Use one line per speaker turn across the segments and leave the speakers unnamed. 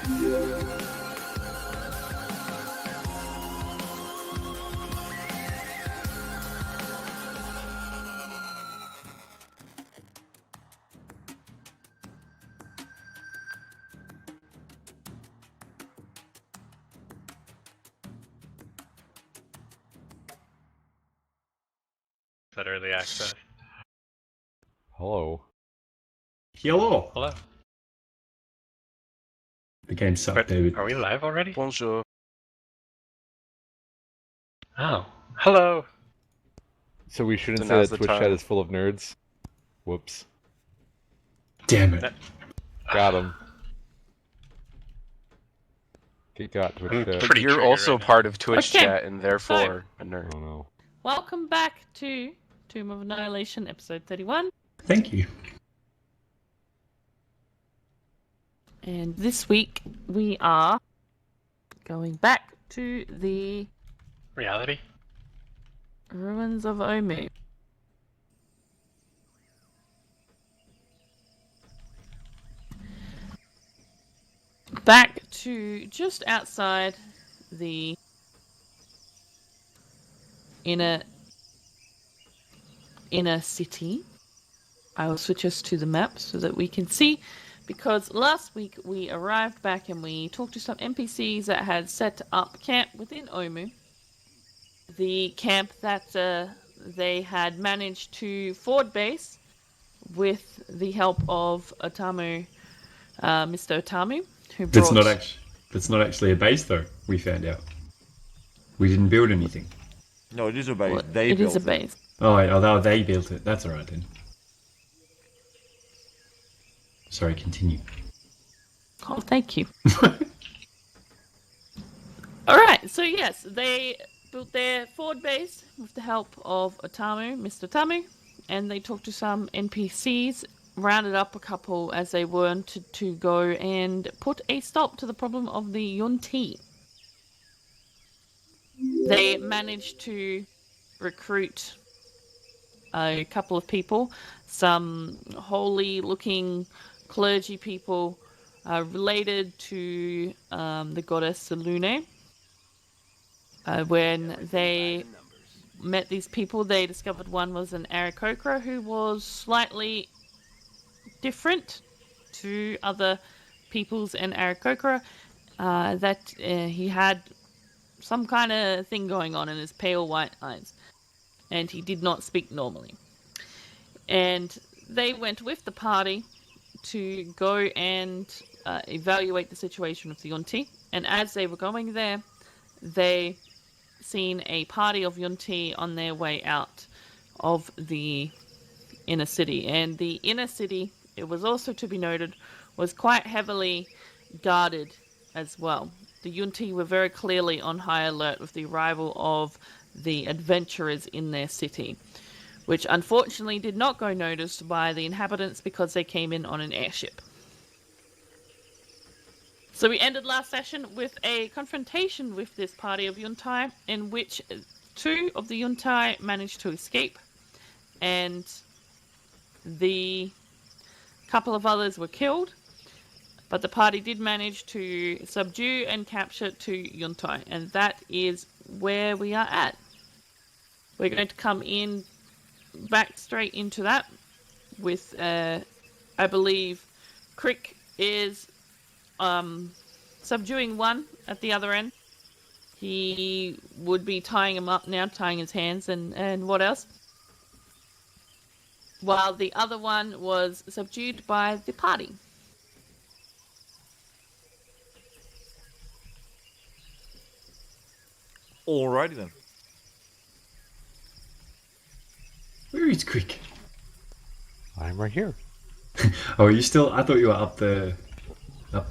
That early access.
Hello.
Hello.
Hello.
The game sucked,
But
David.
are we live already?
Bonjour.
Oh. Hello.
So we shouldn't
So
say
now's
that
the
Twitch chat
time.
is full of nerds? Whoops.
Damn it.
Got him. Get got, Twitch chat.
Pretty
You're
triggered
also
right now.
part of Twitch
Okay.
chat and therefore a nerd.
Oh no.
Welcome back to Tomb of Annihilation, episode 31.
Thank you.
And this week we are going back to the
Reality?
ruins of Omu. Back to just outside the inner city. I will switch us to the map so that we can see, because last week we arrived back and we talked to some NPCs that had set up camp within Omu. The camp that they had managed to forward base with the help of Otamu, Mr. Otamu, who brought...
That's not actually a base, though. We found out. We didn't build anything.
No, it is a base.
Well,
They
it
built
is a base.
Oh, they built it. That's alright then. Sorry, continue.
Oh, thank you. Alright, so yes, they built their forward base with the help of Otamu, Mr. Otamu, and they talked to some NPCs, rounded up a couple as they wanted to go and put a stop to the problem of the Yunti. They managed to recruit a couple of people, some holy-looking clergy people related to the goddess Selune. When they met these people, they discovered one was an Aarakocra who was slightly different to other peoples in Aarakocra, that he had some kind of thing going on in his pale white eyes, and he did not speak normally. And they went with the party to go and evaluate the situation with the Yunti. And as they were going there, they seen a party of Yunti on their way out of the inner city. And the inner city, it was also to be noted, was quite heavily guarded as well. The Yunti were very clearly on high alert with the arrival of the adventurers in their city, which unfortunately did not go noticed by the inhabitants because they came in on an airship. So we ended last session with a confrontation with this party of Yuntai, in which two of the Yuntai managed to escape, and the couple of others were killed, but the party did manage to subdue and capture two Yuntai, and that is where we are at. We're going to come in back straight into that with, I believe, Crick is subduing one at the other end. He would be tying him up now, tying his hands, and what else? While the other one was subdued by the party.
Alrighty then.
Where is Quick?
I'm right here.
Oh, are you still? I thought you were up the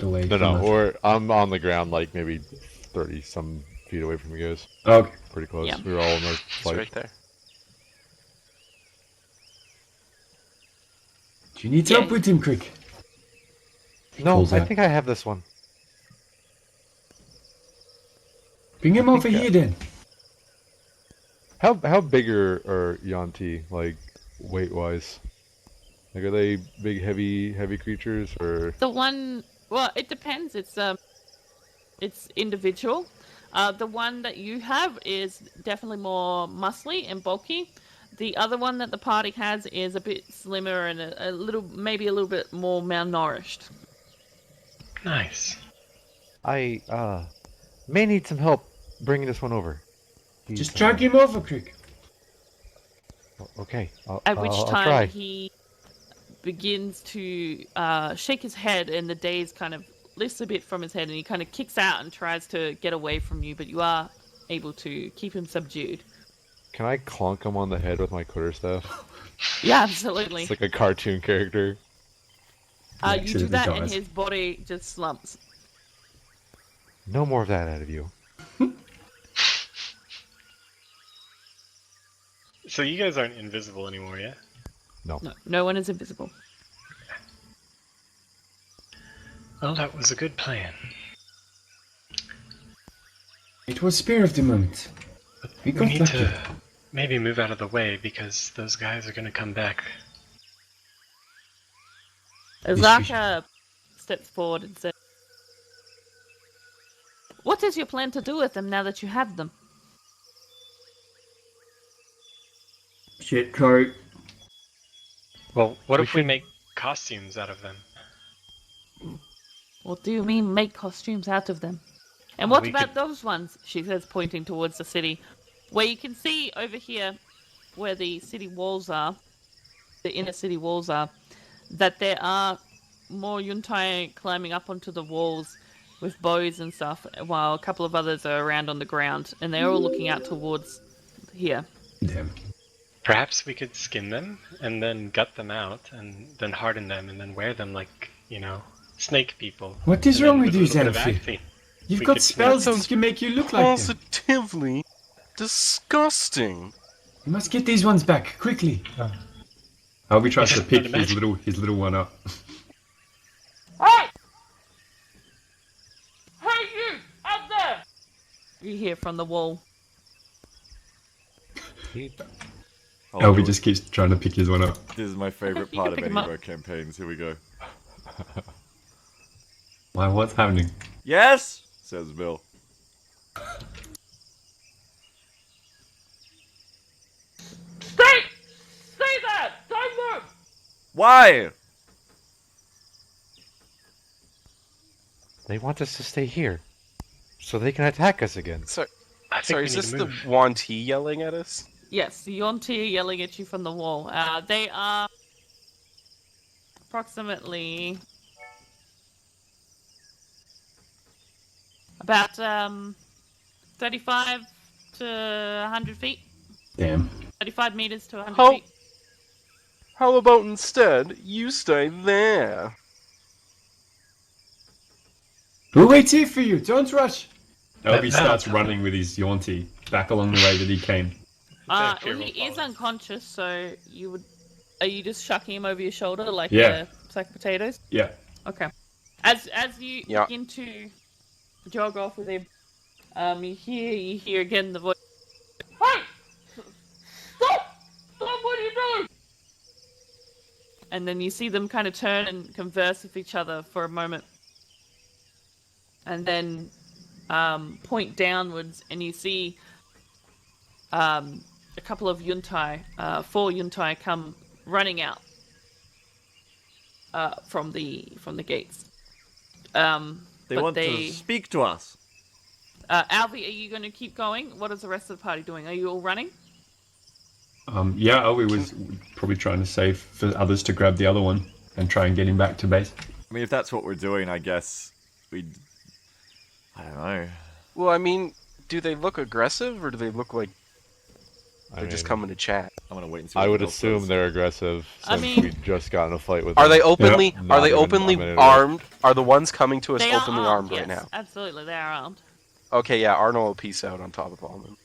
way.
No, I'm on the ground, like maybe 30 some feet away from you guys.
Okay.
Pretty close.
Yeah.
We were all in the
It's
fight.
right there.
Do you need
Yeah.
help with him, Quick?
No,
Pulls
I
out.
think I have this one.
Bring him
I
over
think,
here then.
How big are Yanti, like weight wise? Like, are they big, heavy creatures, or?
The one Well, it depends. It's individual. The one that you have is definitely more muscly and bulky. The other one that the party has is a bit slimmer and a little, maybe a little bit more malnourished.
Nice.
I may need some help bringing this one over.
Just drag him over, quick.
Okay.
At which
I'll
time
try.
he begins to shake his head, and the daze kind of lifts a bit from his head, and he kind of kicks out and tries to get away from you, but you are able to keep him subdued.
Can I clonk him on the head with my quarterstaff?
Yeah, absolutely.
It's like a cartoon character.
Yeah,
You do
accidentally
that, and
dies.
his body just slumps.
No more of that out of you.
So you guys aren't invisible anymore, yeah?
No, no one is invisible.
Well, that was a good plan.
It was spare of the moment. We
We
got
need
lucky.
to maybe move out of the way because those guys are going to come back.
Azaka steps forward and says, "What is your plan to do with them now that you have them?"
Shit coat.
Well, what
We
if we
should-
make costumes out of them?
What do you mean, make costumes out of them? And
Well,
what
we
about
could-
those ones? She says, pointing towards the city, where you can see over here, where the city walls are, the inner city walls are, that there are more Yuntai climbing up onto the walls with bows and stuff, while a couple of others are around on the ground, and they're all looking out towards here.
Damn.
Perhaps we could skin them and then gut them out and then harden them and then wear them like, snake people.
What is
And
wrong
then
with
a
you,
little bit of
Zelfie?
acne.
You've
We
got
could-
spells
That
that
sounds
can make you look like them.
Positively disgusting.
You must get these ones back, quickly. Albie tries to
Just
pick
not imagine-
his little one up.
Hey! Hey, you! Up there! You hear from the wall.
Oh,
Albie just keeps trying to pick his one up.
This is my favorite
You
part
can
of
pick
any
'em
of
up.
our campaigns. Here we go.
Why, what's happening?
Yes, says Bill.
Stay there! Don't move!
Why?
They want us to stay here, so they can attack us again.
So,
I think
sorry,
we
is
need
this
to
the
move.
Wanti yelling at us?
Yes, Yonti yelling at you from the wall. They are approximately about 35 to 100 feet.
Damn.
35 meters to 100
How-
feet.
How about instead you stay there?
We'll wait here for you, don't rush.
That-
Albie starts running with his Yaunty back along the way that he came.
Say a fear will
He is
follow.
unconscious, so you would. Are you just shucking him over your shoulder like
Yeah.
a sack of potatoes?
Yeah.
Okay. As you
Yeah.
begin to jog off with him, you hear again the voice. Hey! Stop! Stop! What are you doing? And then you see them kind of turn and converse with each other for a moment, and then point downwards, and you see a couple of Yuntai, 4 Yuntai, come running out from the gates.
They want to speak to us.
Alvi, are you going to keep going? What is the rest of the party doing? Are you all running?
Yeah, Albie was probably trying to save for others to grab the other one and try and get him back to base.
I mean, if that's what we're doing, I guess we'd. I don't know.
Well, I mean, do they look aggressive or do they look like
I
they're just
mean,
coming to chat?
I'm gonna wait and see.
I
what
would
Bill
assume
says.
they're aggressive
I
since
mean-
we just got in a fight with
Are
them.
they openly?
Not
Are they
even
openly
a minute ago.
armed? Are the ones coming to us
They are
openly armed
yes,
right now?
absolutely, they are armed.
Okay, yeah, Arnold will peace out on top of all of them.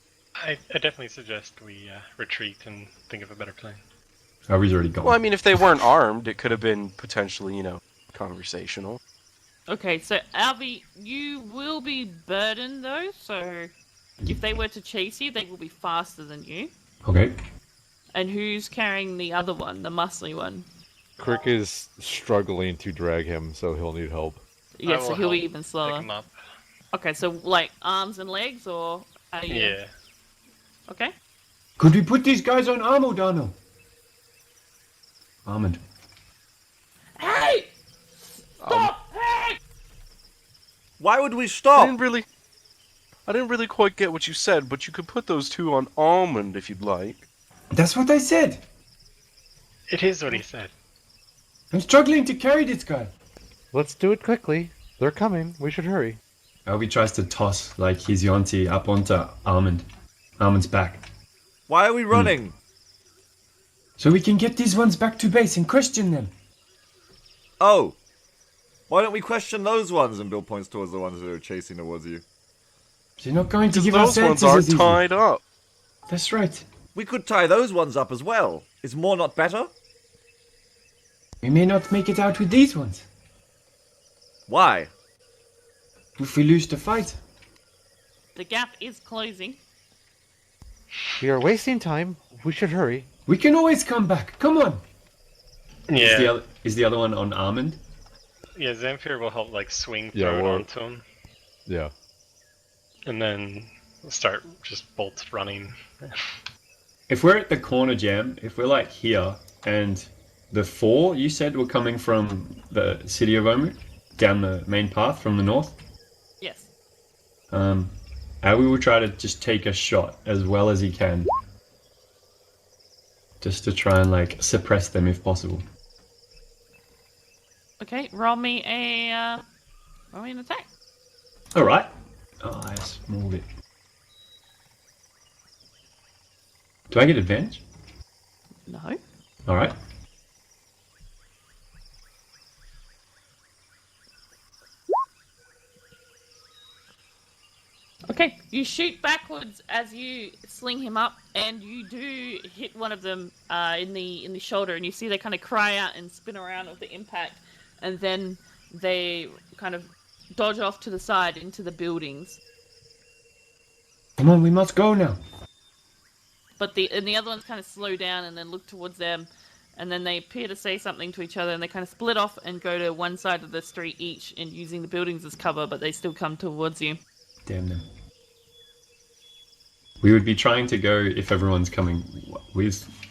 I definitely suggest we retreat and think of a better plan.
Albie's already gone.
Well, I mean, if they weren't armed, it could have been potentially, conversational.
Okay, so Alvi, you will be burdened though, so if they were to chase you, they will be faster than you.
Okay.
And who's carrying the other one, the muscly one?
Crick is struggling to drag him, so he'll need help.
Yeah,
I
so
will
he'll be
help
even
pick
slower.
him up.
Okay, so like arms and legs, or how do you?
Yeah.
Okay.
Could we put these guys on armor, Dano? Armored.
Hey! Stop! Hey!
Why would we
I
stop?
didn't really quite get what you said, but you could put those two on almond if you'd like.
That's what I said.
It is what he said.
I'm struggling to carry this guy.
Let's do it quickly. They're coming. We should hurry.
Albie tries to toss like his Yonti up onto Armand. Armand's back.
Why are we running?
So we can get these ones back to base and question them.
Oh. Why don't we question those ones? And Bill points towards the ones that are chasing towards you.
They're not going to
Because
give us
those ones
answers
aren't
as easy.
tied up.
That's right.
We could tie those ones up as well. Is more not better?
We may not make it out with these ones.
Why?
If we lose the fight.
The gap is closing.
We are wasting time. We should hurry.
We can always come back. Come on.
Yeah.
Is the other one on Armand?
Yeah, Zamfir will help like swing
Yeah,
throw it
or-
onto him.
Yeah.
And then we'll start just bolt running.
If we're at the corner jam, if we're like here, and the four you said were coming from the city of Omu, down the main path from the north,
Yes.
Aoi will try to just take a shot as well as he can. Just to try and like suppress them if possible.
Okay, roll me an attack.
Alright. Oh, I smalled it. Do I get advantage?
No.
Alright.
Okay, you shoot backwards as you sling him up, and you do hit one of them in the shoulder, and you see they kind of cry out and spin around with the impact, and then they kind of dodge off to the side into the buildings.
Come on, we must go now.
But the other ones kind of slow down and then look towards them, and then they appear to say something to each other, and they kind of split off and go to one side of the street each, and using the buildings as cover, but they still come towards you.
Damn them. We would be trying to go, if everyone's coming,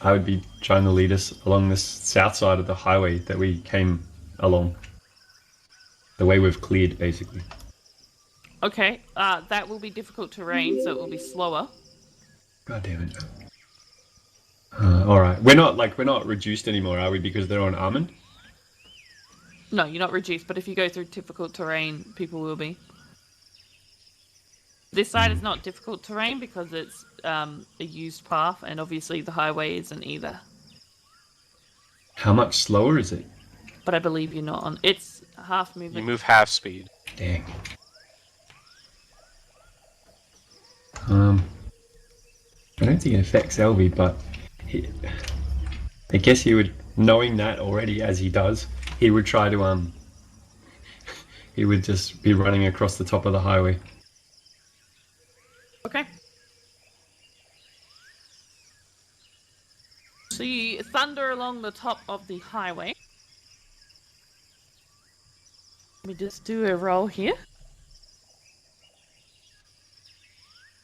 I would be trying to lead us along this south side of the highway that we came along. The way we've cleared, basically.
Okay, that will be difficult terrain, so it will be slower.
God damn it. Alright. We're not reduced anymore, are we? Because they're on Armand?
No, you're not reduced, but if you go through difficult terrain, people will be. This side is not difficult terrain because it's a used path, and obviously the highway isn't either.
How much slower is it?
But I believe you're not on. It's half
You
movement.
move half speed.
Dang. I don't think it affects Elvie, but I guess he would, knowing that already as he does, he would try to he would just be running across the top of the highway.
Okay. So you thunder along the top of the highway. Let me just do a roll here.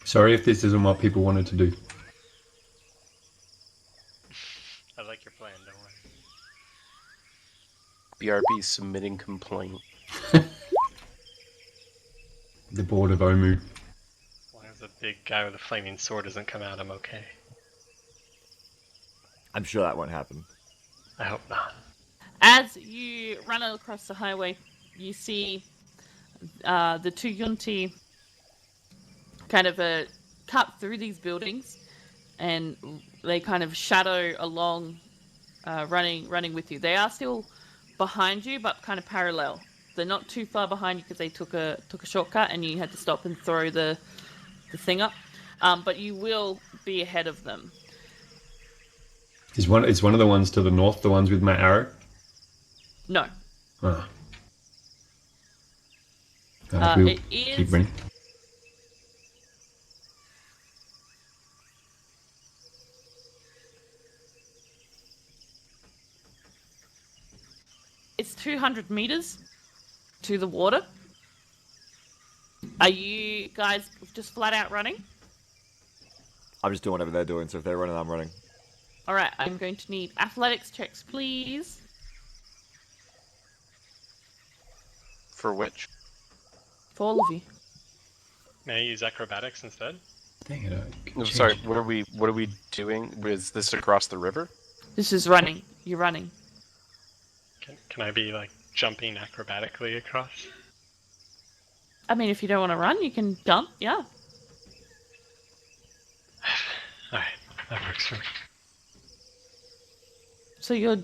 Sorry if this isn't what people wanted to do.
I like your plan, don't worry.
BRB submitting complaint.
The board of Omu.
As long as the big guy with a flaming sword doesn't come out, I'm okay.
I'm sure that won't happen.
I hope not.
As you run across the highway, you see the two Yunti kind of cut through these buildings, and they kind of shadow along, running with you. They are still behind you, but kind of parallel. They're not too far behind you because they took a shortcut, and you had to stop and throw the thing up. But you will be ahead of them.
Is one of the ones to the north the ones with my arrow?
No.
Oh.
It is.
Keep running.
It's 200 meters to the water. Are you guys just flat out running?
I'm just doing whatever they're doing, so if they're running, I'm running.
Alright, I'm going to need athletics checks, please.
For which?
For all of you.
May I use acrobatics instead?
Dang it,
I'm sorry. What are we doing? Is this across the river?
This is running. You're running.
Can I be like jumping acrobatically across?
I mean, if you don't want to run, you can jump, yeah.
Alright, that works for me.
So you're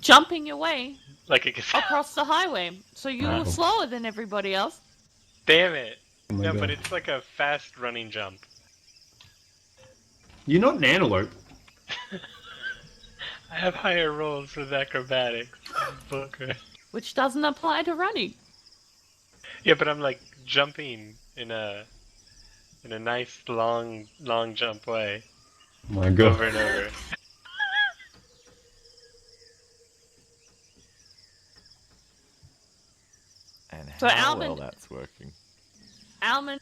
jumping your way
Like a gazelle.
across the highway. So you're
Wow.
slower than everybody else.
Damn it!
Oh my
No,
God.
but it's like a fast running jump.
You're not an antelope.
I have higher rolls with acrobatics. Booker.
Which doesn't apply to running.
Yeah, but I'm like jumping in a nice long jump way
Oh my God.
over and over.
And
So
how
Almond-
well that's working.
Almond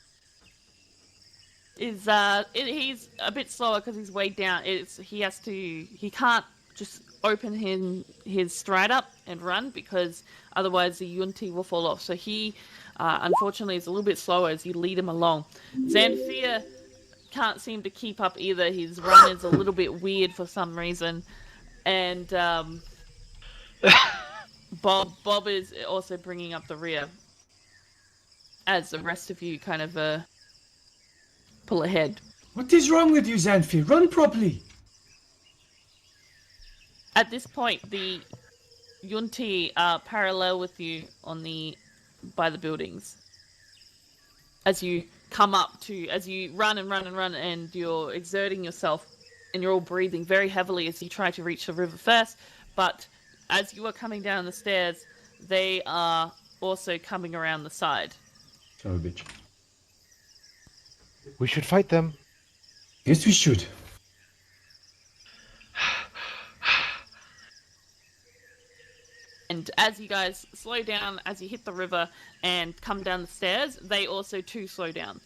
is he's a bit slower because he's weighed down. He can't just open his stride up and run because otherwise the Yunti will fall off. So he unfortunately is a little bit slower as you lead him along. Xanthia can't seem to keep up either. His run is a little bit weird for some reason, and Bob is also bringing up the rear as the rest of you kind of pull ahead.
What is wrong with you, Xanthi? Run properly.
At this point, the Yunti are parallel with you by the buildings. As you come up as you run and run and run, and you're exerting yourself, and you're all breathing very heavily as you try to reach the river first. But as you are coming down the stairs, they are also coming around the side.
Oh, bitch.
We should fight them.
Yes, we should.
And as you guys slow down, as you hit the river and come down the stairs, they also too slow down.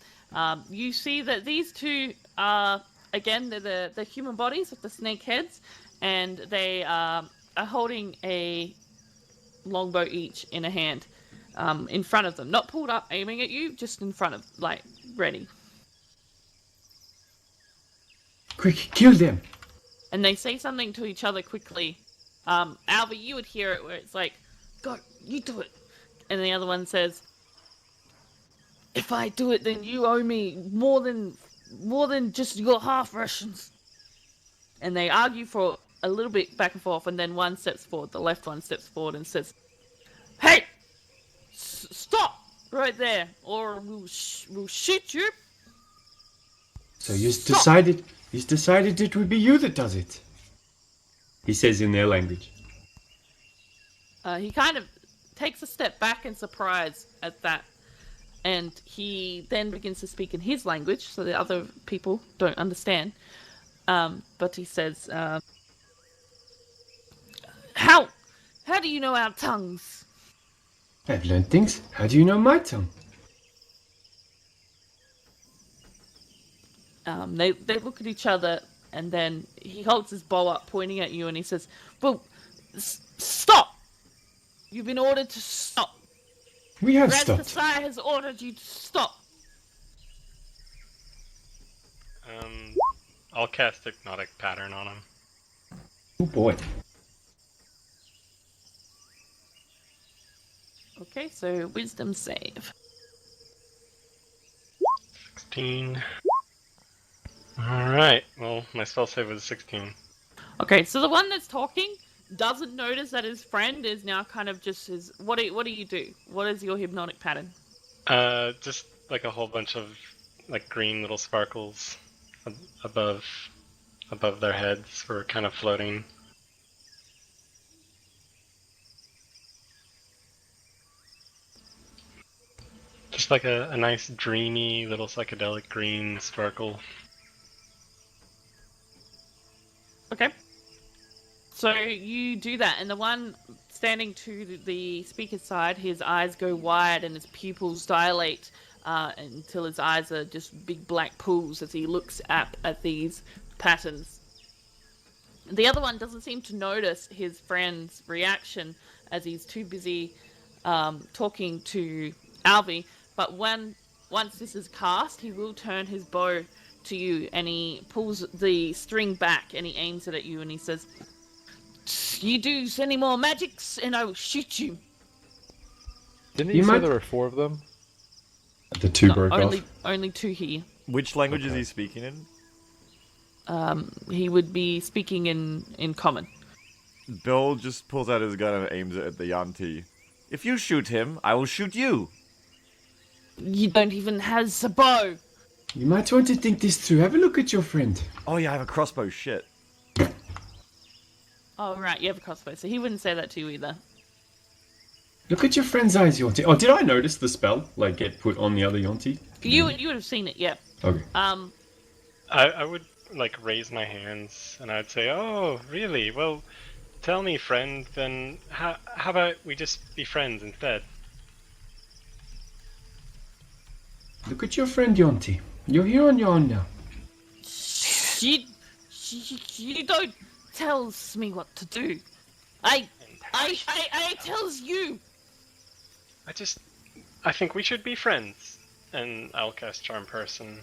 You see that these two are, again, they're the human bodies with the snake heads, and they are holding a longbow each in a hand, in front of them. Not pulled up aiming at you, just in front of, like, ready.
Quick, kill them.
And they say something to each other quickly. Alva, you would hear it where it's like, go, you do it. And the other one says, if I do it, then you owe me more than just your half rations. And they argue for a little bit back and forth, and then one steps forward, the left one steps forward and says, hey, stop right there, or we'll shoot you.
So you
Stop.
decided it would be you that does it. He says in their language.
He kind of takes a step back in surprise at that. And he then begins to speak in his language, so the other people don't understand. But he says, How do you know our tongues?
I've learned things. How do you know my tongue?
They look at each other, and then he holds his bow up, pointing at you, and he says, well, stop! You've been ordered to stop.
We have
Raz
stopped.
Kasai has ordered you to stop.
I'll cast Hypnotic Pattern on him.
Oh boy.
Okay, so wisdom save.
16. Alright, well, my spell save was 16.
Okay, so the one that's talking doesn't notice that his friend is now kind of just his... What do you do? What is your hypnotic pattern?
Just like a whole bunch of like green little sparkles above their heads were kind of floating. Just like a nice dreamy little psychedelic green sparkle.
Okay. So you do that, and the one standing to the speaker's side, his eyes go wide and his pupils dilate until his eyes are just big black pools as he looks at these patterns. The other one doesn't seem to notice his friend's reaction as he's too busy talking to Alvi, but once this is cast, he will turn his bow to you and he pulls the string back and he aims it at you and he says, "You do any more magics and I will shoot you."
Didn't
You
you say
might-
there were 4 of them?
The two
No,
broke
only,
off.
only 2 here.
Which language is he speaking in?
He would be speaking in common.
Bill just pulls out his gun and aims it at the Yanti. If you shoot him, I will shoot you.
You don't even have a bow.
You might want to think this through. Have a look at your friend.
Oh yeah, I have a crossbow. Shit.
Oh, right, you have a crossbow, so he wouldn't say that to you either.
Look at your friend's eyes, Yonti. Oh, did I notice the spell like get put on the other Yonti?
You would have seen it, yeah.
Okay.
I would like raise my hands and I'd say, "Oh, really? Well, tell me, friend. Then how about we just be friends instead?"
Look at your friend Yonti. You're here on your own now.
You don't tells me what to do. I tells you.
I think we should be friends. And I'll cast Charm Person.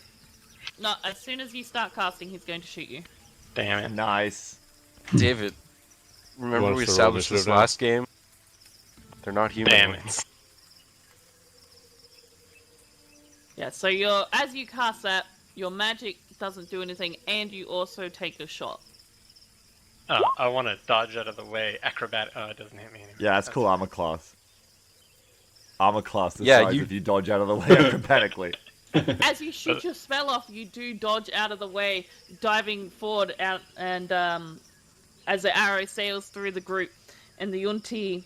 No, as soon as you start casting, he's going to shoot you.
Damn it.
Nice.
David, remember
want
we
us to roll
established this
initiative now?
last game? They're not
Damn
humanoids.
it.
Yeah, so as you cast that, your magic doesn't do anything, and you also take a shot.
Oh, I want to dodge out of the way. Acrobat. Oh, it doesn't hit me anymore.
Yeah, that's cool armor class. Armor class decides
Yeah, you-
if you dodge out of the way acrobatically.
As you shoot your spell off, you do dodge out of the way, diving forward out, and as the arrow sails through the group, and the Yunti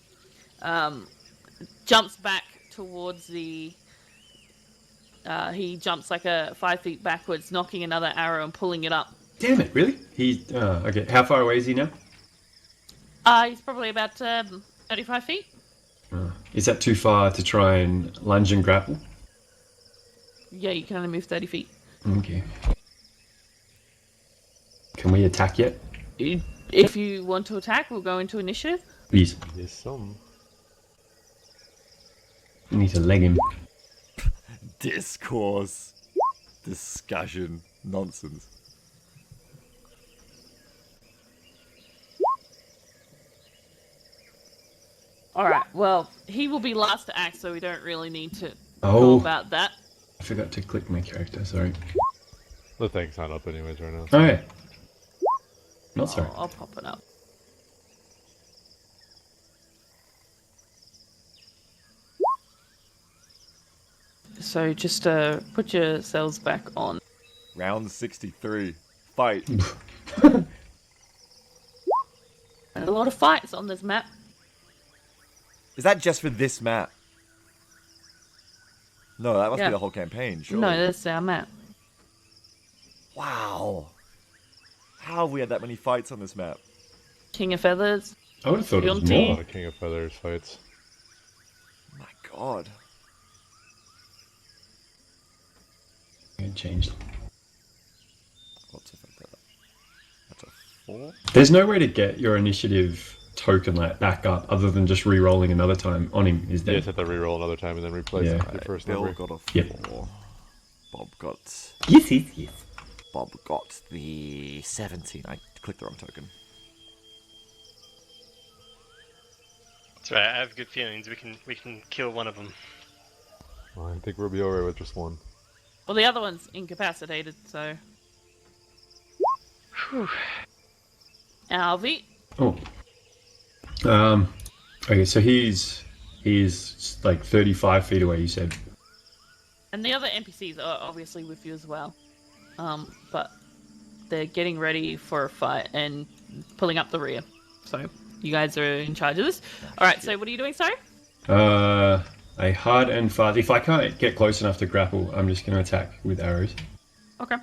jumps back towards the. He jumps like 5 feet backwards, knocking another arrow and pulling it up.
Damn it, really? Okay. How far away is he now?
He's probably about 35 feet.
Is that too far to try and lunge and grapple?
Yeah, you can only move 30 feet.
Okay. Can we attack yet?
If you want to attack, we'll go into initiative.
Please.
There's some.
We need to leg him.
Discourse. Discussion. Nonsense.
Alright, well, he will be last to act, so we don't really need to go
Oh,
about that.
I forgot to click my character, sorry.
The thing's not up anyways right now.
Oh, yeah. Not sorry.
I'll pop it up. So just put your cells back on.
Round 63. Fight.
A lot of fights on this map.
Is that just for this map? No, that must
Yeah.
be the whole campaign, surely.
No, that's our map.
Wow. How have we had that many fights on this map?
King of Feathers.
I would have thought it was
Yonti.
A
more.
lot of King of Feathers fights.
My god.
It changed.
What's affect that? That's a 4?
There's no way to get your initiative token like back up other than just re-rolling another time on him, is
You
there?
just have to reroll another time and then replace
Yeah.
your first
Bill
number.
got a 4.
Yep.
Bob got...
Yes.
Bob got the 17. I clicked the wrong token.
That's right. I have good feelings. We can kill one of them.
Well, I think we'll be alright with just one.
Well, the other one's incapacitated, so.
Whew.
Alvi.
Oh. Okay, so he's like 35 feet away, you said.
And the other NPCs are obviously with you as well. But they're getting ready for a fight and pulling up the rear. So you guys are in charge of this. Alright, so what are you doing, sorry?
A hard and fast. If I can't get close enough to grapple, I'm just going to attack with arrows.
Okay.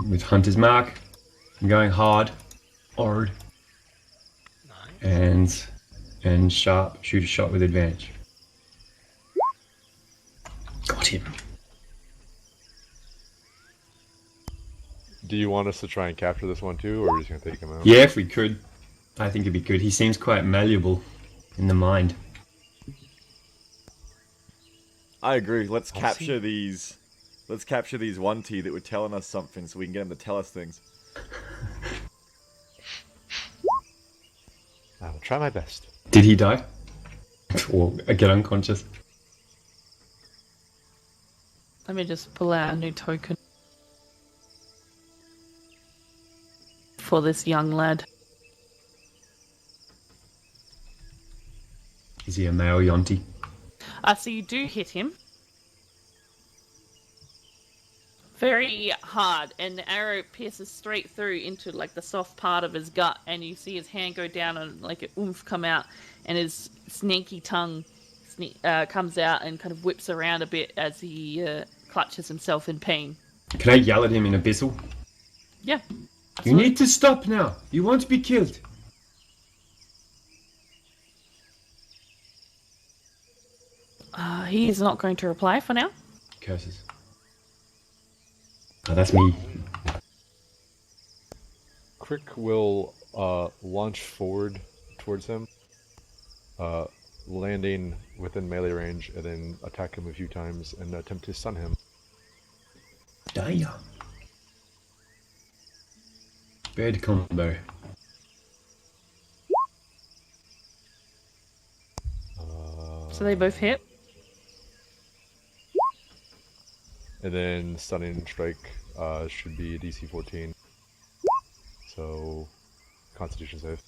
With Hunter's Mark, I'm going hard.
Nice.
And and sharp. Shoot a shot with advantage. Got him.
Do you want us to try and capture this one too, or are we just gonna take him out?
Yeah, if we could. I think it'd be good. He seems quite malleable in the mind.
I agree. Let's capture these. Let's capture these 1T that were telling us something, so we can get them to tell us things.
I will try my best.
Did he die? Or get unconscious?
Let me just pull out a new token for this young lad.
Is he a male Yonti?
So you do hit him. Very hard, and the arrow pierces straight through into like the soft part of his gut, and you see his hand go down and like an oomph come out, and his snaky tongue comes out and kind of whips around a bit as he clutches himself in pain.
Can I yell at him in Abyssal?
Yeah.
You need to stop now. You won't be killed.
He is not going to reply for now.
Curses. Oh, that's me.
Crick will launch forward towards him, landing within melee range, and then attack him a few times and attempt to stun him.
Damn. Bad combo.
So they both hit.
And then stunning strike should be a DC 14. So, Constitution save.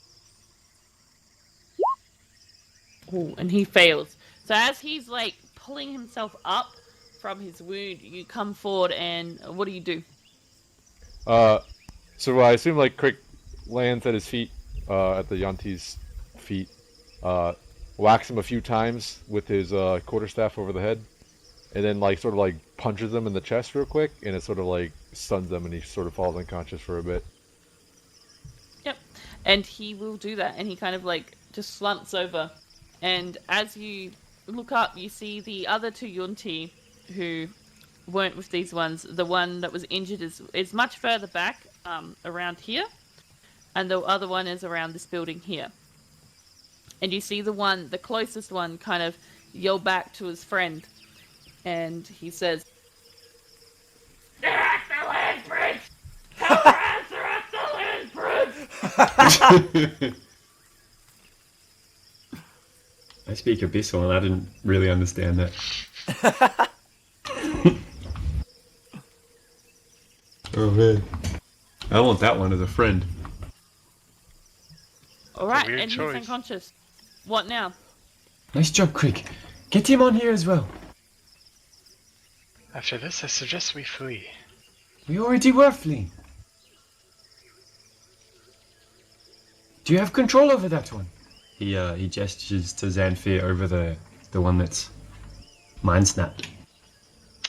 Ooh, and he fails. So as he's like pulling himself up from his wound, you come forward and what do you do?
So I assume like Crick lands at his feet, at the Yanti's feet, whacks him a few times with his quarterstaff over the head, and then like sort of like punches him in the chest real quick, and it sort of like stuns him, and he sort of falls unconscious for a bit.
Yep. And he will do that, and he kind of like just slumps over. And as you look up, you see the other two Yunti who weren't with these ones. The one that was injured is much further back, around here, and the other one is around this building here. And you see the closest one, kind of yell back to his friend, and he says, "They're at the land bridge! Comrades, they're at the land bridge!"
I speak Abyssal and I didn't really understand that. Oh man. I want that one as a friend.
Alright,
weird
and he's
choice.
unconscious. What now?
Nice job, Crick. Get him on here as well.
After this, I suggest we flee.
We already were fleeing. Do you have control over that one? He gestures to Xanfir over the one that's mind snapped.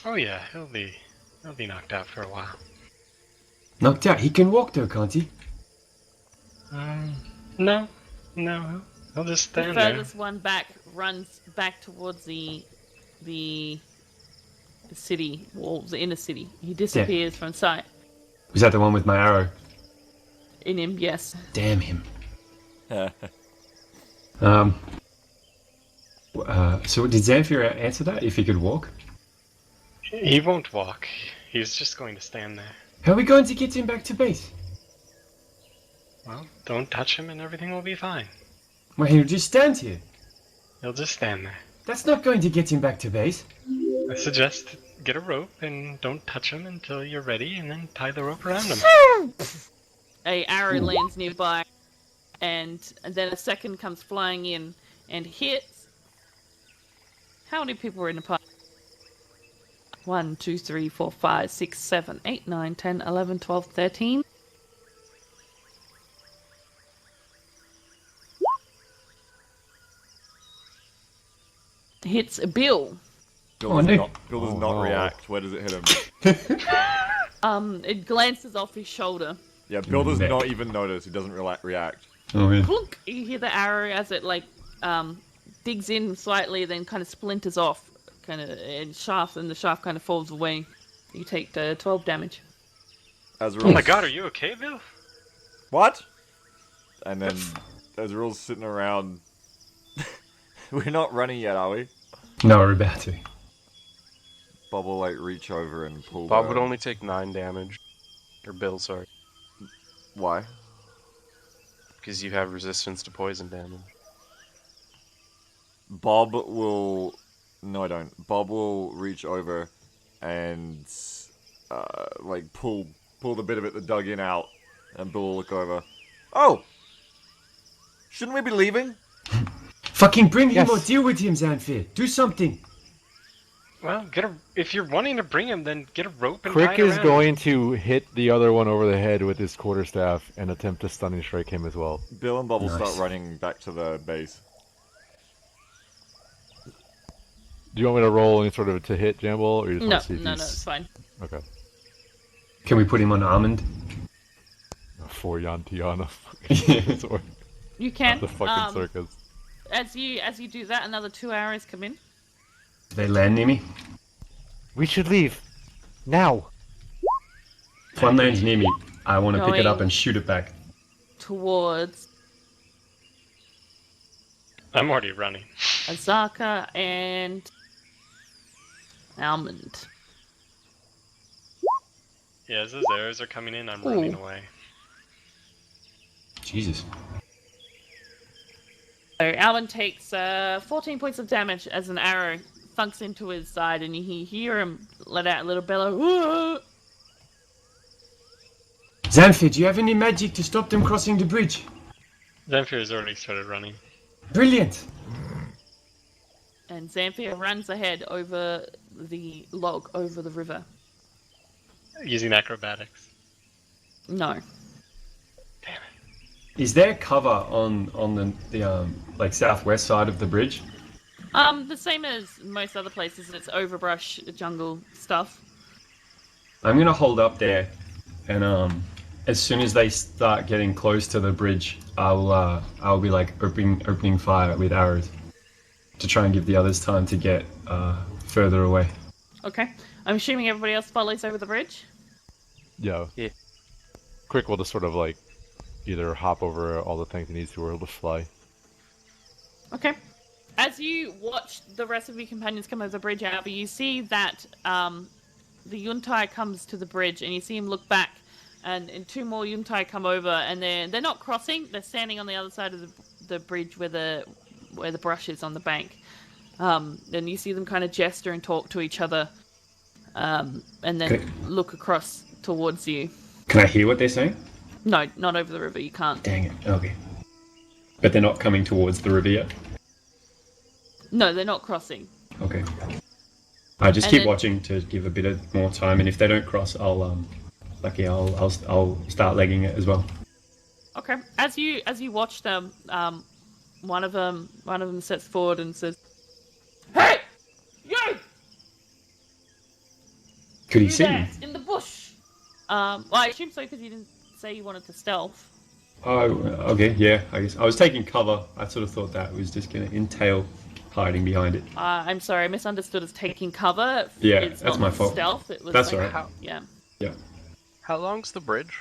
Oh yeah, he'll be knocked out for a while.
Knocked out. He can walk though, can't he?
No, he'll just
The
stand there.
furthest one back runs back towards the city, or the inner city. He disappears from sight.
Was that the one with my arrow?
In him, yes.
Damn him. So did Xanfir answer that, if he could walk?
He won't walk. He's just going to stand there.
How are we going to get him back to base?
Well, don't touch him and everything will be fine.
Well, he'll just stand here.
He'll just stand there.
That's not going to get him back to base.
I suggest get a rope and don't touch him until you're ready, and then tie the rope around him.
A arrow lands nearby, and then a second comes flying in and hits. How many people are in the party? 1, 2, 3, 4, 5, 6, 7, 8, 9, 10, 11, 12, 13. Hits Bill.
Bill
Oh,
does
no.
not react. Where does it hit him?
It glances off his shoulder.
Yeah, Bill does
Neck.
not even notice. He doesn't react.
Oh, yeah.
Plunk! You hear the arrow as it like digs in slightly, then kind of splinters off, and the shaft kind of falls away. You take 12 damage.
Oh my god, are you okay, Bill?
What? And then as we're all sitting around, we're not running yet, are we?
No, we're about to.
Bob will like reach over and pull.
Bob would only take 9 damage. Or Bill, sorry.
Why?
Because you have resistance to poison damage.
Bob will. No, I don't. Bob will reach over and like pull the bit of it that dug in out, and Bill will look over. Oh, shouldn't we be leaving?
Fucking bring him
Yes.
or deal with him, Xanfir. Do something.
Well, if you're wanting to bring him, then get a rope and
Crick
tie it
is
around.
going to hit the other one over the head with his quarterstaff and attempt to stunning strike him as well.
Bill and Bob will
Nice.
start running back to the base.
Do you want me to roll any sort of to hit Jamball, or you just
No,
want to see if
no,
he's...
it's fine.
Okay.
Can we put him on Almond?
4 Yanti on a fucking sword.
You can.
The fucking circus.
As you do that, another 2 arrows come in.
Do they land near me?
We should leave. Now.
If one lands near me, I want to pick it up
Going-
and shoot it back.
Towards
I'm already running.
Azaka and Almond.
Yeah, as those arrows are coming in, I'm running away.
Jesus.
So Almond takes 14 points of damage as an arrow thunks into his side, and you hear him let out a little bellow. "Whoa!"
Xanfir, do you have any magic to stop them crossing the bridge?
Zenfir has already started running.
Brilliant.
And Zamfir runs ahead over the log, over the river.
Using acrobatics.
No.
Damn it.
Is there cover on the like southwest side of the bridge?
The same as most other places. It's overbrush, jungle stuff.
I'm gonna hold up there, and as soon as they start getting close to the bridge, I'll be like opening fire with arrows to try and give the others time to get further away.
Okay. I'm assuming everybody else follows over the bridge.
Yeah.
Yeah.
Crick will just sort of like either hop over all the things he needs to, or he'll just fly.
Okay. As you watch the rest of your companions come over the bridge, however, you see that the Yuntai comes to the bridge, and you see him look back, and 2 more Yuntai come over, and they're not crossing. They're standing on the other side of the bridge where the brush is on the bank. And you see them kind of gesture and talk to each other, and then
Okay.
look across towards you.
Can I hear what they're saying?
No, not over the river. You can't.
Dang it. Okay. But they're not coming towards the river yet.
No, they're not crossing.
Okay. I just
And
keep
then-
watching to give a bit of more time, and if they don't cross, I'll start legging it as well.
Okay. As you watch them, one of them steps forward and says, "Hey, you!
Could he
You
see
there
me?
in the bush?" Well, I assume so because you didn't say you wanted to stealth.
Oh, okay. Yeah, I guess I was taking cover. I sort of thought that was just going to entail hiding behind it.
I'm sorry, I misunderstood as taking cover.
Yeah,
It's
that's
not
my fault.
Stealth. It was
That's
like,
alright.
How,
yeah.
Yeah.
how long's the bridge?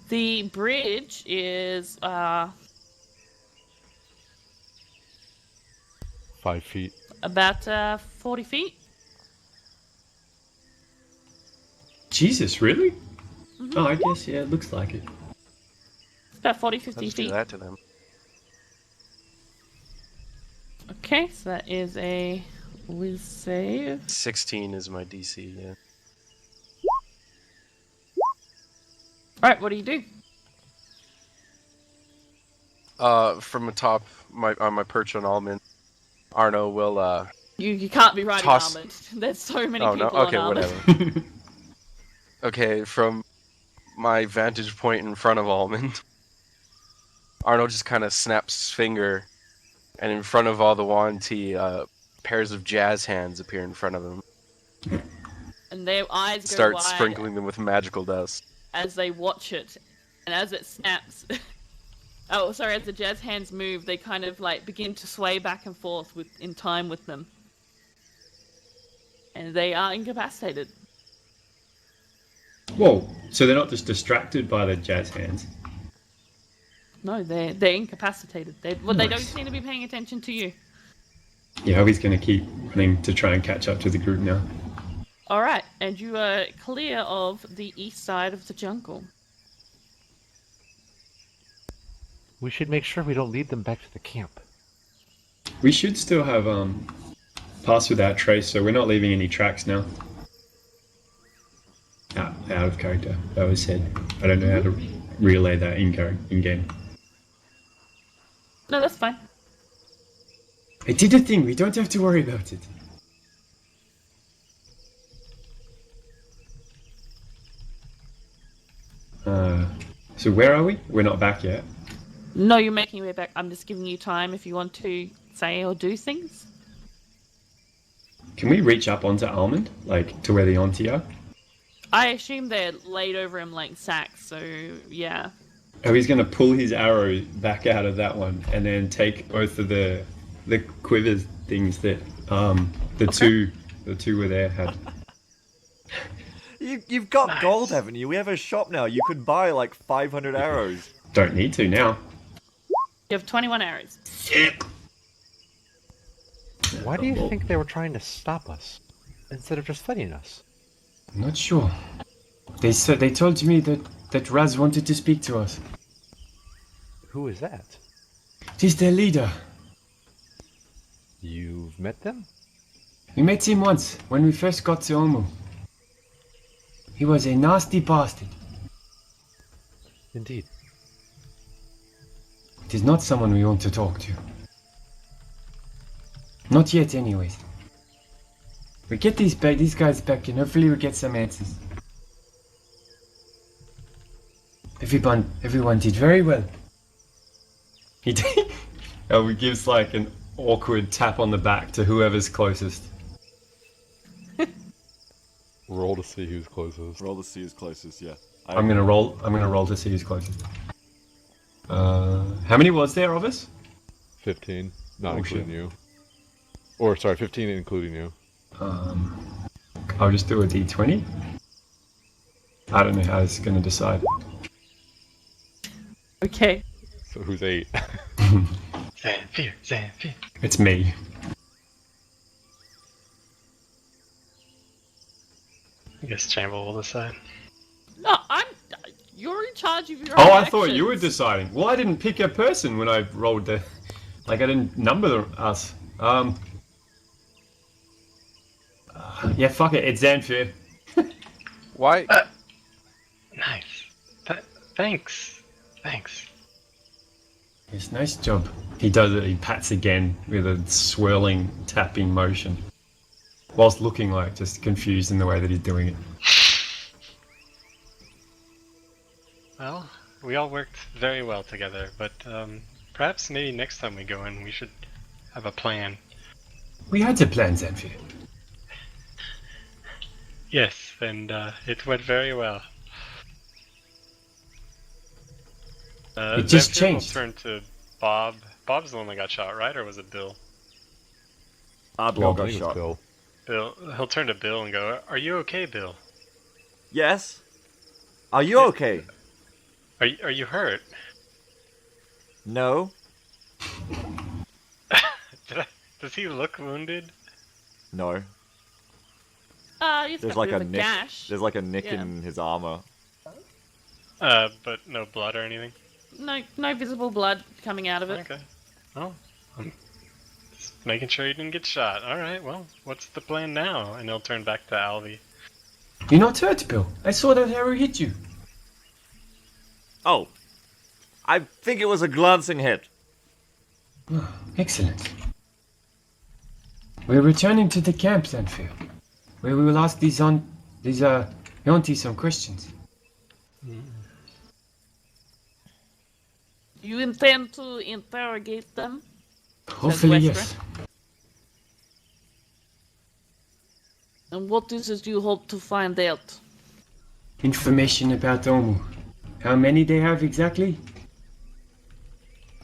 The bridge is
5 feet.
about 40 feet.
Jesus, really? Oh, I guess, yeah, it looks like it.
It's about 40, 50
Let's do
feet.
that to them.
Okay, so that is a whiz save.
16 is my DC, yeah.
Alright, what do you do?
From atop on my perch on Almond, Arno will,
You can't be riding
Toss-
armored. There's so many
oh no,
people
okay,
on armored.
whatever. Okay, from my vantage point in front of Almond, Arno just kind of snaps his finger, and in front of all the Wanti, pairs of jazz hands appear in front of him.
And their eyes go
Start
wide
sprinkling them with magical dust.
as they watch it. And as it snaps, Oh, sorry. As the jazz hands move, they kind of like begin to sway back and forth in time with them, and they are incapacitated.
Whoa! So they're not just distracted by the jazz hands.
No, they're incapacitated. They don't
Nice.
seem to be paying attention to you.
Yeah, Obi's going to keep running to try and catch up to the group now.
All right, and you are clear of the east side of the jungle.
We should make sure we don't lead them back to the camp.
We should still have pass without trace, so we're not leaving any tracks now. Out of character. That was said. I don't know how to relay that in game.
No, that's fine.
I did a thing. We don't have to worry about it. So where are we? We're not back yet.
No, you're making your way back. I'm just giving you time if you want to say or do things.
Can we reach up onto Almond, like to where the auntie are?
I assume they're laid over him like sacks, so yeah.
Oh, he's going to pull his arrow back out of that one and then take both of the quivers things that the two were there had.
You've got gold, haven't you? We have a shop now. You could buy like 500 arrows.
Don't need to now.
You have 21 arrows.
Why do you think they were trying to stop us instead of just fighting us?
I'm not sure. They told me that Raz wanted to speak to us.
Who is that?
He's their leader.
You've met them?
We met him once when we first got to Omu. He was a nasty bastard.
Indeed.
It is not someone we want to talk to. Not yet, anyways. We get these guys back, and hopefully we get some answers. Everyone did very well. He gives like an awkward tap on the back to whoever's closest.
Roll to see who's closest.
Roll to see who's closest, yeah.
I'm gonna roll to see who's closest. How many was there of us?
15, not
Oh,
including
shit.
you. Or sorry, 15 including you.
I'll just do a d20. I don't know how it's gonna decide.
Okay.
So who's 8?
Xanfir.
It's me.
I guess Jamball will decide.
No, you're in charge of your
Oh,
own
I thought you were
actions.
deciding. Well, I didn't pick a person when I rolled the... Like, I didn't number us. Yeah, fuck it. It's Xanfir.
Why?
Nice. Thanks.
Yes, nice job. He does it. He pats again with a swirling, tapping motion. Whilst looking like just confused in the way that he's doing it.
Well, we all worked very well together, but perhaps maybe next time we go in, we should have a plan.
We had a plan, Xanfir.
Yes, and it went very well.
It just
Xanfir
changed.
will turn to Bob. Bob's the one that got shot, right? Or was it Bill?
Oddlaw got
I think it was
shot.
Bill.
Bill. He'll turn to Bill and go, "Are you okay, Bill?
Yes? Are you okay?
Are you hurt?"
No?
Does he look wounded?
No.
He's
There's
got
like
a
a
bit of
nick.
gash.
There's like a nick
Yeah.
in his armor.
But no blood or anything?
No visible blood coming out of it.
Okay. Well, I'm just making sure you didn't get shot. Alright, well, what's the plan now? And he'll turn back to Alvy.
You're not hurt, Bill. I saw that arrow hit you.
Oh. I think it was a glancing hit.
Excellent. We're returning to the camp, Xanfir, where we will ask these aunties some questions.
You intend to interrogate them?
Hopefully,
Westra.
yes.
And what is it you hope to find out?
Information about Omu. How many they have exactly?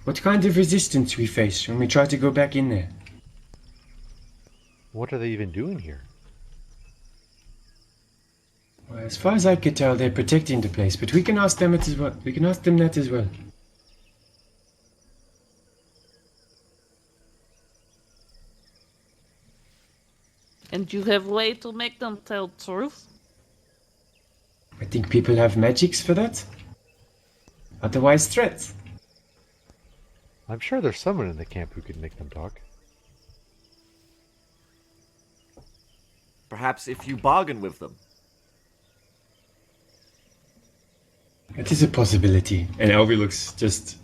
What kind of resistance we face when we try to go back in there?
What are they even doing here?
Well, as far as I could tell, they're protecting the place, but we can ask them it as well. We can ask them that as well.
And you have way to make them tell truth?
I think people have magics for that. Otherwise, threats.
I'm sure there's someone in the camp who can make them talk.
Perhaps if you bargain with them.
It is a possibility. And Elvie looks just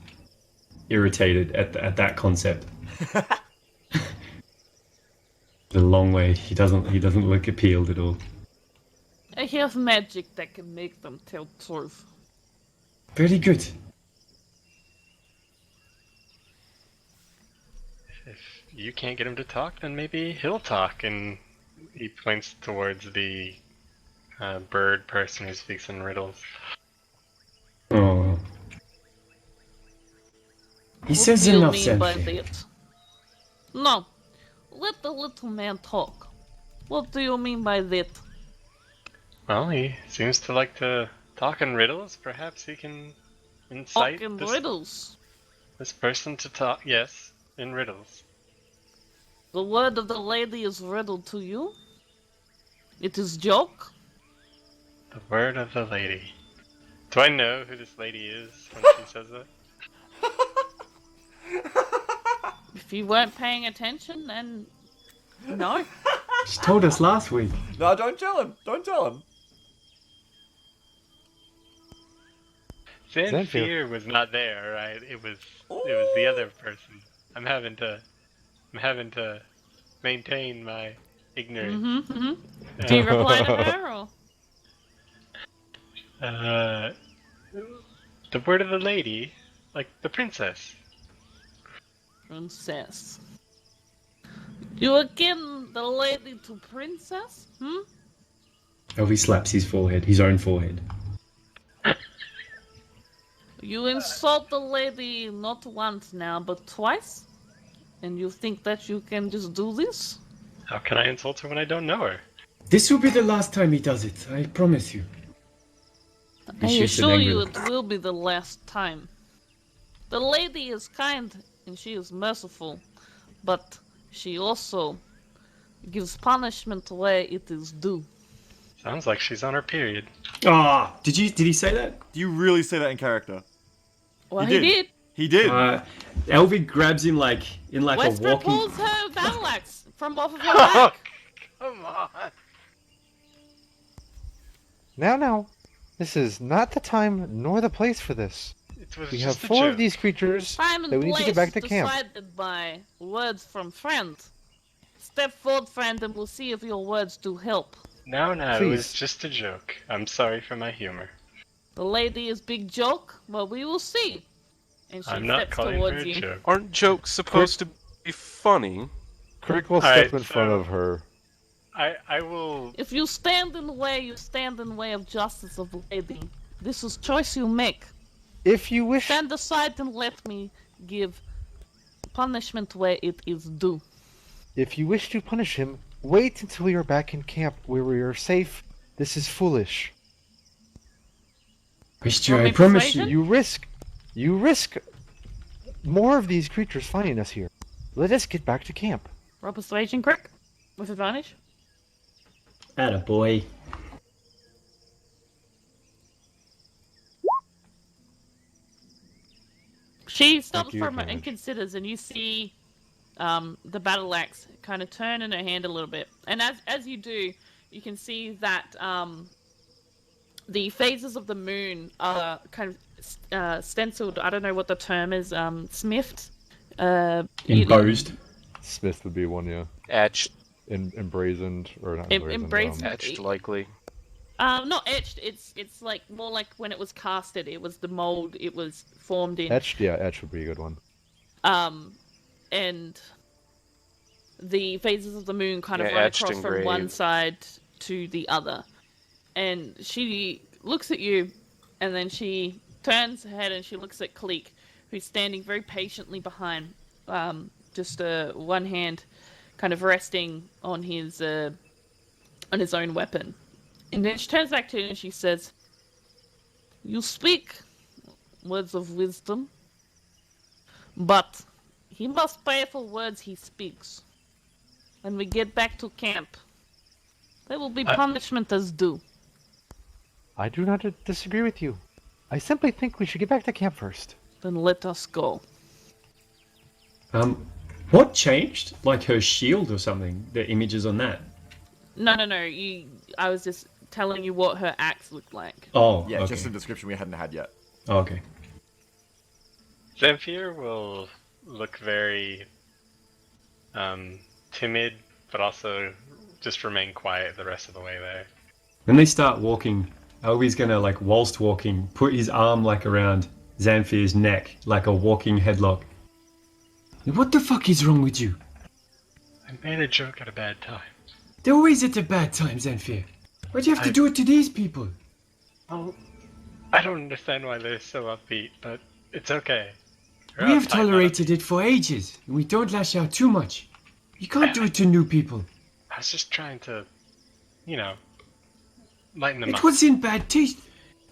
irritated at that concept. The long way. He doesn't look appealed at all.
I have magic that can make them tell truth.
Very good.
If you can't get him to talk, then maybe he'll talk. And he points towards the bird person who speaks in riddles.
Oh. He says
What do
enough,
you mean by
Selfie.
that? No. Let the little man talk. What do you mean by that?
Well, he seems to like to talk in riddles. Perhaps he can incite
Talk in
this,
riddles.
this person to talk. Yes, in riddles.
The word of the lady is riddle to you? It is joke?
The word of the lady. Do I know who this lady is when she says that?
If you weren't paying attention, then no.
She told us last week.
No, don't tell him. Don't tell him.
Zanfir was not there, right? It was the other person. I'm having to maintain my ignorance.
Do you reply to her or?
The word of the lady, like the princess.
Princess. You akin the lady to princess?
Elvie slaps his own forehead.
You insult the lady not once now, but twice? And you think that you can just do this?
How can I insult her when I don't know her?
This will be the last time he does it, I promise you.
I
shoots an
assure
angry
you
look.
it will be the last time. The lady is kind and she is merciful, but she also gives punishment where it is due.
Sounds like she's on her period.
Ah, did he say that?
Do you really say that in character?
Well,
He
he
did.
did.
He did.
Elvie grabs him like in like
Wesper
a walking.
pulls her battle axe from off of her back.
Come on.
Now, this is not the time nor the place for this.
It was
We have
just a
4
joke.
of these creatures
Time and
that we need to
place
get back to camp.
decided by words from friend. Step forward, friend, and we'll see if your words do help.
No, it was
Please.
just a joke. I'm sorry for my humor.
The lady is big joke. Well, we will see. And she
I'm not
steps
calling her
towards
a
you.
joke.
Aren't jokes supposed to be funny?
Crick will
Alright,
step in front
so-
of her.
I will.
If you stand in the way, you stand in the way of justice of the lady. This is choice you make.
If you wish,
Stand aside and let me give punishment where it is due.
to punish him, wait until we are back in camp where we are safe. This is foolish.
Christian,
Want
I
me
promise
persuasion?
you.
You risk more of these creatures finding us here. Let us get back to camp.
Roll persuasion, Crick. With advantage.
Attaboy.
She stops
you,
for a moment and
advantage.
considers, and you see the battle axe kind of turn in her hand a little bit. And as you do, you can see that the phases of the moon are kind of stenciled. I don't know what the term is. Smithed.
Imposed.
Smith would be one, yeah.
Etched.
Embrazened, or not embrazened.
Embrazened.
Etched, likely.
Not etched. It's like more like when it was casted. It was the mold it was formed in.
Etched, yeah, etched would be a good one.
And the phases of the moon kind of
Yeah,
run
etched
across from one
engraved.
side to the other. And she looks at you, and then she turns her head and she looks at Cleek, who's standing very patiently behind, just one hand kind of resting on his own weapon. And then she turns back to him and she says, "You speak words of wisdom, but he must pay for words he speaks. When we get back to camp, there will be punishment as due."
I do not disagree with you. I simply think we should get back to camp first.
Then let us go.
What changed? Like her shield or something? The images on that?
No. I was just telling you what her axe looked like.
Oh,
Yeah,
okay.
just a description we hadn't had yet.
Oh, okay.
Zamfir will look very timid, but also just remain quiet the rest of the way there.
When they start walking, Elby's gonna, like, whilst walking, put his arm, like, around Zamfir's neck, like a walking headlock. What the fuck is wrong with you?
I made a joke at a bad time.
They're always at a bad time, Zamfir. Why'd you have to do it to these people?
Well, I don't understand why they're so upbeat, but it's okay.
We have tolerated it for ages, and we don't lash out too much. You can't do it to new people.
I was just trying to, lighten them
It
up.
was in bad taste.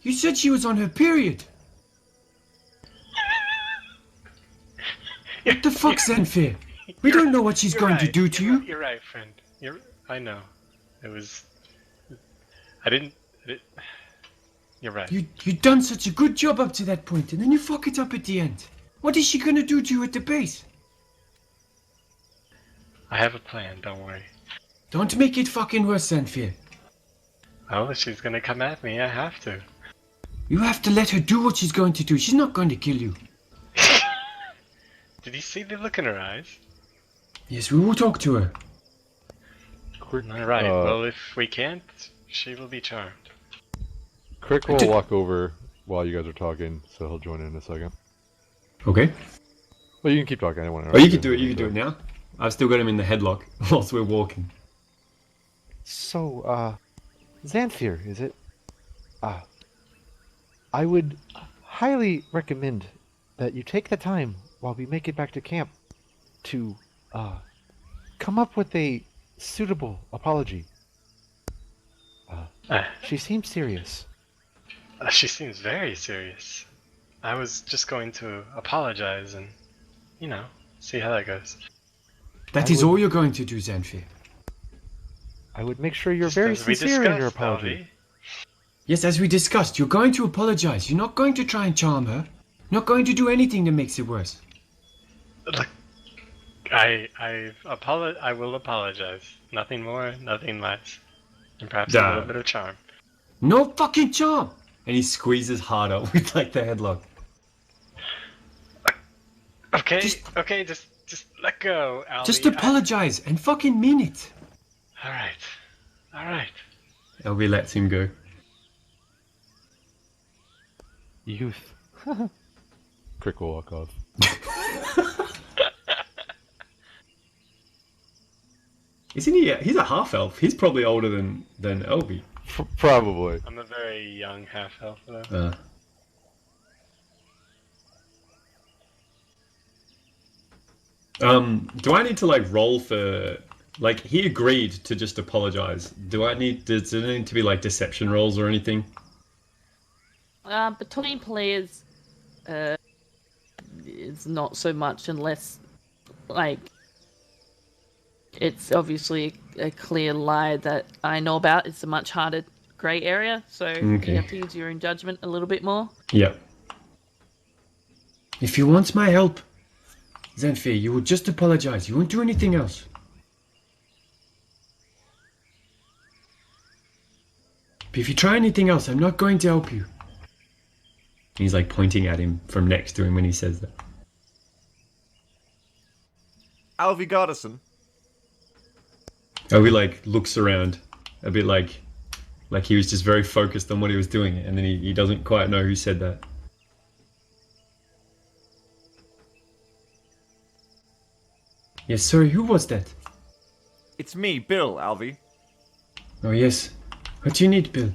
You said she was on her period. What the fuck, Zamfir? We don't know what she's going to do to you.
You're right, friend. I know. It was. I didn't. You're right.
You've done such a good job up to that point, and then you fuck it up at the end. What is she gonna do to you at the base?
I have a plan. Don't worry.
Don't make it fucking worse, Zamfir.
Oh, if she's gonna come at me, I have to.
You have to let her do what she's going to do. She's not going to kill you.
Did you see the look in her eyes?
Yes, we will talk to her.
All right. Well, if we can't, she will be charmed.
Crick will walk over while you guys are talking, so he'll join in a second.
Okay.
Well, you can keep talking. I don't want to.
Oh, you can do it. You can do it now. I've still got him in the headlock whilst we're walking.
So, Zamfir, is it? I would highly recommend that you take the time while we make it back to camp to, come up with a suitable apology. She seems serious.
She seems very serious. I was just going to apologize and, see how that goes.
That is all you're going to do, Zamfir.
I would make sure you're
Just
very
as we
sincere in your
discussed,
apology.
Alvi.
Yes, as we discussed, you're going to apologize. You're not going to try and charm her. You're not going to do anything that makes it worse.
Look, I will apologize. Nothing more, nothing less. And perhaps a little bit of charm.
No fucking charm! And he squeezes harder with, like, the headlock.
Okay, just let go, Alvi.
Just apologize and fucking mean it.
Alright.
Elby lets him go.
Youth. Crick will walk off.
Isn't he? He's a half elf. He's probably older than Elby.
Probably.
I'm a very young half-elf, though.
Do I need to, like, roll for... Like, he agreed to just apologize. Does it need to be, like, deception rolls or anything?
Between players, it's not so much unless, like, it's obviously a clear lie that I know about. It's a much harder grey area, so
Okay.
you have to use your own judgment a little bit more.
Yeah. If you want my help, Zamfir, you will just apologize. You won't do anything else. But if you try anything else, I'm not going to help you. He's, like, pointing at him from next to him when he says that.
Alvi Gardason.
Elby, like, looks around a bit like he was just very focused on what he was doing, and then he doesn't quite know who said that. Yes, sorry, who was that?
It's me, Bill, Alvi.
Oh, yes. What do you need, Bill?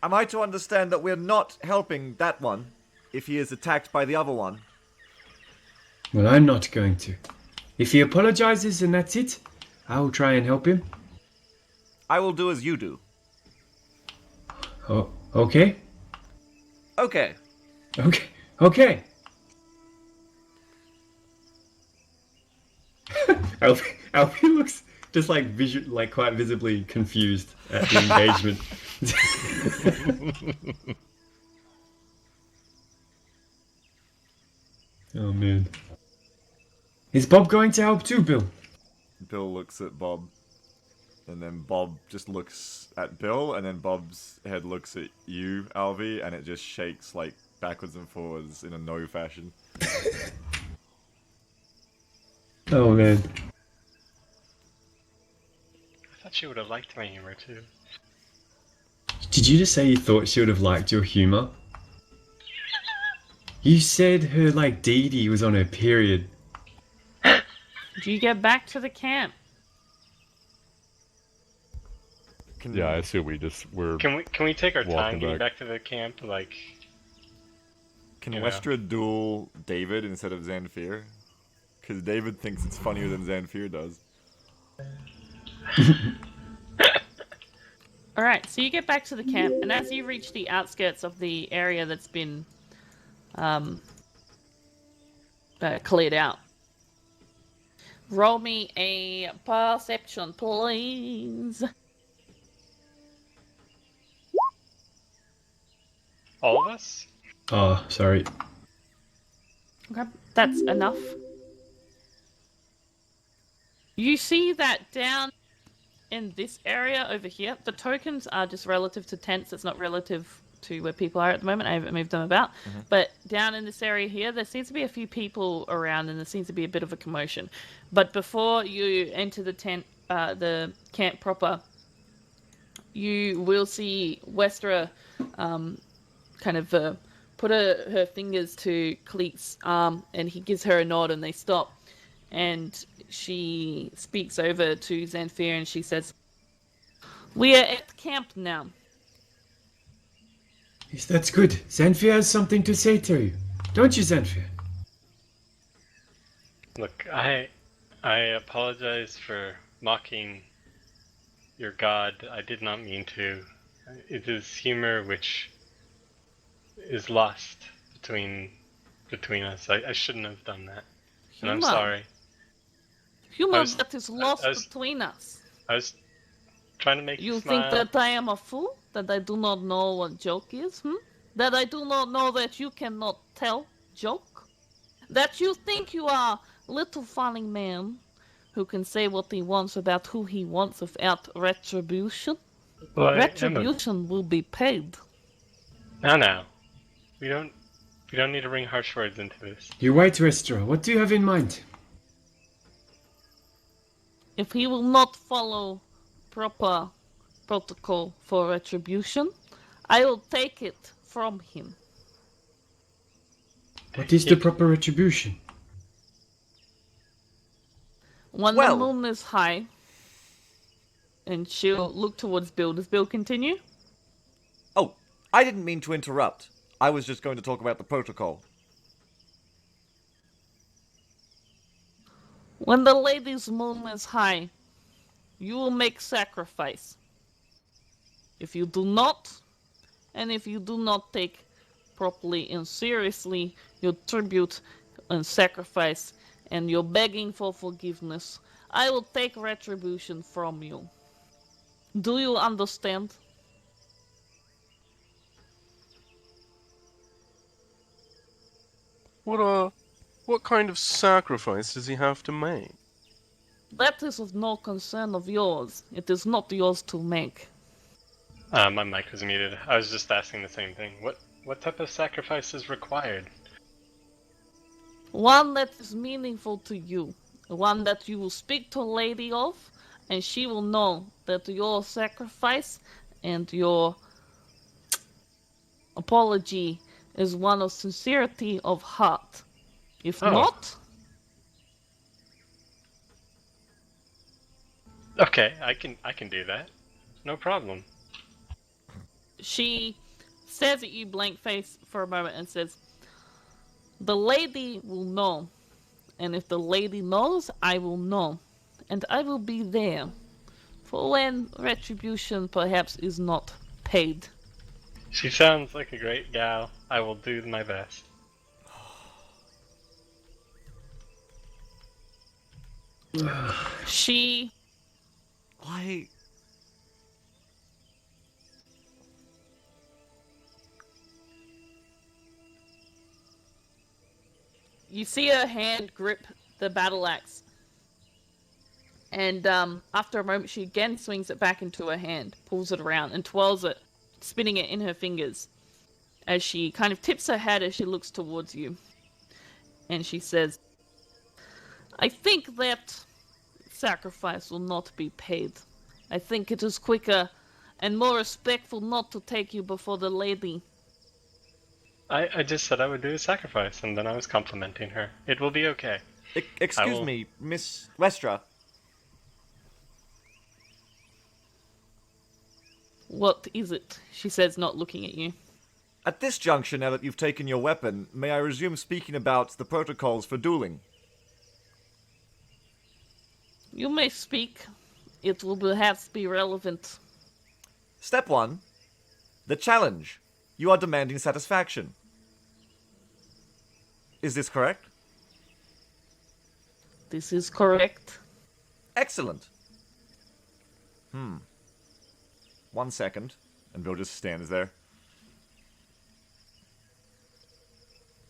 Am I to understand that we're not helping that one? if he is attacked by the other one.
Well, I'm not going to. If he apologizes and that's it, I'll try and help him.
I will do as you do.
Oh, okay?
Okay.
Okay. Okay. Alfie looks just like quite visibly confused at the engagement. Oh man. Is Bob going to help too, Bill?
Bill looks at Bob, and then Bob just looks at Bill, and then Bob's head looks at you, Alvy, and it just shakes like backwards and forwards in a no fashion.
Oh man.
I thought she would have liked my humor too.
Did you just say you thought she would have liked your humor? You said her like DD was on her period.
Do you get back to the camp?
Yeah, I assume we're.
Can we take our time
Walking
getting
back.
back to the camp? Like,
Can
You know.
Westra duel David instead of Xanfir? Because David thinks it's funnier than Xanfir does.
Alright, so you get back to the camp, and as you reach the outskirts of the area that's been cleared out, roll me a perception, please.
all of us?
Oh, sorry.
Okay, that's enough. You see that down in this area over here, the tokens are just relative to tents. It's not relative to where people are at the moment. I haven't moved them about. But down in this area here, there seems to be a few people around, and there seems to be a bit of a commotion. But before you enter the tent, the camp proper, you will see Westra kind of put her fingers to Cleek's arm, and he gives her a nod, and they stop. And she speaks over to Xanfir, and she says, "We are at camp now."
Yes, that's good. Xanfir has something to say to you. Don't you, Xanfir?
Look, I apologize for mocking your god. I did not mean to. It is humor which is lost between us. I shouldn't have done that, and I'm
Humor.
sorry.
Humor
I was-
that is lost
I was-
between us.
I was trying to make you
You
smile.
think that I am a fool? That I do not know what joke is? That I do not know that you cannot tell joke? That you think you are little funny man who can say what he wants about who he wants without retribution?
Well,
Retribution will be paid.
Now. We don't need to bring harsh words into this.
You're right, Westra. What do you have in mind?
If he will not follow proper protocol for retribution, I will take it from him.
What is the proper retribution?
When
Well-
the moon is high, and she'll look towards Bill. Does Bill continue?
Oh, I didn't mean to interrupt. I was just going to talk about the protocol.
When the lady's moon is high, you will make sacrifice. If you do not, and if you do not take properly and seriously your tribute and sacrifice and your begging for forgiveness, I will take retribution from you. Do you understand?
What kind of sacrifice does he have to make?
That is of no concern of yours. It is not yours to make.
My mic was muted. I was just asking the same thing. What type of sacrifice is required?
One that is meaningful to you. One that you will speak to a lady of, and she will know that your sacrifice and your apology is one of sincerity of heart. If
Oh.
not,
Okay, I can do that. No problem.
she stares at you blank face for a moment and says, The lady will know. And if the lady knows, I will know. And I will be there. For when retribution perhaps is not paid.
She sounds like a great gal. I will do my best.
She
Why?
You see her hand grip the battle axe. And after a moment, she again swings it back into her hand, pulls it around, and twirls it, spinning it in her fingers. As she kind of tips her head as she looks towards you. And she says, I think that sacrifice will not be paid. I think it is quicker and more respectful not to take you before the lady.
I just said I would do a sacrifice, and then I was complimenting her. It will be okay.
Excuse
will-
me, Miss Westra.
What is it? She says, not looking at you.
At this juncture, now that you've taken your weapon, may I resume speaking about the protocols for dueling?
You may speak. It will perhaps be relevant.
Step 1. The challenge. You are demanding satisfaction. Is this correct?
This is correct.
Excellent. 1 second, and Bill just stands there.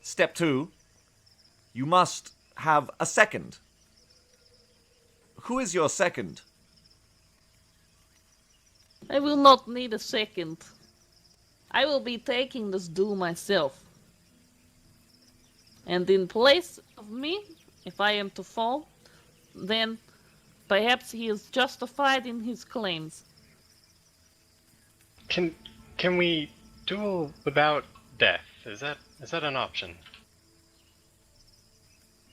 Step 2. You must have a second. Who is your second?
I will not need a second. I will be taking this duel myself. And in place of me, if I am to fall, then perhaps he is justified in his claims.
Can we duel without death? Is that an option?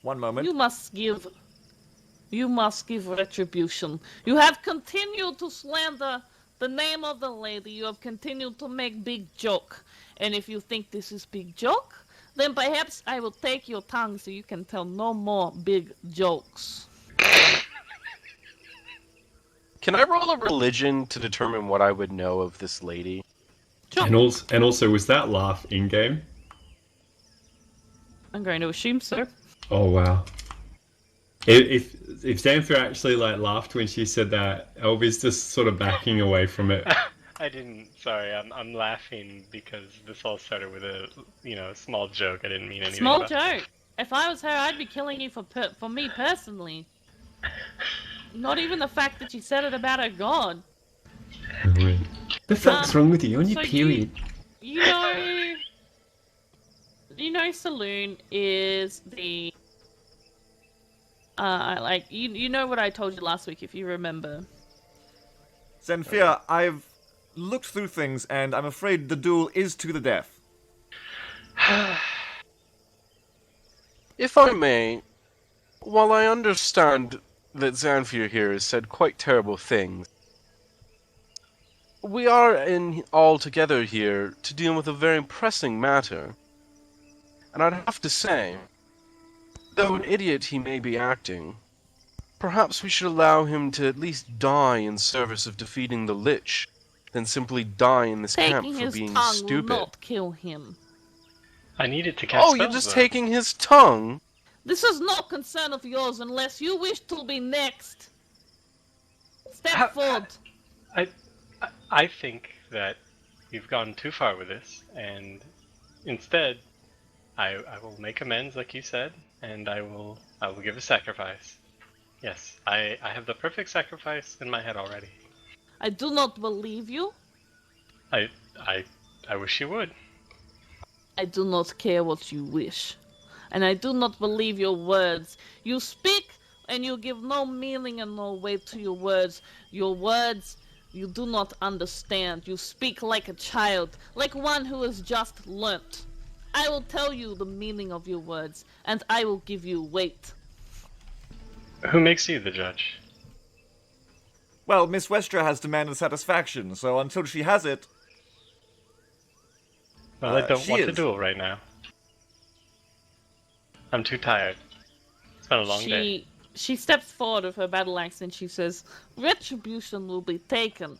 1 moment.
You must give retribution. You have continued to slander the name of the lady. You have continued to make big joke. And if you think this is big joke, then perhaps I will take your tongue so you can tell no more big jokes.
Can I roll a religion to determine what I would know of this lady?
Sure.
And also, was that laugh in game?
I'm going to assume so.
Oh wow! If Xantha actually like laughed when she said that, Elvy's just sort of backing away from it.
I didn't. Sorry, I'm laughing because this all started with a small joke. I didn't mean anything.
Small
about
joke. If I was her, I'd be killing you for me personally. Not even the fact that she said it about her god.
The fuck's wrong with you on your
So
period?
You know Saloon is the you know what I told you last week, if you remember.
Zenfia, I've looked through things, and I'm afraid the duel is to the death.
If I may, while I understand that Xanfir here has said quite terrible things, we are all together here to deal with a very pressing matter. And I'd have to say, though an idiot he may be acting, perhaps we should allow him to at least die in service of defeating the Lich, than simply die in this camp
Taking
for
his
being
tongue
stupid.
will not kill him.
I needed to cast
Oh, you're
spells,
just
though.
taking his tongue?
This is no concern of yours unless you wish to be next. Step
How-
forward.
I think that we've gone too far with this, and instead, I will make amends, like you said, and I will give a sacrifice. Yes, I have the perfect sacrifice in my head already.
I do not believe you.
I wish you would.
I do not care what you wish. And I do not believe your words. You speak, and you give no meaning and no weight to your words. Your words, you do not understand. You speak like a child, like one who has just learnt. I will tell you the meaning of your words, and I will give you weight.
Who makes you the judge?
Well, Miss Westra has demanded satisfaction, so until she has it...
Well, I don't
she
want to
is.
duel right now. I'm too tired. It's been a long day.
She steps forward with her battle axe and she says, "Retribution will be taken.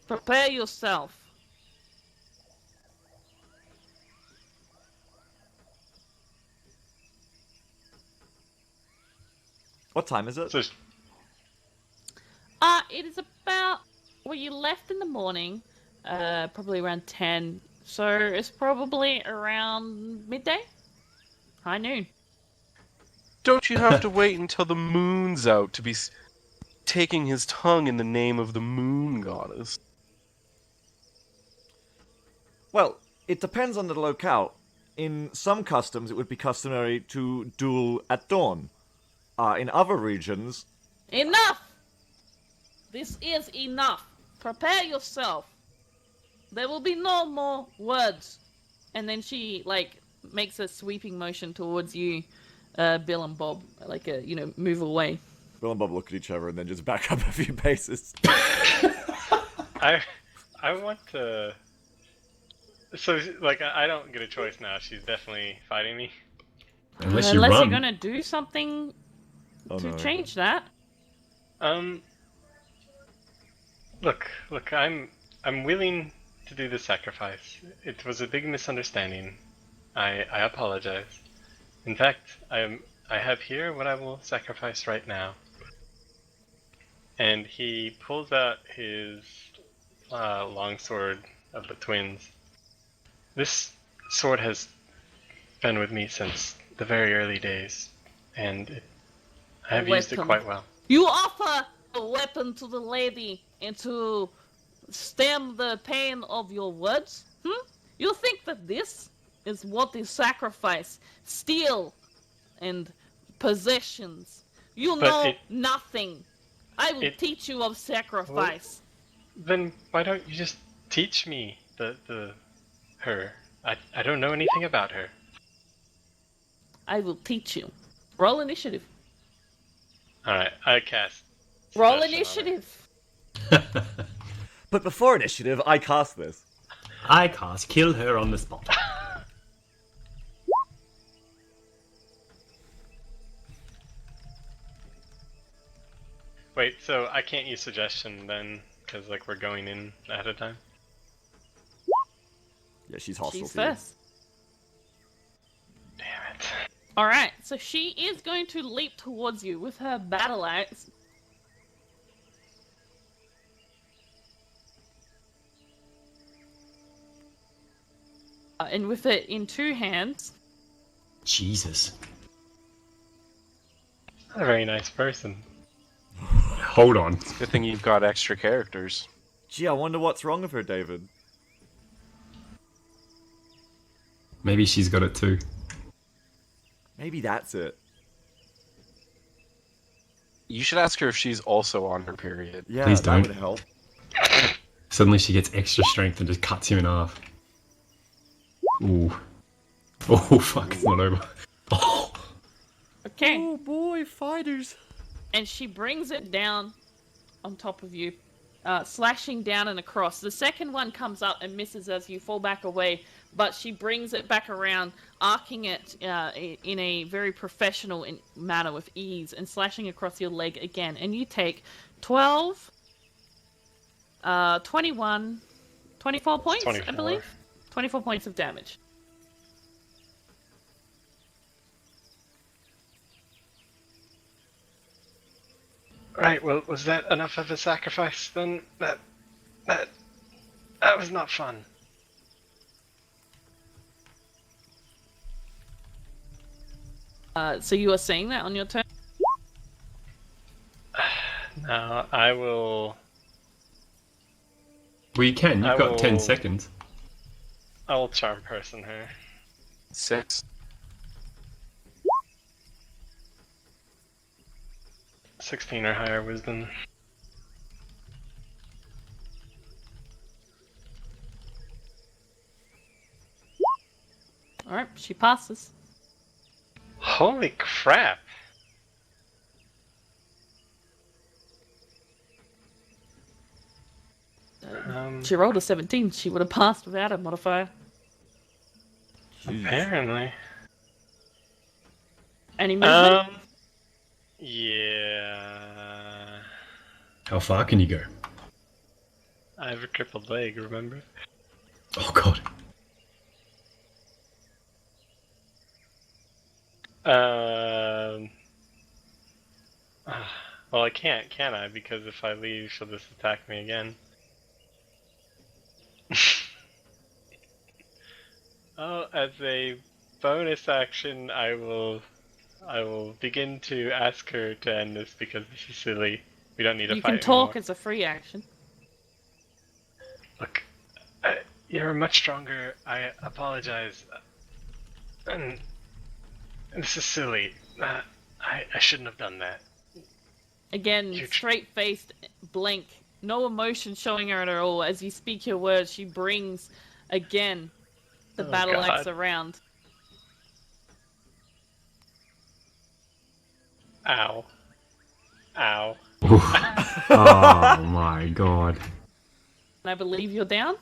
Prepare yourself."
What time is it?
So,
It is about, well, you left in the morning, probably around 10, so it's probably around midday? High noon.
Don't you have to wait until the moon's out to be taking his tongue in the name of the moon goddess?
Well, it depends on the locale. In some customs, it would be customary to duel at dawn. In other regions,
Enough! This is enough. Prepare yourself. There will be no more words. And then she, like, makes a sweeping motion towards you, Bill and Bob, like move away.
Bill and Bob look at each other and then just back up a few paces.
I want to. So, like, I don't get a choice now. She's definitly fighting me.
Unless you
Unless
run.
you're gonna do something
Oh,
to
no.
change that.
Look, I'm willing to do the sacrifice. It was a big misunderstanding. I apologize. In fact, I have here what I will sacrifice right now. And he pulls out his longsword of the twins. This sword has been with me since the very early days, and I have used it
Weapon.
quite well.
You offer a weapon to the lady and to stem the pain of your words? You think that this is what is sacrifice? Steel and possessions. You
But
know
it-
nothing. I will teach you of sacrifice.
Then why don't you just teach me her? I don't know anything about her.
I will teach you. Roll initiative.
Alright, I cast.
Roll
Suggestion on her.
initiative.
But before initiative, I cast this.
I cast kill her on the spot.
Wait, so I can't use suggestion then, because like we're going in ahead of time?
Yeah, she's hostile
She's
to you.
first.
Damn it.
Alright, so she is going to leap towards you with her battle axe. And with it in two hands.
Jesus.
Not a very nice person.
Hold on.
Good thing you've got extra characters.
Gee, I wonder what's wrong with her, David.
Maybe she's got it too.
Maybe that's it.
You should ask her if she's also on her period.
Yeah,
Please
that
don't.
would help.
Suddenly she gets extra strength and just cuts him in half. Ooh. Oh, fuck, it's not over. Oh.
Okay.
Oh boy, fighters.
And she brings it down on top of you, slashing down and across. The second one comes up and misses as you fall back away, but she brings it back around, arcing it in a very professional manner with ease and slashing across your leg again. And you take 12, 21, 24 points,
24.
I believe. 24 points of damage.
Right, well, was that enough of a sacrifice then? That was not fun.
So you are saying that on your turn?
No, I will.
Well, you can.
I
You've got 10
will-
seconds.
I will charm person her.
6.
16 or higher wisdom.
Alright, she passes.
Holy crap!
She rolled a 17. She would have passed without a modifier.
Apparently.
Any movement?
Yeah.
How far can you go?
I have a crippled leg, remember?
Oh god.
Well, I can't, can I? Because if I leave, she'll just attack me again. Oh, as a bonus action, I will begin to ask her to end this because this is silly. We don't need to
You
fight
can talk
anymore.
as a free action.
Look, you're much stronger. I apologize. And this is silly. I shouldn't have done that.
Again, straight-faced, blank, no emotion showing her at all. As you speak your words, she brings, again, the battle axe around.
Ow. Ow.
Oh my god.
And I believe you're down?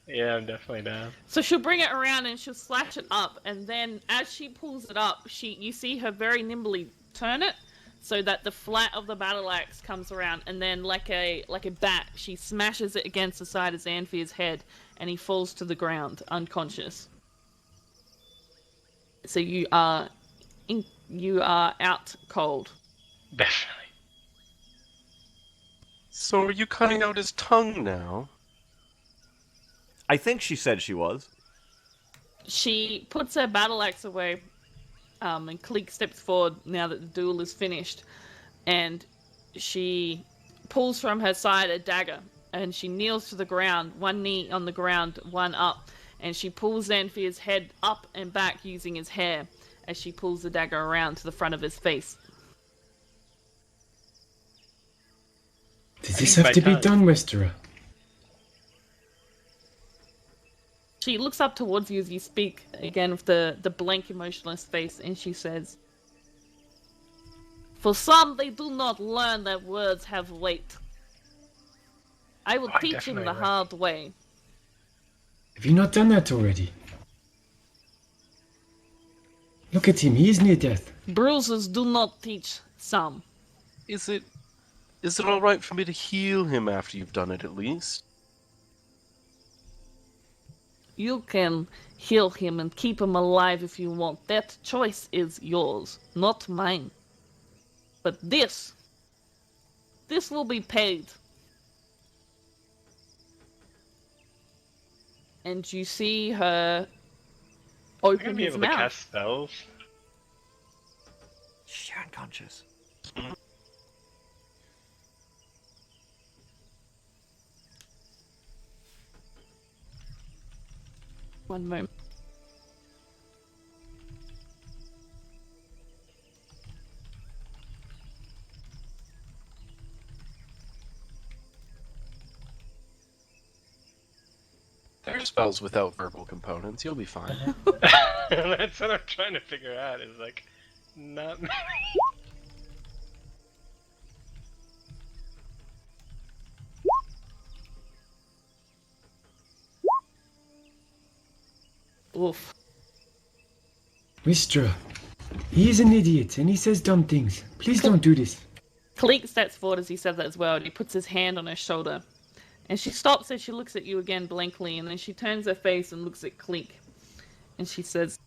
Yeah, I'm definitely down.
So she'll bring it around and she'll slash it up, and then as she pulls it up, you see her very nimbly turn it so that the flat of the battle axe comes around, and then like a bat, she smashes it against the side of Xanthir's head, and he falls to the ground unconscious. So you are out cold.
Definitely.
So are you cutting out his tongue now?
I think she said she was.
She puts her battle axe away, and Cleek steps forward now that the duel is finished, and she pulls from her side a dagger, and she kneels to the ground, one knee on the ground, one up, and she pulls Xanthir's head up and back using his hair as she pulls the dagger around to the front of his face.
Does this have to be done, Westerer?
She looks up towards you as you speak, again with the blank, emotionless face, and she says, "For some, they do not learn that words have weight. I will teach him the hard way."
Have you not done that already? Look at him, he is near death.
Bruises do not teach some.
Is it alright for me to heal him after you've done it at least?
You can heal him and keep him alive if you want. That choice is yours, not mine. But this will be paid. And you see her
Are you
open
gonna be
his
able to
mouth.
cast spells?
She's unconscious.
One moment.
There are spells without verbal components. You'll be fine.
That's what I'm trying to figure out. Is like, not many.
Oof.
Westerer, he is an idiot and he says dumb things. Please don't do this.
Cleek steps forward as he said that as well, and he puts his hand on her shoulder. And she stops and she looks at you again blankly, and then she turns her face and looks at Cleek. And she says,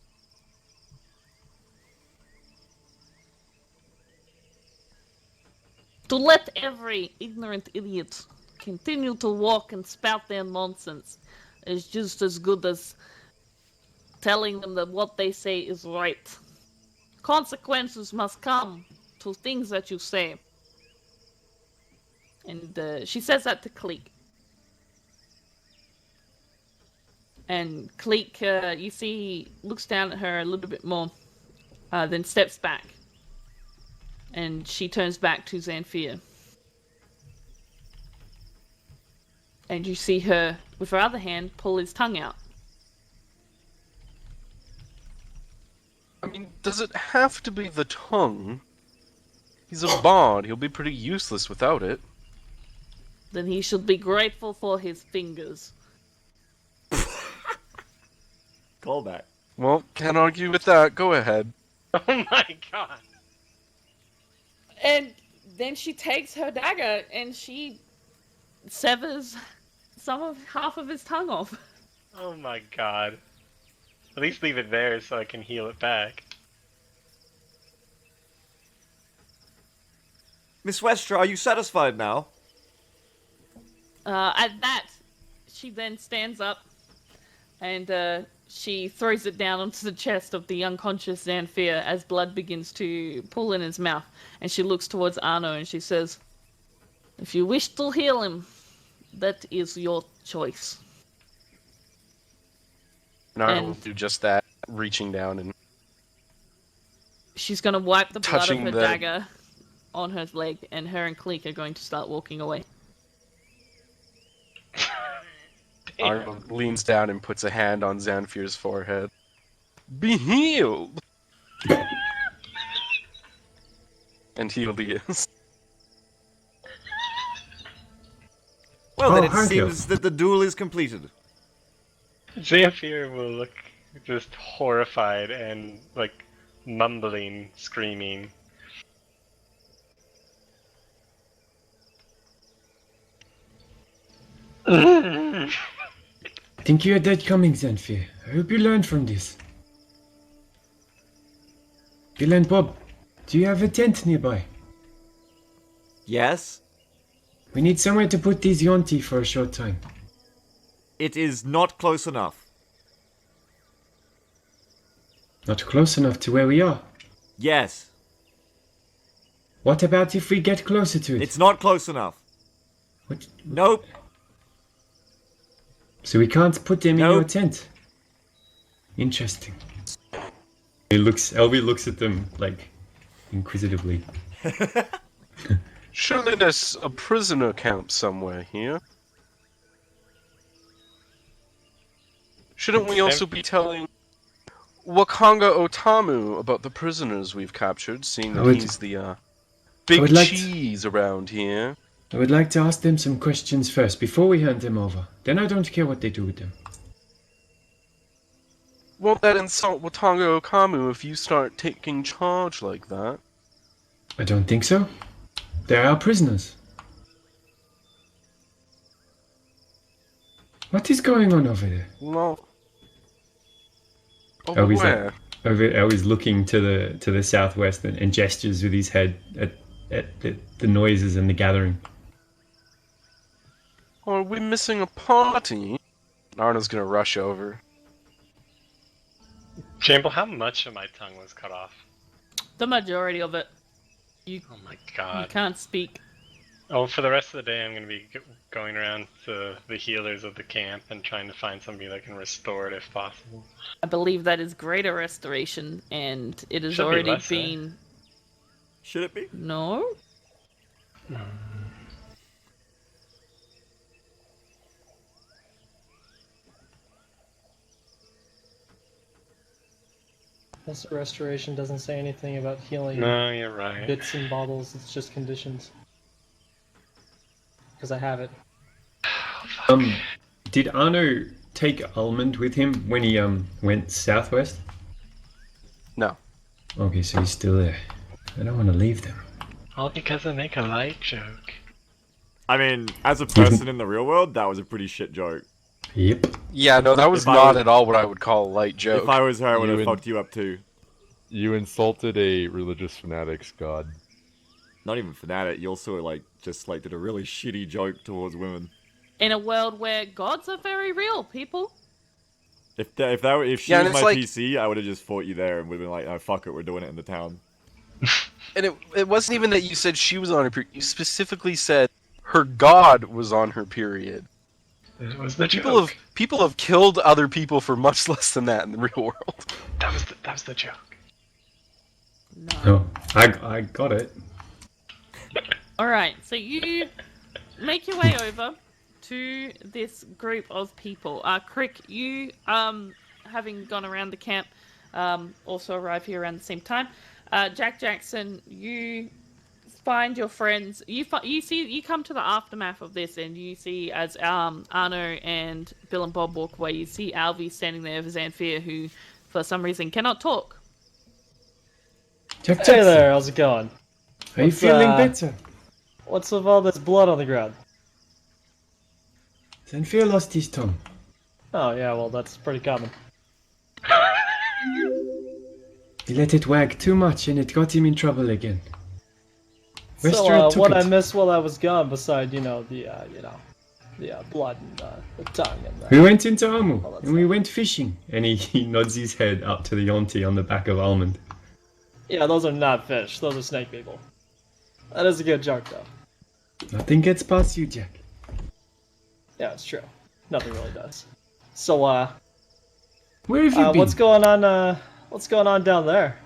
"To let every ignorant idiot continue to walk and spout their nonsense is just as good as telling them that what they say is right. Consequences must come to things that you say." And she says that to Cleek. And Cleek, you see, looks down at her a little bit more, then steps back. And she turns back to Xanthir. And you see her, with her other hand, pull his tongue out.
I mean, does it have to be the tongue? He's a bard. He'll be pretty useless without it.
Then he should be grateful for his fingers.
Callback.
Well, can't argue with that. Go ahead.
Oh my god.
And then she takes her dagger and she severs half of his tongue off.
Oh my god. At least leave it there so I can heal it back.
Miss Westra, are you satisfied now?
At that, she then stands up and she throws it down onto the chest of the unconscious Xanfir as blood begins to pool in his mouth. And she looks towards Arno and she says, "If you wish to heal him, that is your choice."
And Arno will
And-
do just that, reaching down and
She's going to wipe the blood of
Touching
her
the-
dagger on her leg, and her and Cleek are going to start walking away.
Arno leans down and puts a hand on Xanfir's forehead. Be healed! And healed he is.
Well, then
Oh,
it
thank you.
seems that the duel is completed.
Xanfir will look just horrified and, like, mumbling, screaming.
I think you had that coming, Xanfir. I hope you learned from this. Bill and Bob, do you have a tent nearby?
Yes?
We need somewhere to put these Yonti for a short time.
It is not close enough.
Not close enough to where we are.
Yes.
What about if we get closer to it?
It's not close enough.
What?
Nope.
So we can't put them in
Nope.
your tent. Interesting. Elby looks at them like inquisitively.
Surely there's a prisoner camp somewhere here. Shouldn't we also be telling Wakanga Otamu about the prisoners we've captured, seeing
I
that
would-
he's the big
would like to-
cheese around here?
I would like to ask them some questions first before we hand them over. Then I don't care what they do with them.
Won't that insult Watanga Okamu if you start taking charge like that?
I don't think so. They're our prisoners. What is going on over there?
No.
Oh,
Over
he's
where?
Elby's looking to the southwest and gestures with his head at the noises and the gathering.
Are we missing a party? Arno's gonna rush over.
Jamball, how much of my tongue was cut off?
The majority of it. You
Oh my god.
can't speak.
Oh, for the rest of the day, I'm going to be going around to the healers of the camp and trying to find somebody that can restore it if possible.
I believe that is greater restoration, and it has
Should be
already
lesser.
been.
Should it be?
No?
This restoration doesn't say anything about healing
No, you're right.
bits and baubles, it's just conditions. Because I have it.
Did Arno take Almond with him when he went southwest?
No.
Okay, so he's still there. I don't want to leave them.
All because I make a light joke.
I mean, as a person in the real world, that was a pretty shit joke.
Yep.
Yeah, no, that was
If I
not
was-
at all what I would call a light joke.
If I was her, I would
You
have
and-
fucked you up too.
You insulted a religious fanatic's god.
Not even fanatic. You also just did a really shitty joke towards women.
In a world where gods are very real, people.
If she
Yeah, and
was
it's
my
like-
PC, I would have just fought you there and would have been like, "No, fuck it, we're doing it in the town."
And it wasn't even that you said she was on her period. You specifically said her god was on her period.
It was the
People
joke.
have killed other people for much less than that in the real world.
That was the joke.
No.
No, I got it.
Alright, so you make your way over to this group of people. Crick, you, having gone around the camp, also arrive here around the same time. Jack Jackson, you find your friends. You come to the aftermath of this, and you see as Arno and Bill and Bob walk away, you see Alvy standing there with Xanfir, who for some reason cannot talk.
Jack
Hey
Jackson,
there, how's it going?
are you
What's,
feeling
uh,
better?
What's with all this blood on the ground?
Zenfir lost his tongue.
Oh yeah, well that's pretty common.
He let it wag too much and it got him in trouble again. Western took
What
it.
I missed while I was gone, beside the blood and the tongue and
We
the...
went into Amu
Oh, that's
and we went fishing. And he nods his head up to the Yonti on the back of Almond.
Yeah, those are not fish. Those are snake people. That is a good joke though.
Nothing gets past you, Jack.
Yeah, it's true. Nothing really does. So
Where have you been?
what's going on? What's going on down there?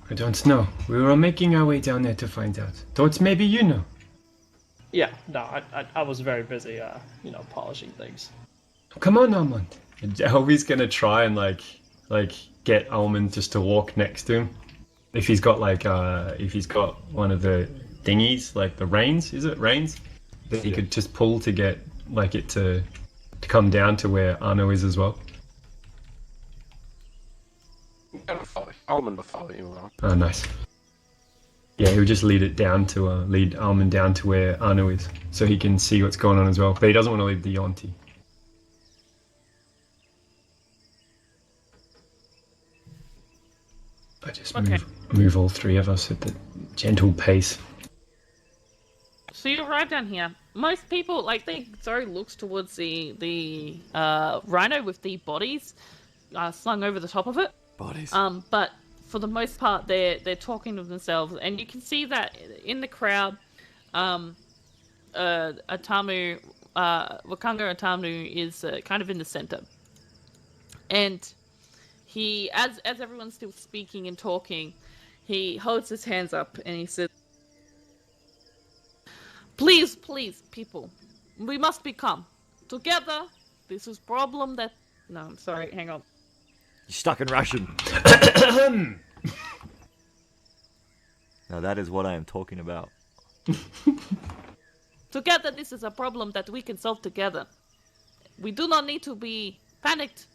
I don't know. We were making our way down there to find out. Thought maybe you know.
Yeah, no, I was very busy, polishing things.
Come on, Almond. Elvy's gonna try and like get Almond just to walk next to him. If he's got one of the dinghies, like the reins, is it reins? That he could just pull to get like it to come down to where Arno is as well.
Almond will follow you along.
Oh, nice. Yeah, he would just lead Almond down to where Arno is, so he can see what's going on as well. But he doesn't want to leave the Yonti. I just
Okay.
move all three of us at the gentle pace.
So you arrive down here. Most people, like, they throw looks towards the rhino with the bodies slung over the top of it.
Bodies.
But for the most part, they're talking to themselves, and you can see that in the crowd, Atamu, Wakanga Atamu is kind of in the center, and he, as everyone's still speaking and talking, he holds his hands up and he says, "Please, please, people, we must become together. This is problem that." No, I'm sorry. Hang on.
You're stuck in Russian. Now that is what I am talking about.
Together, this is a problem that we can solve together. We do not need to be panicked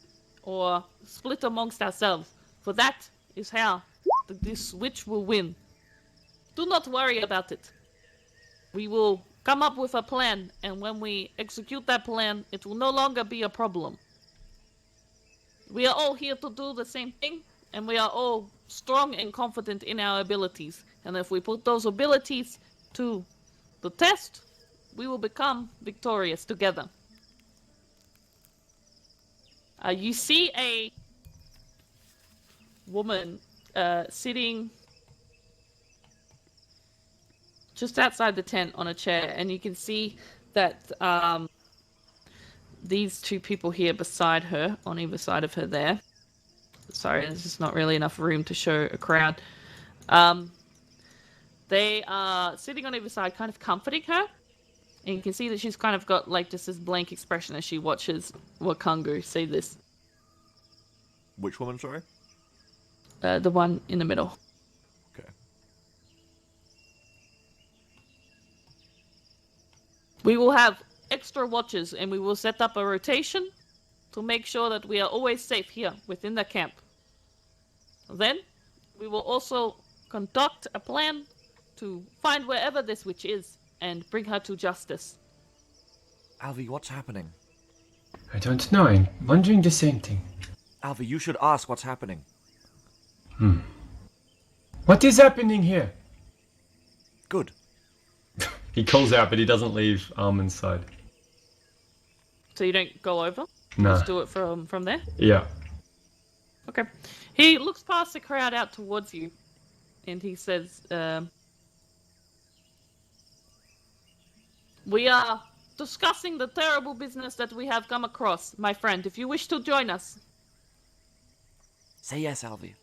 or split amongst ourselves, for that is how this witch will win. Do not worry about it. We will come up with a plan, and when we execute that plan, it will no longer be a problem. We are all here to do the same thing, and we are all strong and confident in our abilities. And if we put those abilities to the test, we will become victorious together. You see a woman sitting just outside the tent on a chair, and you can see that these two people here beside her, on either side of her there. Sorry, there's just not really enough room to show a crowd. They are sitting on either side, kind of comforting her. And you can see that she's kind of got like just this blank expression as she watches Wakangu say this.
Which woman, sorry?
The one in the middle.
Okay.
We will have extra watches, and we will set up a rotation to make sure that we are always safe here within the camp. Then, we will also conduct a plan to find wherever this witch is and bring her to justice.
Alvi, what's happening?
I don't know. I'm wondering the same thing.
Alvi, you should ask what's happening.
What is happening here?
Good.
He calls out, but he doesn't leave Almond's side.
So you don't go over?
Nah.
Just do it from there?
Yeah.
Okay. He looks past the crowd out towards you, and he says, "We are discussing the terrible business that we have come across, my friend. If you wish to join us."
Say yes, Alvi.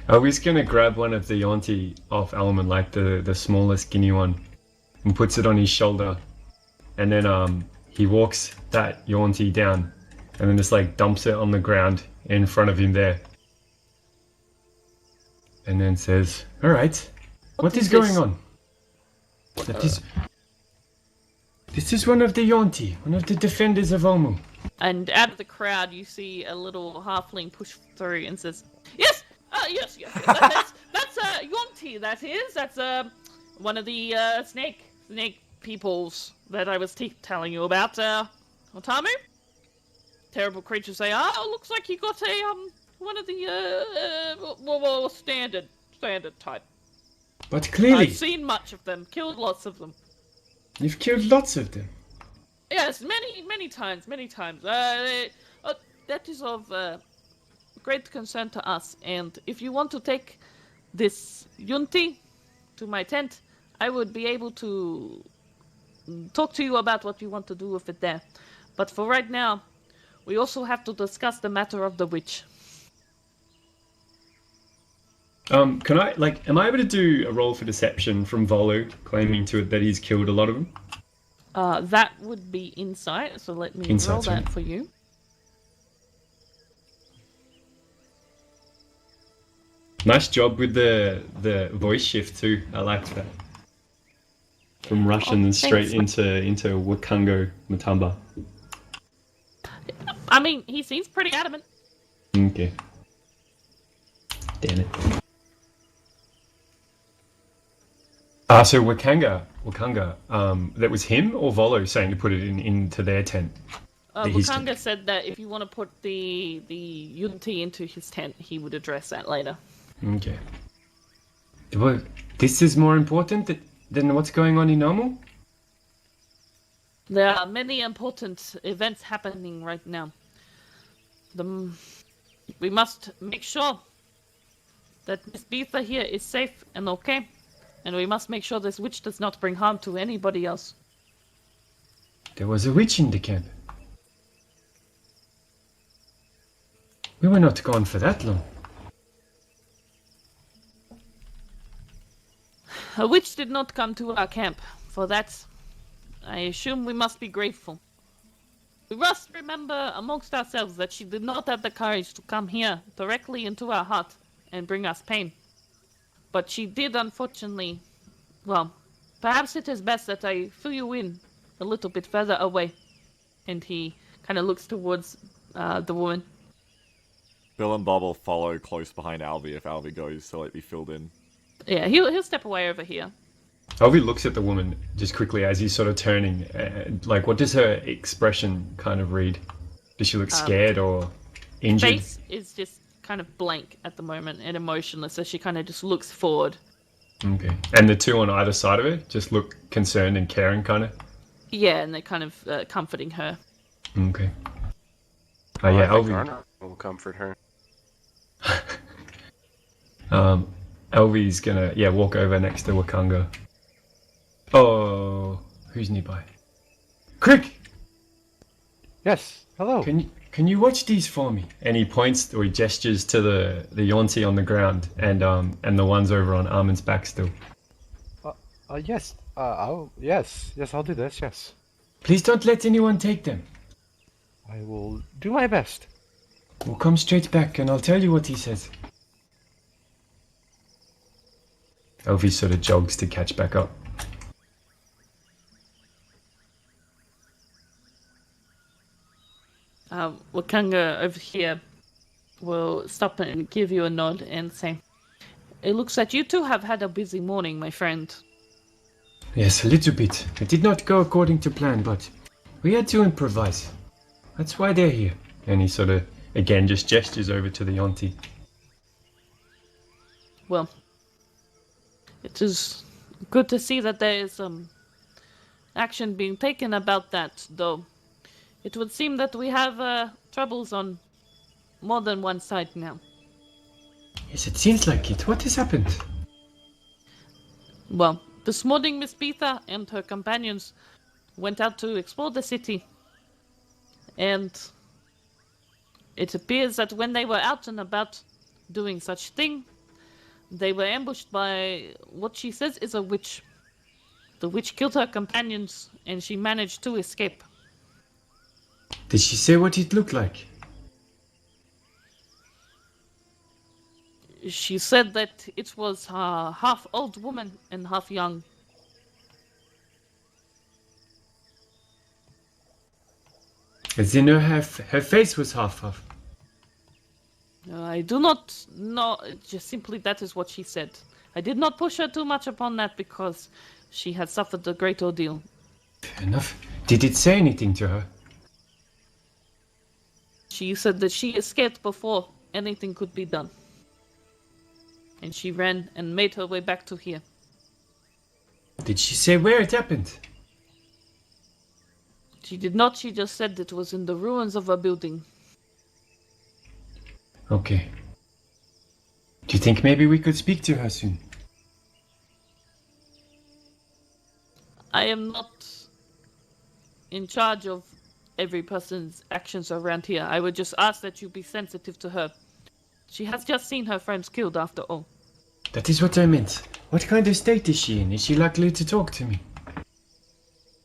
Alvy's gonna grab one of the Yonti off Almond, like the smallest skinny one, and puts it on his shoulder. And then he walks that Yonti down, and then just like dumps it on the ground in front of him there. And then says, "Alright, what is going on?" This is one of the Yonti, one of the defenders of Omu.
And out of the crowd, you see a little halfling push through and says, "Yes, yes. That's Yunti, that is. That's one of the snake peoples that I was telling you about. Otamu? Terrible creatures they are. Oh, looks like you got a one of the standard type.
But clearly,
I've seen much of them. Killed lots of them.
you've killed lots of them.
Yes, many times. That is of great concern to us. And if you want to take this Yunti to my tent, I would be able to talk to you about what you want to do with it there. But for right now, we also have to discuss the matter of the witch.
Can I, am I able to do a roll for deception from Volu, claiming to it that he's killed a lot of them?
That would be insight, so let me roll
Insight's
that
right.
for you.
Nice job with the voice shift too. I liked that. From Russian and straight
thanks.
into Wakango Matamba.
I mean, he seems pretty adamant.
Okay. Damn it. So Wakanga, that was him or Volo saying to put it into their tent? His tent.
Wakanga said that if you want to put the Yunti into his tent, he would address that later.
Okay. Well, this is more important than what's going on in Nomu?
There are many important events happening right now. We must make sure that Miss Beetha here is safe and okay, and we must make sure this witch does not bring harm to anybody else.
There was a witch in the camp. We were not gone for that long.
A witch did not come to our camp. For that, I assume we must be grateful. We must remember amongst ourselves that she did not have the courage to come here directly into our hut and bring us pain. But she did, unfortunately. Well, perhaps it is best that I fill you in a little bit further away. And he kind of looks towards the woman.
Bill and Bob will follow close behind Alvy if Alvy goes to be filled in.
Yeah, he'll step away over here.
Alvy looks at the woman just quickly as he's sort of turning. What does her expression kind of read? Does she look scared or injured?
Face is just kind of blank at the moment and emotionless, so she kind of just looks forward.
Okay. And the two on either side of it just look concerned and caring, kind of?
Yeah, and they're kind of comforting her.
Okay.
I think
Alvy.
Arno will comfort her.
Alvy's gonna, walk over next to Wakanga. Oh, who's nearby? Crick!
Yes. Hello.
Can you watch these for me? And he points or he gestures to the Yonti on the ground and the ones over on Armin's back still.
Yes. Yes, I'll do this. Yes.
Please don't let anyone take them.
I will do my best.
We'll come straight back and I'll tell you what he says. Alvy sort of jogs to catch back up.
Wakanga over here will stop and give you a nod and say, "It looks like you two have had a busy morning, my friend."
Yes, a little bit. It did not go according to plan, but we had to improvise. That's why they're here. And he sort of, again, just gestures over to the Yonti.
Well, it is good to see that there is action being taken about that, though. It would seem that we have troubles on more than one side now.
Yes, it seems like it. What has happened?
Well, this morning Miss Beetha and her companions went out to explore the city. And it appears that when they were out and about doing such thing, they were ambushed by what she says is a witch. The witch killed her companions and she managed to escape.
Did she say what it looked like?
She said that it was half old woman and half young.
As in her face was half.
I do not know, just simply that is what she said. I did not push her too much upon that because she had suffered a great ordeal.
Fair enough. Did it say anything to her?
She said that she escaped before anything could be done. And she ran and made her way back to here.
Did she say where it happened?
She did not, she just said it was in the ruins of a building.
Okay. Do you think maybe we could speak to her soon?
I am not in charge of every person's actions around here. I would just ask that you be sensitive to her. She has just seen her friends killed after all.
That is what I meant. What kind of state is she in? Is she likely to talk to me?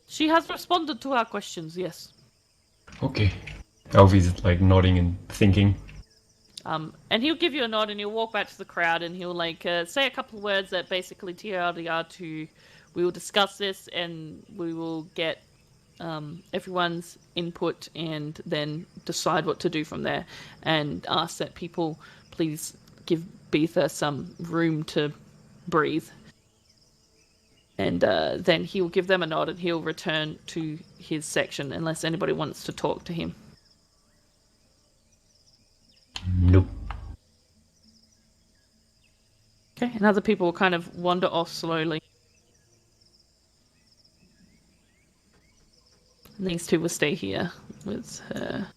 She has responded to our questions, yes.
Okay. Elvie's like nodding and thinking.
And he'll give you a nod and he'll walk back to the crowd and he'll say a couple of words that basically TLDR to we will discuss this and we will get everyone's input and then decide what to do from there, and ask that people please give Beetha some room to breathe. And then he'll give them a nod and he'll return to his section unless anybody wants to talk to him.
Nope.
Okay, and other people will kind of wander off slowly. And these two will stay here with her.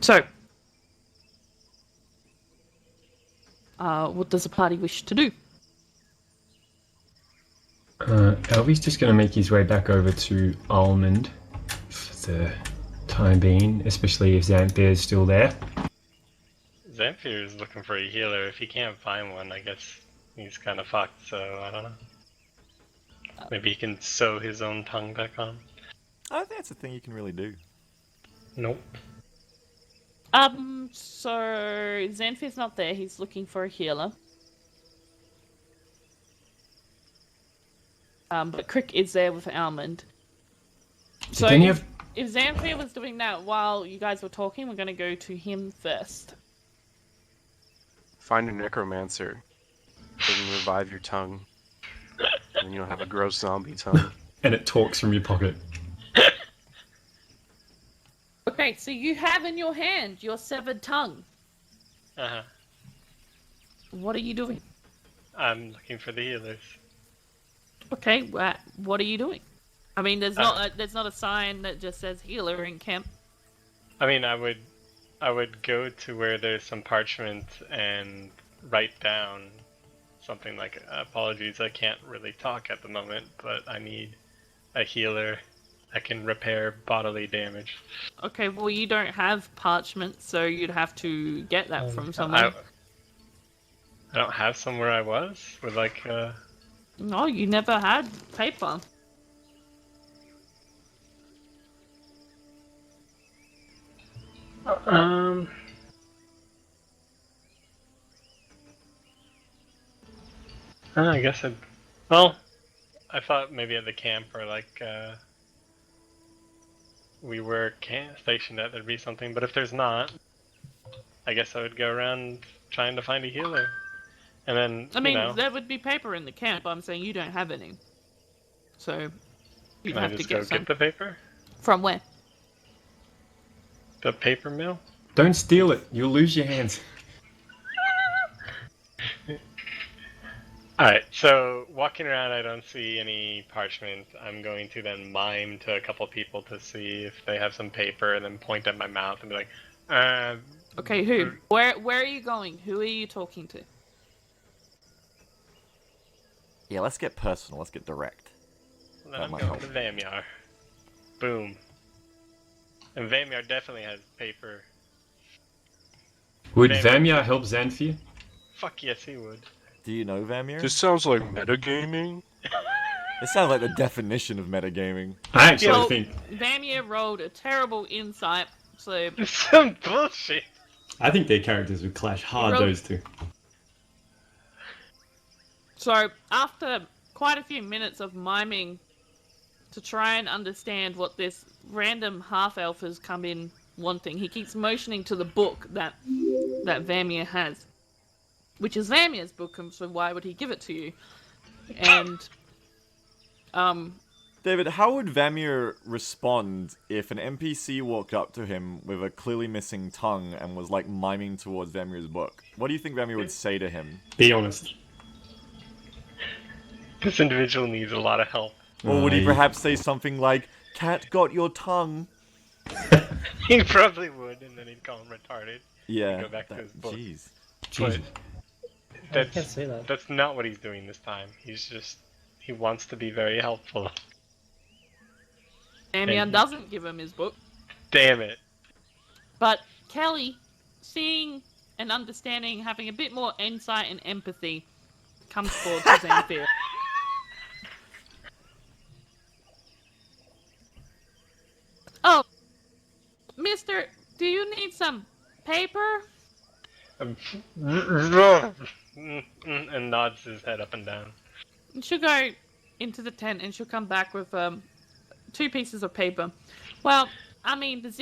So, what does the party wish to do?
Elvie's just going to make his way back over to Almond for the time being, especially if Xanthia is still there.
Zamfir is looking for a healer. If he can't find one, I guess he's kind of fucked, so I don't know. Maybe he can sew his own tongue back on.
I don't think that's a thing you can really do.
Nope.
So Xanthir's not there. He's looking for a healer. But Crick is there with Almond. So if Xanthir was doing that while you guys were talking, we're going to go to him first.
Find a necromancer. They can revive your tongue. And you'll have a gross zombie tongue.
And it talks from your pocket.
Okay, so you have in your hand your severed tongue.
Uh-huh.
What are you doing?
I'm looking for the healers.
Okay, what are you doing? I mean, there's not a sign that just says healer in camp.
I mean, I would go to where there's some parchment and write down something like, apologies, I can't really talk at the moment, but I need a healer that can repair bodily damage.
Okay, well, you don't have parchment, so you'd have to get that from someone.
I don't have somewhere I was with like
No, you never had paper.
I guess well, I thought maybe at the camp or like we were stationed at, there'd be something, but if there's not, I guess I would go around trying to find a healer. And then,
I mean, there would be paper in the camp. I'm saying you don't have any. So, you'd
can I
have to
just
get
go
some.
get the paper?
From where?
The paper mill?
Don't steal it. You'll lose your hands.
Alright, so walking around I don't see any parchment. I'm going to then mime to a couple people to see if they have some paper and then point at my mouth and be like,
Okay, who? Where are you going? Who are you talking to?
Yeah, let's get personal. Let's get direct.
then I'm going to Vamyar. Boom. And Vamyar definitely has paper.
Would Vamyar help Xanthia?
Fuck yes, he would.
Do you know Vamir?
This sounds like metagaming.
It sounds like the definition of metagaming.
I actually think...
Vamir rolled a terrible insight, so...
Some bullshit.
I think their characters would clash hard, those two.
So, after quite a few minutes of miming to try and understand what this random half-elf has come in wanting. He keeps motioning to the book that Vamir has, which is Vamir's book, and so why would he give it to you? And
David, how would Vamir respond if an NPC walked up to him with a clearly missing tongue and was like miming towards Vamir's book? What do you think Vamir would say to him?
Be honest.
This individual needs a lot of help.
Or would he perhaps say something like, "Cat got your tongue"?
He probably would, and then he'd call him retarded.
Yeah.
Go back to his book.
Jeez.
Jesus.
But
I can't say that.
that's not what he's doing this time. He wants to be very helpful.
Vamir doesn't give him his book.
Damn it.
But Kelly, seeing and understanding, having a bit more insight and empathy, comes forward to Xanthir. Oh, mister, do you need some paper?
And nods his head up and down.
She'll go into the tent and she'll come back with 2 pieces of paper. Well, I mean, is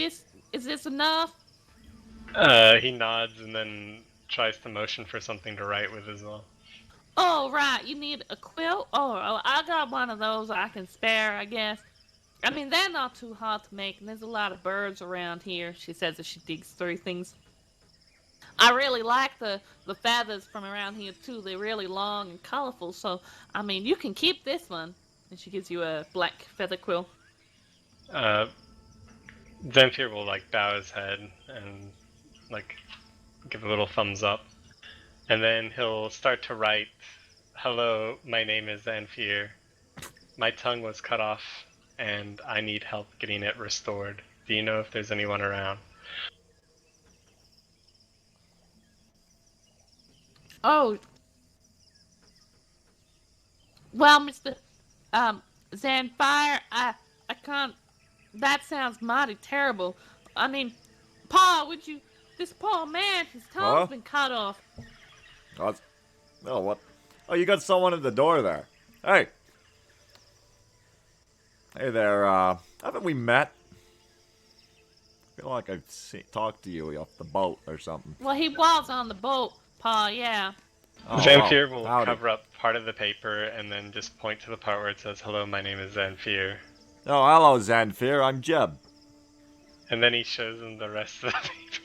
this enough?
He nods and then tries to motion for something to write with as well.
Oh, right, you need a quilt? Oh, I got one of those I can spare, I guess. I mean, they're not too hard to make, and there's a lot of birds around here, she says as she digs through things. I really like the feathers from around here, too. They're really long and colorful, so, I mean, you can keep this one. And she gives you a black feather quill.
Xanthir will, bow his head and, give a little thumbs up. And then he'll start to write, "Hello, my name is Xanthir. My tongue was cut off, and I need help getting it restored. Do you know if there's anyone around?"
Oh. Well, Mr. Xanthir, I can't... That sounds mighty terrible. I mean, Pa, would you... This poor man, his tongue's been cut off.
Oh, what? Oh, you got someone at the door there. Hey. Hey there, haven't we met? I feel like I've talked to you off the boat or something.
Well, he was on the boat, Pa, yeah.
Oh,
Xanthir will
howdy.
cover up part of the paper and then just point to the part where it says, "Hello, my name is Xanthir."
Oh, hello, Xanthir. I'm Jeb.
And then he shows him the rest of the paper.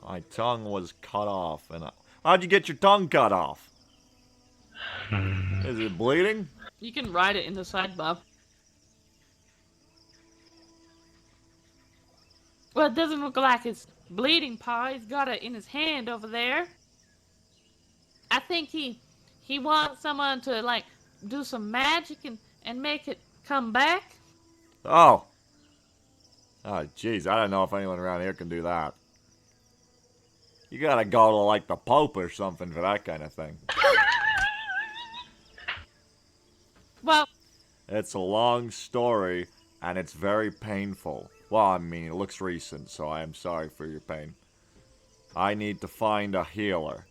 My tongue was cut off, and how'd you get your tongue cut off? Is it bleeding?
You can write it in the sidebar. Well, it doesn't look like it's bleeding, Pa. He's got it in his hand over there. I think he wants someone to, do some magic and make it come back.
Oh. Oh, jeez, I don't know if anyone around here can do that. You gotta go to, the Pope or something for that kind of thing.
Well,
It's a long story, and it's very painful. Well, I mean, it looks recent, so I am sorry for your pain. I need to find a healer.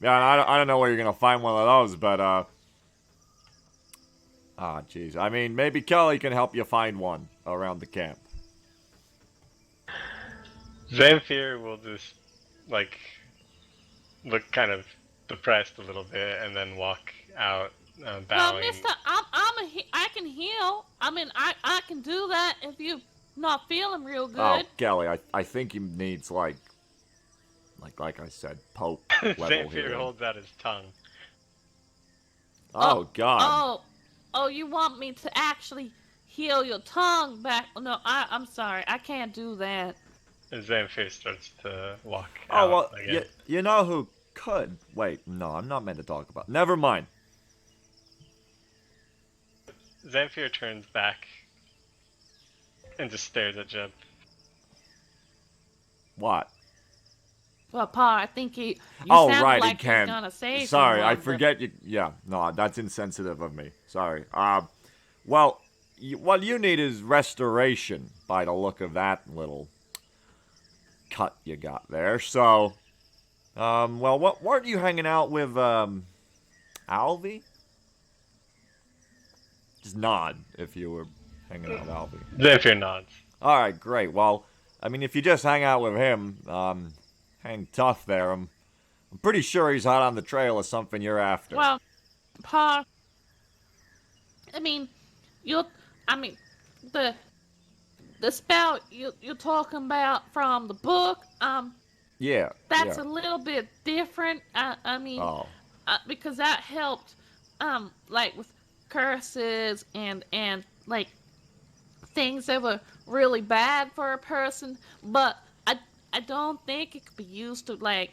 Yeah, I don't know where you're gonna find one of those, but, ah, jeez. I mean, maybe Kelly can help you find one around the camp.
Xanthir will just, look kind of depressed a little bit and then walk out,
well,
bowing.
Mister, I can heal. I mean, I can do that if you're not feeling real good.
Oh, Kelly, I think he needs, like I said, Pope level
Xanthir
healing.
holds out his tongue.
Oh, God.
Oh, you want me to actually heal your tongue back? No, I'm sorry. I can't do that.
And Xanthir starts to walk
Oh,
out
well,
again.
you know who could? Wait, no, I'm not meant to talk about. Never mind.
Xanthir turns back and just stares at Jeb.
What?
Well, Pa, I think you
Oh,
sound
right,
like
it can.
you're gonna say
Sorry, I
someone, but-
forget you. Yeah, no, that's insensitive of me. Sorry. Well, what you need is restoration by the look of that little cut you got there. So, well, weren't you hanging out with, Alvy? Just nod if you were hanging out with Albie.
Xanthir nods.
Alright, great. Well, I mean, if you just hang out with him, hang tough there. I'm pretty sure he's hot on the trail of something you're after.
Well, Pa, I mean, the spell you're talking about from the book,
Yeah.
that's
yeah.
a little bit different.
Oh.
Because that helped, like with curses and like things that were really bad for a person. But I don't think it could be used to like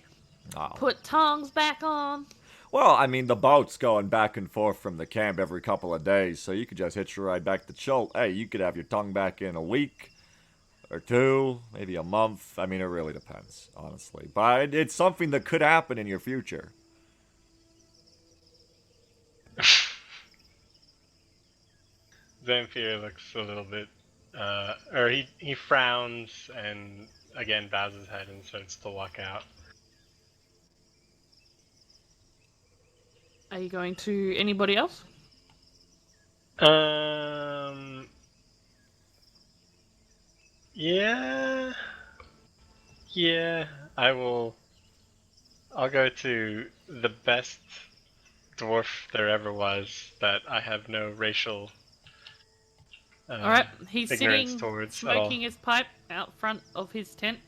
Oh.
put tongues back on.
Well, I mean, the boat's going back and forth from the camp every couple of days, so you could just hitch a ride back to Chult. Hey, you could have your tongue back in a week or two, maybe a month. I mean, it really depends, honestly. But it's something that could happen in your future.
Xanthir looks a little bit, or he frowns and again bows his head and starts to walk out.
Are you going to anybody else?
Yeah. Yeah, I will. I'll go to the best dwarf there ever was that I have no racial
All right, he's
ignorance
sitting
towards at all.
smoking his pipe out front of his tent,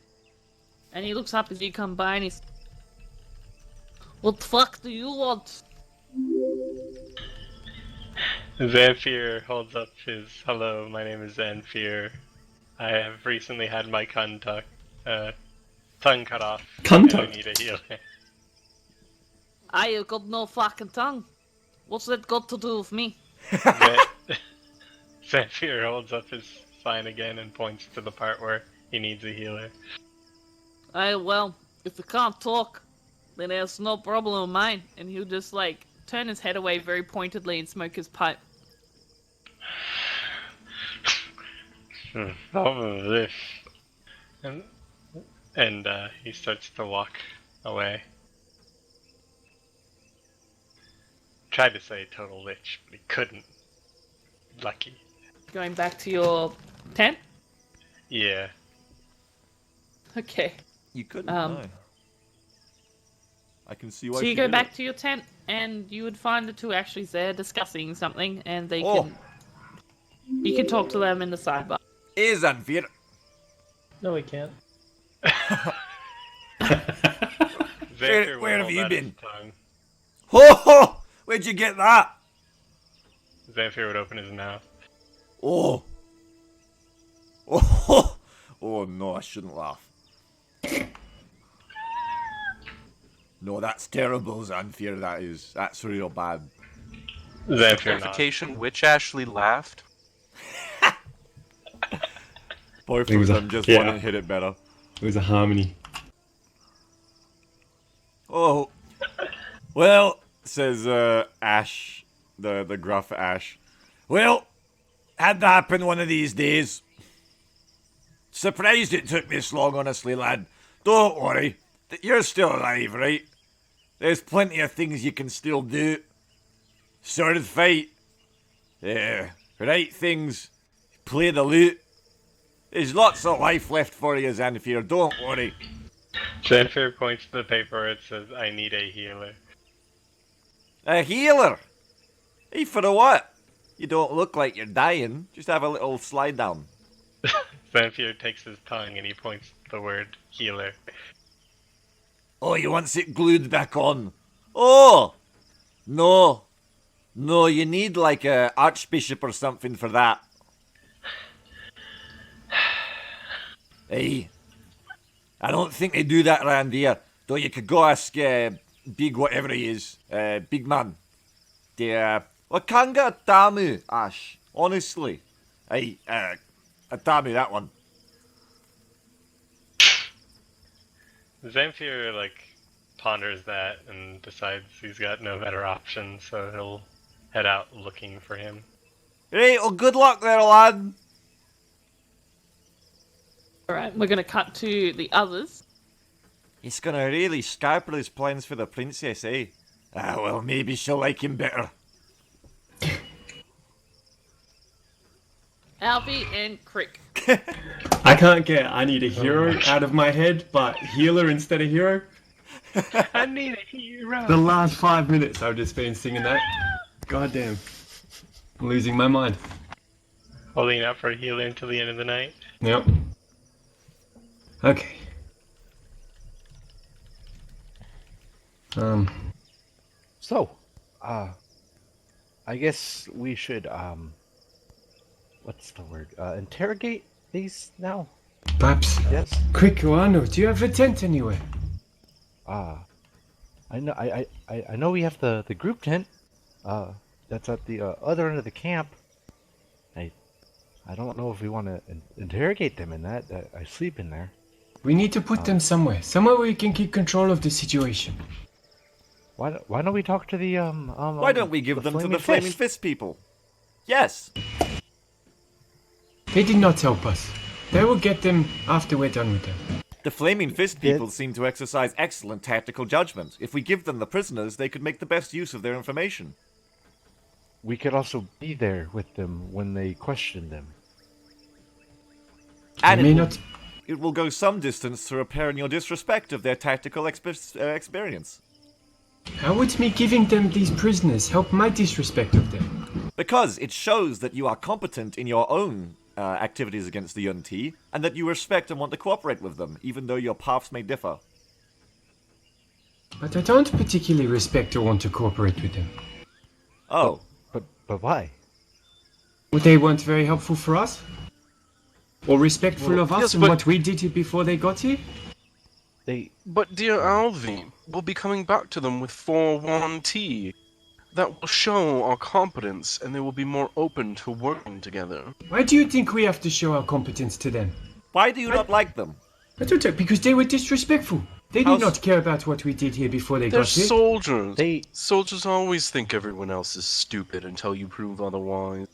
and he looks up as you come by and he's, "What the fuck do you want?"
Xanthir holds up his hello, my name is Xanthir. I have recently had my tongue cut off.
Cunt
and I
tuck?
need a healer.
I have got no fucking tongue. What's that got to do with me?
Xanthir holds up his sign again and points to the part where he needs a healer.
Well, if you can't talk, then there's no problem of mine. And he'll just like turn his head away very pointedly and smoke his pipe.
This. And he starts to walk away. Tried to say total lich, but he couldn't. Lucky.
Going back to your tent?
Yeah.
Okay.
You couldn't,
Um,
no. I can see why
So you
she
go
did
back
it.
to your tent, and you would find the two actually there discussing something, and they
Oh.
can. You can talk to them in the sidebar.
Hey, Xanthir.
No, we can't.
Xanthir will
where have
hold
you
out his
been?
tongue.
Ho ho! Where'd you get that?
Xanthir would open his mouth.
Oh. Oh. Oh no, I shouldn't laugh. No, that's terrible, Xanthir. That's real bad.
Xanthir nods.
Clarification: which Ashley laughed?
Both
It
of
was a-
them just
yeah.
want to hit it better.
It was a harmony.
Oh, well, says Ash, the gruff Ash. Well, had to happen one of these days. Surprised it took this long, honestly, lad. Don't worry, you're still alive, right? There's plenty of things you can still do. Sword fight, right things, play the lute. There's lots of life left for you, Xanthir, don't worry.
Xanthir points to the paper where it says, I need a healer.
A healer? Hey, for a what? You don't look like you're dying. Just have a little slide down.
Xanthir takes his tongue and he points to the word healer.
Oh, you want it glued back on? Oh! No. No, you need like a archbishop or something for that. Hey, I don't think they do that around here. Though you could go ask Big whatever he is, Big Man. The Wakanga Tamu, Ash. Honestly. Hey, Tamu, that one.
Xanthir, ponders that and decides he's got no better option, so he'll head out looking for him.
Right, well, good luck there, lad.
Alright, we're gonna cut to the others.
He's gonna really scarper his plans for the princess, eh? Ah, well, maybe she'll like him better.
Alfie and Crick.
I can't get I need a hero out of my head, but healer instead of hero.
I need a hero.
The last 5 minutes I've just been singing that. God damn. I'm losing my mind.
Holding out for a healer until the end of the night.
Yep. Okay.
So, I guess we should, what's the word? Interrogate these now?
Perhaps.
Yes.
Quick, Wano, do you have a tent anywhere?
I know, I know we have the group tent, that's at the other end of the camp. I don't know if we want to interrogate them in that. I sleep in there.
We need to put them somewhere where we can keep control of the situation.
Why don't we talk to the
Why don't we give them to the Flaming Fist people? Yes.
They did not help us. They will get them after we're done with them.
The Flaming Fist people seem to exercise excellent tactical judgment. If we give them the prisoners, they could make the best use of their information.
We could also be there with them when they question them.
And
may
it will go some distance to repairing your disrespect of their tactical experience.
How would me giving them these prisoners help my disrespect of them?
Because it shows that you are competent in your own activities against the Yuan-Ti, and that you respect and want to cooperate with them, even though your paths may differ.
But I don't particularly respect or want to cooperate with them.
Oh.
But why?
Well, they weren't very helpful for us? Or respectful of us
yes,
and
but-
what we did here before they got here?
But dear Alvy, we'll be coming back to them with 4-1-T. That will show our competence, and they will be more open to working together.
Why do you think we have to show our competence to them?
Why do you not like them?
I don't know, because they were disrespectful. They did not care about what we did here before they
They're
got here.
soldiers. Soldiers always think everyone else is stupid until you prove otherwise.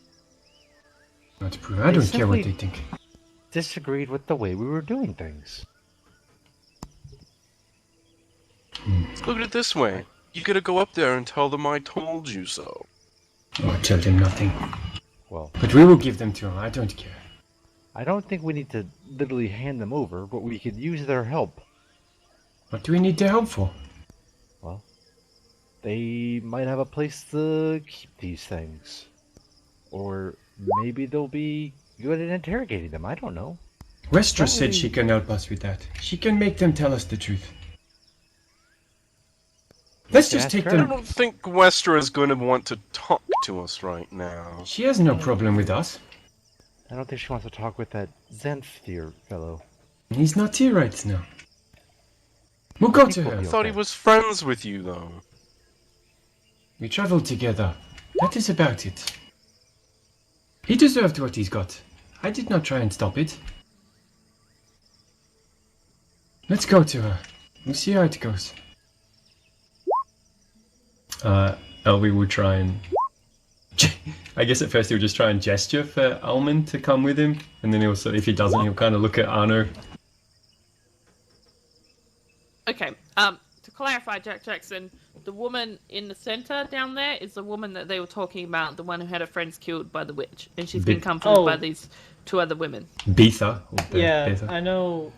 Not prove. I don't care what they think.
Disagreed with the way we were doing things.
Let's look at it this way. You gotta go up there and tell them I told you so.
Oh, tell them nothing.
Well,
but we will give them to them. I don't care.
I don't think we need to literally hand them over, but we could use their help.
What do we need their help for?
Well, they might have a place to keep these things. Or maybe they'll be good at interrogating them. I don't know.
Westra said she can help us with that. She can make them tell us the truth. Let's just take them.
I don't think Westra is going to want to talk to us right now.
She has no problem with us.
I don't think she wants to talk with that Zenfir fellow.
He's not here right now. We'll go to her.
I thought he was friends with you, though.
We traveled together. That is about it. He deserved what he's got. I did not try and stop it. Let's go to her. We'll see how it goes. Elby will try and... I guess at first he'll just try and gesture for Alman to come with him, and then he'll, if he doesn't, he'll kind of look at Arno.
Okay, to clarify, Jack Jackson, the woman in the center down there is the woman that they were talking about, the one who had her friends killed by the witch, and she's been comforted by these two other women.
Betha.
Yeah,
Betha.
I know.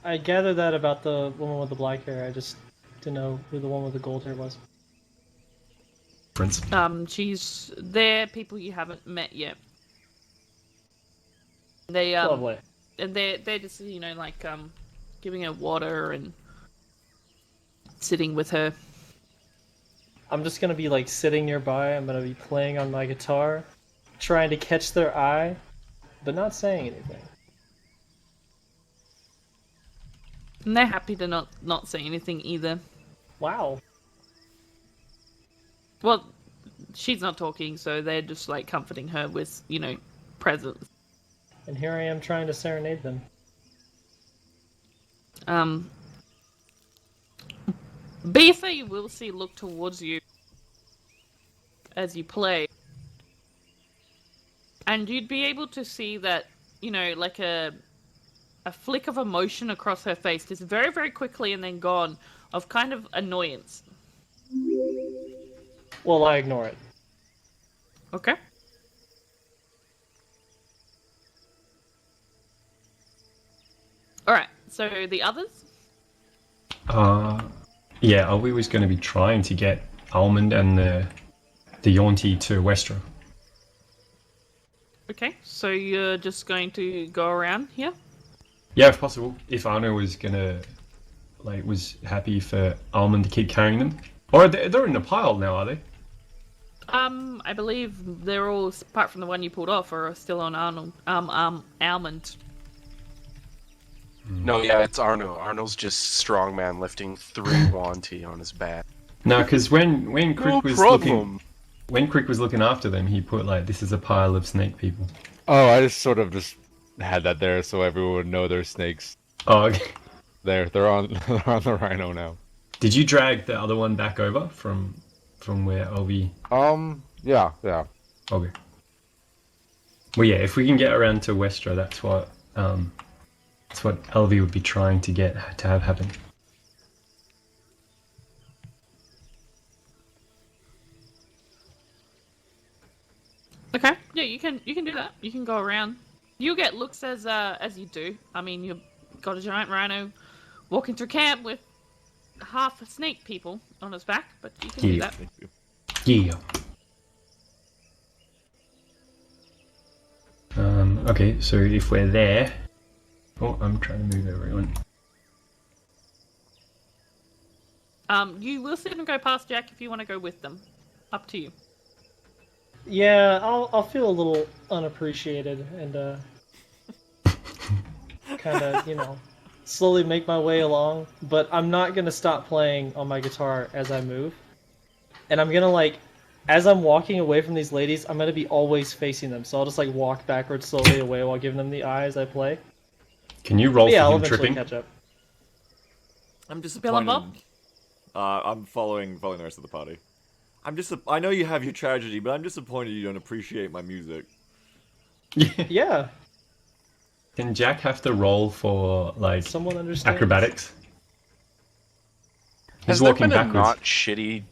I gathered that about the woman with the black hair. I just didn't know who the one with the gold hair was.
Prince.
She's they're people you haven't met yet. They
Lovely.
and they're just like giving her water and sitting with her.
I'm just gonna be like sitting nearby. I'm gonna be playing on my guitar, trying to catch their eye, but not saying anything.
And they're happy to not say anything either.
Wow.
Well, she's not talking, so they're just like comforting her with, presents.
And here I am trying to serenade them.
Betha, you will see look towards you as you play. And you'd be able to see that, like a flick of emotion across her face, just very, very quickly and then gone, of kind of annoyance.
Well, I ignore it.
Okay. All right. So the others.
Yeah, Alvi was going to be trying to get Almond and the Yonti to Westra.
Okay. So you're just going to go around here.
Yeah, if possible. If Arno was gonna, was happy for Almond to keep carrying them. Or they're in a pile now, are they?
I believe they're all, apart from the one you pulled off, are still on Arnold. Almond.
No, yeah, it's Arno. Arno's just strongman lifting 3 Wanty on his back.
No, because when Crick
No
was
problem.
when Crick was looking after them, he put this is a pile of snake people.
Oh, I just sort of just had that there so everyone would know they're snakes.
Oh, okay.
They're on they're on the rhino now.
Did you drag the other one back over from where Alvi?
Yeah.
Okay. Well, yeah, if we can get around to Westra, that's what Alvi would be trying to get to have happen.
Okay. Yeah, you can do that. You can go around. You'll get looks as you do. I mean, you've got a giant rhino walking through camp with half a snake people on his back, but you can do that.
Yeah. Okay, so if we're there... Oh, I'm trying to move everyone.
You will sit and go past Jack if you want to go with them. Up to you.
Yeah, I'll feel a little unappreciated and kind of, slowly make my way along. But I'm not gonna stop playing on my guitar as I move, and I'm gonna as I'm walking away from these ladies, I'm gonna be always facing them. So I'll just walk backwards slowly away while giving them the eye as I play.
Can you roll
But yeah,
for
I'll
him
eventually
tripping?
catch up.
I'm
Bill and Bob?
disappointed. I'm following the rest of the party. I know you have your tragedy, but I'm disappointed you don't appreciate my music.
Yeah,
Can Jack have to roll for
someone understands.
acrobatics?
Has
He's
there
walking
been a
backwards.
not shitty,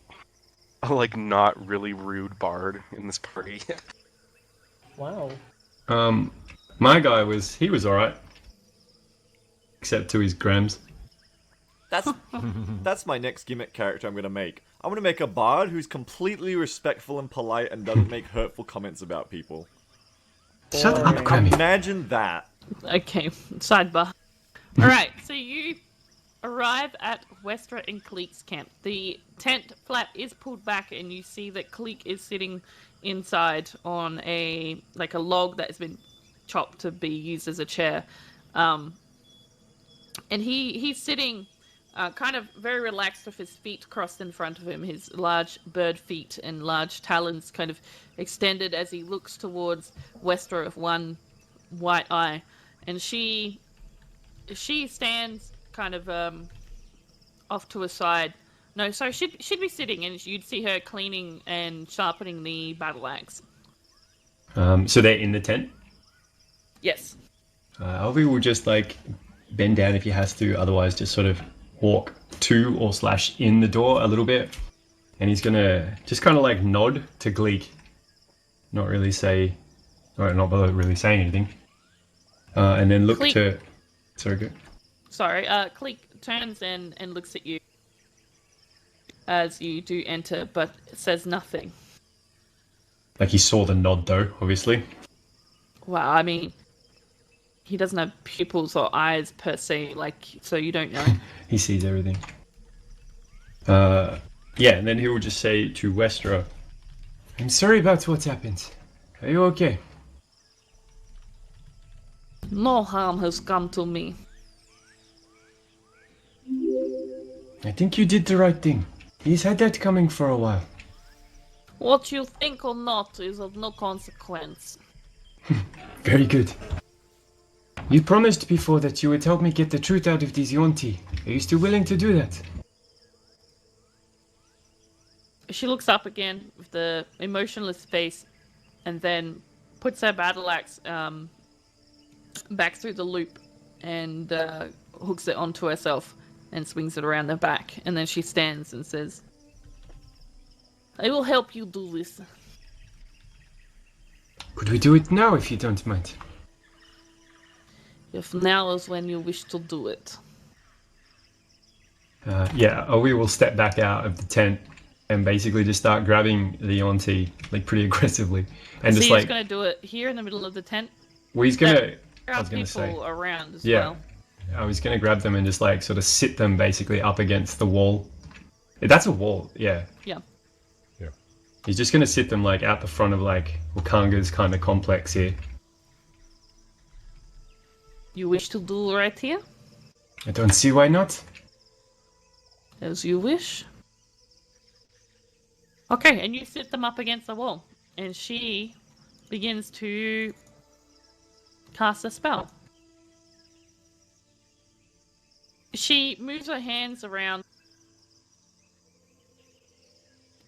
not really rude bard in this party?
Wow.
My guy was alright. Except to his grams.
That's my next gimmick character I'm gonna make. I'm gonna make a bard who's completely respectful and polite and doesn't make hurtful comments about people.
Shut up,
Boring.
Grammy.
Imagine that.
Okay, sidebar. Alright, so you arrive at Westra and Cleek's camp. The tent flap is pulled back and you see that Cleek is sitting inside on a log that has been chopped to be used as a chair. And he's sitting kind of very relaxed with his feet crossed in front of him, his large bird feet and large talons kind of extended as he looks towards Westra with one white eye. And she stands kind of off to a side. No, sorry, she'd be sitting and you'd see her cleaning and sharpening the battle axe.
So they're in the tent.
Yes.
Alvi will just bend down if he has to, otherwise just sort of walk to or / in the door a little bit, and he's gonna just kind of nod to Gleek, not really say, or not bother really saying anything, and then look
Gleek.
to. Sorry, go.
Sorry, Cleek turns and looks at you as you do enter, but says nothing.
He saw the nod though, obviously.
Wow, I mean, he doesn't have pupils or eyes per se, so you don't know.
He sees everything. Yeah, and then he will just say to Westra, "I'm sorry about what happened. Are you okay?"
No harm has come to me.
I think you did the right thing. He's had that coming for a while.
What you think or not is of no consequence.
Very good. You promised before that you would help me get the truth out of these Yonti. Are you still willing to do that?
She looks up again with the emotionless face and then puts her battle axe back through the loop and hooks it onto herself and swings it around her back. And then she stands and says, I will help you do this.
Could we do it now if you don't mind?
If now is when you wish to do it.
Yeah, Owie will step back out of the tent and basically just start grabbing the auntie like pretty aggressively, and
So
just
you're
like
just gonna do it here in the middle of the tent?
well, he's gonna.
There
I
are
was gonna
people
say,
around as
yeah,
well.
I was gonna grab them and just like sort of sit them basically up against the wall. That's a wall, yeah.
Yeah.
He's just gonna sit them like out the front of like Wakanga's kind of complex here.
You wish to do right here?
I don't see why not.
As you wish. Okay, and you sit them up against the wall. And she begins to cast a spell. She moves her hands around.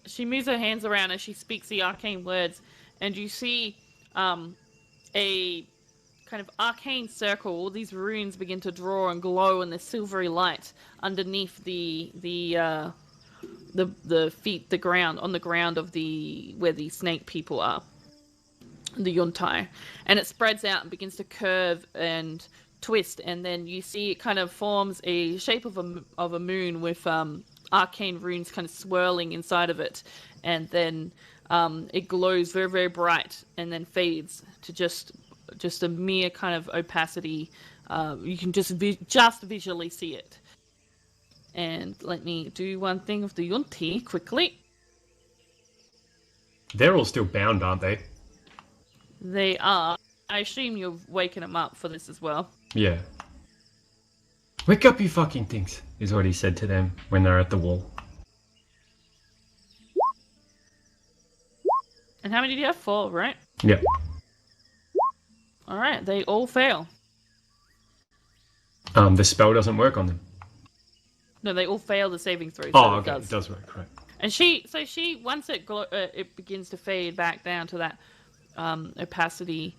She moves her hands around as she speaks the arcane words, and you see a kind of arcane circle. All these runes begin to draw and glow in this silvery light underneath the feet, the ground, on the ground of the where the snake people are, the yuntai, and it spreads out and begins to curve and twist, and then you see it kind of forms a shape of a moon with arcane runes kind of swirling inside of it, and then it glows very, very bright and then fades to just a mere kind of opacity. You can just visually see it. And let me do one thing with the Yunti quickly.
They're all still bound, aren't they?
They are. I assume you've waken them up for this as well.
Yeah. Wake up, you fucking things, is what he said to them when they're at the wall.
And how many do you have? 4, right?
Yeah.
Alright, they all fail.
The spell doesn't work on them.
No, they all fail the saving throw.
Oh, okay, it does work, right.
And once it begins to fade back down to that opacity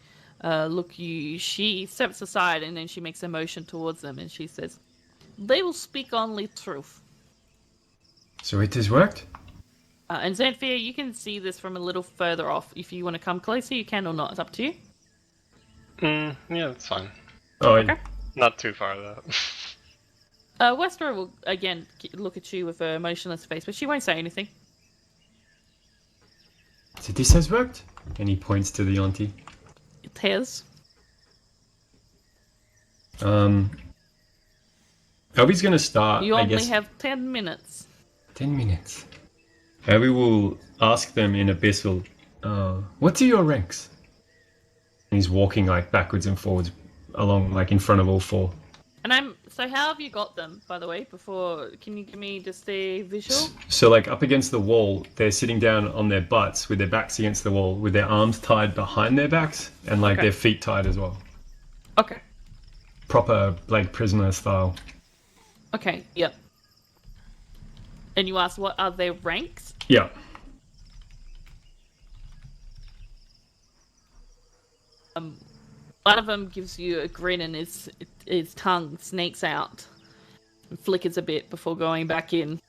she steps aside and then she makes a motion towards them and she says, "They will speak only truth."
So it has worked?
And Xanthia, you can see this from a little further off. If you want to come closer, you can or not. It's up to you.
Yeah, that's fine.
Oh,
Okay.
Not too far though.
Westra will again look at you with a motionless face, but she won't say anything.
So this has worked? And he points to the auntie.
It has.
Obi's gonna start,
You
I
only
guess,
have 10 minutes.
10 minutes. Obi will ask them in Abyssal, what are your ranks? And he's walking like backwards and forwards along like in front of all 4.
And so how have you got them, by the way, can you give me just a visual?
So like up against the wall, they're sitting down on their butts with their backs against the wall, with their arms tied behind their backs and like
Okay.
their feet tied as well.
Okay.
Proper like prisoner style.
Okay, yep. And you asked what are their ranks?
Yeah.
One of them gives you a grin and his tongue snakes out and flickers a bit before going back in.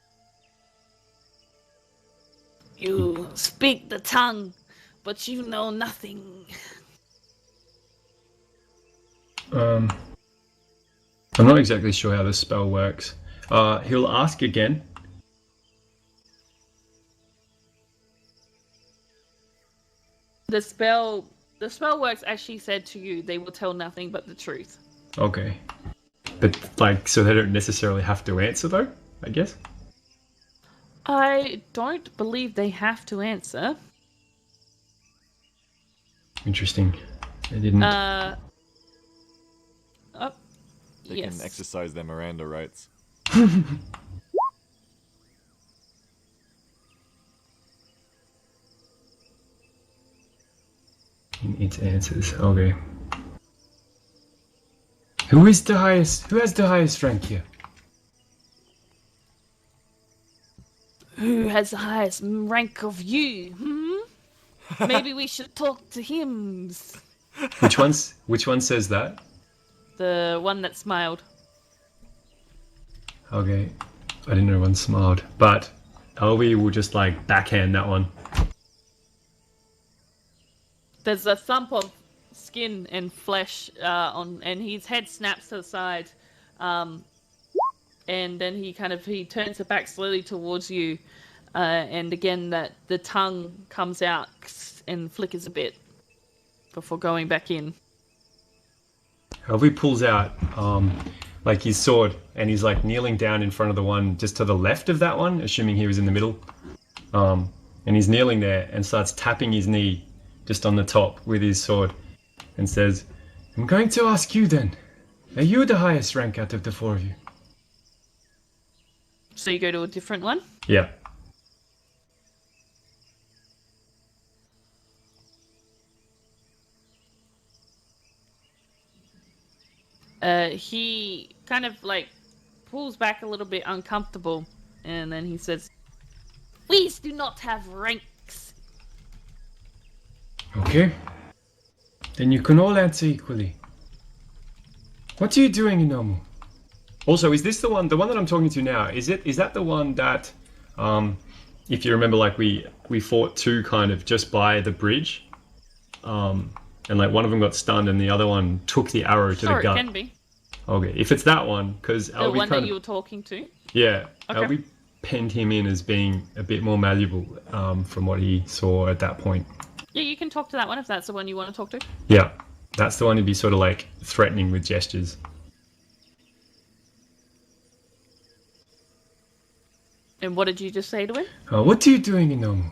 You speak the tongue, but you know nothing.
I'm not exactly sure how this spell works. He'll ask again.
The spell works as she said to you. They will tell nothing but the truth.
Okay. But like, so they don't necessarily have to answer though, I guess?
I don't believe they have to answer.
Interesting. I didn't.
They
Yes.
can exercise their Miranda rights.
It answers. Okay. Who has the highest rank here?
Who has the highest rank of you? Maybe we should talk to him.
Which one says that?
The one that smiled.
Okay. I didn't know one smiled. But Elvi will just like backhand that one.
There's a thump of skin and flesh and his head snaps to the side, and then he turns it back slowly towards you, and again that the tongue comes out and flickers a bit before going back in.
Elvi pulls out like his sword, and he's like kneeling down in front of the one just to the left of that one, assuming he was in the middle. And he's kneeling there and starts tapping his knee just on the top with his sword and says, I'm going to ask you then, are you the highest rank out of the four of you?
So you go to a different one?
Yeah.
He kind of like pulls back a little bit uncomfortable, and then he says, we do not have ranks.
Okay. Then you can all answer equally. What are you doing in Omu? Also, is this the one that I'm talking to now? Is that the one that, if you remember, like we fought two kind of just by the bridge, and like one of them got stunned and the other one took the arrow to the gut.
Sure, it can be.
Okay, if it's that one, because
The one that you were talking to?
Yeah,
Okay.
Albie penned him in as being a bit more malleable from what he saw at that point.
Yeah, you can talk to that one if that's the one you want to talk to.
Yeah, that's the one who'd be sort of like threatening with gestures.
And what did you just say to him?
What are you doing in Omu?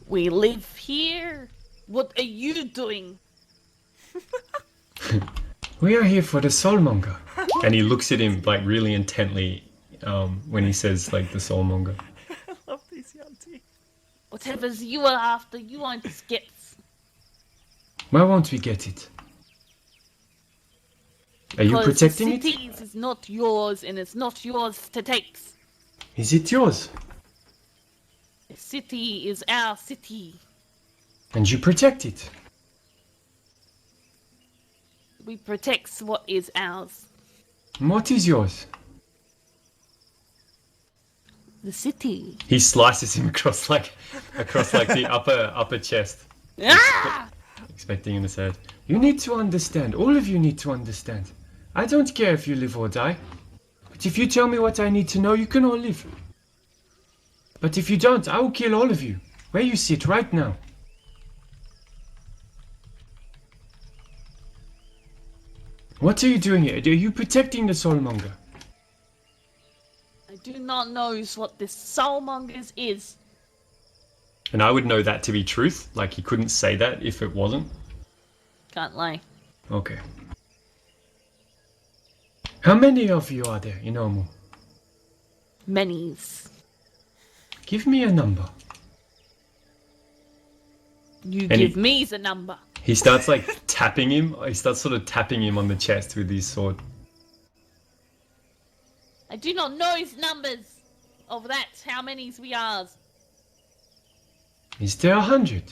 We live here. What are you doing?
We are here for the soulmonger. And he looks at him like really intently when he says like the soulmonger.
I love these Yanti.
Whatever you are after, you won't get.
Why won't we get it? Are you protecting
the
it?
city is not yours, and it's not yours to take.
Is it yours?
The city is our city.
And you protect it?
We protect what is ours.
And what is yours?
The city.
He slices him across like the upper chest,
Ah!
expecting him to say, you need to understand, all of you need to understand. I don't care if you live or die. But if you tell me what I need to know, you can all live. But if you don't, I will kill all of you, where you sit right now. What are you doing here? Are you protecting the soulmonger?
I do not know what this soulmongers is.
And I would know that to be truth, like he couldn't say that if it wasn't.
Can't lie.
Okay. How many of you are there in Omu?
Many's.
Give me a number.
You
And
give me the number.
He starts like tapping him. He starts sort of tapping him on the chest with his sword.
I do not know his numbers of that. How many's we are?
Is there 100?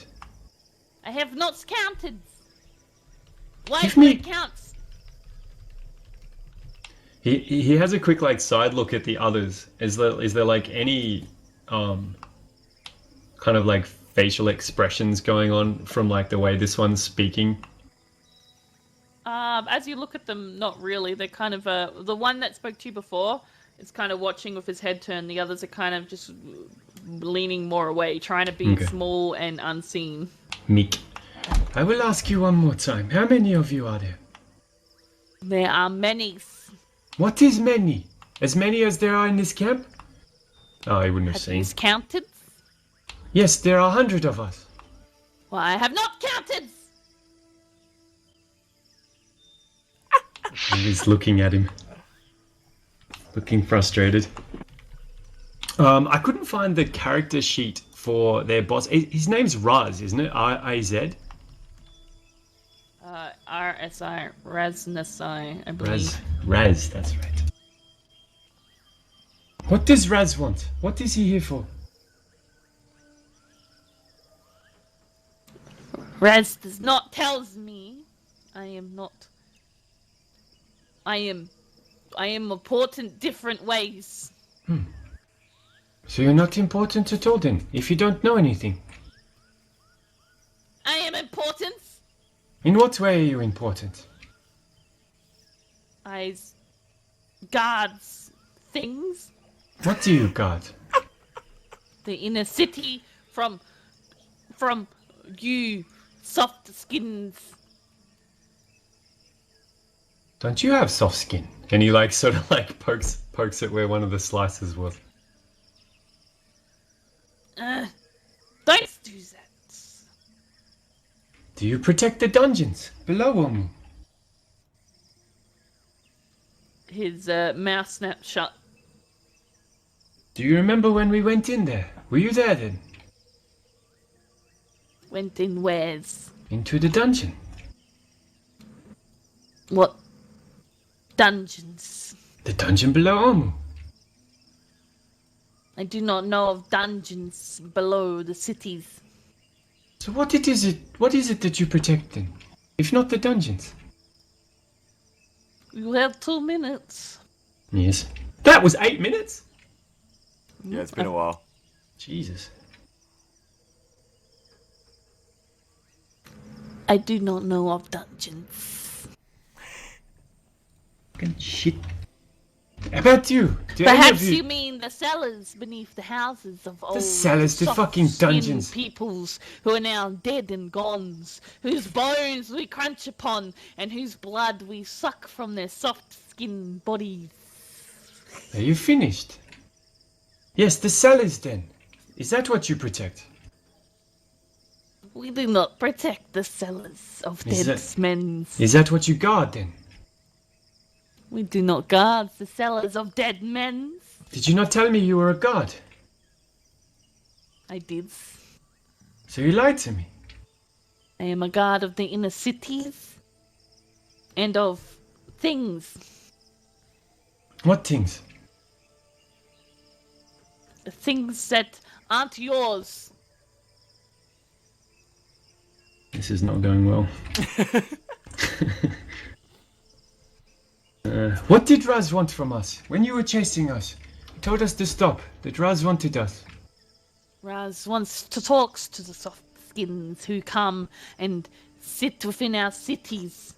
I have not counted. Why
Give
do
me-
it count?
He has a quick like side look at the others. Is there like any kind of like facial expressions going on from like the way this one's speaking?
As you look at them, not really. They're kind of the one that spoke to you before is kind of watching with his head turned. The others are kind of just leaning more away, trying to be
Okay.
small and unseen.
Meek. I will ask you one more time. How many of you are there?
There are many.
What is many? As many as there are in this camp? Oh, I wouldn't have
Have
seen.
you counted?
Yes, there are 100 of us.
Well, I have not counted.
He's looking at him. Looking frustrated. I couldn't find the character sheet for their boss. His name's Raz, isn't it? R-I-Z?
RSI, Raznasai, I believe.
Raz, that's right. What does Raz want? What is he here for?
Raz does not tells me. I am not. I am important different ways.
So you're not important at all then, if you don't know anything.
I am important.
In what way are you important?
I guards things.
What do you guard?
The inner city from you soft skins.
Don't you have soft skin? And he like sort of like pokes at where one of the slices was.
Don't do that.
Do you protect the dungeons below Omu?
His mouth snapped shut.
Do you remember when we went in there? Were you there then?
Went in where's?
Into the dungeon.
What? Dungeons.
The dungeon below Omu.
I do not know of dungeons below the cities.
So what is it that you protect then? If not the dungeons?
You have 2 minutes.
Yes. That was 8 minutes?
Yeah, it's been a while.
Jesus.
I do not know of dungeons.
Fucking shit. How about you? Do any
Perhaps
of
you mean the cellars beneath the houses of old
cellars, the fucking
soft-skinned
dungeons.
peoples who are now dead and gone, whose bones we crunch upon and whose blood we suck from their soft-skinned bodies.
Are you finished? Yes, the cellars then. Is that what you protect?
We do not protect the cellars of
Is
dead
that-
men.
Is that what you guard then?
We do not guard the cellars of dead men.
Did you not tell me you were a god?
I did.
So you lied to me.
I am a guard of the inner cities and of things.
What things?
Things that aren't yours.
This is not going well. What did Raz want from us? When you were chasing us, he told us to stop, that Raz wanted us.
Raz wants to talk to the soft skins who come and sit within our cities.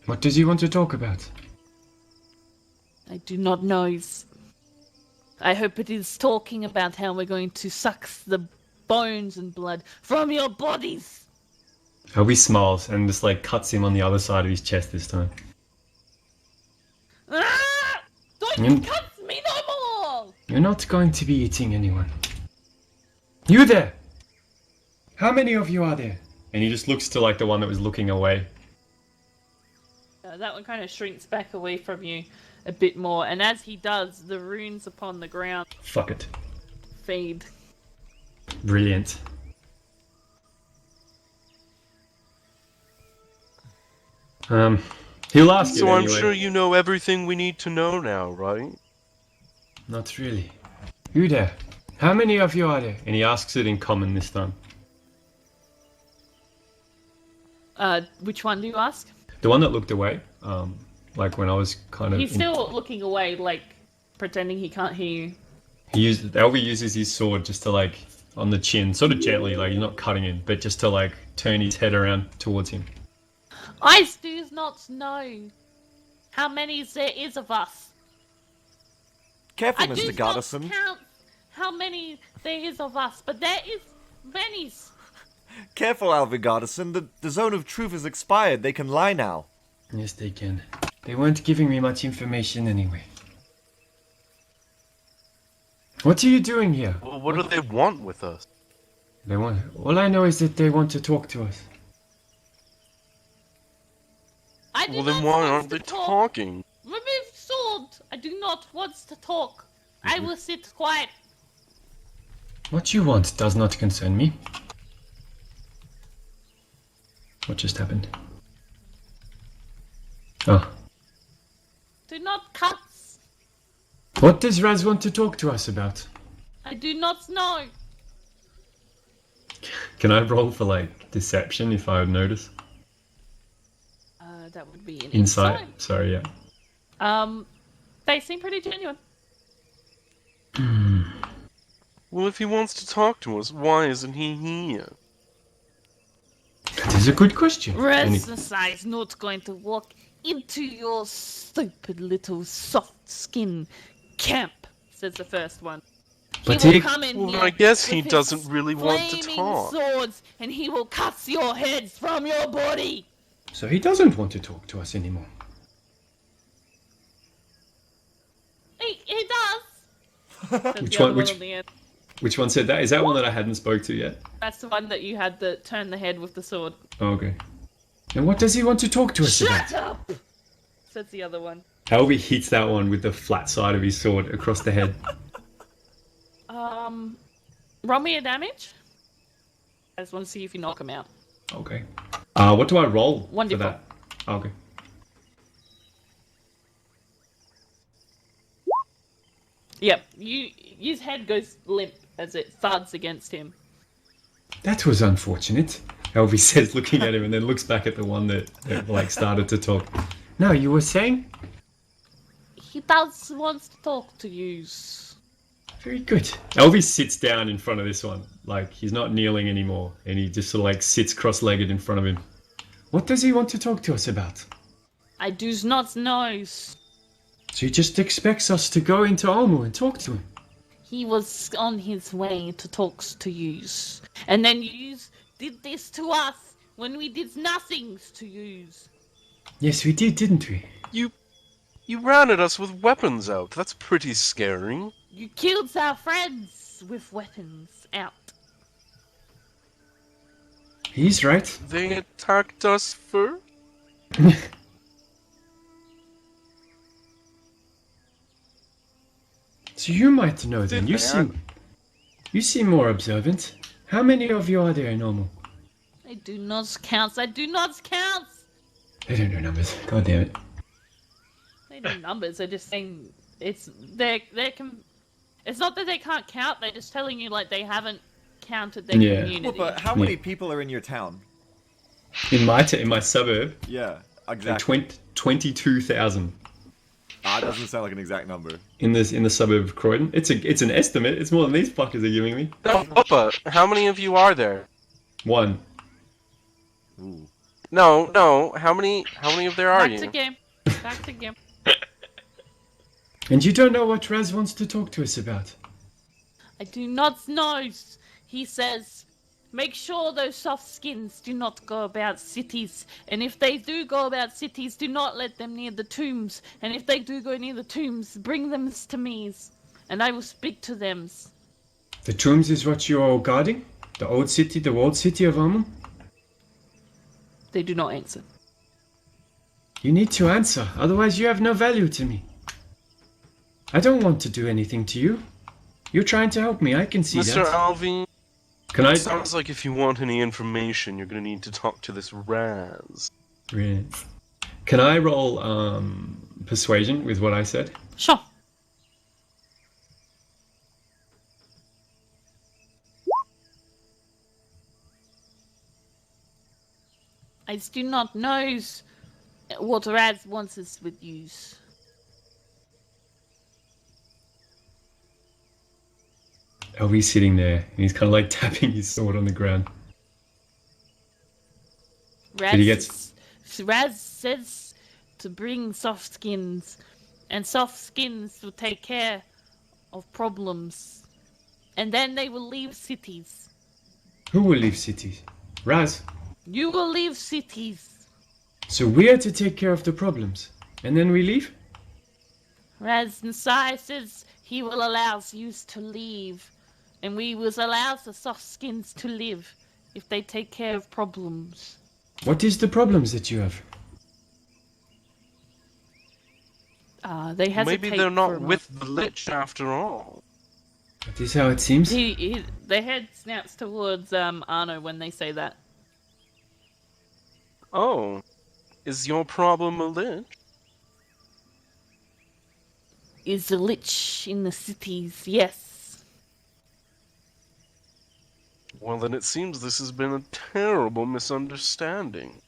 What does he want to talk about?
I do not know. I hope it is talking about how we're going to suck the bones and blood from your bodies.
He smiles and just like cuts him on the other side of his chest this time.
Ah! Don't
Mm.
cut me no more!
You're not going to be eating anyone. You there! How many of you are there? And he just looks to like the one that was looking away.
That one kind of shrinks back away from you a bit more, and as he does, the runes upon the ground
Fuck it.
fade.
Brilliant. He'll ask
So
it
I'm
anyway.
sure you know everything we need to know now, right?
Not really. You there? How many of you are there? And he asks it in common this time.
Which one do you ask?
The one that looked away, like when I was kind of.
He's still looking away, like pretending he can't hear you.
Elvi uses his sword just to like on the chin, sort of gently, like he's not cutting him, but just to like turn his head around towards him.
I do not know how many there is of us.
Careful,
I do
Mr.
not
Goddison.
count how many there is of us, but there is many.
Careful, Alvin Goddison. The zone of truth is expired. They can lie now.
Yes, they can. They weren't giving me much information anyway. What are you doing here?
Well, what do they want with us?
They want. All I know is that they want to talk to us.
I do
Well,
not
then why
want
aren't
to
they
talk.
talking?
Remove sword. I do not want to talk. I will sit quiet.
What you want does not concern me. What just happened? Oh.
Do not cut.
What does Raz want to talk to us about?
I do not know.
Can I roll for like deception if I would notice?
That would be an
Insight. Sorry, yeah.
They seem pretty genuine.
Well, if he wants to talk to us, why isn't he here?
That is a good question.
Rasmusai is not going to walk into your stupid little soft skin camp, says the first one.
But
he will
he-
come in
Well,
here
I guess he
with his
doesn't really want to
flaming
talk.
swords, and he will cut your heads from your body.
So he doesn't want to talk to us anymore.
He does. Says
Which
the other
one- which-
on the end.
Which one said that? Is that one that I hadn't spoke to yet?
That's the one that you had that turn the head with the sword.
Oh, okay. And what does he want to talk to us
Shut
about?
up! Says the other one.
Helby hits that one with the flat side of his sword across the head.
Roll me a damage. I just want to see if you knock him out.
Okay. What do I roll for
1d4.
that? Okay.
Yep, his head goes limp as it thuds against him.
That was unfortunate. Helby says, looking at him, and then looks back at the one that like started to talk. No, you were saying?
He does wants to talk to you.
Very good. Elvis sits down in front of this one. Like, he's not kneeling anymore. And he just sort of like sits cross-legged in front of him. What does he want to talk to us about?
I do not know.
So he just expects us to go into Olmu and talk to him.
He was on his way to talk to you. And then you did this to us when we did nothing to you.
Yes, we did, didn't we?
You ran at us with weapons out. That's pretty scary.
You killed our friends with weapons out.
He's right.
They attacked us first?
So you might know then.
Did
You seem more observant. How many of you are there in Olmu?
I do not count. I do not count.
They don't know numbers. God damn it.
They do numbers. They're just saying it's not that they can't count. They're just telling you like they haven't counted their
Yeah.
community.
Well, but how many people are in your town?
In my suburb,
Yeah, exactly.
22,000
It doesn't sound like an exact number.
in the suburb of Croydon. It's an estimate. It's more than these fuckers are giving me.
No, Whoopah, how many of you are there?
One.
Ooh.
No, how many of there are
Back
you?
to game. Back to game.
And you don't know what Raz wants to talk to us about.
I do not know. He says, make sure those soft skins do not go about cities. And if they do go about cities, do not let them near the tombs. And if they do go near the tombs, bring them to me. And I will speak to them.
The tombs is what you're guarding? The walled city of Olmu?
They do not answer.
You need to answer, otherwise you have no value to me. I don't want to do anything to you. You're trying to help me, I can see
Mr.
that.
Alvin,
Can I...
sounds like if you want any information, you're gonna need to talk to this Raz.
Really? Can I roll persuasion with what I said?
Sure. I do not know what Raz wants us with you.
Elvy's sitting there, and he's kind of like tapping his sword on the ground.
Raz says to bring soft skins, and soft skins will take care of problems, and then they will leave cities.
Who will leave cities? Raz.
You will leave cities.
So we are to take care of the problems, and then we leave?
Raz Nasai says he will allow you to leave, and we will allow the soft skins to live if they take care of problems.
What is the problems that you have?
They hesitate.
Maybe they're
for a
not
moment.
with the Lich after all.
That is how it seems.
Their head snaps towards Arno when they say that.
Oh, is your problem a Lich?
Is the Lich in the cities? Yes.
Well, then it seems this has been a terrible misunderstanding.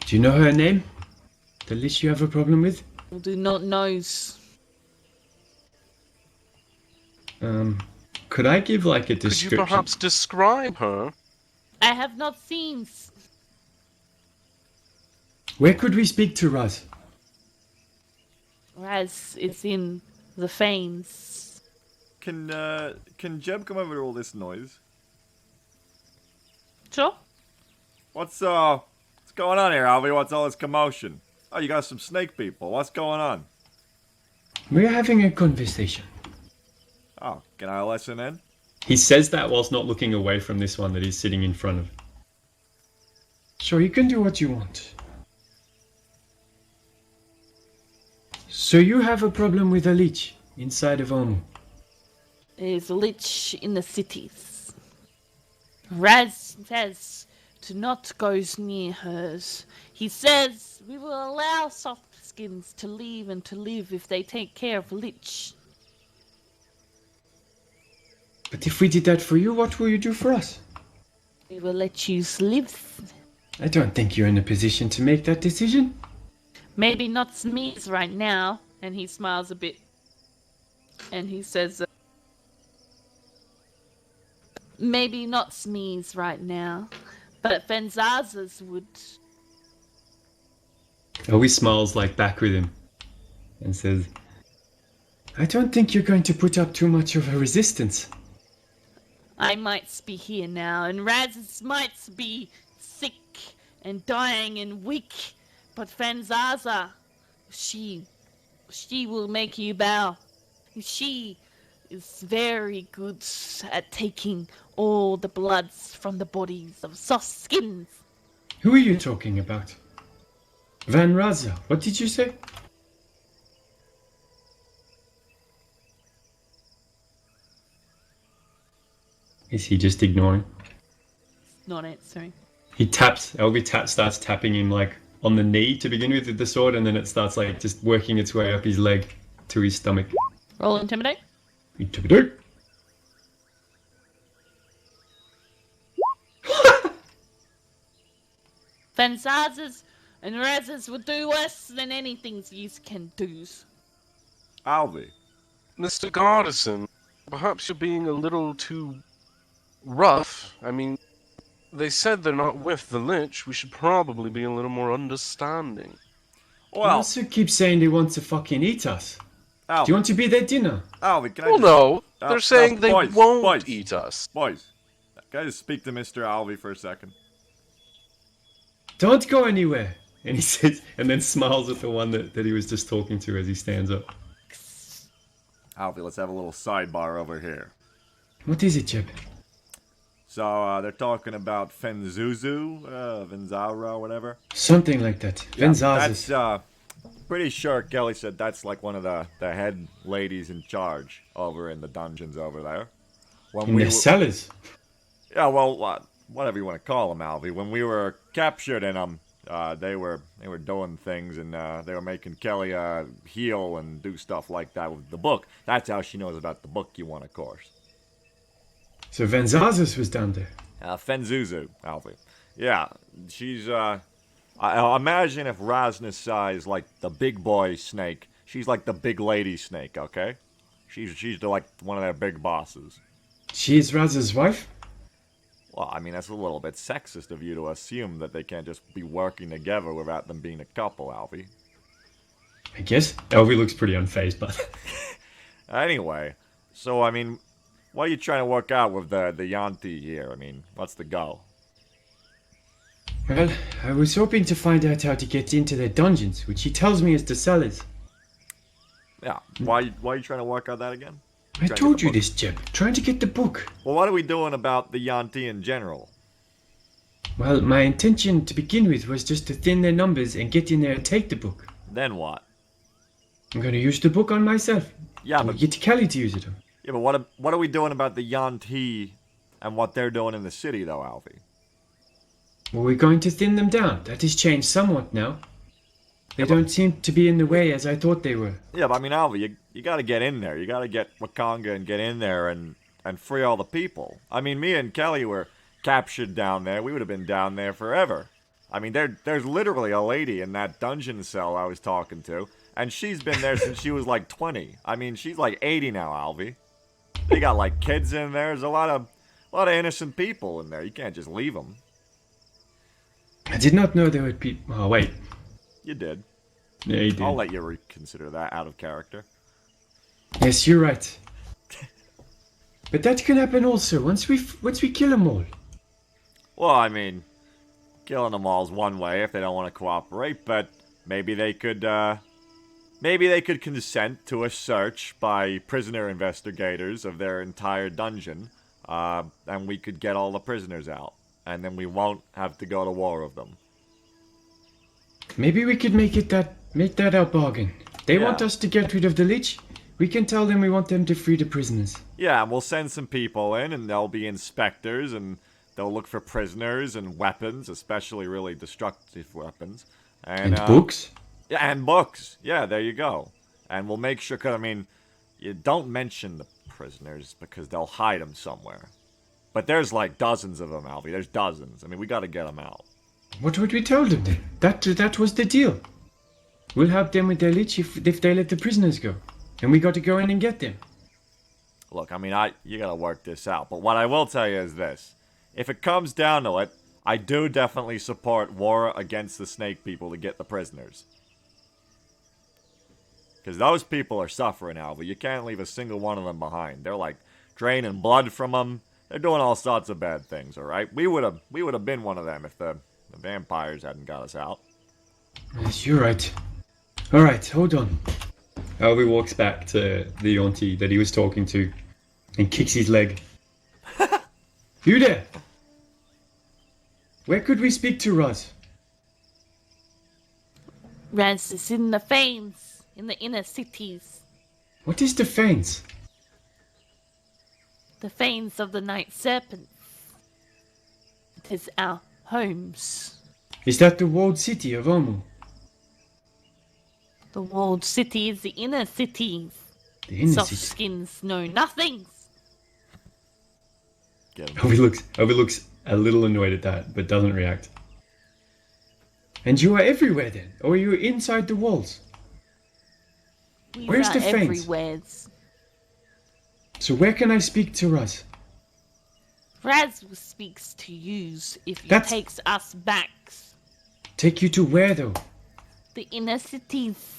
Do you know her name? The list you have a problem with?
We do not know.
Could I give like a
Could you
description?
perhaps describe her?
I have not seen.
Where could we speak to Raz?
Raz is in the Fanes.
Can Jeb come over to all this noise?
Sure.
What's going on here, Alvy? What's all this commotion? Oh, you got some snake people. What's going on?
We're having a conversation.
Oh, can I listen in?
He says that whilst not looking away from this one that he's sitting in front of. Sure, you can do what you want. So you have a problem with a leech inside of Omu?
There's a lich in the cities. Raz says to not go near hers. He says we will allow soft skins to leave and to live if they take care of lich.
But if we did that for you, what will you do for us?
We will let you live.
I don't think you're in a position to make that decision.
Maybe not sneeze right now. And he smiles a bit. And he says, maybe not sneeze right now. But Fenzazas would.
Oh, he smiles like back with him and says, I don't think you're going to put up too much of a resistance.
I might be here now, and Raz might be sick and dying and weak, but Fanzaza, she will make you bow. She is very good at taking all the bloods from the bodies of soft skins.
Who are you talking about? Van Raza, what did you say? Is he just ignoring?
Not answering.
He taps, LV starts tapping him like on the knee to begin with the sword, and then it starts like just working its way up his leg to his stomach.
Roll intimidate.
Intimidate.
Fanzazas and Razes would do worse than anything you can do.
Alvy.
Mr. Garrison, perhaps you're being a little too rough. I mean, they said they're not with the Lich. We should probably be a little more understanding.
He
Well,
also keeps saying they want to fucking eat us.
Alvy.
Do you want to be their dinner?
Alvy, can I
Well,
just...
no. They're saying they
boys,
won't
boys,
eat us.
Boys, can I just speak to Mr. Alvy for a second?
Don't go anywhere. And he says, and then smiles at the one that he was just talking to as he stands up.
Alvy, let's have a little sidebar over here.
What is it, Jeb?
So, they're talking about Fenzuzu, Venzara, whatever.
Something like that. Venzazes.
That's, pretty sure Kelly said that's like one of the head ladies in charge over in the dungeons over there. When
In their cellars.
Yeah, well, whatever you want to call them, Alvy. When we were captured in them, they were doing things, and they were making Kelly heal and do stuff like that with the book. That's how she knows about the book you want, of course.
So Venzazes was down there.
Fenzuzu, Alvy. Yeah, she's, I imagine if Raznasai is like the big boy snake, she's like the big lady snake, okay? She's like one of their big bosses.
She is Raz's wife?
Well, I mean, that's a little bit sexist of you to assume that they can't just be working together without them being a couple, Alvy.
I guess. Elvie looks pretty unfazed, but...
Anyway, so, I mean, what are you trying to work out with the Yanti here? I mean, what's the goal?
Well, I was hoping to find out how to get into their dungeons, which he tells me is the cellars.
Yeah, why are you trying to work out that again?
I
Trying to
told
get
you
the book.
this, Jeb. Trying to get the book.
Well, what are we doing about the Yanti in general?
Well, my intention to begin with was just to thin their numbers and get in there and take the book.
Then what?
I'm going to use the book on myself.
Yeah,
Or
but
get Kelly to use it on.
yeah, but what are we doing about the Yanti and what they're doing in the city, though, Alfie?
Well, we're going to thin them down. That has changed somewhat now. They don't seem to be in the way as I thought they were.
Yeah, but I mean, Alfie, you got to get in there. You got to get Wakanga and get in there and free all the people. I mean, me and Kelly were captured down there. We would have been down there forever. I mean, there's literally a lady in that dungeon cell I was talking to, and she's been there since she was like 20. I mean, she's like 80 now, Alfie. They got like kids in there. There's a lot of innocent people in there. You can't just leave them.
I did not know there would be... Oh, wait.
You did.
Yeah, he did.
I'll let you reconsider that out of character.
Yes, you're right. But that can happen also once we kill them all.
Well, I mean, killing them all is one way if they don't want to cooperate, but maybe they could consent to a search by prisoner investigators of their entire dungeon, and we could get all the prisoners out, and then we won't have to go to war with them.
Maybe we could make that our bargain. They want us to get rid of the Lich. We can tell them we want them to free the prisoners.
Yeah, and we'll send some people in, and they'll be inspectors, and they'll look for prisoners and weapons, especially really destructive weapons.
And books?
Yeah, and books. Yeah, there you go. And we'll make sure, because, I mean, you don't mention the prisoners, because they'll hide them somewhere. But there's like dozens of them, Alvy. There's dozens. I mean, we gotta get them out.
What would we tell them then? That was the deal. We'll help them with their Lich if they let the prisoners go. And we got to go in and get them.
Look, I mean, you gotta work this out. But what I will tell you is this. If it comes down to it, I do definitely support war against the snake people to get the prisoners. Because those people are suffering, Alva. You can't leave a single one of them behind. They're like draining blood from them. They're doing all sorts of bad things, alright? We would have been one of them if the vampires hadn't got us out.
Yes, you're right. Alright, hold on. Alvy walks back to the auntie that he was talking to and kicks his leg. You there? Where could we speak to Raz?
Raz is in the Fanes, in the inner cities.
What is the Fanes?
The Fanes of the Night Serpents. It is our homes.
Is that the walled city of Omu?
The walled city is the inner cities.
The inner
Soft
city.
skins know nothing.
Get 'em.
Alvy looks a little annoyed at that, but doesn't react. And you are everywhere then? Or are you inside the walls?
We
Where's
are
the Fanes?
everywheres.
So where can I speak to Raz?
Raz speaks to yous if he
That's-
takes us back.
Take you to where though?
The inner cities.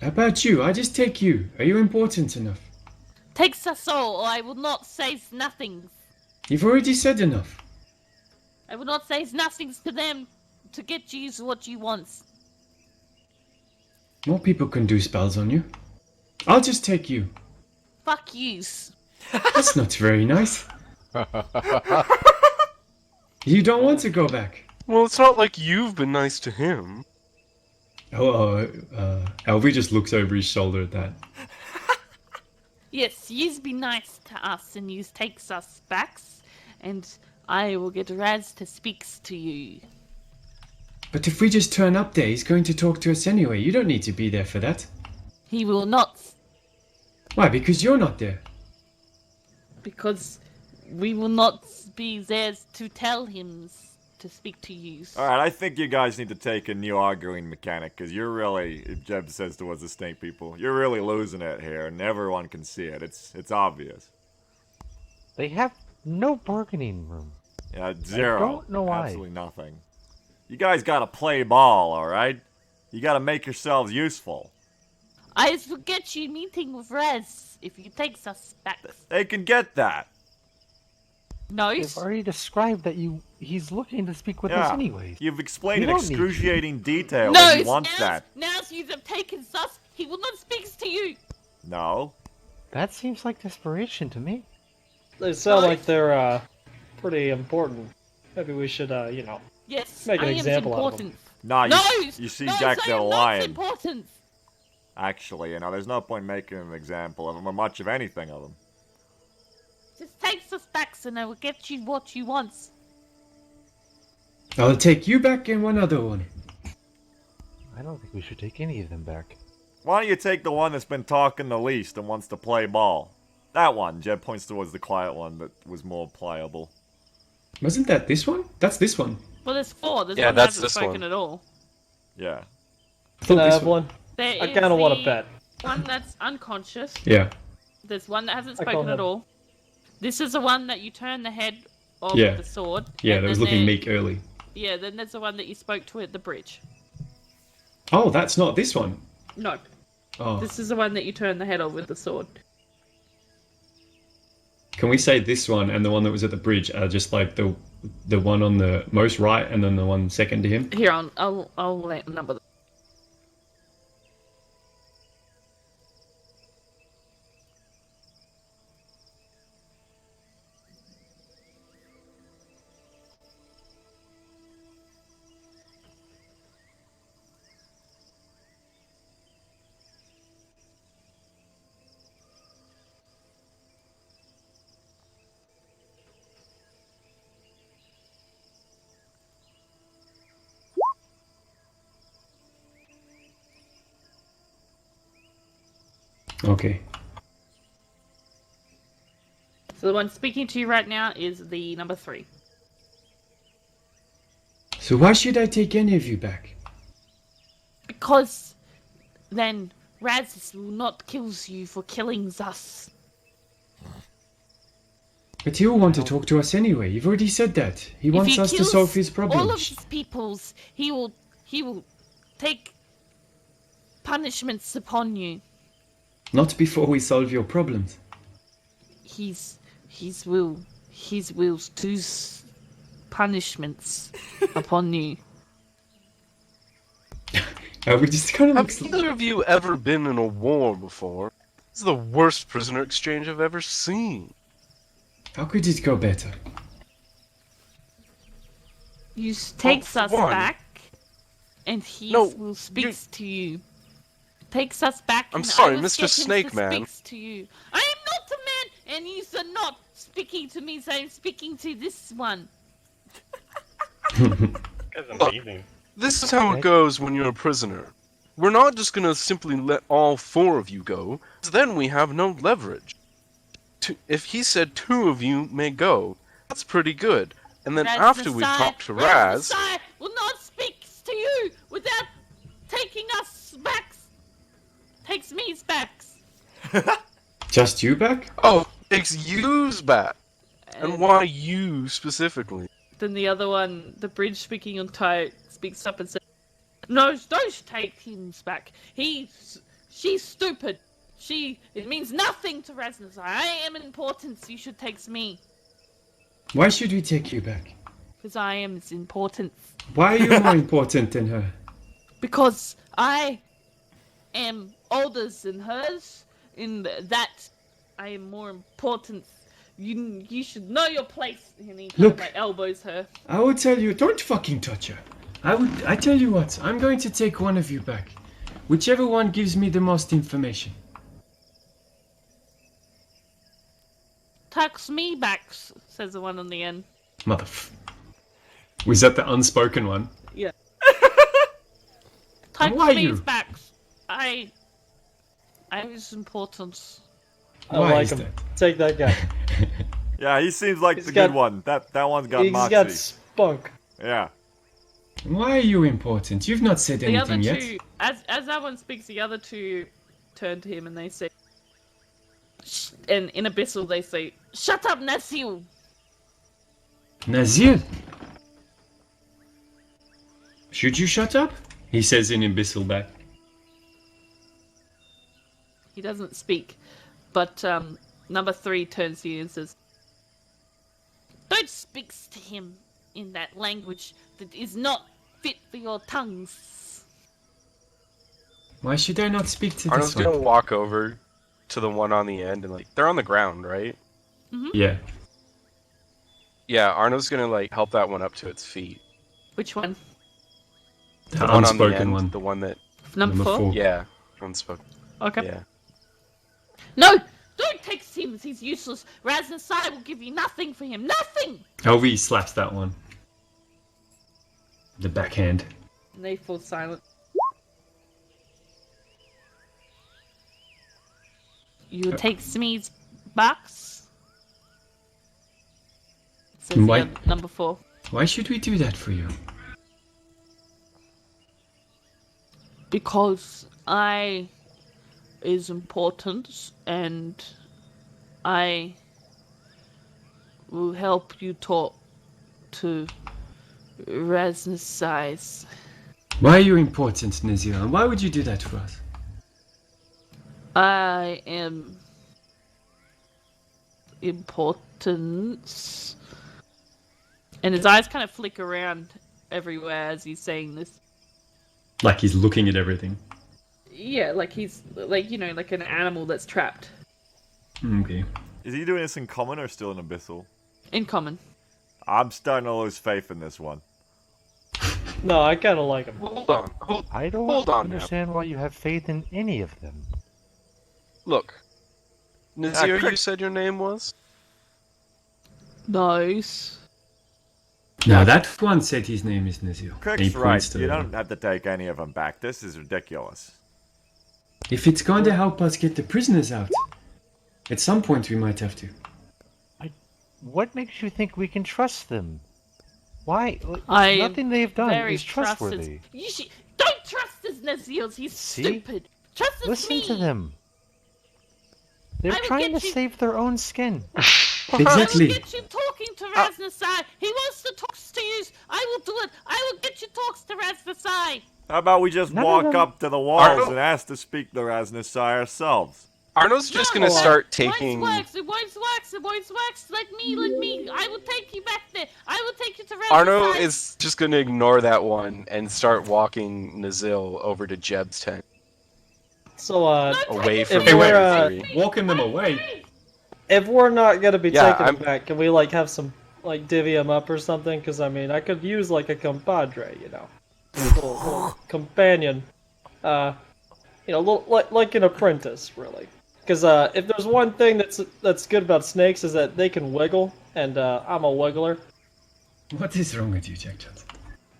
How about you? I just take you. Are you important enough?
Takes us all, or I will not say nothing.
You've already said enough.
I will not say nothing to them to get you what you want.
More people can do spells on you. I'll just take you.
Fuck yous.
That's not very nice. You don't want to go back.
Well, it's not like you've been nice to him.
Alvy just looks over his shoulder at that.
Yes, yous be nice to us and yous takes us back, and I will get Raz to speaks to you.
But if we just turn up there, he's going to talk to us anyway. You don't need to be there for that.
He will not,
Why? Because you're not there.
because we will not be there to tell him to speak to yous.
Alright, I think you guys need to take a new arguing mechanic, because you're really, Jeb says towards the snake people, you're really losing it here, and everyone can see it. It's obvious.
They have no bargaining room.
Yeah, zero.
I don't know why.
Absolutely nothing. You guys gotta play ball, alright? You gotta make yourselves useful.
I will get you meeting with Raz if you takes us back.
They can get that.
No,
They've already described that he's looking to speak with us
Yeah.
anyways.
You've explained
You
in
don't need
excruciating detail
no,
that he wants that.
Now you have taken us, he will not speak to you.
No.
That seems like desperation to me.
They sound
No.
like they're pretty important. Maybe we should,
Yes,
Make an
I am
example out of
important.
Nah,
No,
you see
no,
Jack
I
the
am not
Lion.
important.
Actually, there's no point making an example of him or much of anything of him.
Just takes us back and I will get you what you want.
I'll take you back and one other one.
I don't think we should take any of them back.
Why don't you take the one that's been talking the least and wants to play ball? That one. Jeb points towards the quiet one that was more pliable.
Wasn't that this one? That's this one.
Well, there's four. There's
Yeah,
one that
that's
hasn't
this
spoken
one.
at all.
Yeah.
can I
this
have one?
There
I
is
kind of want to
the
bet.
One that's unconscious.
Yeah.
There's one that hasn't
I call
spoken at
him.
all. This is the one that you turn the head of
Yeah.
the sword.
Yeah,
and
that was
then
looking
there-
meek early.
Yeah, then there's the one that you spoke to at the bridge.
Oh, that's not this one.
No,
Oh,
this is the one that you turn the head of with the sword.
can we say this one and the one that was at the bridge are just like the one on the most right and then the one second to him?
Here, I'll number them.
Okay.
So the one speaking to you right now is the number 3.
So why should I take any of you back?
Because then Raz will not kill you for killing us.
But he'll want to talk to us anyway. You've already said that. He wants us to solve his
all of
problems.
his peoples, he will take punishments upon you.
Not before we solve your problems.
His wills to punishments upon you.
We just kind of
Have
looks.
either of you ever been in a war before? This is the worst prisoner exchange I've ever seen.
How could it go better?
You takes us
one.
back, and he
No,
will speaks to you. Takes us back.
I'm
and
sorry,
I will
Mr.
get him
Snake
to
Man.
Speaks to you. I am not a man, and you are not speaking to me. So I'm speaking to this one.
That's amazing.
This is how it goes when you're a prisoner. We're not just gonna simply let all 4 of you go, 'cause then we have no leverage. If he said 2 of you may go, that's pretty good. And then after we talk to Raz,
Raz will not speak to you without taking us back. Takes me back.
Just you back?
oh, takes yous back. And why you specifically?
Then the other one, the bridge speaking on Thai, speaks up and says, "No, don't take him back. She's stupid. It means nothing to Rasmus. I am important. You should take me.
Why should we take you back?
Because I am as important.
Why are you more important than her?
Because I am older than hers. In that, I am more important. You should know your place." And he kind
Look.
of like elbows her.
I will tell you, don't fucking touch her. I tell you what, I'm going to take one of you back. Whichever one gives me the most information.
"Takes me back," says the one on the end.
Was that the unspoken one?
Yeah.
Who
Takes
are
me
you?
back. I was important.
I
Why
like
is
him.
that?
Take that guy.
Yeah, he seems like
He's
the
got-
good one. That one's got
He's
moxie.
got spunk.
Yeah.
Why are you important? You've not said
The other
anything
two,
yet.
as that one speaks, the other two turn to him and they say, and in Abyssal they say, "Shut up, Nasil."
Nazir! Should you shut up? He says in Abyssal back.
He doesn't speak, but number 3 turns to you and says, "Don't speak to him in that language that is not fit for your tongues."
Why should I not speak to
Arnold's
this
gonna
one?
walk over to the one on the end and they're on the ground, right?
Yeah.
Yeah, Arnold's gonna help that one up to its feet.
Which one?
The
The one on the
unspoken
end,
one.
the one that
Number 4?
yeah, unspoken.
Okay.
Yeah.
No! Don't take him, he's useless. Raz and Sai will give you nothing for him. Nothing!
LV slaps that one. The backhand.
And they fall silent. You take Smee's box? Says the
Why-
other- number 4.
Why should we do that for you?
Because I is important and I will help you talk to Rasmus size.
Why are you important, Nizio? And why would you do that for us?
I am important. And his eyes kind of flick around everywhere as he's saying this.
Like he's looking at everything.
Yeah, like he's like, you know, like an animal that's trapped.
Okay.
Is he doing this in common or still in abyssal?
In common.
I'm starting to lose faith in this one.
No, I kind of like him.
Hold on.
I don't
Hold on now.
understand why you have faith in any of them.
Look. Nazir,
Crick.
you said your name was?
Nice.
Now that one said his name is Nizio.
Crick's
He
right.
points to
You
the-
don't have to take any of them back. This is ridiculous.
If it's going to help us get the prisoners out, at some point we might have to.
What makes you think we can trust them? Why?
I am
Nothing they've done
Very
is trustworthy.
You should, don't trust this Nazios. He's
See?
stupid. Trust this
Listen
me.
to them. They're
I will
trying to
get you-
save their own skin.
Exactly.
I will get you talking to Rasnasai. He wants to talk to you. I will do it. I will get you talks to Rasnasai.
How about we just
No, no,
walk
no.
up to the walls
Arno-
and ask to speak to Rasnasai ourselves?
Arno's just gonna
No,
start taking.
It won't work. Let me. I will take you back there. I will take you to Rasnasai.
Arno is just gonna ignore that one and start walking Nazil over to Jeb's tent,
So,
away from
If
Hey, wait,
we're,
three.
walking them away.
if we're not gonna be
Yeah,
taking
I'm-
him back, can we like have some like divvy him up or something? Because I mean, I could use like a compadre, you know, little companion, you know, like an apprentice, really. Because if there's one thing that's good about snakes is that they can wiggle, and I'm a wiggler.
What is wrong with you, Jack Johnson?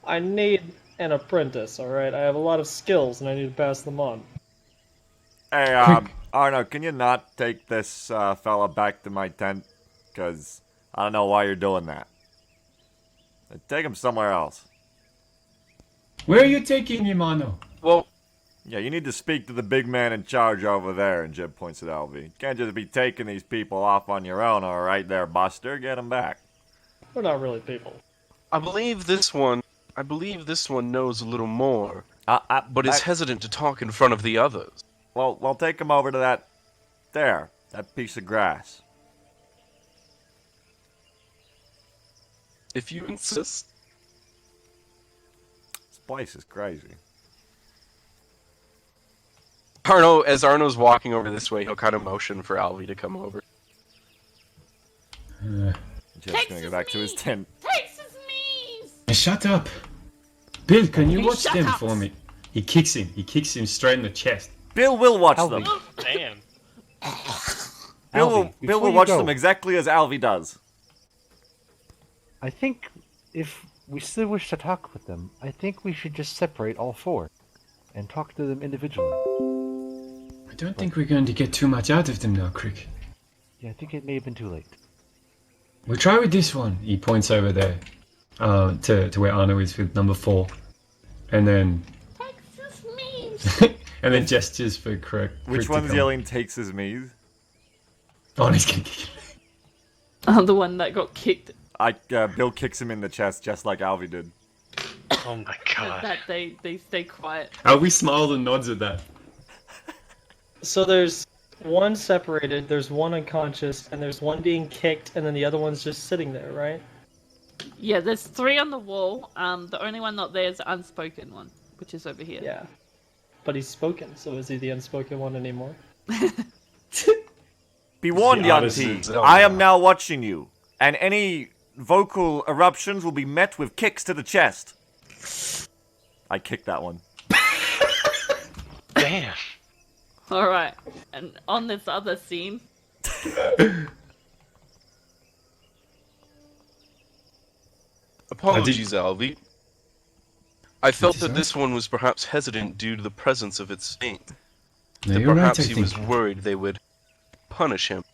I need an apprentice. All right, I have a lot of skills, and I need to pass them on.
Hey, Arno, can you not take this fella back to my tent? Because I don't know why you're doing that. Take him somewhere else.
Where are you taking him, Arno?
Well,
Yeah, you need to speak to the big man in charge over there, and Jeb points at Alvy. You can't just be taking these people off on your own, alright there, Buster. Get them back.
We're not really people.
I believe this one knows a little more, but is hesitant to talk in front of the others.
Well, take him over to that piece of grass.
If you insist.
This place is crazy.
As Arno's walking over this way, he'll kind of motion for Alvy to come over.
Jeb's gonna go back to his tent.
Texas memes.
Shut up. Bill, can you
Hey,
watch
shut
them
up.
for me? He kicks him straight in the chest.
Bill will watch
Alvy.
them.
Damn.
Bill
Alvy,
will
before you
watch
go,
them exactly as Alvy does.
I think if we still wish to talk with them, I think we should just separate all four and talk to them individually.
I don't think we're going to get too much out of them now, Crick.
Yeah, I think it may have been too late.
We'll try with this one. He points over there to where Arno is with number 4. And then
Texas memes.
and then gestures for Crick.
Which
to
one's
come.
yelling takes his mead?
Oh, he's gonna kick him.
I'm the one that got kicked.
Bill kicks him in the chest just like Alvy did.
Oh my god.
That they stay quiet.
Alvy smiles and nods at that.
So there's one separated, there's one unconscious, and there's one being kicked, and then the other one's just sitting there, right?
Yeah, there's 3 on the wall. The only one not there is the unspoken one, which is over here.
Yeah. But he's spoken, so is he the unspoken one anymore?
Be warned,
The artist
Yanti.
is-
I am now watching you, and any vocal eruptions will be met with kicks to the chest. I kicked that one.
Damn.
All right. And on this other scene,
Apologies, Alvy. I felt
What is
that this one was perhaps hesitant due to the presence of its saint.
No,
That
you're right,
perhaps
I
he
think.
was worried they would punish him.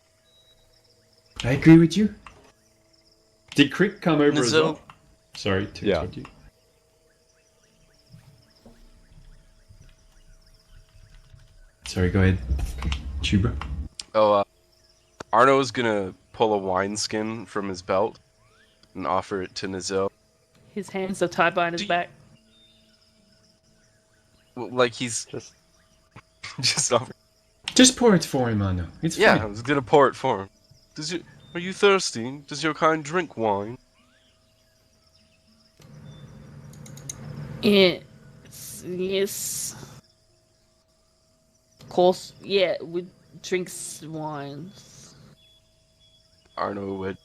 I agree with you. Did Crick come over as
Nizil-
well? Sorry to
Yeah.
interrupt you. Sorry, go ahead. Chuba.
Oh, Arno's gonna pull a wineskin from his belt and offer it to Nazil.
His hands are tied behind his back.
Like he's
Just
just over.
Just pour it for him, Arno. It's
Yeah, I
fine.
was gonna pour it for him. Are you thirsty? Does your kind drink wine?
Yes. Of course, yeah, we drinks wines.
Arno would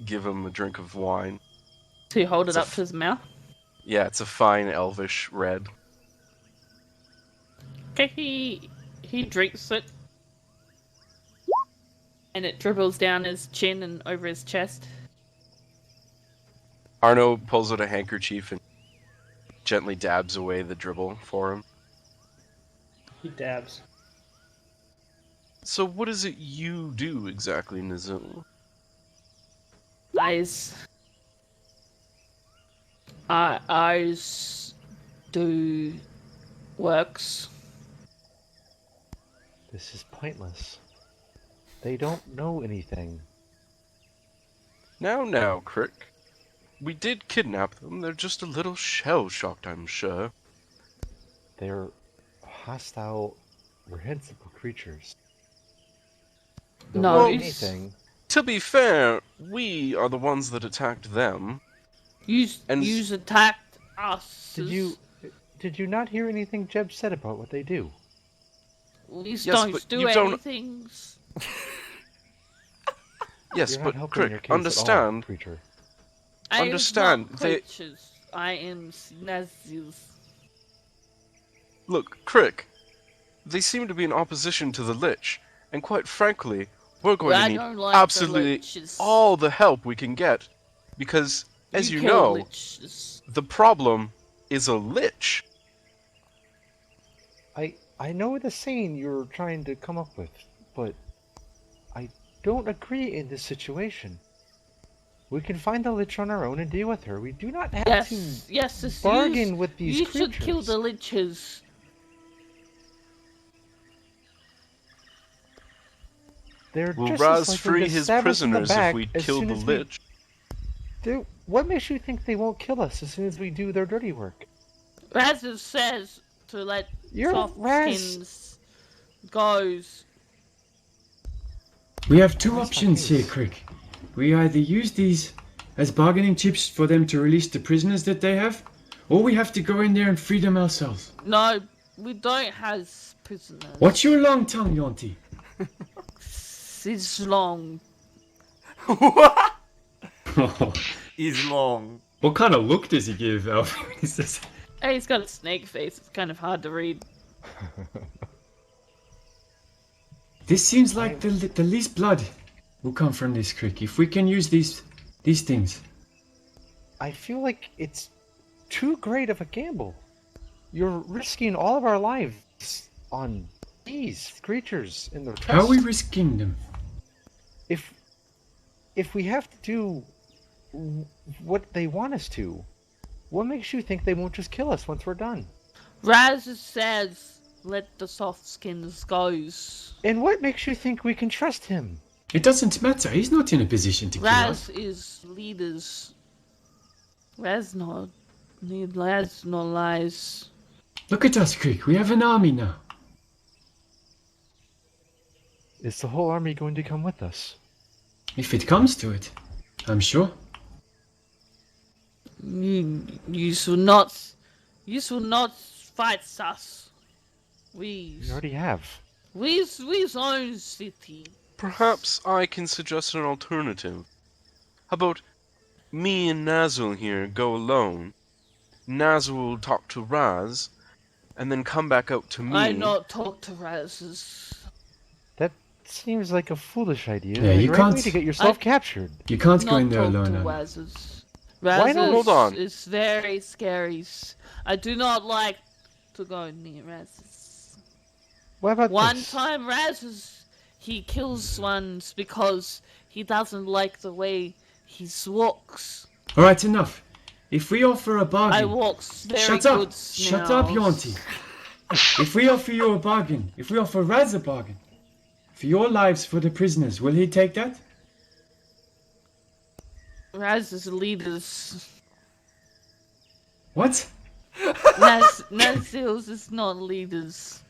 give him a drink of wine.
So you hold it
It's a
up to his mouth.
Yeah, it's a fine elvish red.
Okay, he drinks it. And it dribbles down his chin and over his chest.
Arno pulls out a handkerchief and gently dabs away the dribble for him.
He dabs.
So what is it you do exactly, Nizel?
Eyes do works.
this is pointless. They don't know anything.
Now, Crick. We did kidnap them. They're just a little shell-shocked, I'm sure.
They're hostile, reprehensible creatures. Don't
No,
know
it's-
anything.
To be fair, we are the ones that attacked them. And-
Yous attacked us.
Did you not hear anything Jeb said about what they do?
We
Yes,
don't
but
do
you don't-
anything.
Yes,
You're not
but
helping your
Crick,
case at all,
understand.
creature.
Understand, they-
I am Nazis.
Look, Crick, they seem to be in opposition to the Lich, and quite frankly, we're going
I
to need
don't like
absolutely
the liches.
all the help we can get, because, as you
kill
know,
liches.
the problem is a Lich.
I know the saying you're trying to come up with, but I don't agree in this situation. We can find the Lich on our own and deal with her. We do not have to
Yes, yes,
bargain with these
you
creatures.
should kill the liches.
They're
Will
just
Raz
as likely
free
to
his
stab us in the
prisoners if
back
we
as
kill
soon
the
as we-
Lich?
What makes you think they won't kill us as soon as we do their dirty work?
Raz says to let
You're
soft
Raz.
skins goes.
We have two
That's my
options
case.
here, Crick. We either use these as bargaining chips for them to release the prisoners that they have, or we have to go in there and free them ourselves.
No, we don't have prisoners.
What's your long tongue, Yonti?
It's long.
Is long.
What kind of look does he give, Alfie, when he says that?
Hey, he's got a snake face. It's kind of hard to read.
This seems like the least blood will come from this, Crick. If we can use these things.
I feel like it's too great of a gamble. You're risking all of our lives on these creatures in their trust.
How are we risking them?
If we have to do what they want us to, what makes you think they won't just kill us once we're done?
Raz says, let the soft skins goes.
And what makes you think we can trust him?
It doesn't matter. He's not in a position to kill us.
Raz is leaders. Raz no lies.
Look at us, Crick. We have an army now.
Is the whole army going to come with us?
If it comes to it, I'm sure.
You shall not fight us. We
We already have.
own city.
Perhaps I can suggest an alternative. How about me and Nazul here go alone? Nazul will talk to Raz, and then come back out to me.
I not talk to Raz's.
That seems like a foolish idea.
Yeah, you
a great
can't-
way to get yourself captured.
You can't go
Not
in there
talk
alone.
to
Anna.
Raz's.
Why not?
Hold on.
Is very scary. I do not like to go near Raz's.
What about
One
this?
time Raz's, he kills ones because he doesn't like the way he walks.
All right, enough. If we offer a bargain,
I walks very
shut
good
up. Shut up,
smells.
Yonti. If we offer you a bargain, if we offer Raz a bargain, for your lives for the prisoners, will he take that?
Raz's leaders.
What?
Nazils is not leaders.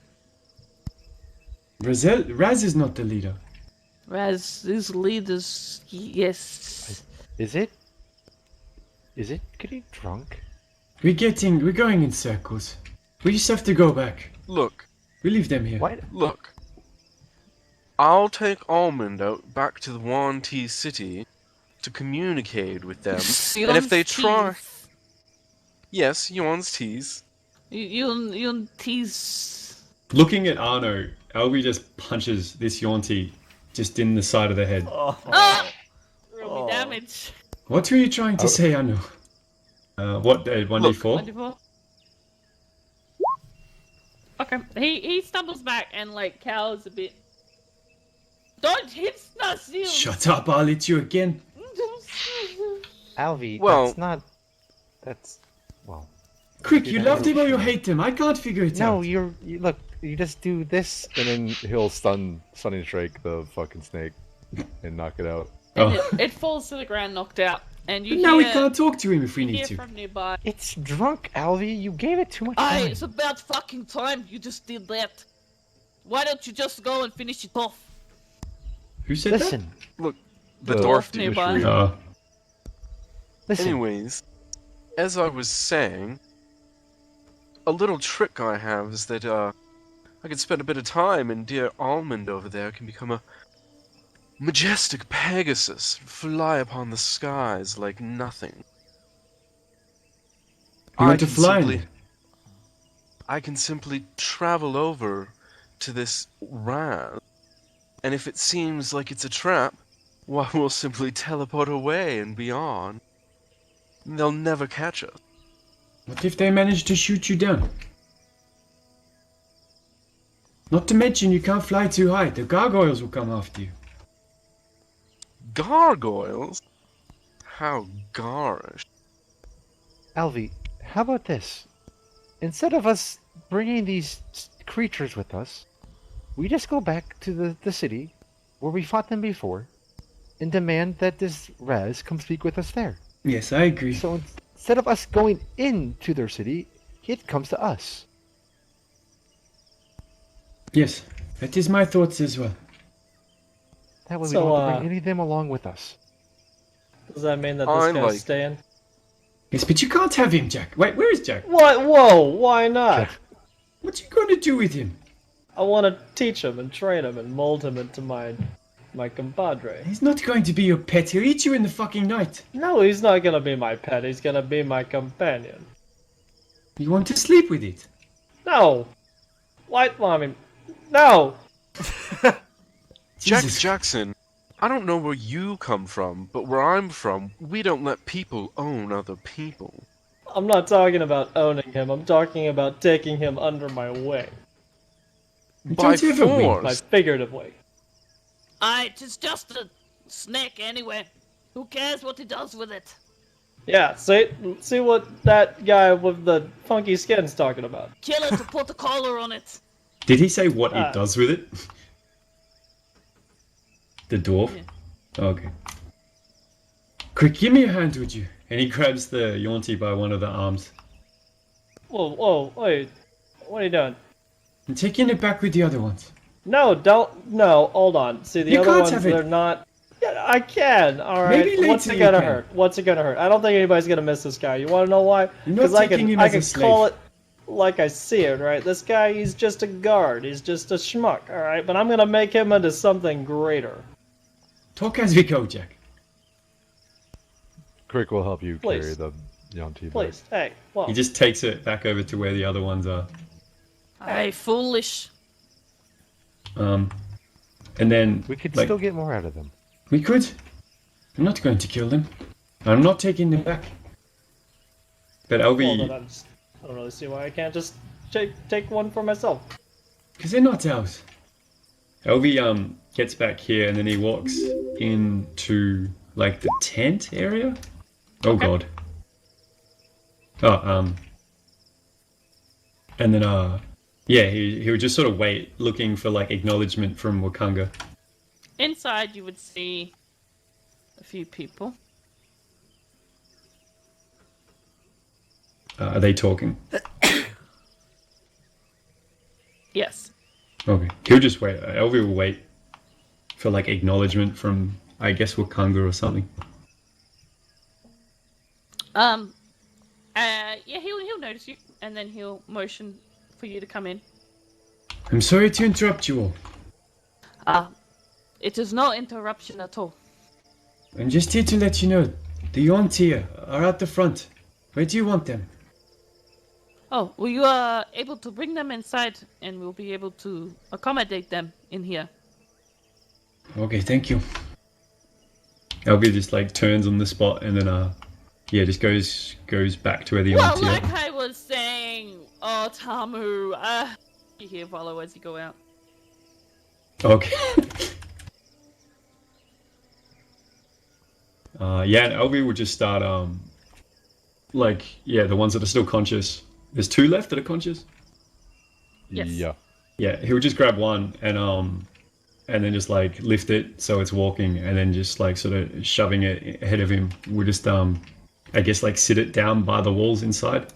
Raz is not the leader.
Raz is leaders, yes.
Is it? Is it getting drunk?
We're going in circles. We just have to go back.
Look,
We leave them here.
Why?
look. I'll take Almond out back to the Wanty City to communicate with them. And if they try... Yes, Yuan's tease.
You tease.
Looking at Arno, Albi just punches this Yonti just in the side of the head.
Ah! Roll me damage.
What were you trying to say, Arno? What, 1d4?
24. Okay, he stumbles back and like cowers a bit. Don't hit Nazil!
Shut up, I'll hit you again.
Alvi,
Well-
that's not. That's. Well.
Quick, you love him or you hate him? I can't figure it
No,
out.
you look. You just do this.
And then he'll stunning strike the fucking snake and knock it out.
And
Oh.
it falls to the ground, knocked out. And you
Now we
hear,
can't talk to him if we need
hear
to.
from nearby.
It's drunk, Alvi. You gave it too much
Aye,
time.
it's about fucking time you just did that. Why don't you just go and finish it off?
Who said
Listen,
The
The
dwarf
the
dude.
nearby.
that?
shrew.
listen.
Anyways, as I was saying, a little trick I have is that I can spend a bit of time and dear Almond over there can become a majestic Pegasus and fly upon the skies like nothing.
You want to
can
fly?
simply- I can simply travel over to this Raz, and if it seems like it's a trap, why we'll simply teleport away and be on. They'll never catch us.
What if they manage to shoot you down? Not to mention you can't fly too high. The gargoyles will come after you.
Gargoyles? How garish.
Alvi, how about this? Instead of us bringing these creatures with us, we just go back to the city where we fought them before and demand that this Raz come speak with us there.
Yes, I agree.
So instead of us going into their city, it comes to us.
Yes, that is my thoughts as well.
That way we
So,
don't have to bring any of them along with us.
Does that mean that
I
this guy's
like-
staying?
Yes, but you can't have him, Jack. Wait, where is Jack?
What? Whoa! Why not?
What you going to do with him?
I want to teach him and train him and mold him into my compadre.
He's not going to be your pet. He'll eat you in the fucking night.
No, he's not gonna be my pet. He's gonna be my companion.
You want to sleep with it?
No. What, mommy? No.
Jack
Jesus.
Jackson, I don't know where you come from, but where I'm from, we don't let people own other people.
I'm not talking about owning him. I'm talking about taking him under my wing,
By
Don't you have a wing?
my
force.
figurative wing.
Aye, it's just a snake anyway. Who cares what he does with it?
Yeah. See what that guy with the funky skin's talking about.
Kill it to put a collar on it.
Did he say what
Ah.
it does with it? The dwarf?
Yeah.
Okay. Quick, give me a hand, would you? And he grabs the Yonti by one of the arms.
Whoa, wait. What are you doing?
And taking it back with the other ones.
No, don't. No, hold on. See, the
You
other
can't
ones,
have it.
they're not. Yeah, I can. All right.
Maybe
What's
later
it gonna
you can.
hurt? What's it gonna hurt? I don't think anybody's gonna miss this guy. You want to know why?
You're not
I
taking
can,
him
I
as a
can
slave.
call it like I see it. Right. This guy, he's just a guard. He's just a schmuck. All right. But I'm gonna make him into something greater.
Talk as we go, Jack.
Crick will help you
Please.
carry the Yonti back.
Please. Hey. Well.
He just takes it back over to where the other ones are.
Aye, foolish.
And then
We could
like,
still get more out of them.
we could. I'm not going to kill them. I'm not taking them back. But
Well,
Elvi,
then I don't really see why I can't just take one for myself.
because they're not ours. Elvi gets back here and then he walks into like the tent area. Oh god. Oh and then yeah, he would just sort of wait, looking for like acknowledgement from Wakanga.
Inside, you would see a few people.
Are they talking?
Yes.
Okay. He'll just wait. Elvi will wait for like acknowledgement from, I guess, Wakanga or something.
Yeah, he'll notice you, and then he'll motion for you to come in.
I'm sorry to interrupt you all.
It is no interruption at all.
I'm just here to let you know, the Yonti are at the front. Where do you want them?
Oh, well, you are able to bring them inside, and we'll be able to accommodate them in here.
Okay, thank you. Elvi just like turns on the spot and then just goes back to where the
Well,
Yonti
like
are.
I was saying, oh Tamu, you hear follow as you go out.
Okay. And Elvi will just start the ones that are still conscious. There's 2 left that are conscious.
Yes.
Yeah.
Yeah, he'll just grab one and then just like lift it so it's walking, and then just like sort of shoving it ahead of him. We'll just I guess like sit it down by the walls inside.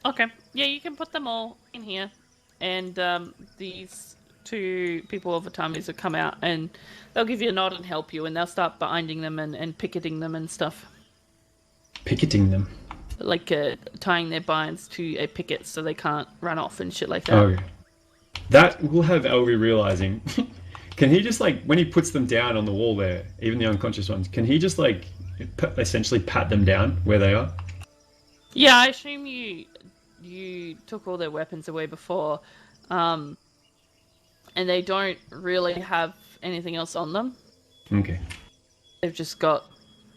Okay. Yeah, you can put them all in here, and these 2 people of Atamis will come out, and they'll give you a nod and help you, and they'll start binding them and picketing them and stuff.
Picketing them.
Like tying their binds to a picket so they can't run off and shit like that.
Okay. That will have Elvi realizing. Can he just like, when he puts them down on the wall there, even the unconscious ones, can he just like essentially pat them down where they are?
Yeah, I assume you took all their weapons away before, and they don't really have anything else on them.
Okay.
They've just got,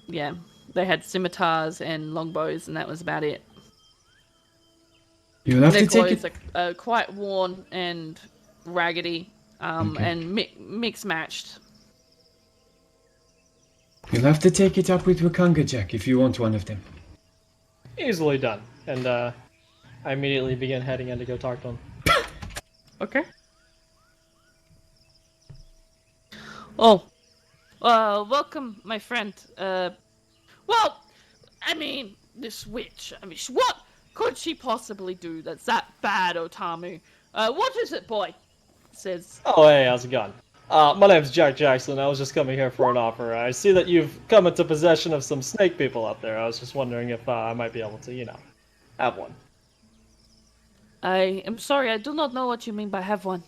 they had scimitars and longbows, and that was about it.
You'll have
Their
to take
clothes
it.
are quite worn and raggedy,
Okay.
and mix-matched.
You'll have to take it up with Wakanga, Jack, if you want one of them.
Easily done. And I immediately begin heading in to go talk to him.
Okay. Oh, welcome, my friend. Well, I mean, this witch. I mean, what could she possibly do that's that bad, Otamu? What is it, boy? Says.
Oh, hey, how's it going? My name's Jack Jackson. I was just coming here for an offer. I see that you've come into possession of some snake people out there. I was just wondering if I might be able to, have one.
I am sorry, I do not know what you mean by have one.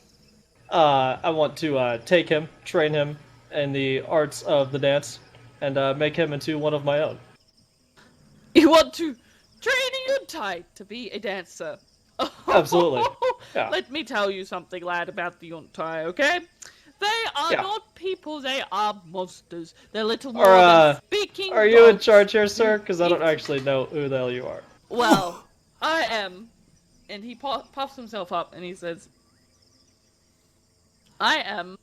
I want to take him, train him in the arts of the dance, and make him into one of my own.
You want to train a Yuntai to be a dancer?
Absolutely. Yeah.
Let me tell you something, lad, about the Yuntai, okay? They are not people, they are monsters. They're little more than speaking
Are you in
dogs.
charge here, sir? Because I don't actually know who the hell you are.
Well, I am. And he puffs himself up and he says, I am.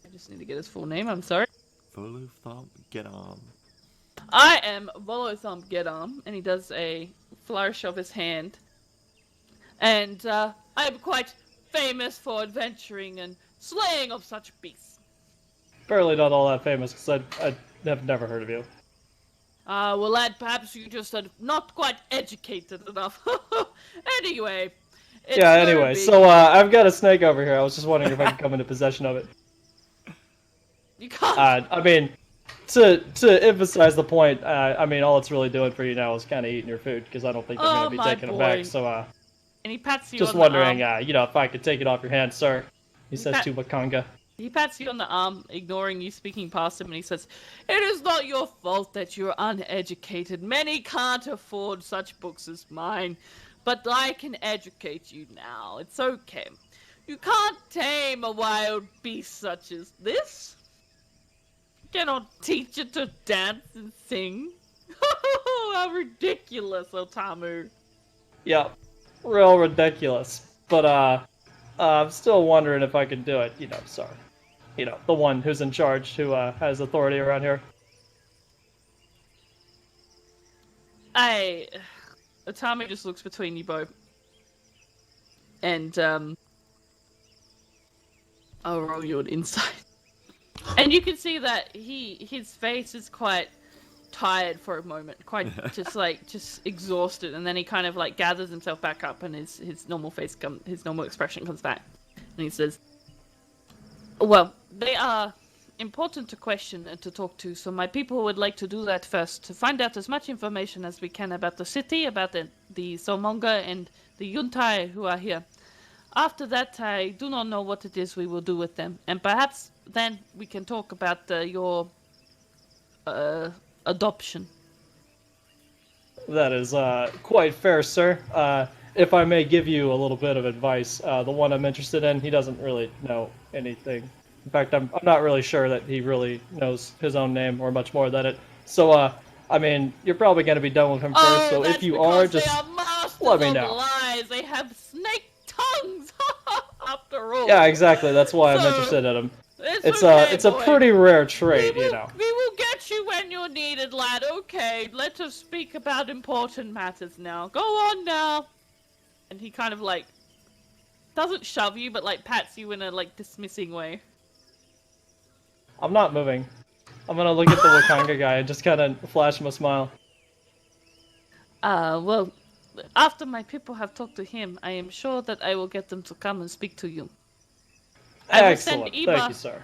I just need to get his full name, I'm sorry.
Full of thump, get on.
I am Volothump Gedam, and he does a flourish of his hand. And I am quite famous for adventuring and slaying of such beasts.
Barely not all that famous, because I have never heard of you.
Well, lad, perhaps you just are not quite educated enough. Anyway.
So I've got a snake over here. I was just wondering if I could come into possession of it.
You can't.
I mean, to emphasize the point, all it's really doing for you now is kind of eating your food, because I don't think they're going to be taking them back. So,
and he pats you
just
on
wondering,
the arm.
if I could take it off your hands, sir. He says to Wakanga.
He pats you on the arm, ignoring you speaking past him, and he says, "It is not your fault that you're uneducated. Many can't afford such books as mine, but I can educate you now. It's okay. You can't tame a wild beast such as this. You cannot teach it to dance and sing. How ridiculous, Otamu."
Yeah, real ridiculous. But I'm still wondering if I can do it. Sorry. The one who's in charge, who has authority around here.
Otamu just looks between you both. And, I'll roll you an insight. And you can see that his face is quite tired for a moment, quite just exhausted, and then he kind of like gathers himself back up, and his normal his normal expression comes back, and he says, "Well, they are important to question and to talk to, so my people would like to do that first, to find out as much information as we can about the city, about the Somonga and the Yuntai who are here. After that, I do not know what it is we will do with them, and perhaps then we can talk about your adoption."
That is quite fair, sir. If I may give you a little bit of advice, the one I'm interested in, he doesn't really know anything. In fact, I'm not really sure that he really knows his own name or much more than it. So, I mean, you're probably going to be done with him first, so if you are, just let me know.
Lies. They have snake tongues, after all.
Yeah, exactly. That's why I'm interested in him. It's
okay,
a
boy.
pretty rare trait, you know.
We will get you when you're needed, lad. Okay, let us speak about important matters now. Go on now. And he kind of like doesn't shove you, but like pats you in a like dismissing way.
I'm not moving. I'm gonna look at the Wakanga guy and just kind of flash him a smile.
Well, after my people have talked to him, I am sure that I will get them to come and speak to you. I will send
Excellent.
Iba
Thank you, sir.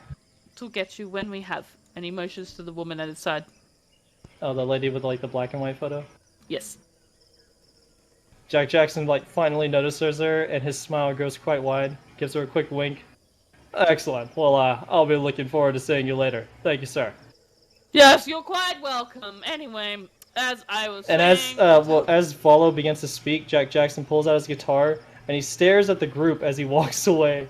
to get you when we have. And he motions to the woman at his side.
Oh, the lady with like the black and white photo?
Yes.
Jack Jackson like finally notices her and his smile grows quite wide, gives her a quick wink. Excellent. Well, I'll be looking forward to seeing you later. Thank you, sir.
Yes, you're quite welcome. Anyway, as I was saying...
And as Volo begins to speak, Jack Jackson pulls out his guitar and he stares at the group as he walks away.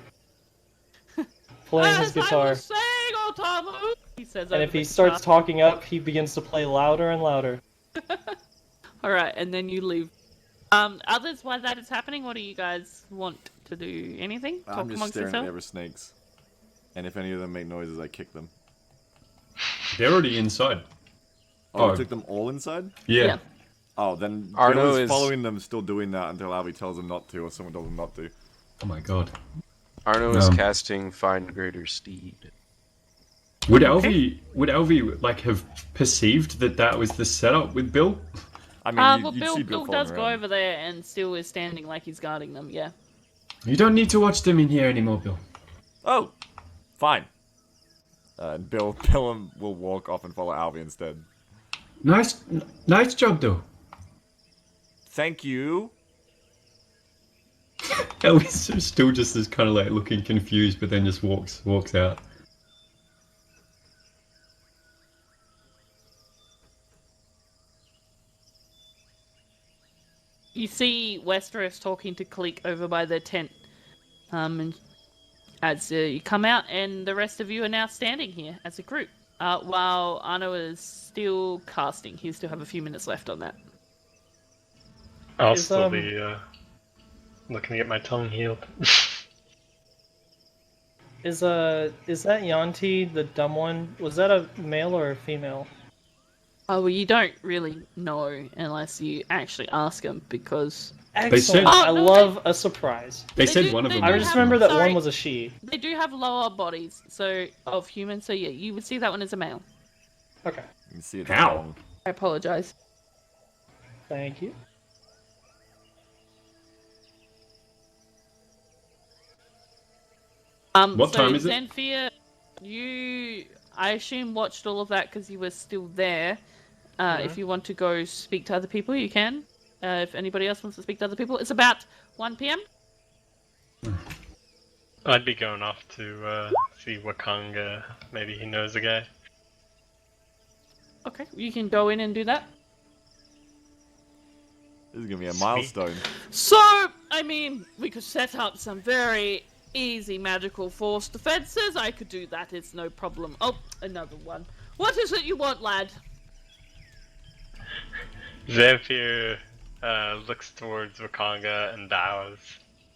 Playing his guitar.
I was saying, Otamu, he says.
And if he starts talking up, he begins to play louder and louder.
Alright, and then you leave. Others, while that is happening, what do you guys want to do? Anything? Talk
I'm just
amongst
staring at the
yourself?
other snakes. And if any of them make noises, I kick them.
They're already inside.
Oh,
Oh.
you took them all inside?
Yeah.
Oh, then
Arno
Bill is
is-
following them, still doing that until Albie tells him not to, or someone tells him not to.
Oh my god.
Arno is casting Find Greater Steed.
Would Elvie like have perceived that was the setup with Bill?
I mean,
Well,
you'd see
Bill
Bill
does
falling
go
around.
over there and still is standing like he's guarding them, yeah.
You don't need to watch them in here anymore, Bill.
Oh, fine. Bill will walk off and follow Albie instead.
Nice job, though.
Thank you.
Elvie's still just as kind of like looking confused, but then just walks out.
You see Westeros talking to Cleek over by their tent. And as you come out, and the rest of you are now standing here as a group. While Arno is still casting. He still have a few minutes left on that.
I'll
Is,
still be looking to get my tongue healed.
Is that Yanti, the dumb one? Was that a male or a female?
Oh, well, you don't really know unless you actually ask him, because...
Excellent.
said-
I
Oh, no,
love a surprise.
They
They
said
do-
one of
they
them.
do
I
was-
just
have-
remember that
sorry.
one was a she.
they do have lower bodies, so of humans, so yeah, you would see that one as a male.
Okay.
You can see it.
How?
I apologize.
Thank you.
What
so
time is it?
Xanthia, you, I assume, watched all of that because you were still there. If you want to go speak to other people, you can. If anybody else wants to speak to other people, it's about 1 p.m.
I'd be going off to see Wakanga. Maybe he knows a guy.
Okay, you can go in and do that.
This is gonna be a milestone.
So, I mean, we could set up some very easy magical force defenses. I could do that, it's no problem. Oh, another one. What is it you want, lad?
Zamfir looks towards Wakanga and bows,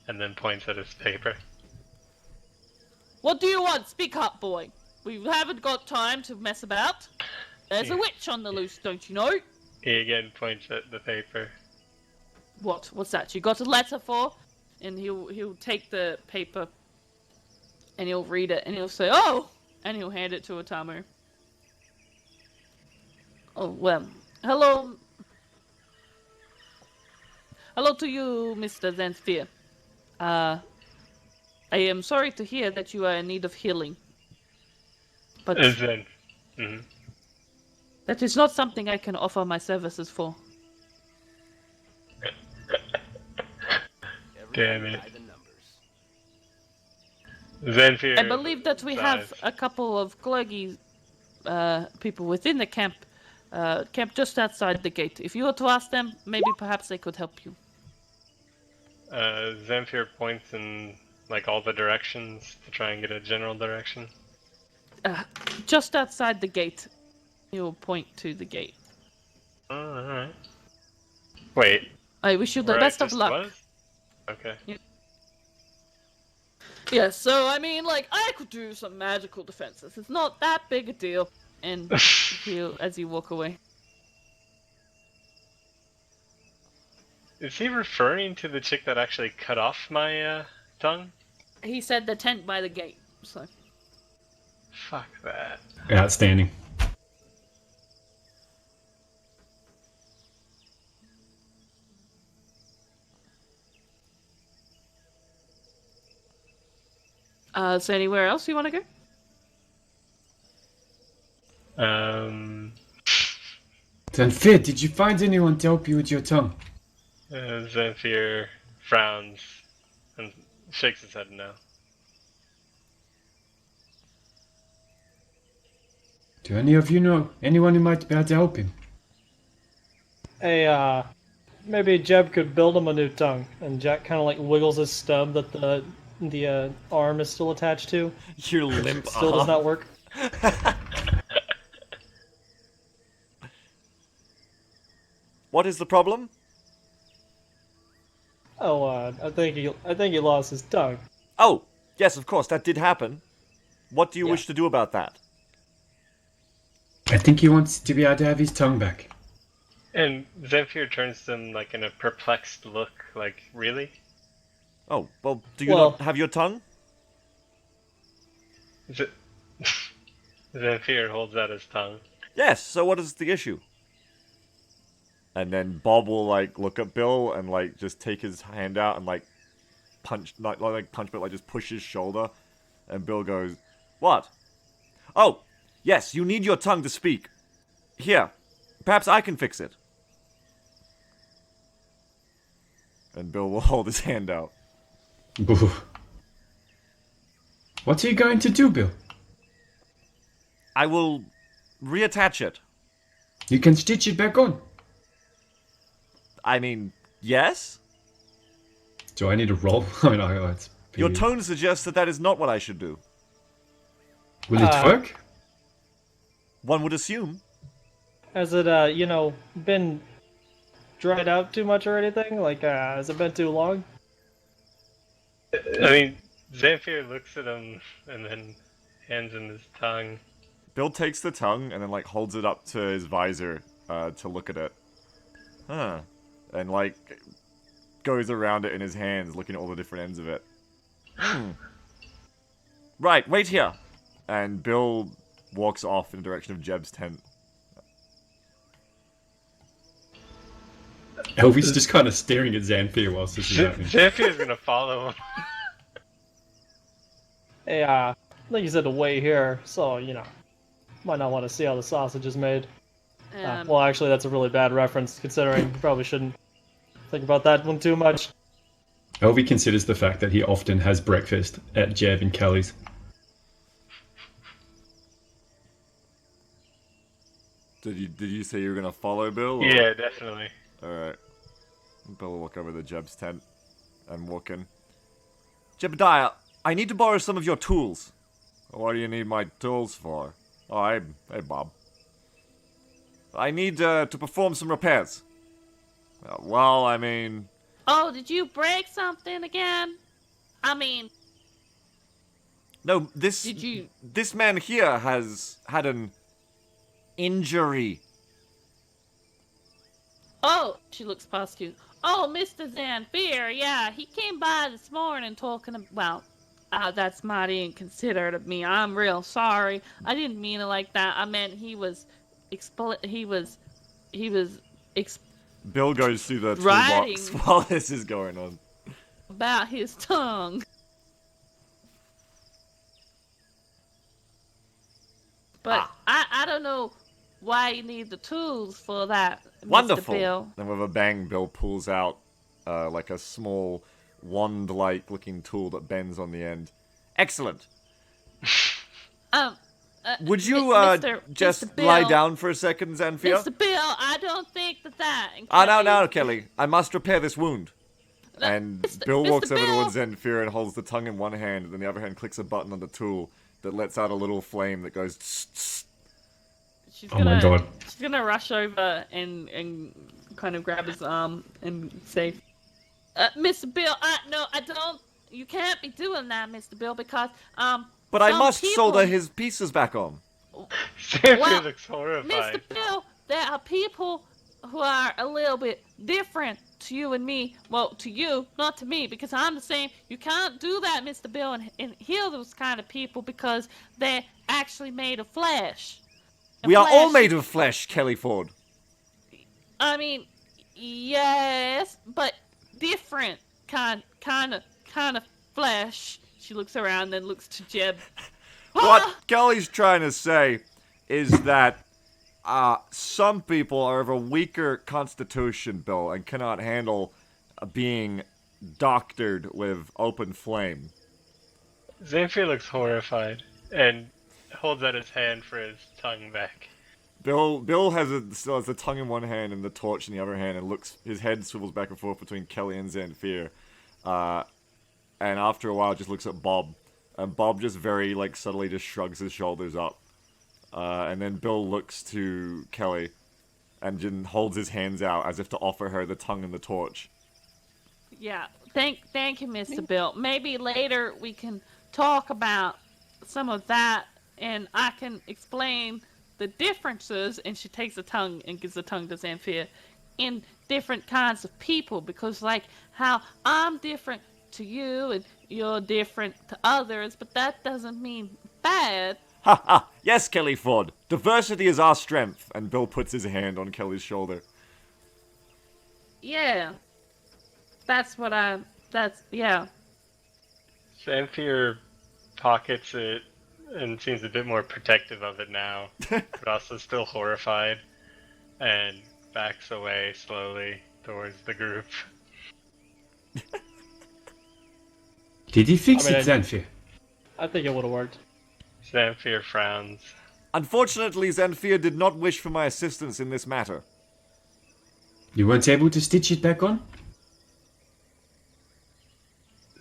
and then points at his paper.
What do you want? Speak up, boy. We haven't got time to mess about. There's a witch on the loose, don't you know?
He again points at the paper.
What? What's that? You got a letter for? And he'll take the paper and he'll read it and he'll say, "Oh!" and he'll hand it to Otamu. Oh, well, hello. Hello to you, Mr. Zensphere. I am sorry to hear that you are in need of healing. But
Zen. Mm-hmm.
that is not something I can offer my services for.
Damn it. Zenfear.
I believe that we have a couple of Glurgy people within the camp just outside the gate. If you were to ask them, maybe perhaps they could help you.
Zenfear points in like all the directions to try and get a general direction.
Just outside the gate. You'll point to the gate.
Oh, alright. Wait.
I wish you the
where
best
I
of
just
luck.
Was? Okay.
Yeah, so I mean, like, I could do some magical defenses. It's not that big a deal. And he'll, as you walk away.
Is he referring to the chick that actually cut off my tongue?
He said the tent by the gate, so.
Fuck that.
Outstanding.
Is there anywhere else you want to go?
Zenfir, did you find anyone to help you with your tongue?
Zenfear frowns and shakes his head no.
Do any of you know anyone who might be able to help him?
Hey, maybe Jeb could build him a new tongue. And Jack kind of like wiggles his stub that the arm is still attached to.
Your limp
Still
arm.
does not work.
What is the problem?
Oh, I think he lost his tongue.
Oh, yes, of course, that did happen. What do you
Yeah.
wish to do about that?
I think he wants to be able to have his tongue back.
And Zenfear turns to him like in a perplexed look, like, really?
Oh, well, do you
Well-
not have your tongue?
Zenfear holds out his tongue.
Yes, so what is the issue? And then Bob will, like, look at Bill and, like, just take his hand out and, like, punch, not like punch, but, like, just push his shoulder. And Bill goes, "What? Oh, yes, you need your tongue to speak. Here, perhaps I can fix it." And Bill will hold his hand out.
Boo. What are you going to do, Bill?
I will reattach it.
You can stitch it back on.
I mean, yes?
Do I need to roll? I mean, it's
Your tone suggests that that is not what I should do.
Will it work?
One would assume.
Has it, been dried out too much or anything? Like, has it been too long?
I mean, Zenfear looks at him and then hands him his tongue.
Bill takes the tongue and then, like, holds it up to his visor to look at it. Huh. And, like, goes around it in his hands, looking at all the different ends of it. Right, wait here. And Bill walks off in the direction of Jeb's tent.
Elvis just kind of staring at Zenfir whilst this is happening.
Zenfear's gonna follow him.
Hey, I think you said to wait here, so, might not want to see how the sausage is made. Well, actually, that's a really bad reference, considering you probably shouldn't think about that one too much.
Elvi considers the fact that he often has breakfast at Jeb and Kelly's.
Did you say you were gonna follow Bill? Or?
Yeah, definitely.
Alright. Bill will walk over to Jeb's tent and walk in. Jebediah, I need to borrow some of your tools. What do you need my tools for? Oh, hey, Bob. I need to perform some repairs. Well, I mean...
Oh, did you break something again? I mean...
No, this...
Did you...
This man here has had an injury.
Oh, she looks past you. Oh, Mr. Zenfear, yeah, he came by this morning talking about... that's mighty inconsiderate of me. I'm real sorry. I didn't mean it like that. I meant he was he was
Bill goes through the
Writing.
toolbox while this is going on.
about his tongue. But I don't know why you need the tools for that, Mr.
Wonderful.
Bill.
Then with a bang, Bill pulls out like a small wand-like looking tool that bends on the end. Excellent. Would you just
Mr.
lie
Bill.
down for a second, Xanthia?
Mr. Bill, I don't think that.
No, Kelly. I must repair this wound. And Bill walks over towards Xanthia and holds the tongue in one hand, and then the other hand clicks a button on the tool that lets out a little flame that goes tss, tss.
My god.
She's gonna rush over and kind of grab his arm and say, Mr. Bill, I don't. You can't be doing that, Mr. Bill, because
But I
some
must
people-
solder his pieces back on.
Xanthia
Well,
looks horrified.
Mr. Bill, there are people who are a little bit different to you and me. Well, to you, not to me, because I'm the same. You can't do that, Mr. Bill, and heal those kind of people because they're actually made of flesh. And
We are all
flesh-
made of flesh, Kelly Ford.
I mean, yes, but different kind of flesh. She looks around, then looks to Jeb.
What Kelly's trying to say is that some people are of a weaker constitution, Bill, and cannot handle being doctored with open flame.
Xanthia looks horrified and holds out his hand for his tongue back.
Bill still has the tongue in one hand and the torch in the other hand, and his head swivels back and forth between Kelly and Xanthia. And after a while, just looks at Bob, and Bob just very subtly just shrugs his shoulders up. And then Bill looks to Kelly, and then holds his hands out as if to offer her the tongue and the torch.
Yeah, thank you, Mr. Bill. Maybe later we can talk about some of that, and I can explain the differences. And she takes the tongue and gives the tongue to Xanthia in different kinds of people, because how I'm different to you and you're different to others, but that doesn't mean bad.
Ha ha! Yes, Kelly Ford. Diversity is our strength. And Bill puts his hand on Kelly's shoulder.
Yeah. Yeah.
Xanthia pockets it and seems a bit more protective of it now, but also still horrified, and backs away slowly towards the group.
Did he fix
I mean,
it, Xanthia?
I think it would have worked.
Xanthia frowns.
Unfortunately, Xanthia did not wish for my assistance in this matter.
You weren't able to stitch it back on?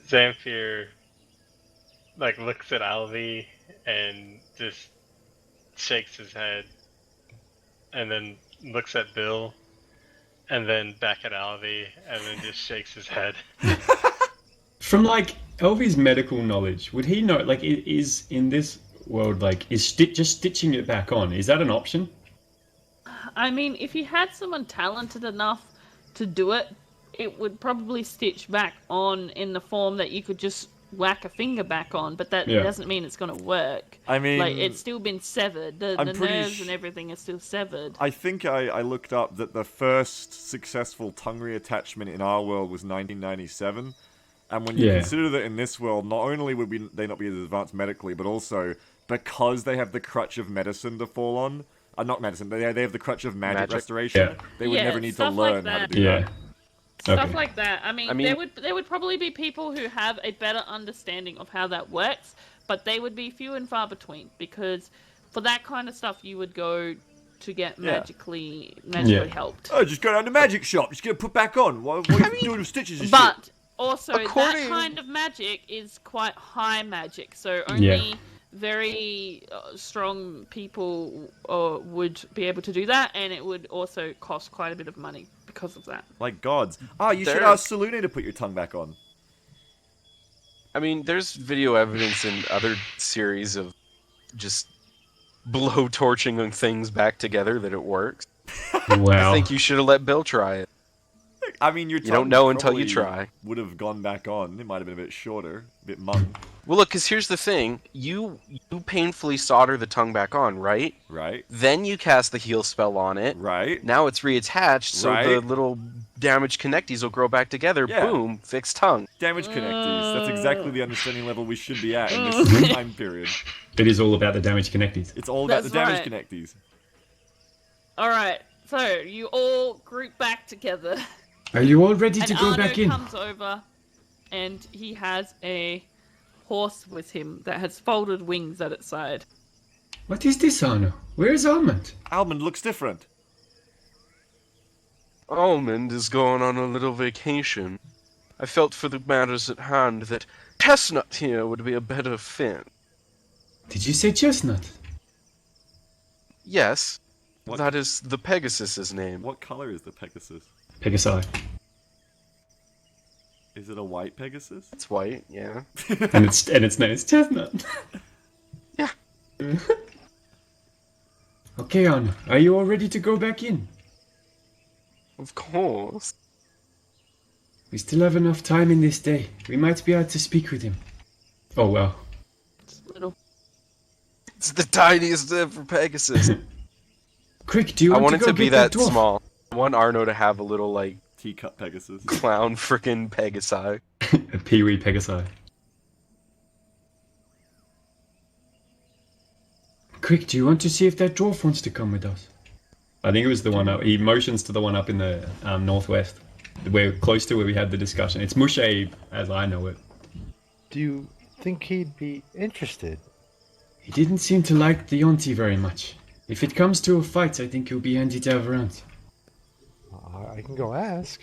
Xanthia looks at Alvi and just shakes his head, and then looks at Bill, and then back at Alvi, and then just shakes his head.
From Elvi's medical knowledge, would he know is in this world just stitching it back on, is that an option?
I mean, if you had someone talented enough to do it, it would probably stitch back on in the form that you could just whack a finger back on, but that doesn't mean it's going to work.
I mean,
it's still been severed. The nerves and everything is still severed.
I think I looked up that the first successful tongue reattachment in our world was 1997. And when you consider that in this world, not only would they not be as advanced medically, but also because they have the crutch of medicine to fall on, not medicine, they have the crutch of magic restoration, they would never need to learn how to do that.
Stuff like that. I mean, there would probably be people who have a better understanding of how that works, but they would be few and far between, because for that kind of stuff you would go to get magically helped.
Oh, just go down to magic shop, just get it put back on. What are you doing with stitches and
but
shit?
Also, that kind of magic is quite high magic, so only very strong people would be able to do that, and it would also cost quite a bit of money because of that.
Like gods. You should ask Salune to put your tongue back on.
I mean, there's video evidence in other series of just blowtorching things back together that it works.
Wow.
I think you should have let Bill try it.
I mean, your
You don't
tongue
know until you
probably
try.
would have gone back on. It might have been a bit shorter, a bit mung,
Well, look, because here's the thing. You painfully solder the tongue back on, right?
right?
Then you cast the heal spell on it.
Right?
Now it's reattached, so the
Right.
little damaged connecties will grow back together.
Yeah.
Boom, fixed tongue.
Damage connectees. That's exactly the understanding level we should be at in this time period.
It is all about the damage connectees.
It's all about
That's
the damage
right.
connectees.
Alright, so you all group back together.
Are you all ready
And
to go
Arno
back in?
comes over and he has a horse with him that has folded wings at its side.
What is this, Arno? Where's Almond?
Almond looks different.
Almond is going on a little vacation. I felt for the matters at hand that Chestnut here would be a better fit.
Did you say chestnut?
Yes,
What?
that is the Pegasus's name.
What color is the Pegasus?
Pegasi.
Is it a white Pegasus?
It's white, yeah.
and its name is chestnut.
Yeah.
Okay, Arno. Are you all ready to go back in?
Of course.
We still have enough time in this day. We might be able to speak with him. Oh well.
It's little.
It's the tiniest ever Pegasus.
Quick, do you
I
want
want
to
it
go
to be
get
that
dwarf?
small. I want Arno to have a little, like,
Teacup Pegasus.
clown frickin' Pegasi.
A Pee-wee Pegasi. Quick, do you want to see if that dwarf wants to come with us? I think it was the one up. He motions to the one up in the northwest. We're close to where we had the discussion. It's Mushabe, as I know it.
Do you think he'd be interested?
He didn't seem to like the Yonti very much. If it comes to a fight, I think he'll be handy to have around.
I can go ask.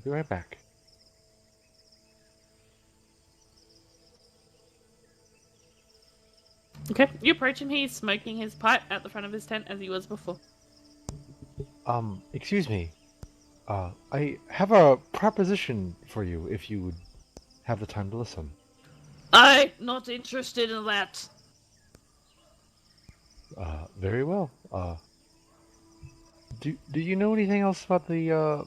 Be right back.
Okay, you approach him. He's smoking his pipe at the front of his tent as he was before.
Excuse me. I have a proposition for you if you would have the time to listen.
I'm not interested in that.
Very well. Do you know anything else about the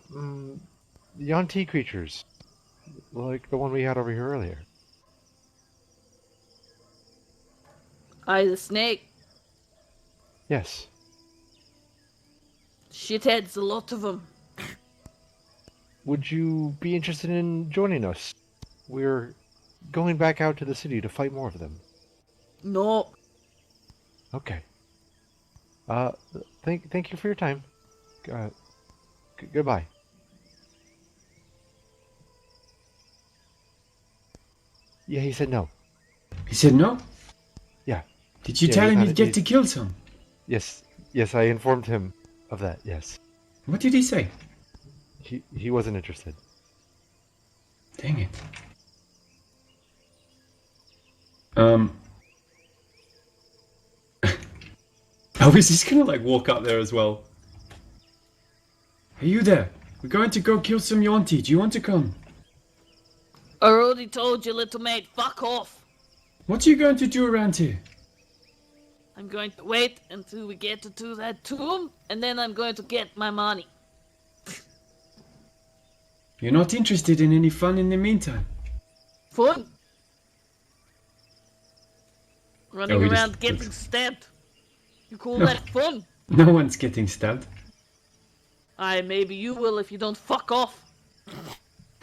Yanti creatures? Like the one we had over here earlier?
The snake.
Yes.
Shitheads, a lot of them.
Would you be interested in joining us? We're going back out to the city to fight more of them.
No.
Okay. Thank you for your time. Goodbye. Yeah, he said no.
He said no?
Yeah.
Did you
Yeah,
tell
he's
him
not-
you'd get
he's-
to kill some?
Yes, I informed him of that. Yes.
What did he say?
He wasn't interested.
Dang it. Oh, is he gonna like walk up there as well? Are you there? We're going to go kill some Yonti. Do you want to come?
I already told you, little mate, fuck off.
What are you going to do around here?
I'm going to wait until we get to that tomb, and then I'm going to get my money.
You're not interested in any fun in the meantime?
Fun. Running
Oh, he just
around getting
looks-
stabbed. You call
No.
that fun?
No one's getting stabbed.
Maybe you will if you don't fuck off.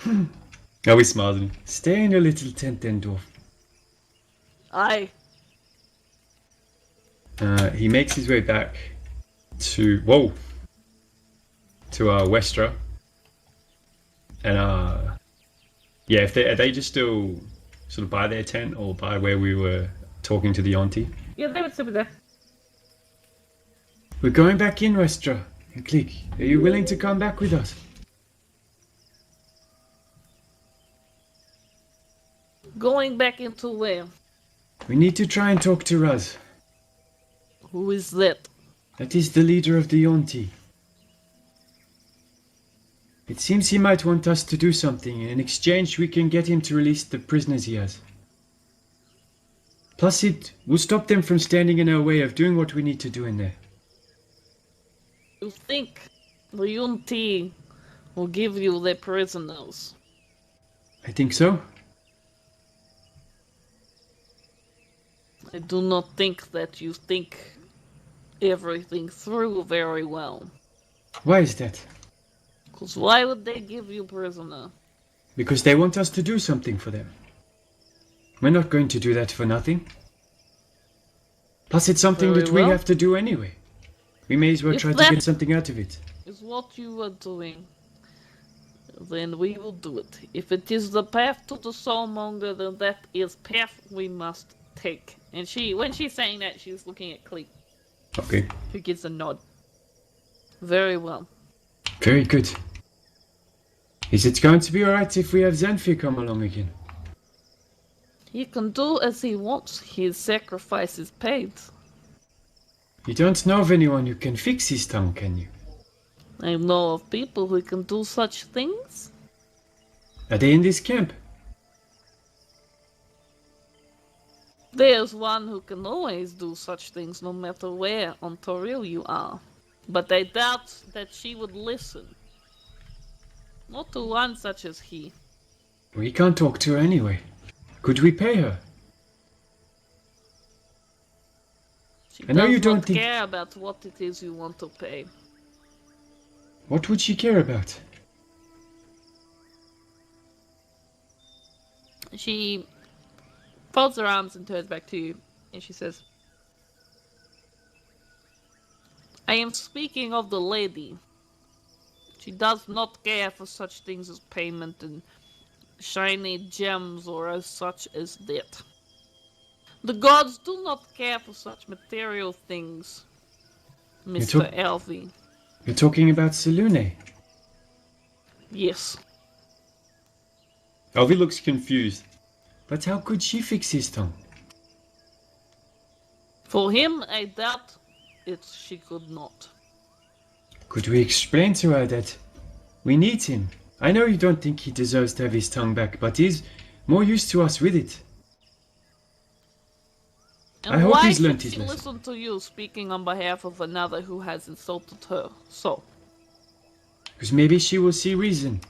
Oh, he smiles at him. Stay in your little tent then, dwarf.
Aye.
He makes his way back to Westra, and yeah, if are they just still sort of by their tent or by where we were talking to the auntie?
Yeah, they would still be there.
We're going back in, Westra. And Click, are you willing to come back with us?
Going back into where?
We need to try and talk to Raz.
Who is that?
That is the leader of the auntie. It seems he might want us to do something, and in exchange we can get him to release the prisoners he has. Plus it will stop them from standing in our way of doing what we need to do in there.
You think the Yunti will give you the prisoners?
I think so.
I do not think that you think everything through very well.
Why is that?
Because why would they give you prisoner?
Because they want us to do something for them. We're not going to do that for nothing. Plus, it's something
Very
that we
well.
have to do anyway. We may as well
If
try to
that-
get something out of it.
Is what you are doing, then we will do it. If it is the path to the soulmonger, then that is path we must take. And when she's saying that, she's looking at Cleek,
Okay,
who gives a nod. Very well.
very good. Is it going to be alright if we have Xanthi come along again?
He can do as he wants. His sacrifice is paid.
You don't know of anyone who can fix his tongue, can you?
I know of people who can do such things.
Are they in this camp?
There's one who can always do such things no matter where on Toril you are. But I doubt that she would listen. Not to one such as he.
We can't talk to her anyway. Could we pay her?
She
I know
does
you don't
not
think-
care about what it is you want to pay.
What would she care about?
She folds her arms and turns back to you, and she says, I am speaking of the lady. She does not care for such things as payment and shiny gems or as such as that. The gods do not care for such material things, Mr. Elvi.
You're talking about Selune.
Yes.
Elvi looks confused. But how could she fix his tongue?
For him, I doubt she could not.
Could we explain to her that we need him? I know you don't think he deserves to have his tongue back, but he's more used to us with it.
And
I hope
why
he's learnt
should
his
she
lesson.
listen to you speaking on behalf of another who has insulted her? So,
Because maybe she will see reason.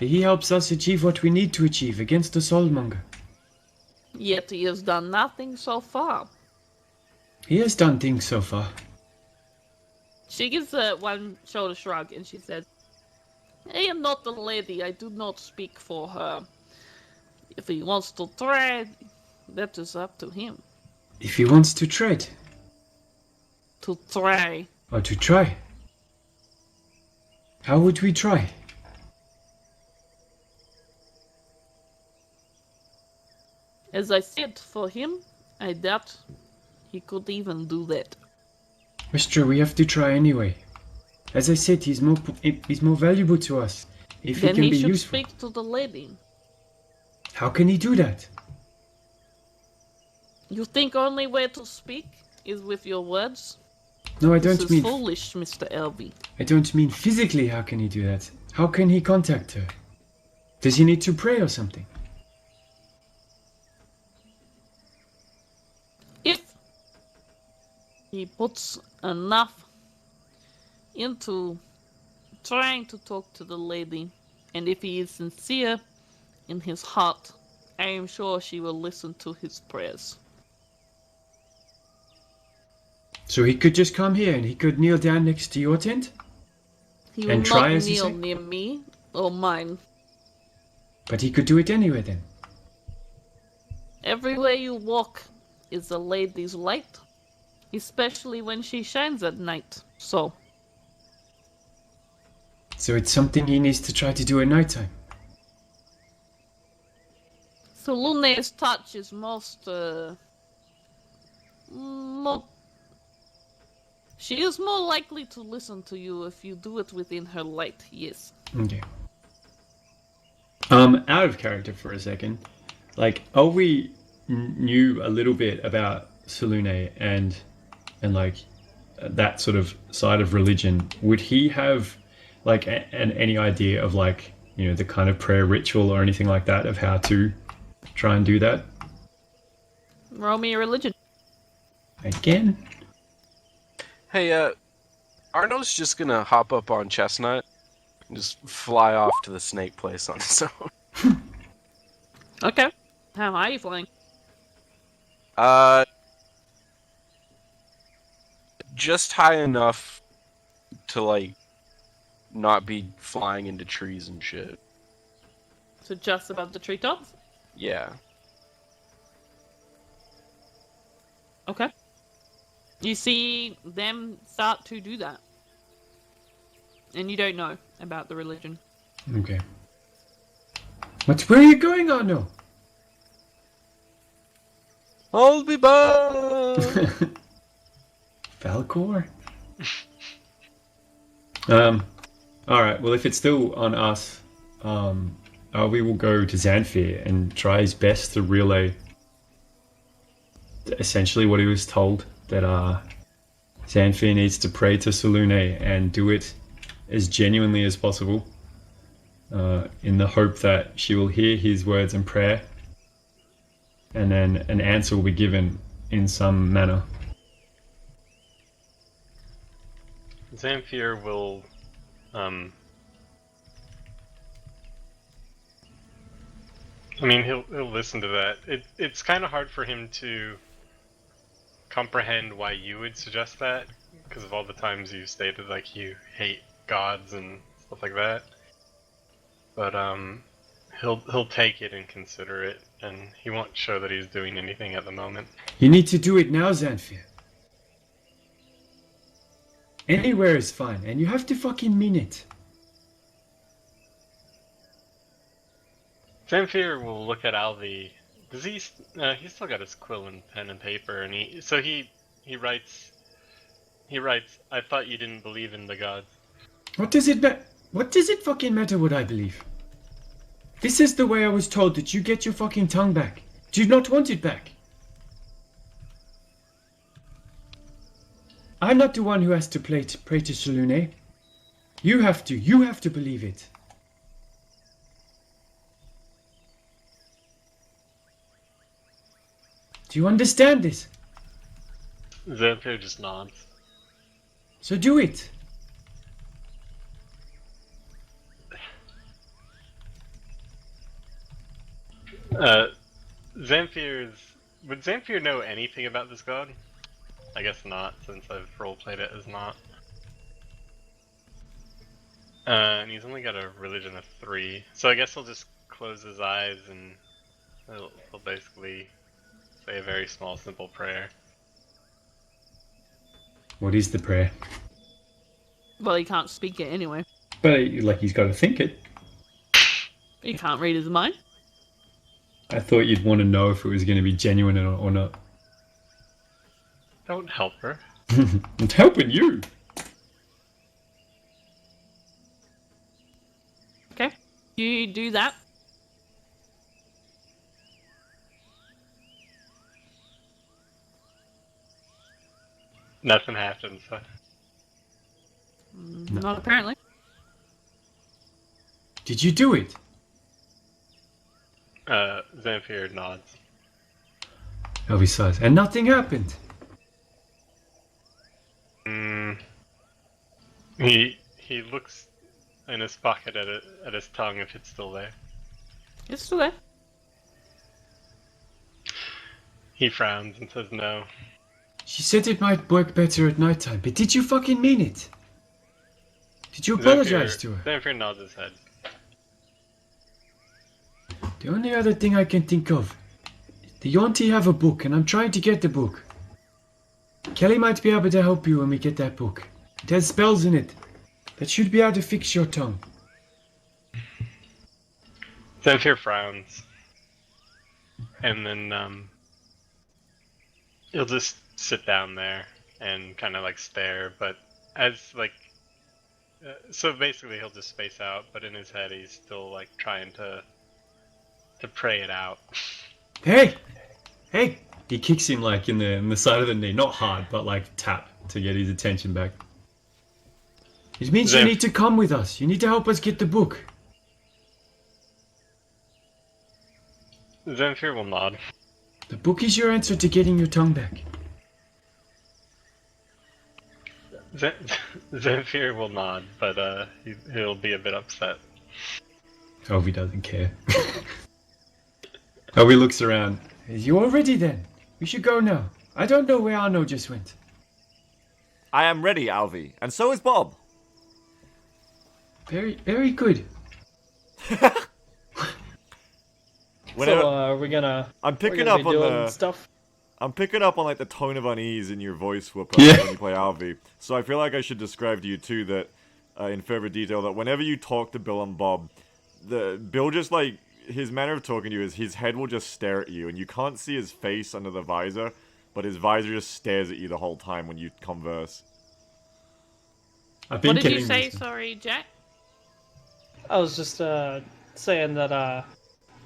That he helps us achieve what we need to achieve against the soulmonger.
yet he has done nothing so far.
He has done things so far.
She gives one shoulder shrug and she says, I am not the lady, I do not speak for her. If he wants to try, that is up to him.
If he wants to tread,
To try.
or to try. How would we try?
As I said, for him, I doubt he could even do that.
Mister, we have to try anyway. As I said, he's more valuable to us if he
Then
can
he
be
should
useful.
speak to the lady.
How can he do that?
You think only way to speak is with your words?
No, I
This
don't
is
mean.
foolish, Mr. Elby.
I don't mean physically. How can he do that? How can he contact her? Does he need to pray or something?
If he puts enough into trying to talk to the lady, and if he is sincere in his heart, I am sure she will listen to his prayers.
So he could just come here and he could kneel down next to your tent?
He will
And try,
not
as you
kneel
say?
near me or mine.
But he could do it anyway then.
Everywhere you walk is a lady's light, especially when she shines at night. So,
So it's something he needs to try to do at nighttime.
Lune's touch is she is more likely to listen to you if you do it within her light, yes.
Okay. Out of character for a second. Like, Olvi knew a little bit about Selune and like that sort of side of religion. Would he have like any idea of like, you know, the kind of prayer ritual or anything like that of how to try and do that?
Roll me a religion.
Again?
Hey, Arno's just gonna hop up on Chestnut and just fly off to the snake place on his own.
Okay. How high are you flying?
Just high enough to, like, not be flying into trees and shit.
So just above the treetops?
Yeah.
Okay. You see them start to do that. And you don't know about the religion.
Okay. Where are you going, Arno?
I'll be back!
Falcor? Alright, well, if it's still on us, we will go to Xanthir and try his best to relay essentially what he was told, that Xanthir needs to pray to Selune and do it as genuinely as possible, in the hope that she will hear his words in prayer, and then an answer will be given in some manner.
Xanthir will, he'll listen to that. It's kind of hard for him to comprehend why you would suggest that, because of all the times you stated like you hate gods and stuff like that. But he'll take it and consider it, and he won't show that he's doing anything at the moment.
You need to do it now, Xanthir. Anywhere is fine, and you have to fucking mean it.
Xanthir will look at Alvi. Does he? He's still got his quill and pen and paper, and he writes. He writes, "I thought you didn't believe in the gods."
What does it fucking matter what I believe? This is the way I was told, that you get your fucking tongue back. Do you not want it back? I'm not the one who has to pray to Selune. You have to believe it. Do you understand this?
Xanthir just nods.
So do it.
Would Xanthir know anything about this god? I guess not, since I've roleplayed it as not. And he's only got a religion of 3, so I guess he'll just close his eyes and he'll basically say a very small, simple prayer.
What is the prayer?
Well, he can't speak it anyway.
But he's got to think it.
He can't read his mind.
I thought you'd want to know if it was going to be genuine or not.
Don't help her.
I'm helping you.
Okay. You do that.
Nothing happens. Huh?
Not apparently.
Did you do it?
Xanthir nods.
Elvis says, and nothing happened.
He looks in his pocket at his tongue if it's still there.
It's still there.
He frowns and says no.
She said it might work better at nighttime, but did you fucking mean it? Did you apologize to her?
Xanthir nods his head.
The only other thing I can think of, the Yonti have a book, and I'm trying to get the book. Kelly might be able to help you when we get that book. It has spells in it that should be able to fix your tongue.
Xanthir frowns. And then, he'll just sit down there and kind of like stare, but as like... so basically he'll just space out, but in his head he's still like trying to pray it out.
Hey! Hey! He kicks him like in the side of the knee, not hard, but like tap to get his attention back. It means you need to come with us. You need to help us get the book.
Xanthir will nod.
The book is your answer to getting your tongue back.
Zamfir will nod, but he'll be a bit upset.
Elvi doesn't care. Elvi looks around. You all ready then? We should go now. I don't know where Arno just went.
I am ready, Alvi, and so is Bob.
Very, very good.
Whenever,
So are we gonna?
I'm picking
we're gonna
up
be
on
doing
the.
stuff.
I'm picking up on like the tone of unease in your voice, Whoopah,
Yeah.
when you play Alvi. So I feel like I should describe to you too that, in further detail, that whenever you talk to Bill and Bob, Bill just like his manner of talking to you is his head will just stare at you, and you can't see his face under the visor, but his visor just stares at you the whole time when you converse.
I've been
What did you
getting
say?
this.
Sorry, Jack.
I was just saying that I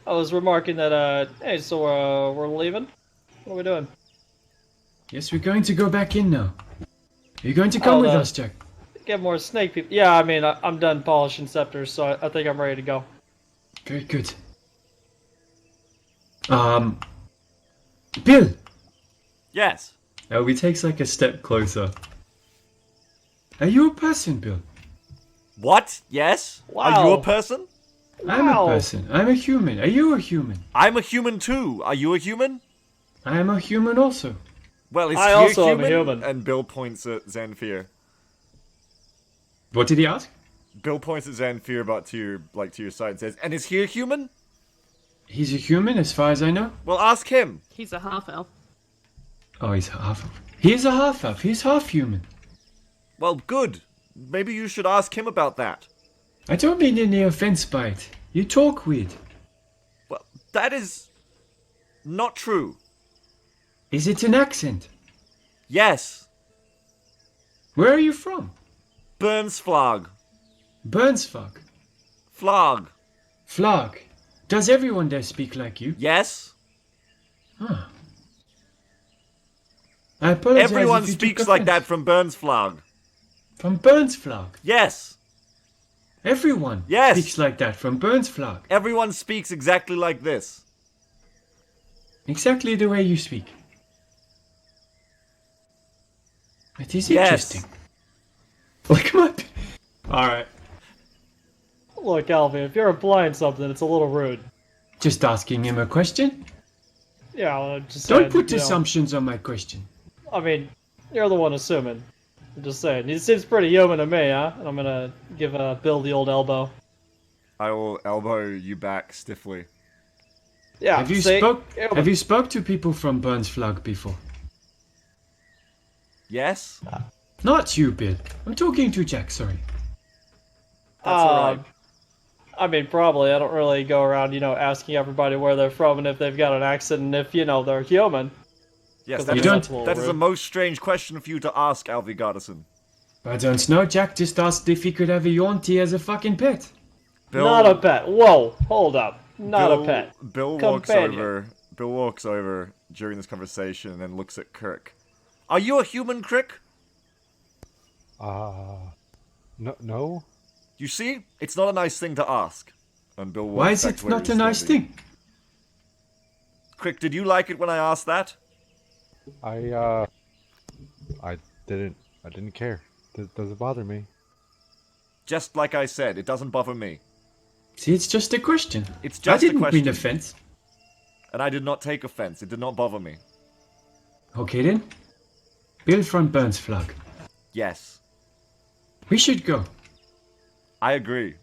was remarking that hey, so we're leaving. What are we doing?
Yes, we're going to go back in now. Are you going to come with us, Jack?
Get more snake people. Yeah, I mean I'm done polishing scepters, so I think I'm ready to go.
Very good. Bill!
Yes.
Elvi takes like a step closer. Are you a person, Bill?
What? Yes. Are you a
Wow.
person?
I'm
Wow.
a person. I'm a human. Are you a human?
I'm a human too. Are you a human?
I am a human also.
Well, is
I
he
also
a
am a
human?
human.
And Bill points at Zanfir.
What did he ask?
Bill points at Zanfir about to your side and says, "And is he a human?"
He's a human as far as I know.
Well, ask him.
He's a half elf.
Oh, he's half elf. He is a half elf. He's half human.
Well, good. Maybe you should ask him about that.
I don't mean any offense by it. You talk weird.
Well, that is not true.
Is it an accent?
Yes.
Where are you from?
Burnsflag.
Burnsfog.
Flag.
Flag. Does everyone there speak like you?
Yes.
Huh. I apologize
Everyone
if you
speaks
took
like that
offense.
from Burnsflag.
From Burnsflag.
Yes.
Everyone
Yes.
speaks like that from Burnsflag.
Everyone speaks exactly like this.
Exactly the way you speak. It is
Yes.
interesting. Look my... Alright.
Look, Alvin, if you're implying something, it's a little rude.
Just asking him a question.
Yeah, well, just
Don't
saying,
put
you know,
assumptions on my question.
I mean, you're the one assuming. I'm just saying. He seems pretty human to me, huh? And I'm gonna give Bill the old elbow.
I will elbow you back stiffly.
Yeah.
Have you
see?
spoke? Have you spoke to people from Burnsflag before?
Yes?
Not you, Bill. I'm talking to Jack. Sorry.
That's alright.
I mean, probably. I don't really go around, asking everybody where they're from and if they've got an accent and if, they're human.
Yes,
'Cause
that
I
is,
mean, that's a little
that is a
rude.
most strange question for you to ask, Alvi Goddison.
I don't know. Jack just asked if he could have a Yonti as a fucking pet.
Not a pet. Whoa, hold up. Not a pet.
Bill
Companion.
walks over during this conversation and then looks at Kirk. Are you a human, Kirk?
No.
You see, it's not a nice thing to ask. And Bill walks
Why is
back
it
to where
not
he
a
was
nice
standing.
thing?
Crick, did you like it when I asked that?
I didn't care. Doesn't bother me.
Just like I said, it doesn't bother me.
See, it's just a question.
It's just
I
a
didn't
question.
mean offense.
And I did not take offense. It did not bother me.
Okay then. Bill from Burnsflag.
Yes,
We should go.
I agree.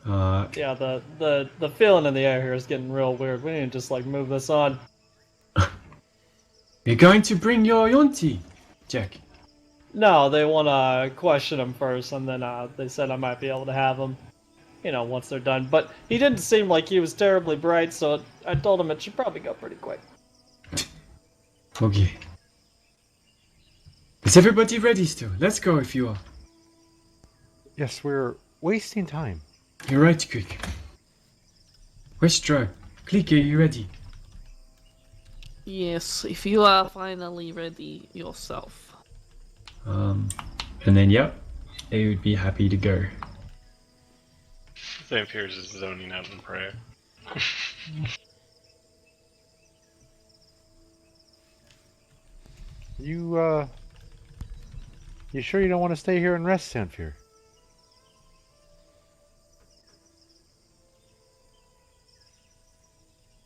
Yeah, the feeling in the air here is getting real weird. We need to just, move this on.
You're going to bring your Yonti, Jack.
No, they want to question him first, and then they said I might be able to have him, once they're done. But he didn't seem like he was terribly bright, so I told him it should probably go pretty quick.
Okay. Is everybody ready still? Let's go if you are.
Yes, we're wasting time.
You're right, Quick. Westra, Click, are you ready?
Yes, if you are finally ready yourself.
And then, yeah, they would be happy to go.
Zamfir's just zoning out in prayer.
You You sure you don't want to stay here and rest, Sanfir?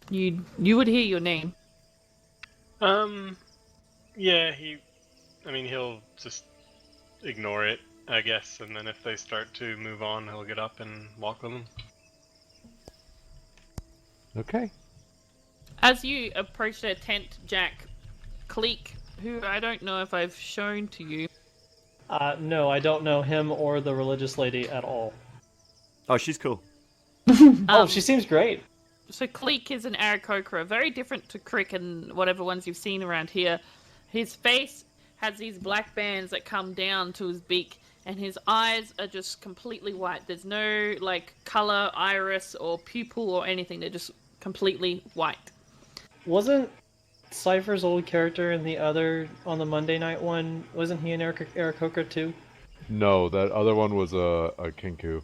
You would hear your name.
Yeah, he'll just ignore it, I guess, and then if they start to move on, he'll get up and walk with them.
Okay.
As you approach their tent, Jack, Cleek, who I don't know if I've shown to you.
No, I don't know him or the religious lady at all.
Oh, she's cool.
Oh, she seems great.
So Cleek is an Aarakocra, very different to Crick and whatever ones you've seen around here. His face has these black bands that come down to his beak, and his eyes are just completely white. There's no, like, color, iris, or pupil or anything. They're just completely white.
Wasn't Cypher's old character in the other, on the Monday night one, wasn't he an Aarakocra too?
No, that other one was a Kinku.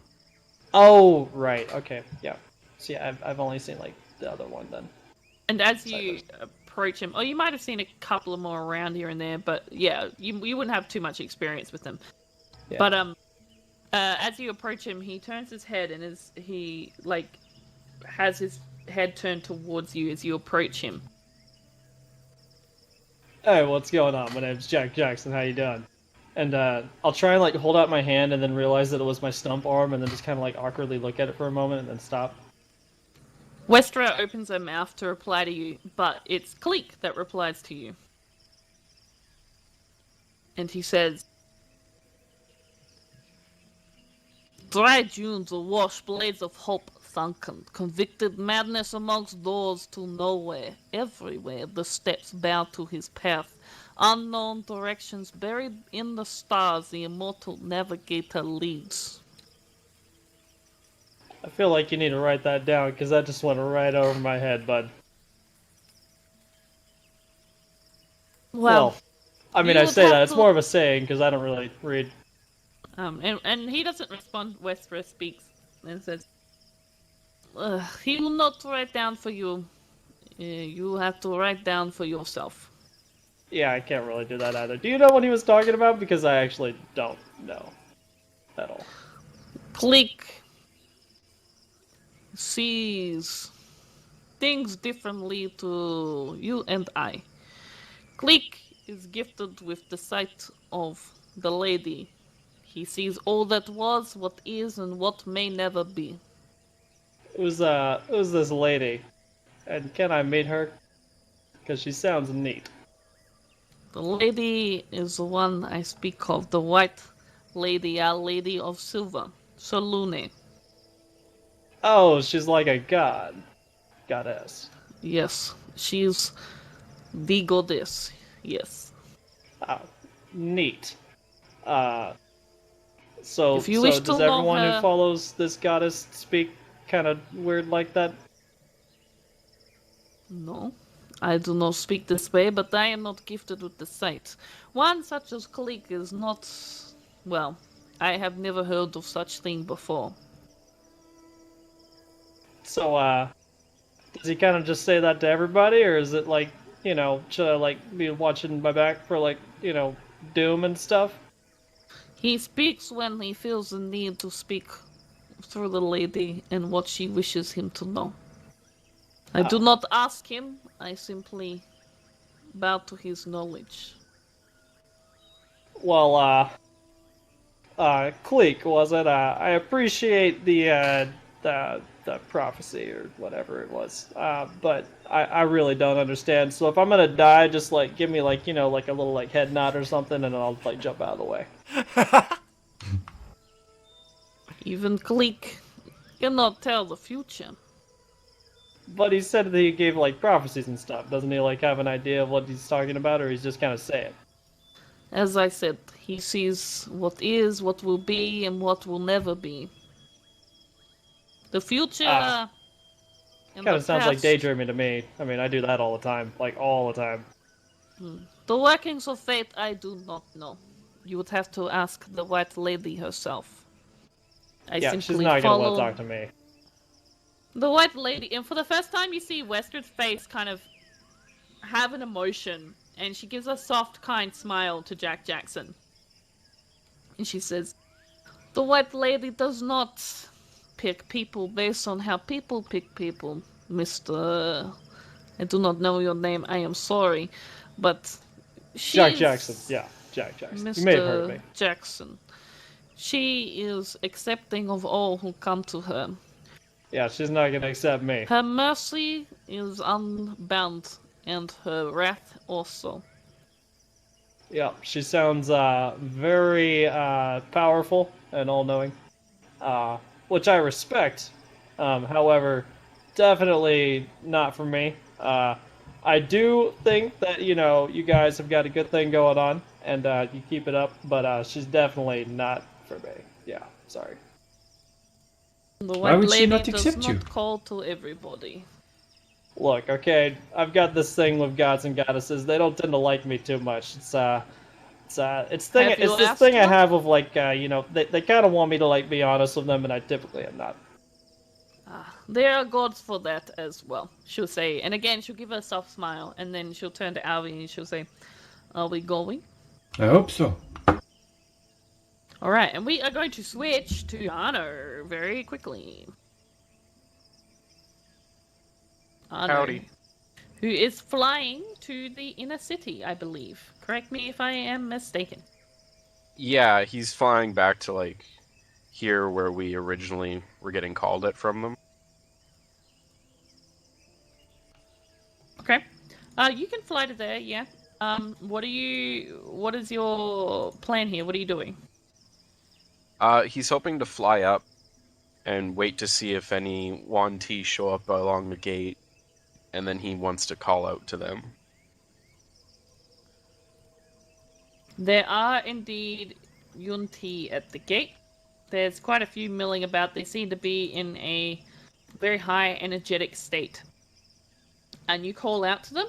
Oh, right, okay, yeah. So yeah, I've only seen, like, the other one then.
And as you approach him, you might have seen a couple of more around here and there, but yeah, you wouldn't have too much experience with them.
Yeah.
But as you approach him, he turns his head and he has his head turned towards you as you approach him.
Hey, what's going on? My name's Jack Jackson, how you doing? And I'll try and, like, hold out my hand and then realize that it was my stump arm and then just kind of, like, awkwardly look at it for a moment and then stop.
Westra opens her mouth to reply to you, but it's Cleek that replies to you. And he says, Dry dunes awash blades of hope sunken, convicted madness amongst doors to nowhere. Everywhere the steps bow to his path. Unknown directions buried in the stars the immortal navigator leads.
I feel like you need to write that down, because that just went right over my head, bud.
Well,
I mean,
you
I
would
say
have
that. It's
to-
more of a saying, because I don't really read.
And he doesn't respond. Westra speaks and says, he will not write down for you. You have to write down for yourself.
Yeah, I can't really do that either. Do you know what he was talking about? Because I actually don't know at all.
Click sees things differently to you and I. Click is gifted with the sight of the lady. He sees all that was, what is, and what may never be.
Who's this lady? And can I meet her? Because she sounds neat.
The lady is the one I speak of, the white lady, our lady of silver, Solune.
Oh, she's like a goddess.
Yes, she's the goddess. Yes.
Oh, neat. So
If you wish to
does
know
everyone
her-
who follows this goddess speak kind of weird like that?
No, I do not speak this way, but I am not gifted with the sight. One such as Kalik is not. Well, I have never heard of such thing before.
So, does he kind of just say that to everybody, or is it like, should I, like, be watching my back for, like, doom and stuff?
He speaks when he feels the need to speak through the lady and what she wishes him to know. I do not ask him, I simply bow to his knowledge.
Well, Cleek, was it? I appreciate the prophecy or whatever it was. But I really don't understand. So if I'm gonna die, just, like, give me, like, like a little, like, head nod or something, and I'll, like, jump out of the way.
Even Klik cannot tell the future.
But he said that he gave, like, prophecies and stuff. Doesn't he, like, have an idea of what he's talking about, or he's just kind of saying?
As I said, he sees what is, what will be, and what will never be. The future. And
Kind of
the
sounds like
past,
daydreaming to me. I mean, I do that all the time. Like, all the time.
The workings of fate I do not know. You would have to ask the white lady herself. I
Yeah,
simply
she's not
follow
gonna want to talk to me.
the white lady, and for the first time you see Wester's face kind of have an emotion, and she gives a soft, kind smile to Jack Jackson. And she says, "The White Lady does not pick people based on how people pick people, Mr. I do not know your name, I am sorry, but she's...
Jack Jackson. Yeah, Jack Jackson. You may have heard of me.
Mr. Jackson. She is accepting of all who come to her.
Yeah, she's not gonna accept me.
Her mercy is unbound, and her wrath also."
Yeah, she sounds very powerful and all-knowing, which I respect. However, definitely not for me. I do think that, you guys have got a good thing going on, and you keep it up, but she's definitely not for me. Yeah, sorry.
The
Why
White
would she
Lady
not
does
accept you?
not call to everybody.
Look, okay, I've got this thing with gods and goddesses. They don't tend to like me too much. It's this
asked
thing I
them?
have of they kind of want me to be honest with them, and I typically am not.
There are gods for that as well, she'll say. And again, she'll give her a soft smile, and then she'll turn to Alvy and she'll say, "Are we going?"
I hope so.
Alright, and we are going to switch to Honor very quickly. Honor,
Howdy.
who is flying to the inner city, I believe. Correct me if I am mistaken.
Yeah, he's flying back to, like, here where we originally were getting called it from them.
Okay. You can fly to there, yeah. What is your plan here? What are you doing?
He's hoping to fly up and wait to see if any Yuan-Ti show up along the gate, and then he wants to call out to them.
There are indeed Yuan-Ti at the gate. There's quite a few milling about. They seem to be in a very high energetic state. And you call out to them?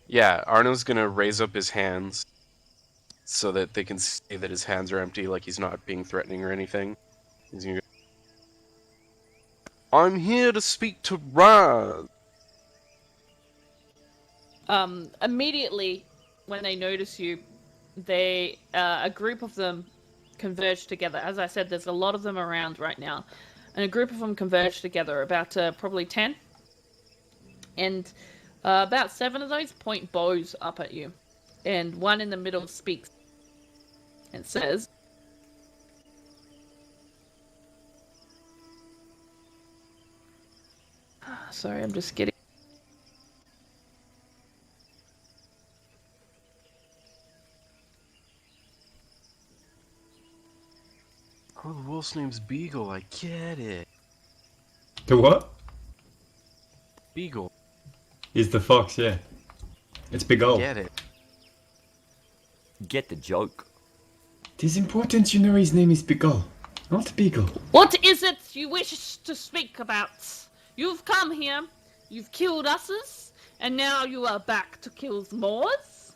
Yeah, Arno's gonna raise up his hands so that they can see that his hands are empty, like he's not being threatening or anything. He's gonna go, "I'm here to speak to Raz."
Immediately, when they notice you, a group of them converge together. As I said, there's a lot of them around right now. And a group of them converge together, about probably 10. And about 7 of those point bows up at you. And one in the middle speaks and says, sorry, I'm just getting...
Oh, the wolf's name's Beagle, I get it.
The what?
Beagle,
Is the fox, yeah. It's Beagle.
get it.
Get the joke.
It is important you know his name is Beagle, not Beagle.
"What is it you wish to speak about? You've come here, you've killed us's, and now you are back to kill more's?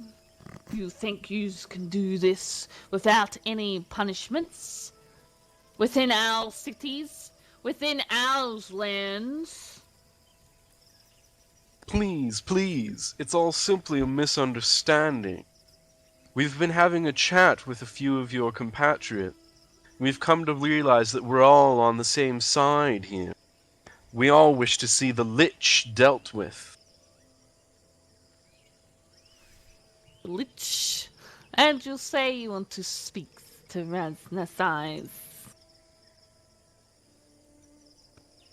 You think you can do this without any punishments? Within our cities? Within our lands?"
Please, please, it's all simply a misunderstanding. We've been having a chat with a few of your compatriots. We've come to realize that we're all on the same side here. We all wish to see the Lich dealt with.
Lich, and you say you want to speak to Raznasize.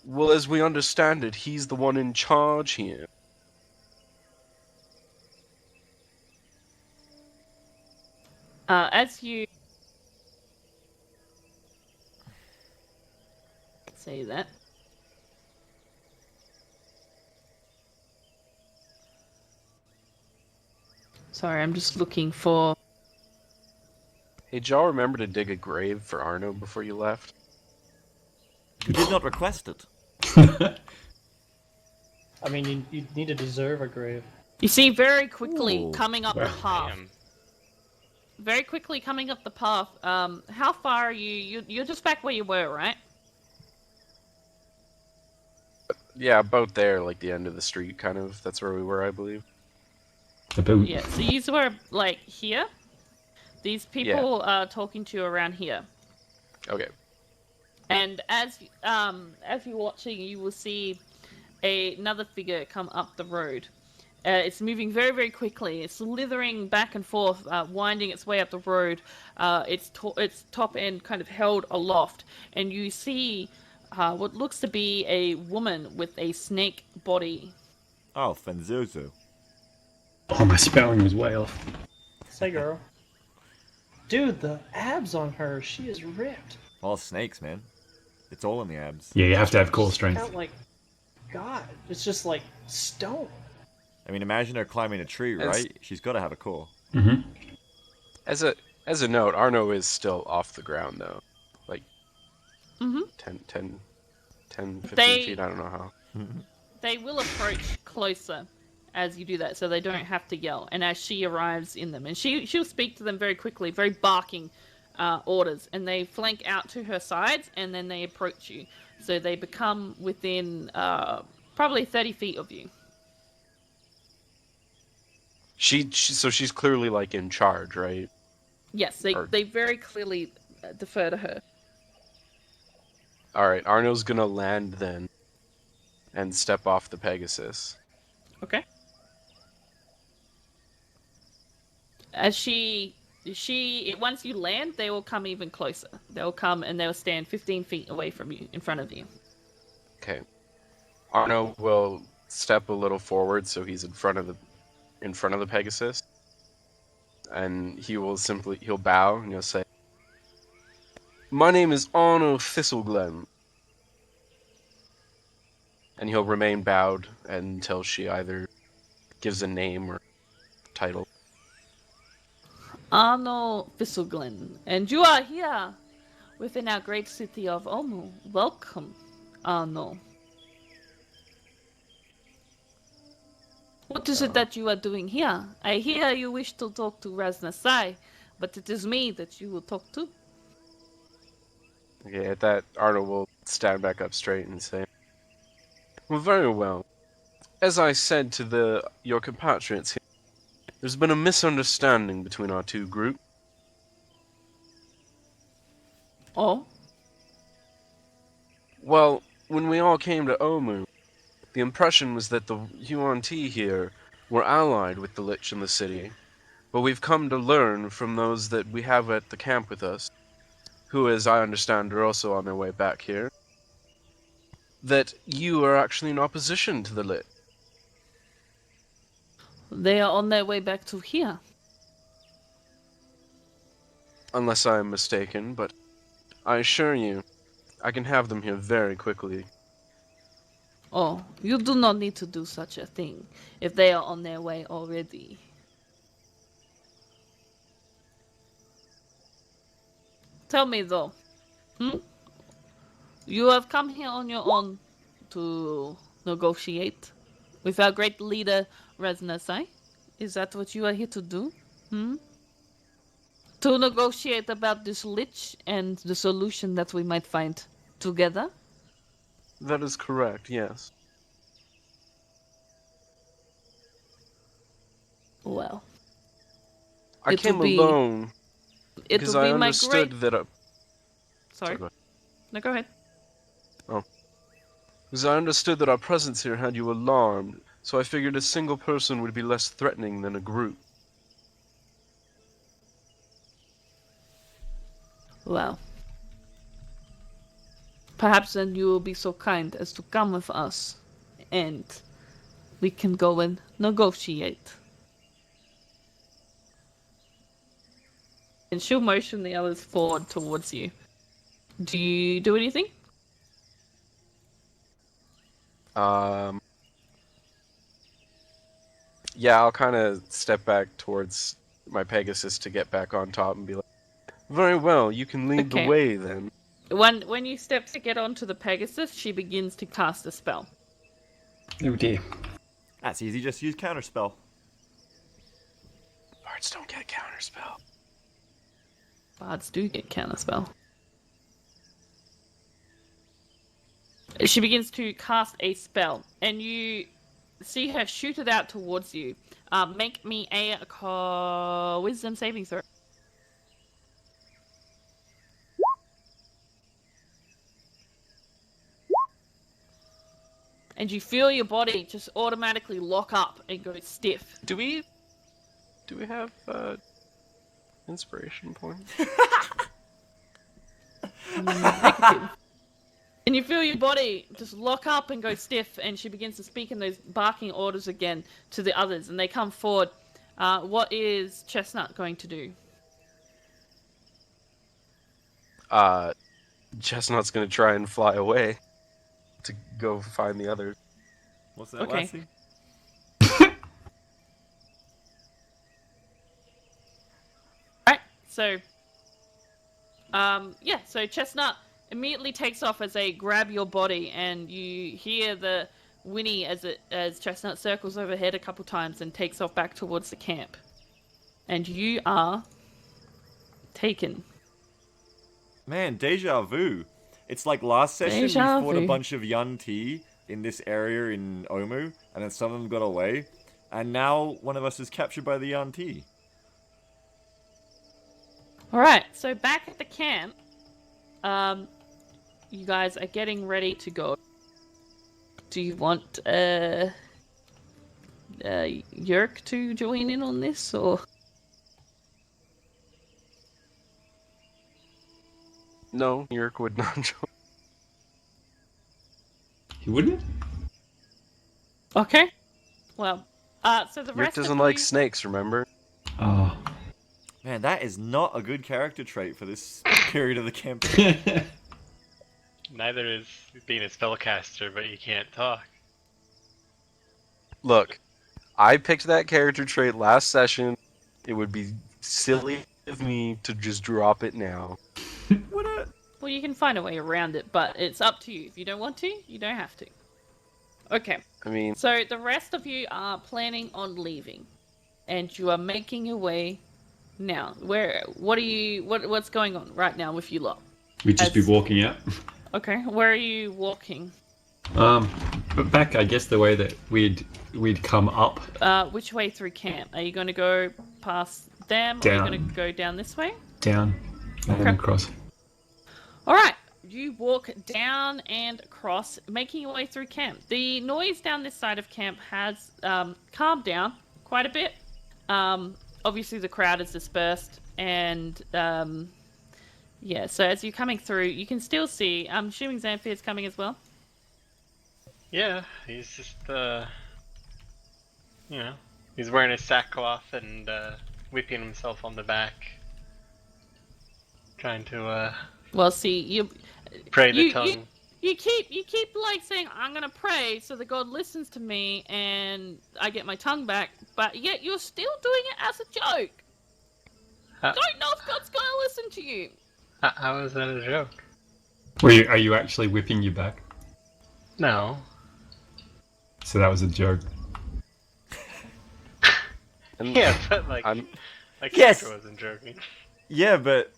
Well, as we understand it, he's the one in charge here.
As you say that, sorry, I'm just looking for...
Hey, did y'all remember to dig a grave for Arno before you left?
You did not request it.
I mean, you need to deserve a grave.
You see, very quickly
Ooh,
coming up the path.
Damn.
Very quickly coming up the path. How far are you? You're just back where you were, right?
Yeah, about there, like the end of the street, kind of. That's where we were, I believe.
About.
Yeah. So you were like here. These people are talking to you around here.
Okay.
And as you're watching, you will see another figure come up the road. It's moving very, very quickly. It's slithering back and forth, winding its way up the road. Its top end kind of held aloft, and you see what looks to be a woman with a snake body.
Oh, Fenzuzu.
Oh, my spelling was way off.
Say, girl. Dude, the abs on her, she is ripped.
All snakes, man. It's all in the abs.
Yeah, you have to have core strength.
Out like, God, it's just like stone.
I mean, imagine her climbing a tree, right? She's got to have a core.
Mm-hmm.
As a note, Arno is still off the ground though, like 10, 15 feet. I don't know how.
They will approach closer as you do that, so they don't have to yell. And as she arrives in them, and she'll speak to them very quickly, very barking orders, and they flank out to her sides, and then they approach you. So they become within probably 30 feet of you.
So she's clearly like in charge, right?
Yes, they very clearly defer to her.
All right, Arno's gonna land then, and step off the Pegasus.
Okay. As once you land, they will come even closer. They'll come and they'll stand 15 feet away from you, in front of you.
Okay. Arno will step a little forward so he's in front of the Pegasus, and he'll bow and he'll say, "My name is Arno Thistleglen," and he'll remain bowed until she either gives a name or title.
Arno Thistleglen, and you are here within our great city of Omu. Welcome, Arno. What is it that you are doing here? I hear you wish to talk to Raznasai, but it is me that you will talk to.
Okay, at that, Arno will stand back up straight and say, "Well, very well. As I said to your compatriots here, there's been a misunderstanding between our two groups.
Oh?
Well, when we all came to Omu, the impression was that the Yuan-Ti here were allied with the Lich in the city, but we've come to learn from those that we have at the camp with us, who, as I understand, are also on their way back here, that you are actually in opposition to the Lich."
They are on their way back to here.
Unless I am mistaken, but I assure you, I can have them here very quickly.
Oh, you do not need to do such a thing if they are on their way already. Tell me though, you have come here on your own to negotiate with our great leader Raznasai? Is that what you are here to do? To negotiate about this lich and the solution that we might find together?
That is correct, yes.
Well,
I came alone because I understood that
Sorry.
go ahead.
No, go ahead.
Because I understood that our presence here had you alarmed, so I figured a single person would be less threatening than a group.
Well, perhaps then you will be so kind as to come with us, and we can go and negotiate. And she'll motion the others forward towards you. Do you do anything?
Yeah, I'll kind of step back towards my Pegasus to get back on top and be like, "Very well, you can lead the
Okay.
way then."
When you step to get onto the Pegasus, she begins to cast a spell.
Oh dear.
That's easy, just use counterspell.
Bards don't get counterspell.
Bards do get counterspell. She begins to cast a spell, and you see her shoot it out towards you. Make me a wisdom saving throw. and you feel your body just automatically lock up and go stiff.
Do we have inspiration points?
Negative. And you feel your body just lock up and go stiff, and she begins to speak in those barking orders again to the others, and they come forward. What is Chestnut going to do?
Chestnut's gonna try and fly away to go find the others.
What's that
Okay.
last thing?
Right, so so Chestnut immediately takes off as they grab your body, and you hear the whinny as Chestnut circles overhead a couple times and takes off back towards the camp. And you are taken.
Man, deja vu. It's like last session
Deja
we fought a
vu.
bunch of Yuan-Ti in this area in Omu, and then some of them got away, and now one of us is captured by the Yuan-Ti.
Alright, so back at the camp, you guys are getting ready to go. Do you want Yerk to join in on this, or?
No, Yerk would not join.
He wouldn't?
Okay. Well, so the
Yerk
rest
doesn't
of
like
you...
snakes, remember?
Oh.
Man, that is not a good character trait for this period of the campaign.
Neither is being a spellcaster, but you can't talk.
Look, I picked that character trait last session. It would be silly of me to just drop it now.
Well, you can find a way around it, but it's up to you. If you don't want to, you don't have to. Okay.
I mean,
So the rest of you are planning on leaving, and you are making your way now. What's going on right now with you lot?
We'd just be walking out.
Okay, where are you walking?
But back, I guess, the way that we'd come up.
Which way through camp? Are you going to go past them, or are
Down.
you going to go down this way?
Down and then across.
All right, you walk down and across, making your way through camp. The noise down this side of camp has calmed down quite a bit. Obviously, the crowd is dispersed, and yeah. So as you're coming through, you can still see. I'm assuming Xanthir's coming as well.
Yeah, he's just, he's wearing his sackcloth and whipping himself on the back, trying to
Well, see, you
pray the
you,
tongue.
you keep like saying, I'm gonna pray so that God listens to me and I get my tongue back, but yet you're still doing it as a joke.
How,
Don't know if God's gonna listen to you.
how is that a joke?
Are you actually whipping you back?
No.
So that was a joke.
and
Yeah, but like,
I'm
my
Yes!
character wasn't joking.
Yeah, but...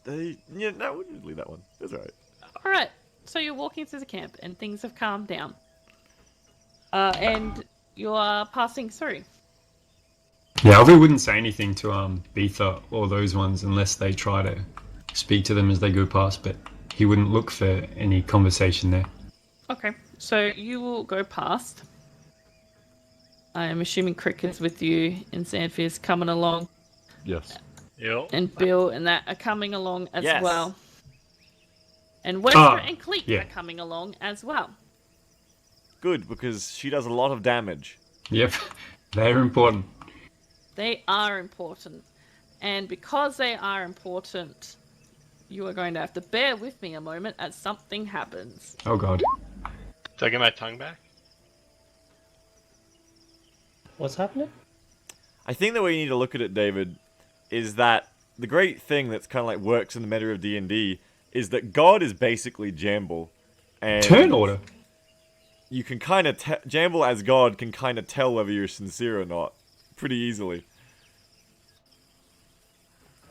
no, we'll just leave that one. That's alright.
Alright, so you're walking through the camp and things have calmed down. And you are passing through.
Yeah, Alvi wouldn't say anything to Beetha or those ones unless they try to speak to them as they go past, but he wouldn't look for any conversation there.
Okay, so you will go past. I am assuming Crick is with you and Xanthir's coming along.
Yes.
Yep.
And Bill and that are coming along as
Yes.
well. And Wesker and Cleek
yeah.
are coming along as well.
Good, because she does a lot of damage.
Yep, they're important.
They are important. And because they are important, you are going to have to bear with me a moment as something happens.
Oh god.
Do I get my tongue back?
What's happening?
I think the way you need to look at it, David, is that the great thing that's kind of like works in the meta of D&D is that God is basically Jamball. And
Turn order.
you can kind of Jamball as God can kind of tell whether you're sincere or not pretty easily.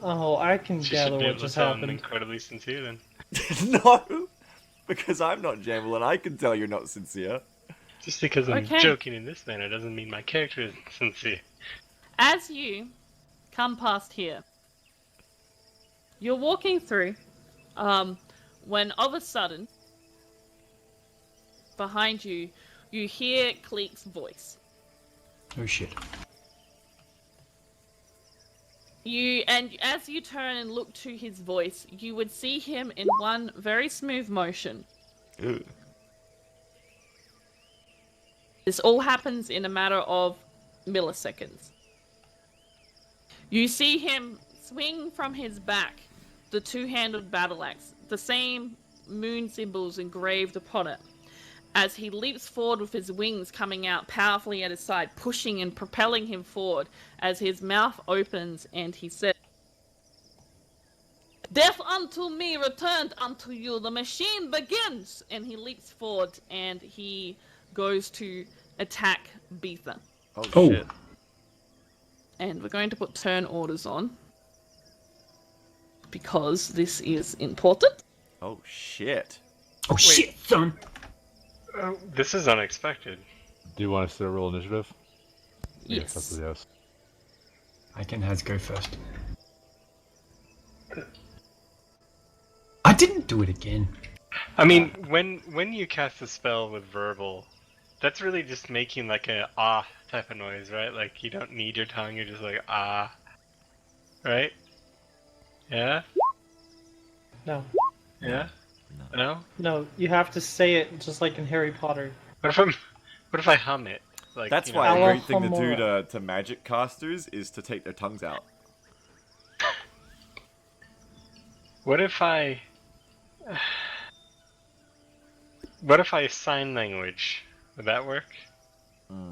Oh, I can
She
gather
should be
what
able to
just
sound
happened.
incredibly sincere then.
No, because I'm not Jamball and I can tell you're not sincere.
Just because I'm
Okay.
joking in this manner doesn't mean my character is sincere.
As you come past here, you're walking through, when all of a sudden, behind you, you hear Cleek's voice.
Oh shit.
And as you turn and look to his voice, you would see him in one very smooth motion.
Ew.
This all happens in a matter of milliseconds. You see him swing from his back the two-handled battle axe, the same moon symbols engraved upon it, as he leaps forward with his wings coming out powerfully at his side, pushing and propelling him forward as his mouth opens and he says, "Death unto me, returned unto you, the machine begins!" And he leaps forward and he goes to attack Beetha.
Oh shit.
And we're going to put turn orders on, because this is important.
Oh shit.
Oh shit, son!
This is unexpected.
Do you want us to roll initiative?
Yes.
That's a yes.
I can Has go first. I didn't do it again.
I mean, when you cast a spell with verbal, that's really just making like a ah type of noise, right? Like you don't need your tongue, you're just like ah, right? Yeah?
No.
Yeah? No?
No, you have to say it just like in Harry Potter.
What if I hum it? Like,
That's
you know,
why a
Allah
great thing to do
Hamora.
to magic casters is to take their tongues out.
What if I sign language? Would that work?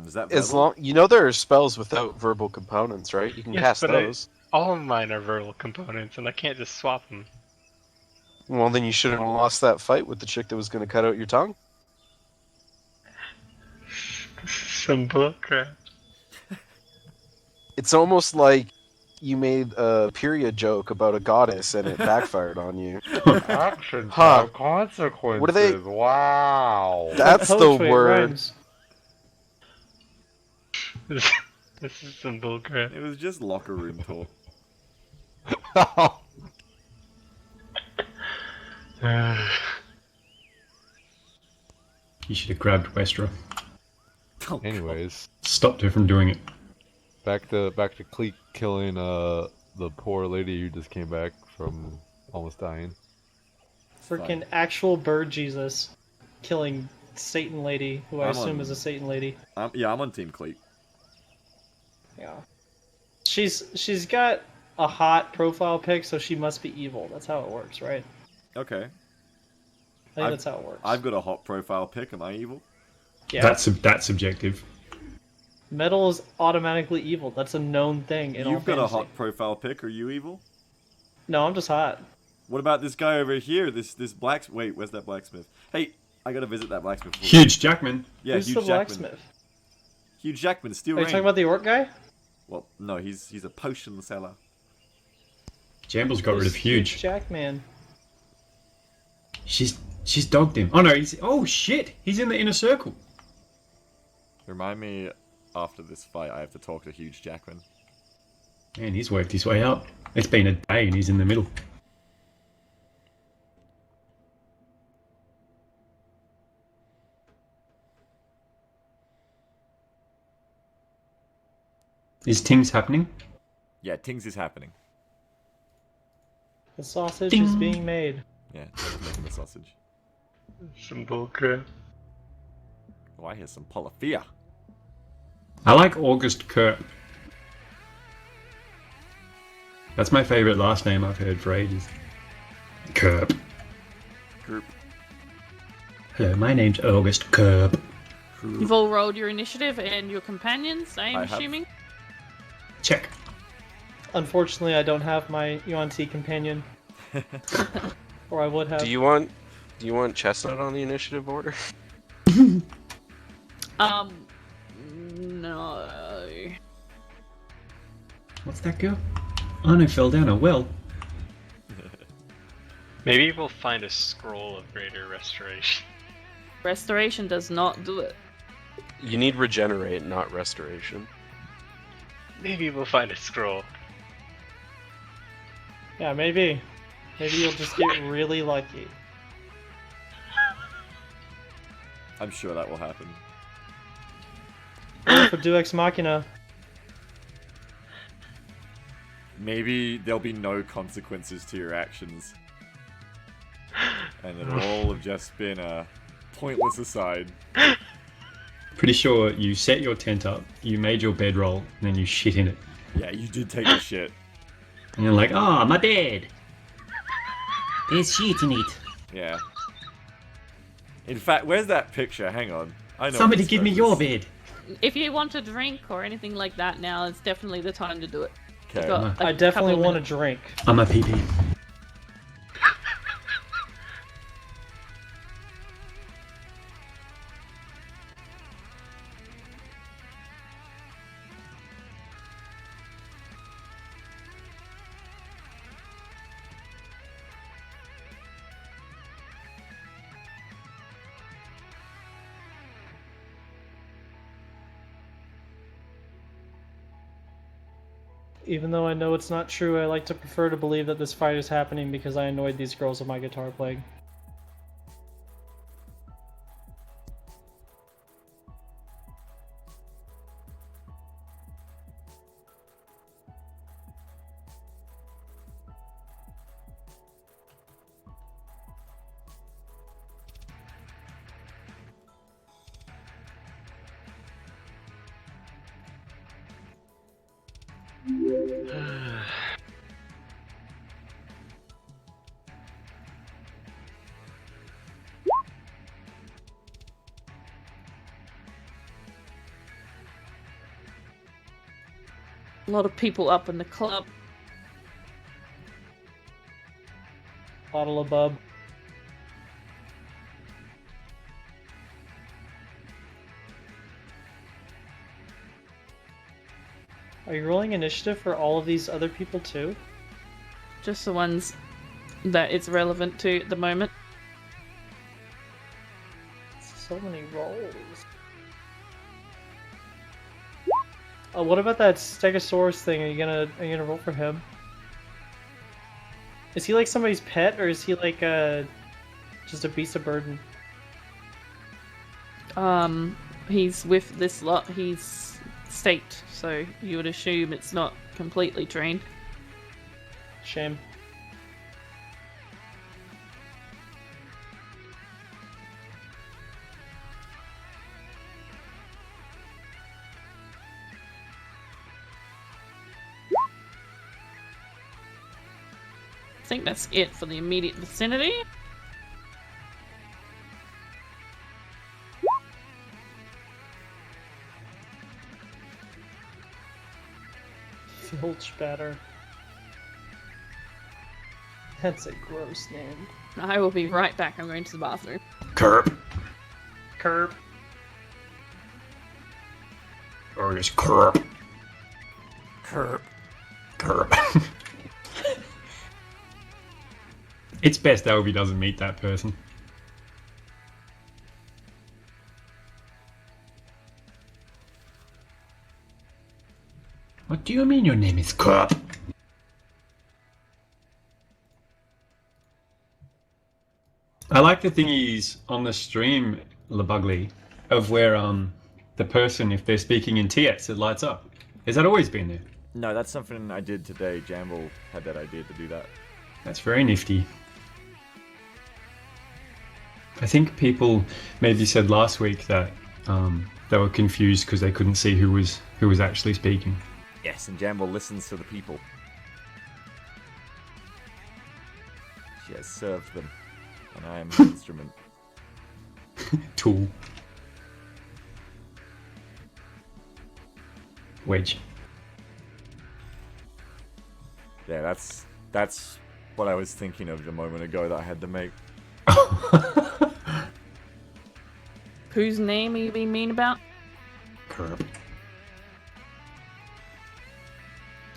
Is that
As
verbal?
long there are spells without verbal components, right? You can
Yes,
cast
but
those.
All of mine are verbal components, and I can't just swap them.
Well, then you shouldn't have lost that fight with the chick that was going to cut out your tongue.
Some bullcrap.
It's almost like you made a period joke about a goddess and it backfired on you.
Actions
Huh.
have consequences.
What are they-
Wow.
That's the
Poetry, it
word.
rhymes.
This is some bullcrap.
It was just locker room talk.
You should have grabbed Westra.
Oh,
Anyways,
Stopped her from doing it.
back to Cleek killing the poor lady who just came back from almost dying.
Freaking actual bird Jesus killing Satan lady, who I
I'm
assume
on-
is a Satan lady.
I'm on Team Cleek.
Yeah. She's got a hot profile pic, so she must be evil. That's how it works, right?
Okay.
I think that's how it works.
I've got a hot profile pic. Am I evil?
Yeah.
That's subjective.
Metal is automatically evil. That's a known thing in all
You've got a
fantasy.
hot profile pic. Are you evil?
No, I'm just hot.
What about this guy over here? This blacksmith. Wait, where's that blacksmith? Hey, I gotta visit that blacksmith.
Huge Jackman.
Yeah,
Who's
Hugh
the
Jackman.
blacksmith?
Hugh Jackman, Steel
Are you
Rain.
talking about the orc guy?
Well, no, he's a potion seller.
Jamball's got rid of
Who's
Huge.
Jackman.
She's dogged him. Oh no, oh shit! He's in the inner circle.
Remind me after this fight, I have to talk to Huge Jackman.
Man, he's worked his way up. It's been a day and he's in the middle. Is Tings happening?
Yeah, Tings is happening.
The sausage
Ding.
is being made.
Yeah, Tings making the sausage.
Some bullcrap.
Oh, I hear some polyphia.
I like August Kerp. That's my favorite last name I've heard for ages. Kerp.
Group.
Hello, my name's August Kerp.
You've all rolled your initiative and your companions, I'm
I have.
assuming.
Check.
Unfortunately, I don't have my Yuan-Ti companion. Or I would have.
Do you want Chestnut on the initiative order?
No.
What's that girl? Anna fell down a well.
Maybe we'll find a scroll of greater restoration.
Restoration does not do it.
You need regenerate, not restoration.
Maybe we'll find a scroll.
Yeah, maybe. Maybe you'll just get really lucky.
I'm sure that will happen.
Roll for Deus Ex Machina.
Maybe there'll be no consequences to your actions. And it'll all have just been a pointless aside.
Pretty sure you set your tent up, you made your bedroll, and then you shit in it.
Yeah, you did take a shit.
And you're like, oh, my bed. There's shit in it.
Yeah. In fact, where's that picture? Hang on. I know.
Somebody
what
give me
this
your
is.
bed.
If you want a drink or anything like that now, it's definitely the time to do it. You've
Okay.
got a
I definitely
couple of
want a
minutes.
drink.
I'm a pee-pee.
Even though I know it's not true, I like to prefer to believe that this fight is happening because I annoyed these girls with my guitar playing.
A lot of people up in the club.
Bottle of bub. Are you rolling initiative for all of these other people too?
Just the ones that it's relevant to at the moment.
So many rolls. Oh, what about that Stegosaurus thing? Are you gonna roll for him? Is he like somebody's pet, or is he like just a beast of burden?
He's with this lot. He's staked, so you would assume it's not completely trained.
Shame.
I think that's it for the immediate vicinity.
Filch batter. That's a gross name.
I will be right back. I'm going to the bathroom.
Curb.
Curb.
Or just curb.
Curb.
Curb. It's best Elby doesn't meet that person. What do you mean your name is Curb? I like the thingies on the stream, LeBugly, of where the person, if they're speaking in TS, it lights up. Has that always been there?
No, that's something I did today. Jamball had that idea to do that.
That's very nifty. I think people maybe said last week that they were confused because they couldn't see who was actually speaking.
Yes, and Jamball listens to the people. She has served them, and I am an instrument.
Tool. Wedge.
Yeah, that's what I was thinking of a moment ago that I had to make.
Whose name are you being mean about?
Curb.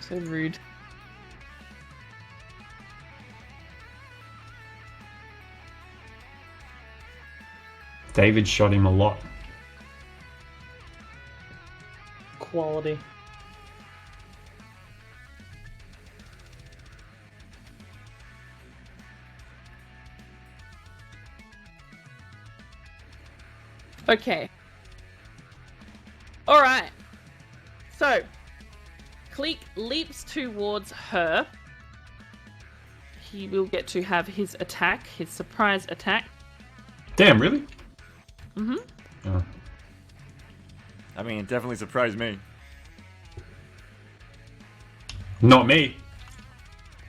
So rude.
David shot him a lot.
Quality.
Okay. Alright. So, Cleek leaps towards her. He will get to have his attack, his surprise attack.
Damn, really?
Mm-hmm.
Oh.
I mean, it definitely surprised me.
Not me.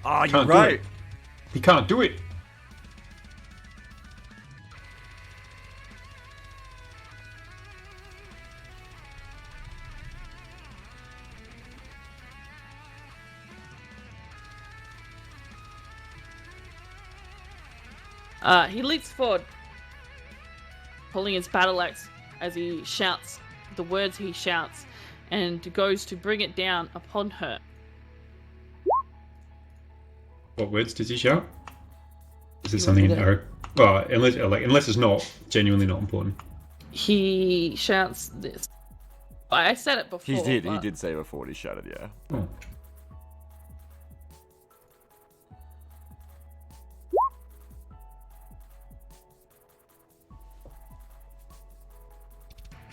Ah, you're
Can't do
right.
it. He can't do it.
He leaps forward, pulling his battle axe as he shouts the words he shouts, and goes to bring it down upon her.
What words does he shout? Is it something in Eric? Well, unless it's not genuinely not important.
He shouts this. I said it before.
He
but
did say before what he shouted, yeah.
Oh.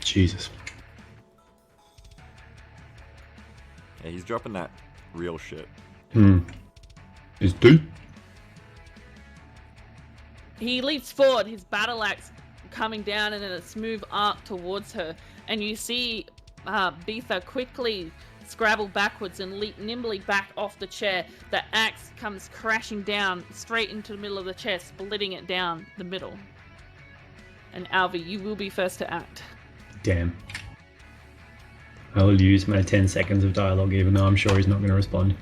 Jesus.
Yeah, he's dropping that real shit.
It's deep.
He leaps forward, his battle axe coming down in a smooth arc towards her, and you see Beetha quickly scrabble backwards and leap nimbly back off the chair. The axe comes crashing down straight into the middle of the chair, splitting it down the middle. And Alvi, you will be first to act.
Damn. I will use my 10 seconds of dialogue, even though I'm sure he's not going to respond.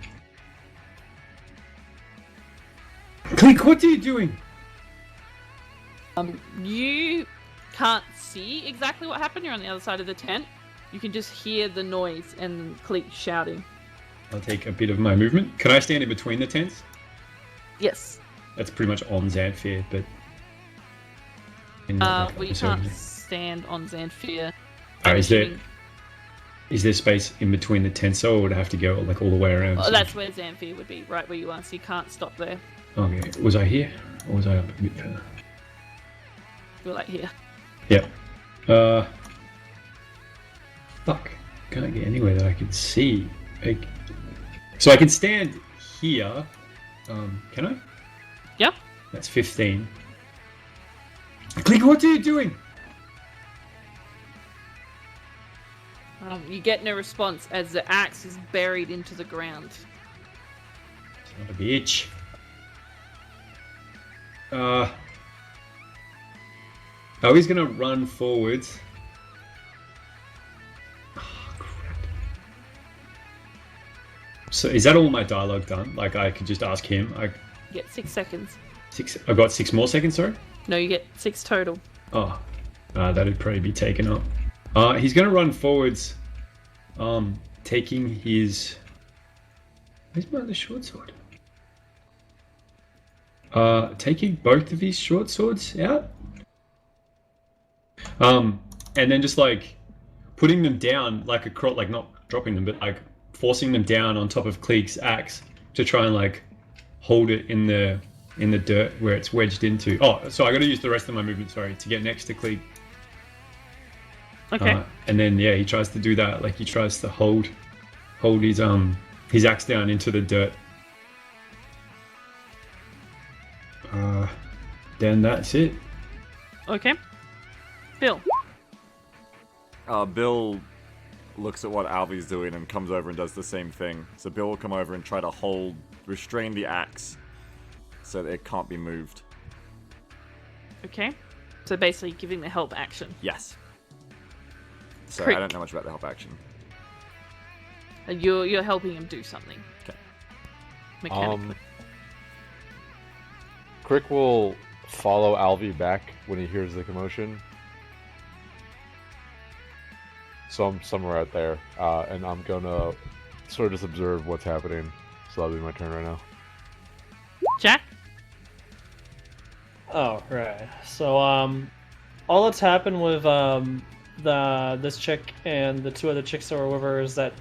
Cleek, what are you doing?
You can't see exactly what happened. You're on the other side of the tent. You can just hear the noise and Cleek shouting.
I'll take a bit of my movement. Can I stand in between the tents?
Yes.
That's pretty much on Xanthir, but...
Well, you can't stand on Xanthir.
Is there space in between the tents, or would I have to go like all the way around?
Oh, that's where Xanthir would be, right where you are, so you can't stop there.
Okay, was I here? Or was I up a bit further?
You're like here.
Yep. Fuck. Can't get anywhere that I can see. So I can stand here. Can I?
Yep.
That's 15. Click, what are you doing?
You get no response as the axe is buried into the ground.
Son of a bitch. He's gonna run forwards. Oh, crap. So is that all my dialogue done? Like I could just ask him.
You get 6 seconds.
I got 6 more seconds, sorry?
No, you get 6 total.
Oh. That'd probably be taken up. He's gonna run forwards. Taking his... Where's my other short sword? Taking both of his short swords out. And then just like putting them down like a like not dropping them, but like forcing them down on top of Cleek's axe to try and like hold it in the dirt where it's wedged into. Oh, so I got to use the rest of my movement, sorry, to get next to Cleek.
Okay.
And then yeah, he tries to do that. Like he tries to hold his axe down into the dirt. Then that's it.
Okay. Bill.
Bill looks at what Alvy's doing and comes over and does the same thing. So Bill will come over and try to restrain the axe so that it can't be moved.
Okay. So basically giving the help action.
Yes. So
Crick.
I don't know much about the help action.
You're helping him do something.
Okay.
Mechanically.
Crick will follow Alvy back when he hears the commotion. So I'm somewhere out there, and I'm gonna sort of just observe what's happening. So that'll be my turn right now.
Jack?
Oh, right. So, all that's happened with, this chick and the 2 other chicks that were with her is that,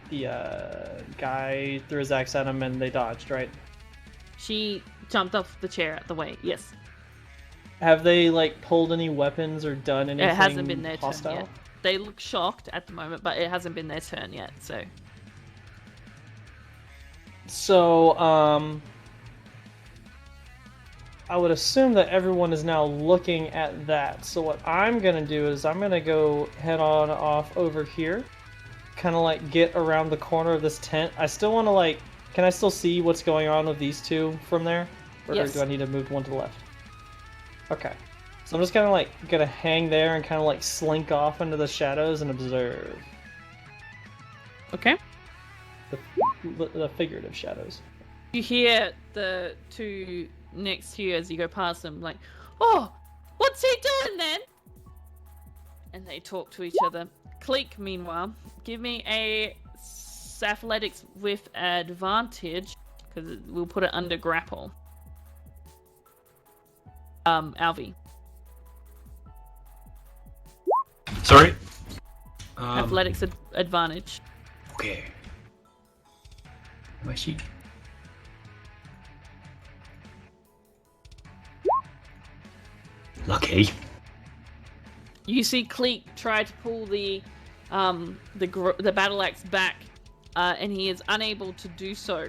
the, guy threw his axe at him and they dodged, right?
She jumped off the chair at the way, yes.
Have they like pulled any weapons or done anything
It hasn't been their
hostile?
turn yet. They look shocked at the moment, but it hasn't been their turn yet, so...
So, I would assume that everyone is now looking at that. So what I'm gonna do is I'm gonna go head on off over here, kind of like get around the corner of this tent. I still want to like, can I still see what's going on with these two from there, or
Yes.
do I need to move one to the left? Okay, so I'm just kind of like gonna hang there and kind of like slink off into the shadows and observe
Okay.
the figurative shadows.
You hear the two next to you as you go past them, like, "Oh, what's he doing then?" And they talk to each other. Cleek, meanwhile, give me a athletics with advantage, because we'll put it under grapple. Alvi.
Sorry?
Athletics advantage.
Okay. Where's she? Lucky.
You see Cleek try to pull the battle axe back, and he is unable to do so.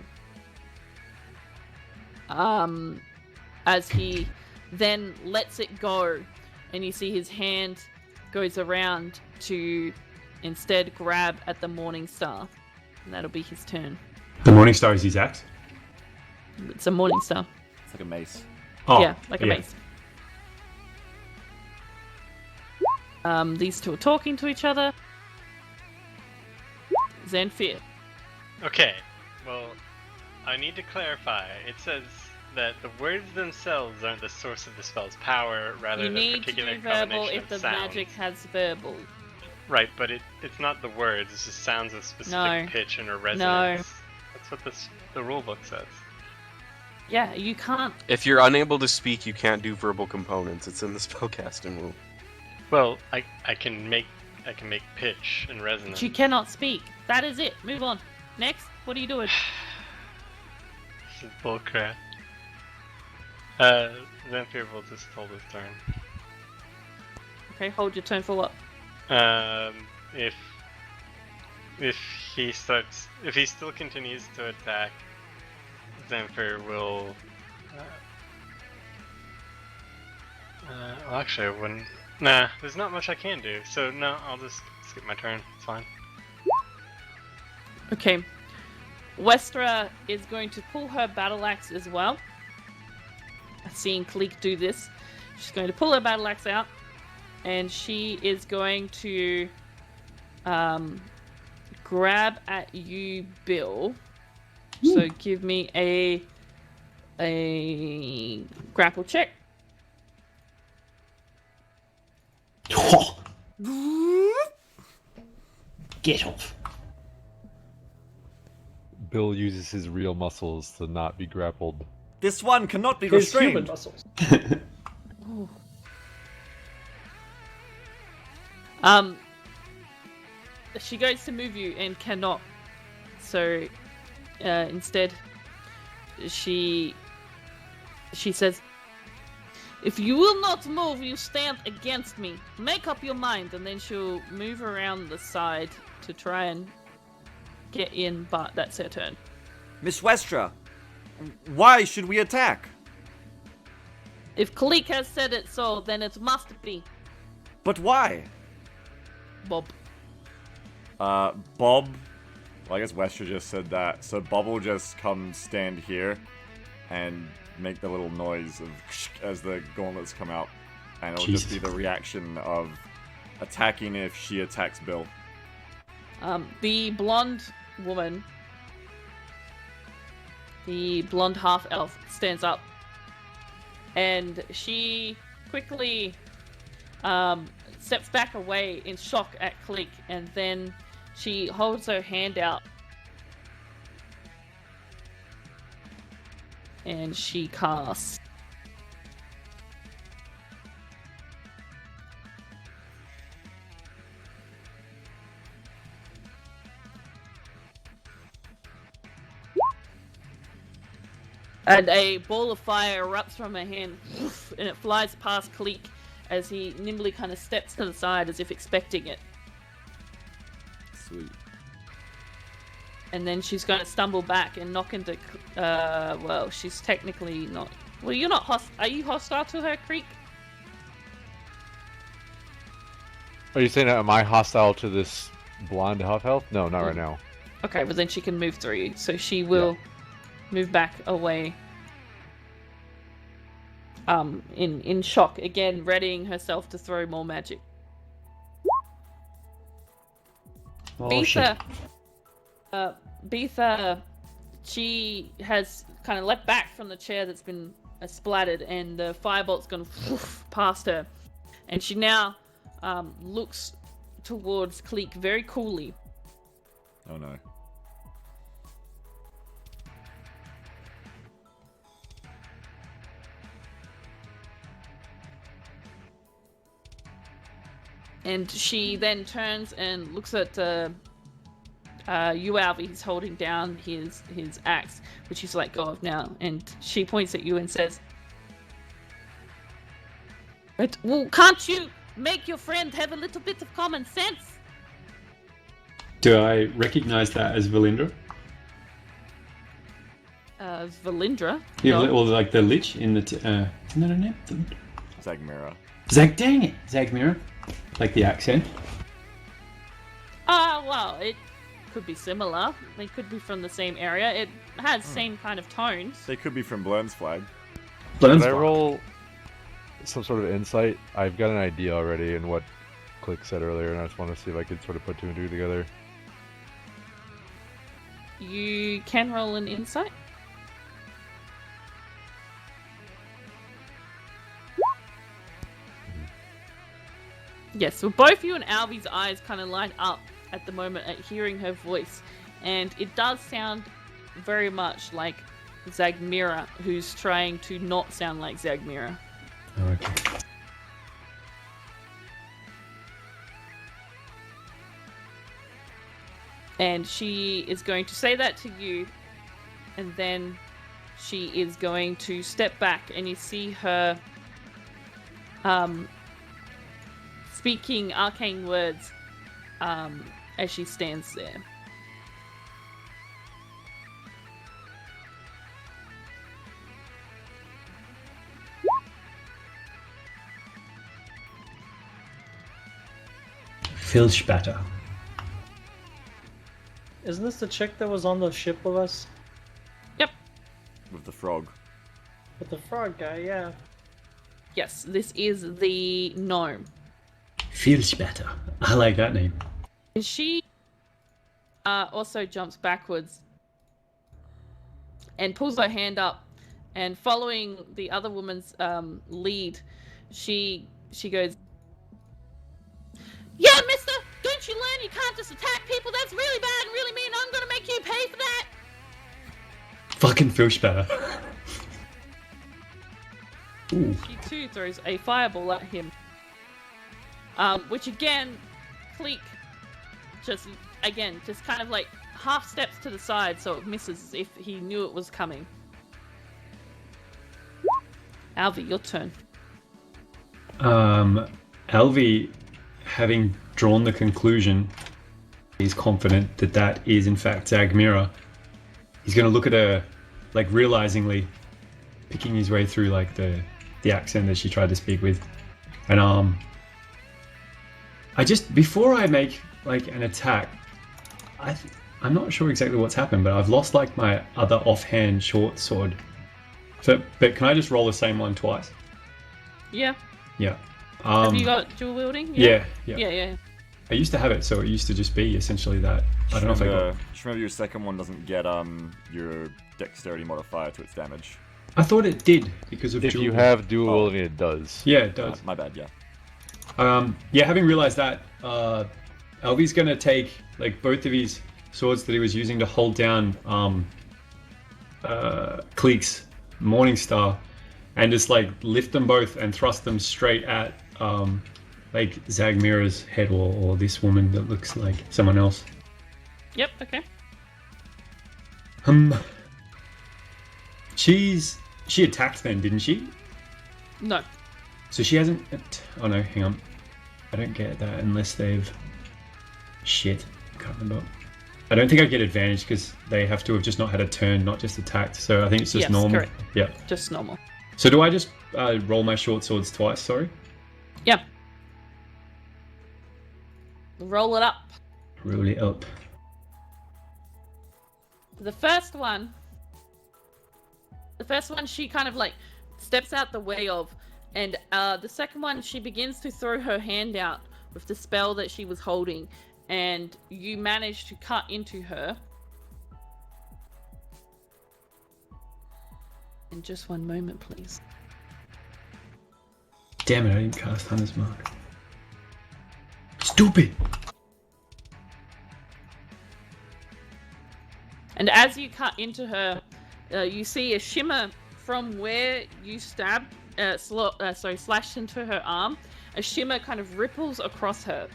As he then lets it go, and you see his hand goes around to instead grab at the Morning Star, and that'll be his turn.
The Morning Star is his axe?
It's a Morning Star.
It's like a mace.
Oh,
Yeah, like a mace. These two are talking to each other. Xanfir.
Okay, well, I need to clarify. It says that the words themselves aren't the source of the spell's power, rather
You
the
need to
particular
do verbal
combination
if
of
the
sounds.
magic has verbal.
Right, but it's not the words, it's just sounds of specific
No.
pitch and a resonance. That's what the rulebook says.
Yeah, you can't.
If you're unable to speak, you can't do verbal components. It's in the spellcasting rule.
Well, I can make pitch and resonance.
But you cannot speak. That is it. Move on. Next. What are you doing?
This is bullcrap. Xanfir will just hold his turn.
Okay, hold your turn for what?
If he still continues to attack, Xanfir will. Well, actually, I wouldn't. Nah, there's not much I can do. So no, I'll just skip my turn. It's fine.
Okay. Westra is going to pull her battle axe as well. Seeing Cleek do this, she's going to pull her battle axe out, and she is going to grab at you, Bill. So give me a grapple check.
Get off.
Bill uses his real muscles to not be grappled.
This one cannot be
His human
restrained.
muscles.
She goes to move you and cannot. So instead, she says, "If you will not move, you stand against me. Make up your mind." And then she'll move around the side to try and get in, but that's her turn.
Miss Westra, why should we attack?
If Kalik has said it so, then it must be.
But why?
Bob.
Bob. Well, I guess Westra just said that, so Bob will just come stand here and make the little noise of as the gauntlets come out, and it'll just be the reaction of attacking if she attacks Bill.
The blonde woman, the blonde half elf, stands up, and she quickly steps back away in shock at Click, and then she holds her hand out and she casts And a ball of fire erupts from her hand, and it flies past Cleek as he nimbly kind of steps to the side as if expecting it.
Sweet.
And then she's going to stumble back and knock into... well, she's technically not... Well, you're not Are you hostile to her, Creek?
Are you saying, am I hostile to this blonde half-health? No, not right now.
Okay, but then she can move through you. So she will move back away. In shock. Again, readying herself to throw more magic.
Oh, shit.
Beatha, she has kind of leapt back from the chair that's been splattered, and the firebolt's gone past her. And she now looks towards Cleek very coolly.
Oh no.
And she then turns and looks at you, Alvy. He's holding down his axe, which he's let go of now. And she points at you and says, "But, well, can't you make your friend have a little bit of common sense?"
Do I recognize that as Valindra?
Valindra?
Yeah,
No.
or like the Lich in the... isn't that her name?
Zagmira.
Dang it! Zagmira. Like the accent.
Well, it could be similar. They could be from the same area. It has same kind of tones.
They could be from Blurn's flag.
Can I roll some sort of insight? I've got an idea already in what Click said earlier, and I just want to see if I could sort of put two and two together.
You can roll an insight. Yes, well, both you and Alvy's eyes kind of line up at the moment at hearing her voice, and it does sound very much like Zagmira, who's trying to not sound like Zagmira.
Oh, okay.
And she is going to say that to you, and then she is going to step back, and you see her speaking arcane words as she stands there.
Filchbatter.
Isn't this the chick that was on the ship with us?
Yep.
With the frog.
With the frog guy, yeah.
Yes, this is the gnome.
Filchbatter. I like that name.
And she also jumps backwards and pulls her hand up, and following the other woman's lead, she goes, "Yeah, mister, don't you learn you can't just attack people? That's really bad and really mean. I'm gonna make you pay for that."
Fucking Filchbatter. Ooh.
She too throws a fireball at him. Which again, Cleek just kind of like half steps to the side so it misses as if he knew it was coming. Alvy, your turn.
Alvy, having drawn the conclusion, he's confident that that is in fact Zagmira. He's going to look at her, like realizingly, picking his way through like the accent that she tried to speak with, and before I make like an attack, I'm not sure exactly what's happened, but I've lost like my other offhand short sword. So, but can I just roll the same one twice?
Yeah.
Yeah.
Have you got dual wielding?
Yeah.
Yeah.
I used to have it, so it used to just be essentially that. I don't know if I got.
Just remember your second one doesn't get your dexterity modifier to its damage.
I thought it did because of
If
dual.
you have dual wielding, it does.
Yeah, it does.
My bad, yeah.
Having realized that, Alvy's gonna take like both of his swords that he was using to hold down Cleek's Morningstar, and just like lift them both and thrust them straight at like Zagmira's head, or this woman that looks like someone else.
Yep, okay.
She attacked then, didn't she?
No.
So she hasn't. Oh no, hang on. I don't get that unless they've. Shit, I can't remember. I don't think I get advantage because they have to have just not had a turn, not just attacked. So I think it's just
Yes,
normal.
correct.
Yeah.
Just normal.
So do I just roll my short swords twice? Sorry.
Yeah. Roll it up.
Roll it up.
The first one she kind of like steps out the way of, and the second one she begins to throw her hand out with the spell that she was holding, and you manage to cut into her. In just one moment, please.
Damn it, I didn't cast Hunter's Mark. Stupid!
And as you cut into her, you see a shimmer from where you stabbed, slashed into her arm. A shimmer kind of ripples across her.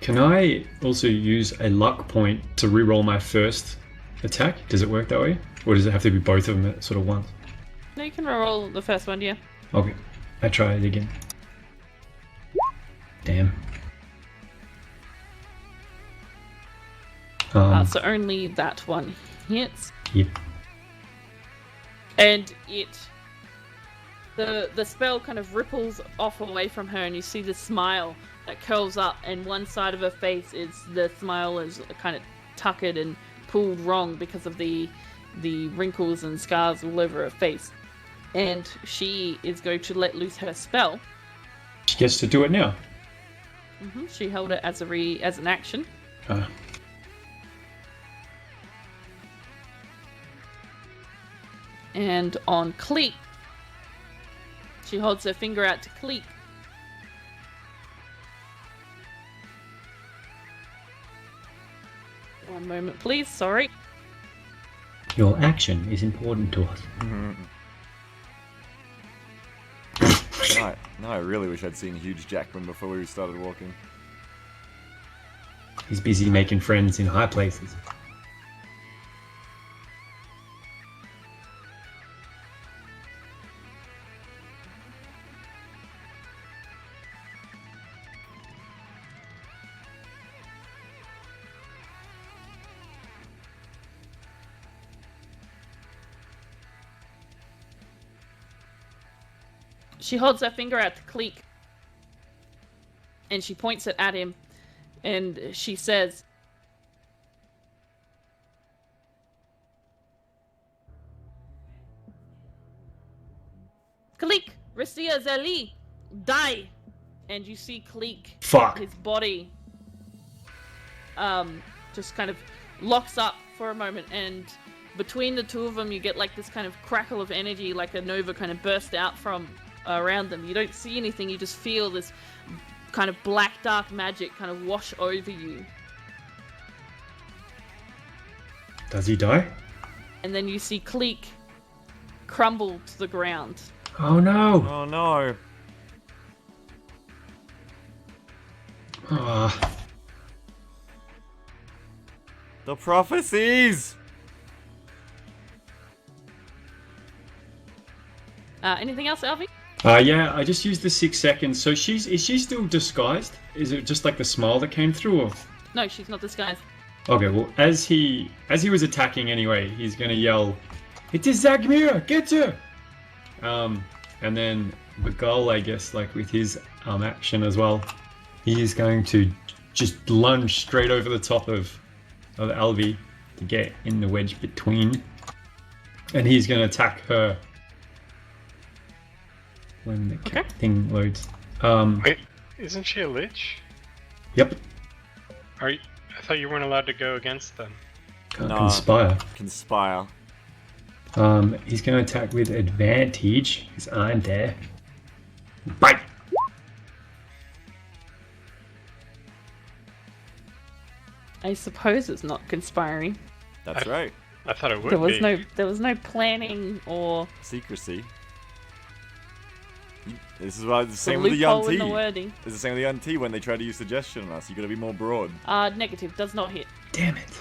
Can I also use a luck point to reroll my first attack? Does it work that way? Or does it have to be both of them at sort of once?
No, you can roll the first one, yeah.
Okay, I try it again. Damn.
So only that one hits.
Yep.
And the spell kind of ripples off away from her, and you see the smile that curls up, and one side of her face the smile is kind of tuckered and pulled wrong because of the wrinkles and scars all over her face. And she is going to let loose her spell.
She gets to do it now.
She held it as an action. And on Cleek, she holds her finger out to Cleek. One moment, please. Sorry.
Your action is important to us.
No, I really wish I'd seen Huge Jackman before we started walking.
He's busy making friends in high places.
She holds her finger out to Cleek, and she points it at him, and she says, "Cleek, Ristia Zeli, die!" And you see Cleek,
Fuck.
his body, just kind of locks up for a moment, and between the two of them, you get like this kind of crackle of energy, like a nova kind of burst out from around them. You don't see anything, you just feel this kind of black dark magic kind of wash over you.
Does he die?
And then you see Cleek crumble to the ground.
Oh no!
Oh no! The prophecies!
Anything else, Alfie?
Yeah, I just used the 6 seconds. So is she still disguised? Is it just like the smile that came through? Or?
No, she's not disguised.
Okay, well, as he was attacking anyway, he's gonna yell, "It is Zagmira! Get her!" And then Beagle, I guess, like with his action as well, he is going to just lunge straight over the top of Alvi to get in the wedge between, and he's gonna attack her when the thing loads.
Wait, isn't she a lich?
Yep.
I thought you weren't allowed to go against them.
Conspire.
Conspire.
He's going to attack with advantage. He's on there. Bite!
I suppose it's not conspiring.
That's right.
I thought it would
There was no planning or
Secrecy. This is why the
the
same with the young
loophole in the
T.
wording.
It's the same with the young T when they try to use suggestion on us. You gotta be more broad.
Negative, does not hit.
Damn it.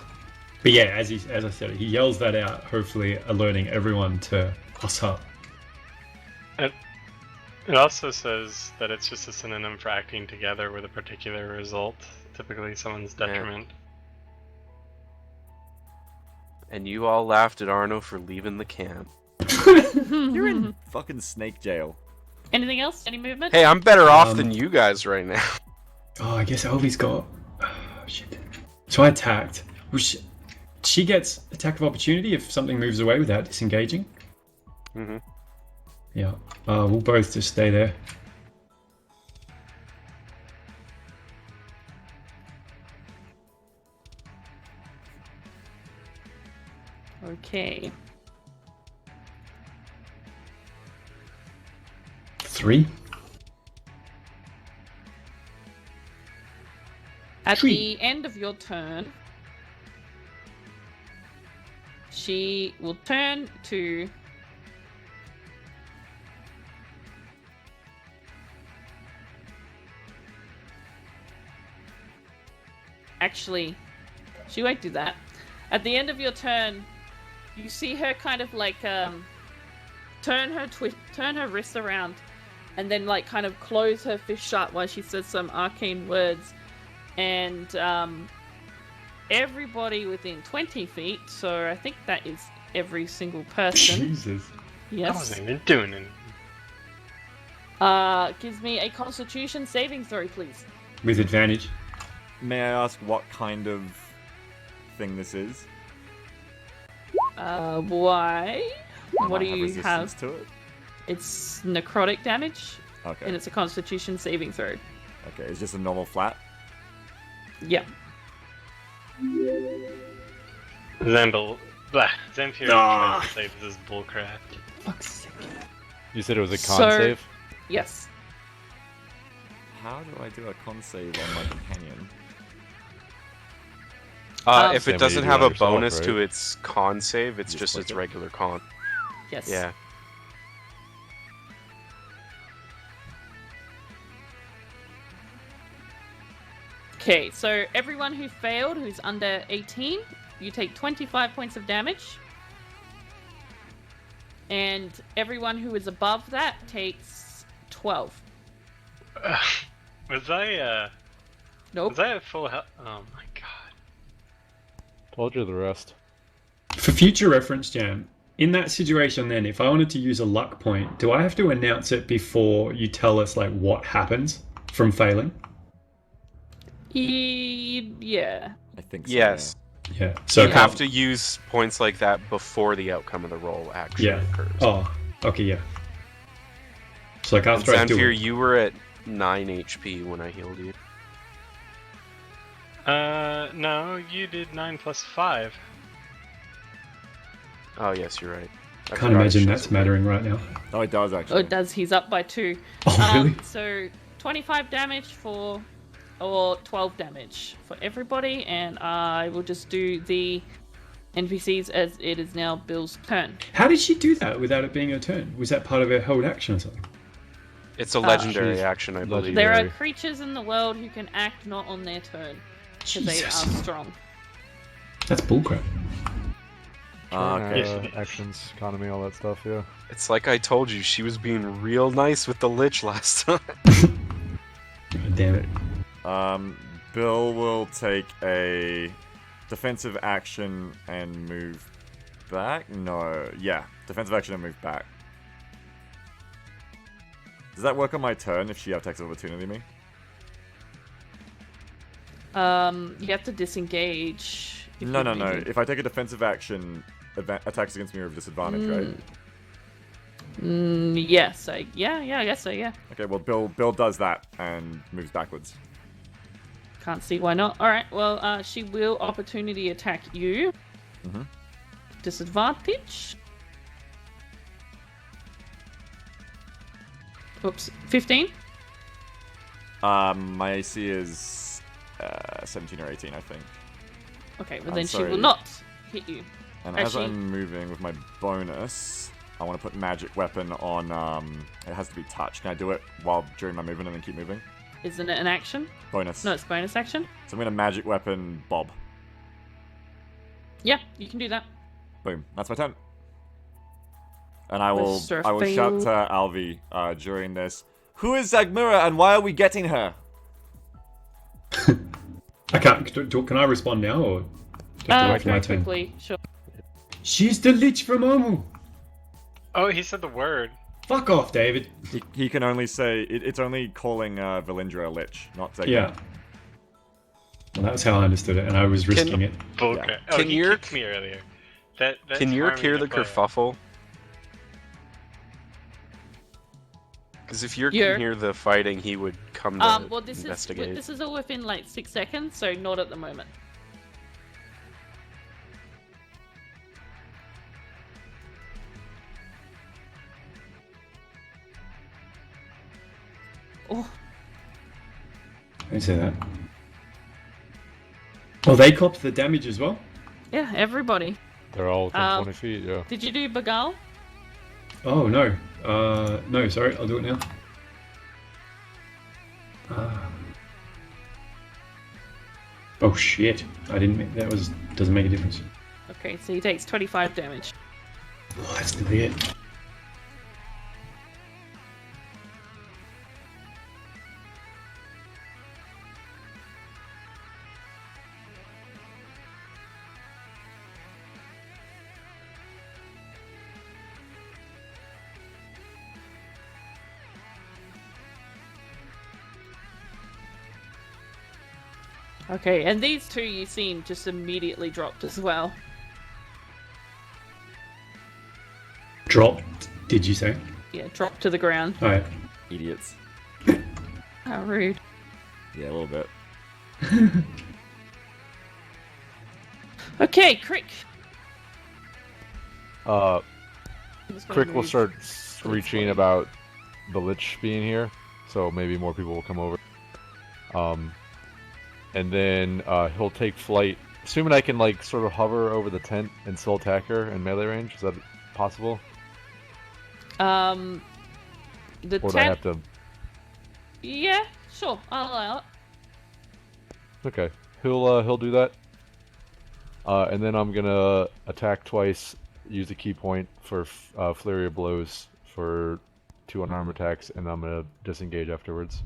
But yeah, as I said, he yells that out, hopefully alerting everyone to what's up.
It also says that it's just a synonym for acting together with a particular result, typically someone's detriment.
And you all laughed at Arno for leaving the camp.
You're in fucking snake jail.
Anything else? Any movement?
Hey, I'm better off than you guys right now.
Oh, I guess Elvie's got... Oh, shit. So I attacked. She gets attack of opportunity if something moves away without disengaging.
Mm-hmm.
Yeah. We'll both just stay there.
Okay.
3.
At
Tree.
the end of your turn, she will turn to actually, she won't do that. At the end of your turn, you see her kind of like turn her wrist around, and then like kind of close her fist shut while she says some arcane words, and everybody within 20 feet. So I think that is every single person.
Jesus.
I
Yes.
wasn't even doing it.
Gives me a Constitution saving throw, please.
With advantage.
May I ask what kind of thing this is?
Why? What do
I
you
resistance
have?
to it?
It's necrotic damage,
Okay.
and it's a Constitution saving throw.
Okay, it's just a normal flat.
Yeah.
Zamphir trying to say this is bullcrap.
Fuck's sake.
You said it was a con
So-
save?
Yes.
How do I do a con save on my companion?
If
Same
it
way
doesn't
you do
have
on
a
yourself,
bonus
right?
to its con save, it's
Just
just
click
its
it.
regular con.
Yes.
Yeah.
Okay, so everyone who failed, who's under 18, you take 25 points of damage. And everyone who is above that takes 12.
Was I
Nope.
was I at full health? Oh my god.
Told you the rest.
For future reference, Jam, in that situation then, if I wanted to use a luck point, do I have to announce it before you tell us like what happens from failing?
Yeah.
I think so.
Yes.
Yeah. So
You
I
have
can't-
to use points like that before the outcome of the roll actually
Yeah.
occurs.
Oh, okay, yeah. So like
And
after I do
Zamphir,
it.
you were at 9 HP when I healed you.
No, you did 9 plus 5.
Oh, yes, you're right. I
Can't
forgot it
imagine
shows
that's
it.
mattering right now.
Oh, it does
Oh,
actually.
it does. He's up by 2.
Oh, really?
So 25 damage or 12 damage for everybody, and I will just do the NPCs as it is now Bill's turn.
How did she do that without it being her turn? Was that part of her hold action or something?
It's a legendary
She's
action, I believe.
legendary.
There are creatures in the world who can act not on their turn because they are
Jesus.
strong.
That's bullcrap.
Okay.
Yes, it is.
Actions, economy, all that stuff, yeah.
It's like I told you, she was being real nice with the Lich last time.
God damn it.
Bill will take a defensive action and move back? No, yeah. Defensive action and move back. Does that work on my turn if she attacks of opportunity me?
You have to disengage. if
No,
you're
no, no.
moving.
If I take a defensive action, attacks against me are of disadvantage, right?
Yes, I guess so, yeah.
Okay, well, Bill does that and moves backwards.
Can't see why not. Alright, well, she will opportunity attack you.
Mhm.
Disadvantage. Oops, 15?
My AC is 17 or 18, I think.
Okay, well
I'm
then she
sorry.
will not hit you.
And as
Actually-
I'm moving with my bonus, I want to put magic weapon on. It has to be touch. Can I do it while during my movement and then keep moving?
Isn't it an action?
Bonus.
No, it's bonus action.
So I'm gonna magic weapon Bob.
Yeah, you can do that.
Boom. That's my turn. And I will
Mr.
shout to Alvi during this. Who is Zagmura and why are we getting her?
I can't. Can I respond now or? Do I have to wait for my
Very
turn?
quickly, sure.
She's the lich from Omu.
Oh, he said the word.
Fuck off, David.
He can only say it's only calling Valindra a lich, not Zagmura.
Yeah. Well, that's how I understood it, and I was risking it.
Bullcrap.
Yeah.
Oh,
Can
he
Yerk-
kicked me earlier. That's
Can Yerk
harming
hear the
player.
kerfuffle? Because if Yerk
Yerk.
can hear the fighting, he would come to
Well, this
investigate.
is all within like 6 seconds, so not at the moment. Oh,
I didn't say that. Oh, they copped the damage as well?
yeah, everybody.
They're all within
Um,
20 feet, yeah.
Did you do Beagle?
Oh, no. No, sorry, I'll do it now. Oh, shit. I didn't make... Doesn't make a difference.
Okay, so he takes 25 damage.
Oh, that's nearly it.
Okay, and these two you've seen just immediately dropped as well.
Dropped, did you say?
Yeah, dropped to the ground.
Alright.
Idiots.
How rude.
Yeah, a little bit.
Okay, Crick.
Uh,
I'm just gonna
Crick will
move
start
this
screeching
way.
about the Lich being here, so maybe more people will come over. And then he'll take flight. Assuming I can like sort of hover over the tent and still attack her in melee range. Is that possible?
The
Or do I have
tent.
to?
Yeah, sure. I'll allow it.
Okay, he'll do that. And then I'm gonna attack twice. Use a key point for flurry of blows for 2 unarmed attacks, and I'm gonna disengage afterwards.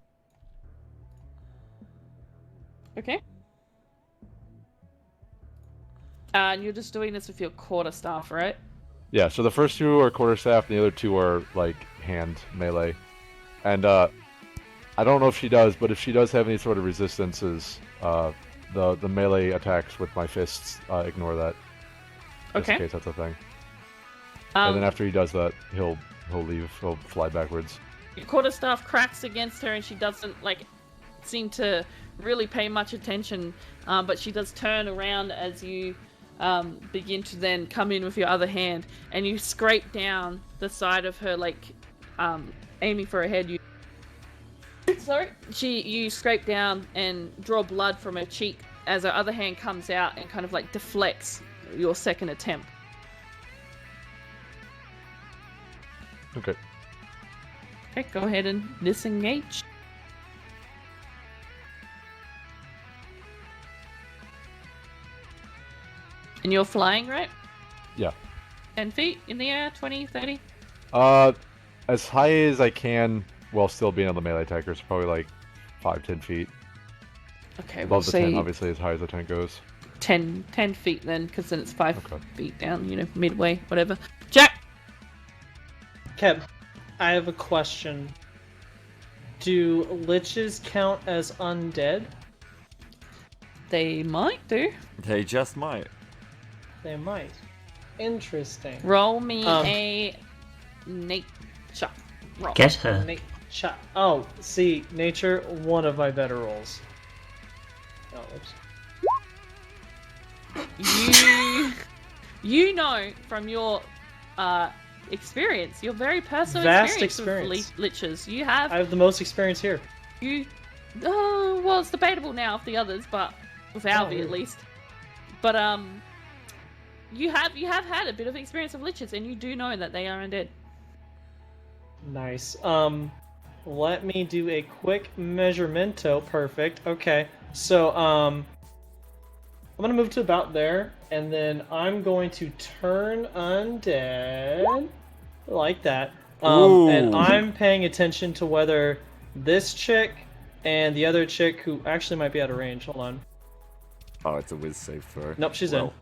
Okay. And you're just doing this with your quarterstaff, right?
Yeah, so the first 2 are quarterstaff, and the other 2 are like hand melee. And I don't know if she does, but if she does have any sort of resistances, the melee attacks with my fists ignore that. Just in
Okay.
case that's a thing. And then
Um,
after he does that, he'll leave. He'll fly backwards.
your quarterstaff cracks against her, and she doesn't like seem to really pay much attention. But she does turn around as you begin to then come in with your other hand, and you scrape down the side of her, like aiming for her head. You scrape down and draw blood from her cheek as her other hand comes out and kind of like deflects your second attempt.
Okay.
Okay, go ahead and disengage. And you're flying, right?
Yeah.
10 feet in the air, 20, 30?
As high as I can while still being on the melee attacker, so probably like 5-10 feet.
Okay, we'll
Above the tent,
say
obviously, as high as the tent goes.
10 feet then, because then it's 5
Okay.
feet down, you know, midway, whatever. Jack!
Kev, I have a question. Do liches count as undead?
They might do.
They just might.
They might. Interesting.
Roll me
Um,
a nature roll.
Get her.
Oh, see, nature, one of my better rolls. Oh, oops.
You know from your experience, your very personal
Vast
experience with liches. You have
I have the most experience here.
oh well, it's debatable now of the others, but with Alvi
really?
at least. But you have had a bit of experience of liches, and you do know that they are undead.
Nice. Let me do a quick measuremento. Perfect. Okay. So, I'm gonna move to about there, and then I'm going to turn undead like that. And
Ooh.
I'm paying attention to whether this chick and the other chick, who actually might be out of range. Hold on.
Oh, it's a whiz save throw.
Nope, she's in.
Well,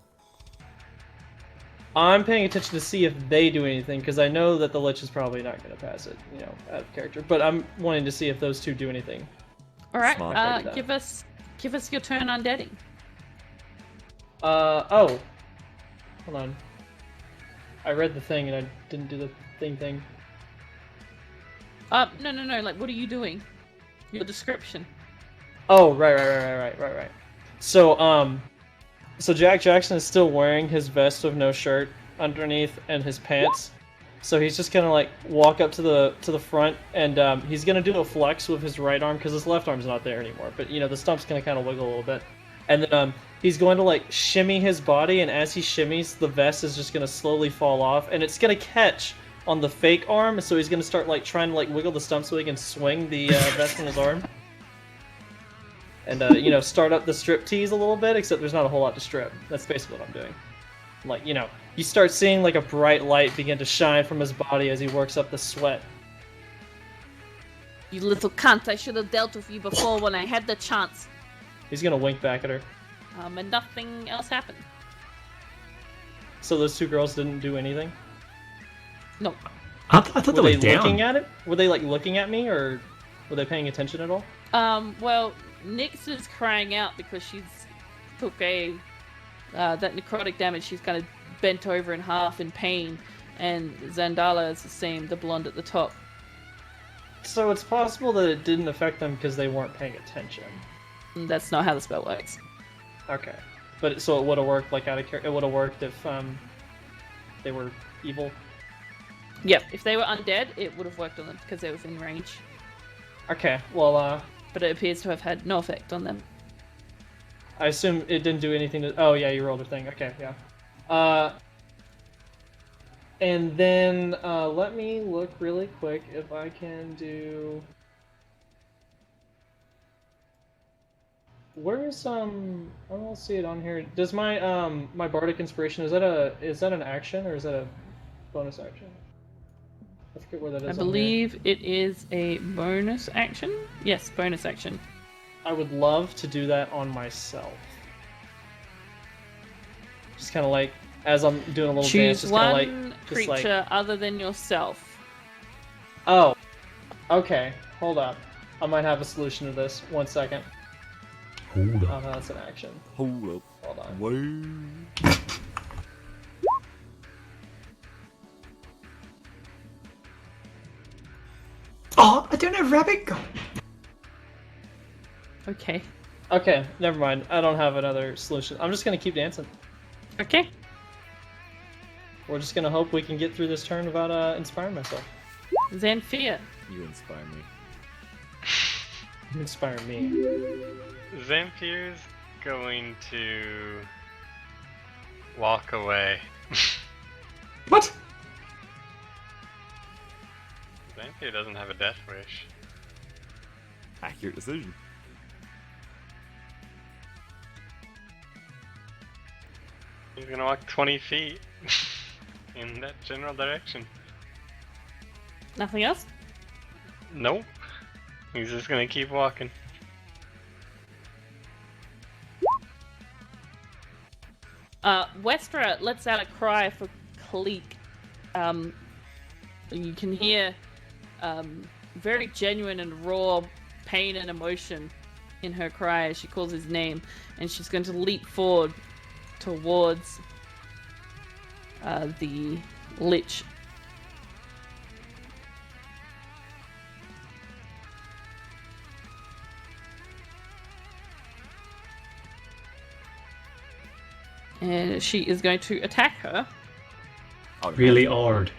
I'm paying attention to see if they do anything, because I know that the Lich is probably not going to pass it, out of character. But I'm wanting to see if those two do anything.
All right,
Smart.
give us your turn undeading.
Oh. Hold on. I read the thing and I didn't do the thing.
No. Like, what are you doing? Your description.
Oh, right. So Jack Jackson is still wearing his vest with no shirt underneath and his pants. So he's just gonna like walk up to the front, and he's gonna do a flex with his right arm because his left arm's not there anymore. But the stump's gonna kind of wiggle a little bit, and then he's going to like shimmy his body, and as he shimmies, the vest is just gonna slowly fall off, and it's gonna catch on the fake arm. So he's gonna start like trying to like wiggle the stump so he can swing the vest on his arm. And, start up the strip tease a little bit, except there's not a whole lot to strip. That's basically what I'm doing. Like, you start seeing, like, a bright light begin to shine from his body as he works up the sweat.
You little cunt! I should have dealt with you before when I had the chance.
He's gonna wink back at her.
And nothing else happened.
So those two girls didn't do anything?
No.
I thought
Were
they
they
were down.
looking at it? Were they, like, looking at me, or were they paying attention at all?
Well, Nyx is crying out because she's took that necrotic damage. She's kind of bent over in half in pain, and Zandala is the same, the blonde at the top.
So it's possible that it didn't affect them because they weren't paying attention.
And that's not how the spell works.
Okay. But so it would have worked, like, out of character. It would have worked if they were evil.
Yep, if they were undead, it would have worked on them because they were within range.
Okay, well,
But it appears to have had no effect on them.
I assume it didn't do anything to... Oh, yeah, you rolled a thing. Okay, yeah. And then, let me look really quick if I can do... Where's, I don't see it on here. Does my, my Bardic Inspiration, is that an action, or is that a bonus action? I forget where that is.
I believe it is a bonus action. Yes, bonus action.
I would love to do that on myself. Just kind of like, as I'm doing a little dance,
Choose
just kind of
one
like,
creature other than yourself.
Oh, okay. Hold up. I might have a solution to this. 1 second.
Hold
Oh,
up.
no, that's an action.
hold up.
Hold on.
Whoa.
Oh, I don't have rabbit go.
Okay.
Okay, never mind. I don't have another solution. I'm just gonna keep dancing.
Okay.
We're just gonna hope we can get through this turn without inspiring myself.
Xanthea.
You inspire me.
You inspire me.
Zamfir's going to walk away.
What?
Zamfir doesn't have a death wish.
Accurate decision.
He's gonna walk 20 feet in that general direction.
Nothing else?
Nope. He's just gonna keep walking.
Westra lets out a cry for Cleek. You can hear very genuine and raw pain and emotion in her cry as she calls his name, and she's going to leap forward towards the Lich. And she is going to attack her.
Oh,
Really hard.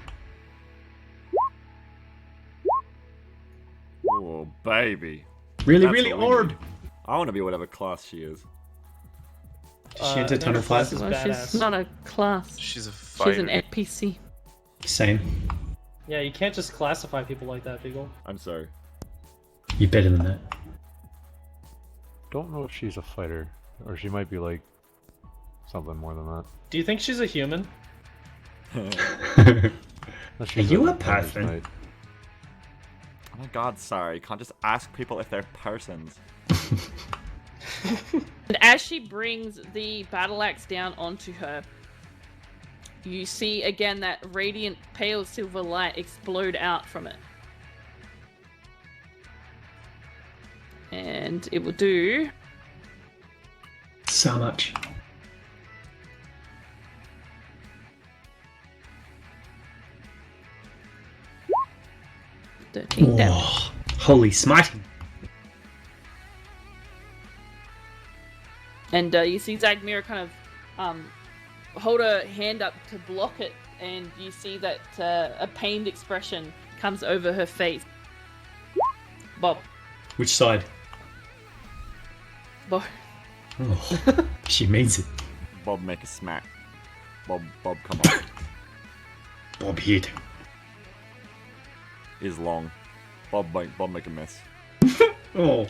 Oh, baby.
Really,
That's
really
what we
hard.
need. I want to be whatever class she is.
She entered tunnel
never class
classes.
is
Well,
badass.
she's not a class.
She's a
She's
fighter.
an NPC.
Same.
Yeah, you can't just classify people like that, Beagle.
I'm sorry.
You're better than that.
Don't know if she's a fighter, or she might be like something more than that.
Do you think she's a human?
Unless
Are
she's
you a
Ender's
person?
Knight.
Oh my god, sorry. You can't just ask people if they're persons.
And as she brings the battle axe down onto her, you see again that radiant pale silver light explode out from it. And it will do
So much.
13 damage.
Oh, holy smiting.
And you see Zagmira kind of hold her hand up to block it, and you see that a pained expression comes over her face. Bob.
Which side?
Bob.
Oh, she means it.
Bob make a smack. Bob come on.
Bob hit.
Is long. Bob make a mess.
Oh,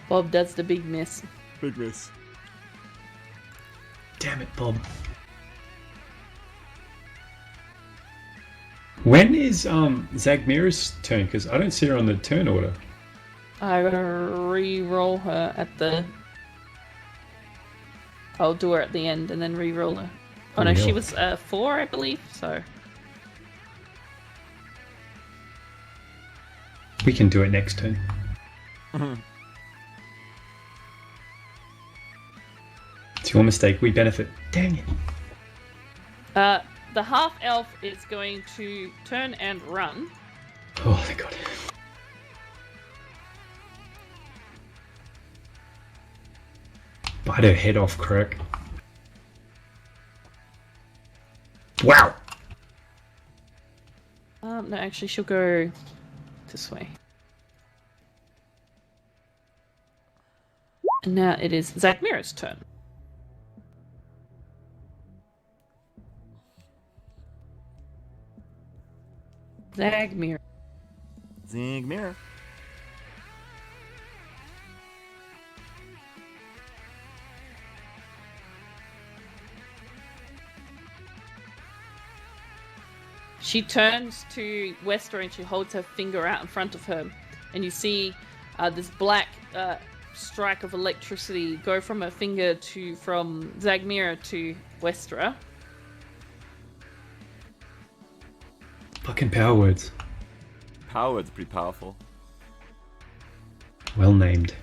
Bob does the big miss.
Big miss.
damn it, Bob. When is Zagmira's turn? Because I don't see her on the turn order.
I gotta re-roll her at the. I'll do her at the end and then re-roll her. Oh no,
Yeah.
she was 4, I believe. So
We can do it next turn. It's your mistake. We benefit. Dang it.
the half elf is going to turn and run.
Oh, thank God. Bite her head off, Kirk. Wow.
No, actually, she'll go this way. And now it is Zagmira's turn. Zagmira.
Zagmira.
She turns to Wester and she holds her finger out in front of her, and you see this black strike of electricity go from her finger from Zagmira to Westra.
Fucking power words.
Power word's pretty powerful.
Well named.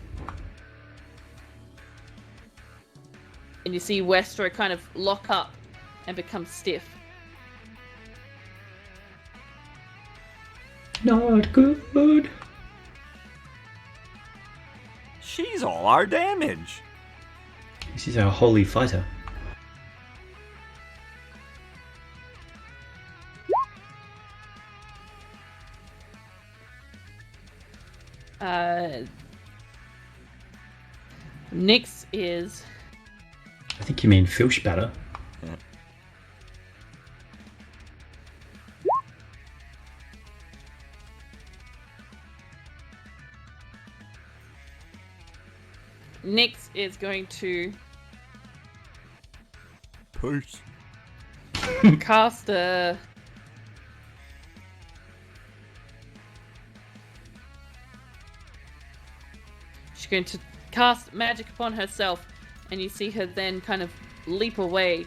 And you see Westra kind of lock up and become stiff.
Not good.
She's all our damage.
This is our holy fighter.
Nyx is
I think you mean fish batter.
Yeah.
Nyx is going to
Push.
cast a she's going to cast magic upon herself, and you see her then kind of leap away,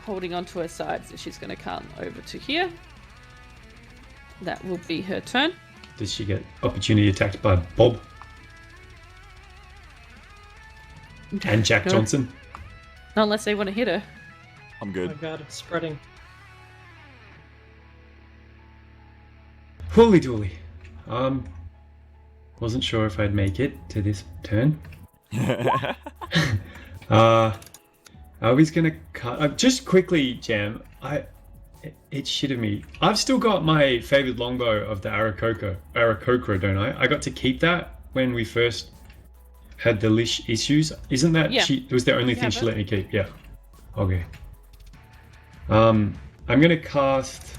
holding onto her side. So she's going to come over to here. That will be her turn.
Does she get opportunity attacked by Bob and Jack
No.
Johnson?
Not unless they want to hit her.
I'm
Oh
good.
my God, it's spreading.
Holy dooly. Wasn't sure if I'd make it to this turn. I was gonna cut. Just quickly, Jam. It's shit of me. I've still got my favorite longbow of the Aarakocra, don't I? I got to keep that when we first had the leash issues. Isn't that
Yeah.
it was the only
You
thing
have
she
it.
let me keep? Yeah. Okay. I'm gonna cast.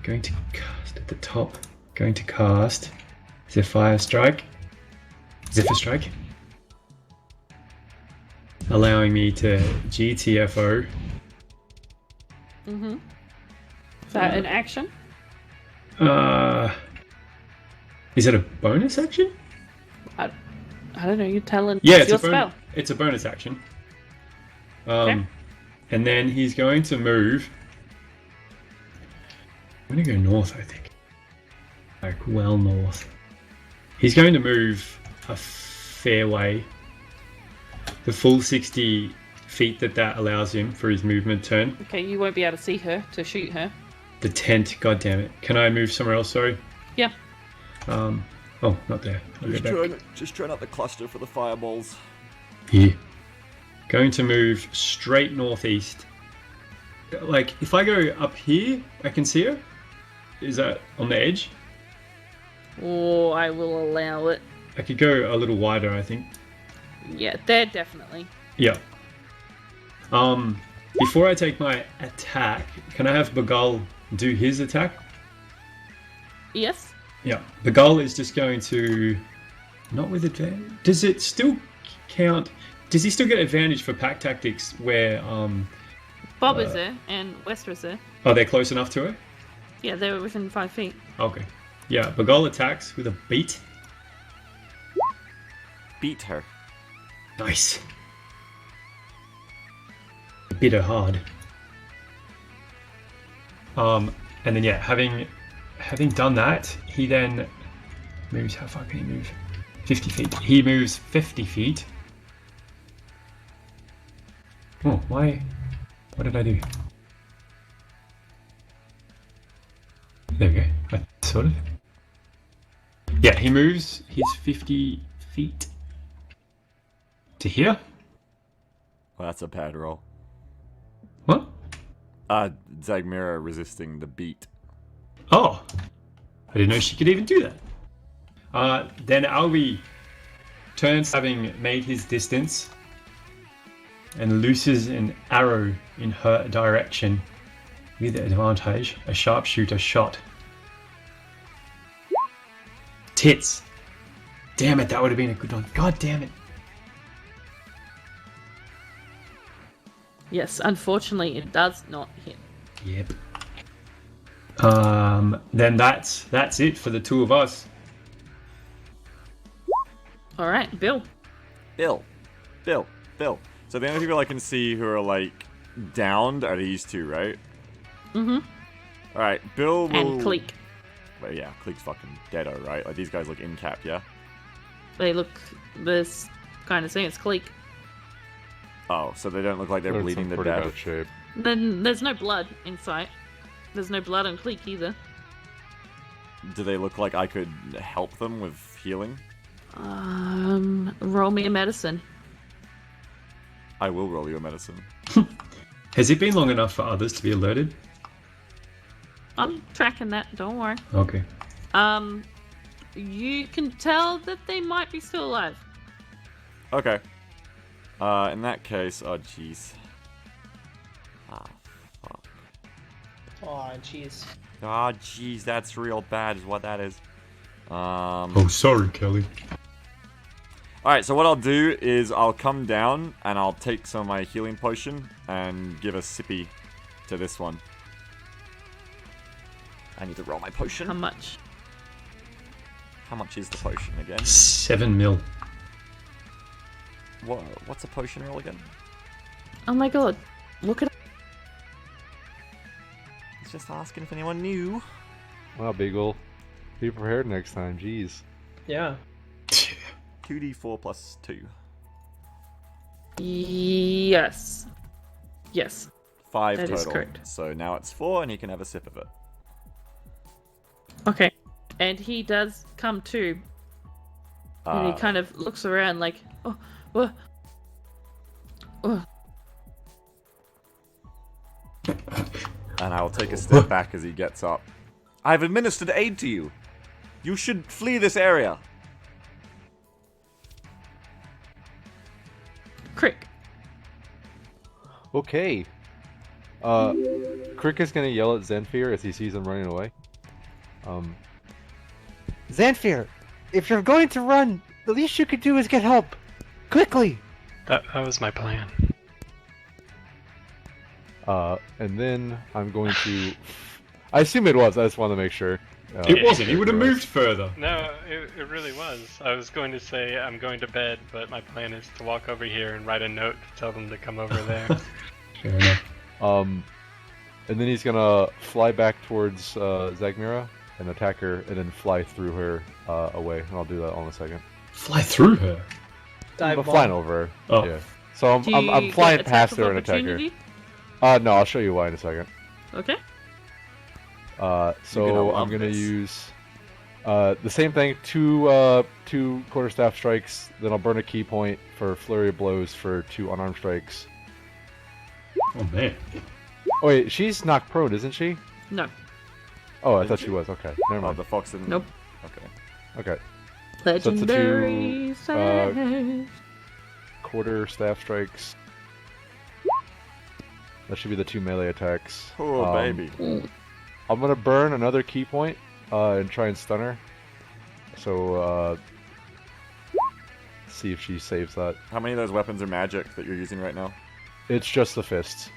Going to cast at the top. Going to cast. Is it Fire Strike? Zephyr Strike. Allowing me to GTFO.
Mm-hmm. Is that an action?
Is it a bonus action?
I don't know. You're telling.
Yeah,
it's your
it's a
spell.
It's a bonus action.
Okay.
And then he's going to move. I'm gonna go north, I think. Like well north. He's going to move a fair way. The full 60 feet that allows him for his movement turn.
Okay, you won't be able to see her to shoot her.
The tent, god damn it. Can I move somewhere else, sorry?
Yeah.
Oh, not there. I'll go back.
Just try not the cluster for the fireballs.
Yeah. Going to move straight northeast. Like, if I go up here, I can see her? Is that on the edge?
Oh, I will allow it.
I could go a little wider, I think.
Yeah, there definitely.
Yeah. Before I take my attack, can I have Beagle do his attack?
Yes.
Yeah. Beagle is just going to... Not with advantage. Does it still count... Does he still get advantage for pack tactics where...
Bob is there, and Wester is there.
Are they close enough to her?
Yeah, they were within 5 feet.
Okay. Yeah, Beagle attacks with a beat.
Beat her.
Nice. Bit her hard. And then yeah, having done that, he then moves. How far can he move? 50 feet. He moves 50 feet. Oh, why? What did I do? There we go. Sort of. Yeah, he moves his 50 feet to here.
Well, that's a bad roll.
What?
Zagmira resisting the beat.
Oh, I didn't know she could even do that. Then Alvi turns, having made his distance, and looses an arrow in her direction with advantage. A sharpshooter shot. Tits. Damn it, that would have been a good one. God damn it.
Yes, unfortunately, it does not hit.
Yep. Then that's it for the two of us.
All right, Bill.
Bill. So the only people I can see who are like downed are these two, right?
Mm-hmm.
All right, Bill will.
And Cleek.
Well, yeah, Cleek's fucking deado, right? Like these guys look in cap, yeah.
They look this kind of thing. It's Cleek.
Oh, so they don't look like they're
They're in
bleeding
some
to
pretty
death.
bad shape.
Then there's no blood in sight. There's no blood on Cleek either.
Do they look like I could help them with healing?
Roll me a medicine.
I will roll you a medicine.
Has it been long enough for others to be alerted?
I'm tracking that. Don't worry.
Okay.
You can tell that they might be still alive.
Okay. In that case, oh jeez. Ah, fuck.
Aw, jeez.
Ah, jeez, that's real bad, is what that is.
Oh, sorry, Kelly.
Alright, so what I'll do is I'll come down and I'll take some of my healing potion and give a sippy to this one. I need to roll my potion.
How much?
How much is the potion again?
7 mil.
What's a potion roll again?
Oh my god. Look at it.
It's just asking if anyone knew.
Wow, Beagle. Be prepared next time, jeez.
Yeah.
2d4 plus 2.
Yes. Yes.
5
That is
total.
correct.
So now it's 4 and you can have a sip of it.
Okay. And he does come to. And he kind of looks around like, oh, what? Oh.
And I will take a step back as he gets up. I have administered aid to you. You should flee this area.
Crick.
Okay. Crick is gonna yell at Zenfir as he sees him running away.
Xanfir, if you're going to run, The least you could do is get help. Quickly.
That was my plan.
And then I'm going to. I assume it was. I just want to make sure.
It wasn't. He would have moved further.
No, it really was. I was going to say I'm going to bed, but my plan is to walk over here and write a note to tell them to come over there.
Fair enough.
And then he's gonna fly back towards Zagmira and attack her, and then fly through her away. And I'll do that all in a second.
Fly through her.
Dive
I'm
bomb.
flying over her.
Oh.
Yeah. So
Do
I'm
you
flying
get
past
attack
her
of
and attack her.
opportunity?
No, I'll show you why in a second.
Okay.
So I'm gonna use the same thing. Two quarterstaff strikes. Then I'll burn a key point for flurry of blows for 2 unarmed strikes.
Oh man.
Oh wait, she's knocked prone, isn't she?
No.
Oh, I thought she was. Okay, never
Oh,
mind.
the fox didn't.
Nope.
Okay.
Okay,
Legendary
uh,
save.
quarterstaff strikes. That should be the 2 melee attacks.
Oh baby.
I'm gonna burn another key point and try and stun her. So see if she saves that.
How many of those weapons are magic that you're using right now?
It's just the fists.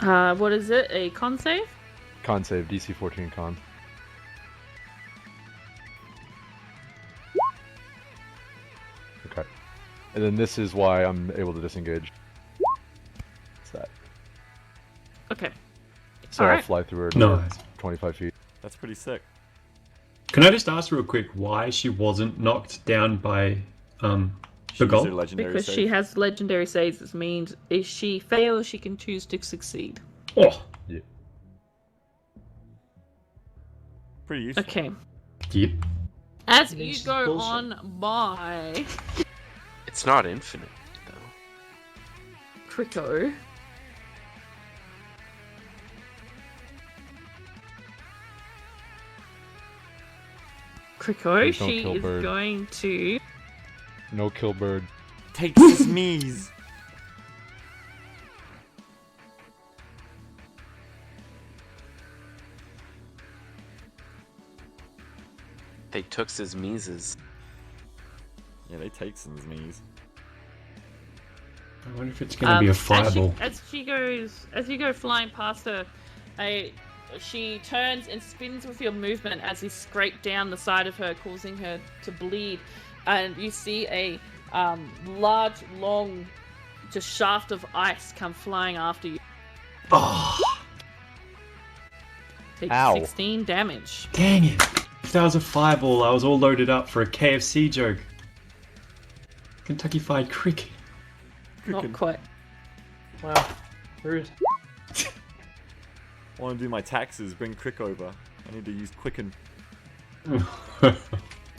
What is it? A con save?
Con save, DC 14 con. Okay. And then this is why I'm able to disengage. What's that?
Okay.
So I'll
Alright.
fly through her to
Nice.
25 feet.
That's pretty sick.
Can I just ask real quick why she wasn't knocked down by
She
Beagle?
used her legendary
Because
save.
she has legendary saves, this means if she fails, she can choose to succeed.
Oh.
Pretty useful.
Okay.
Yep.
As you
Makes
go
bullshit.
on by,
It's not infinite, though.
Crico. Crico,
Please don't
she
kill
is
Bird.
going to.
No kill bird.
Takes his knees.
They took his Mises.
Yeah, they take some knees.
I wonder if it's going to be a fireball.
As you go flying past her, she turns and spins with your movement as you scrape down the side of her, causing her to bleed. And you see a large, long, just shaft of ice come flying after you.
Oh,
Take
Ow.
16 damage.
dang it. If that was a fireball, I was all loaded up for a KFC joke. Kentucky Fried Cricket.
Not quite.
Wow. Rude.
Want to do my taxes? Bring Crick over. I need to use Quicken.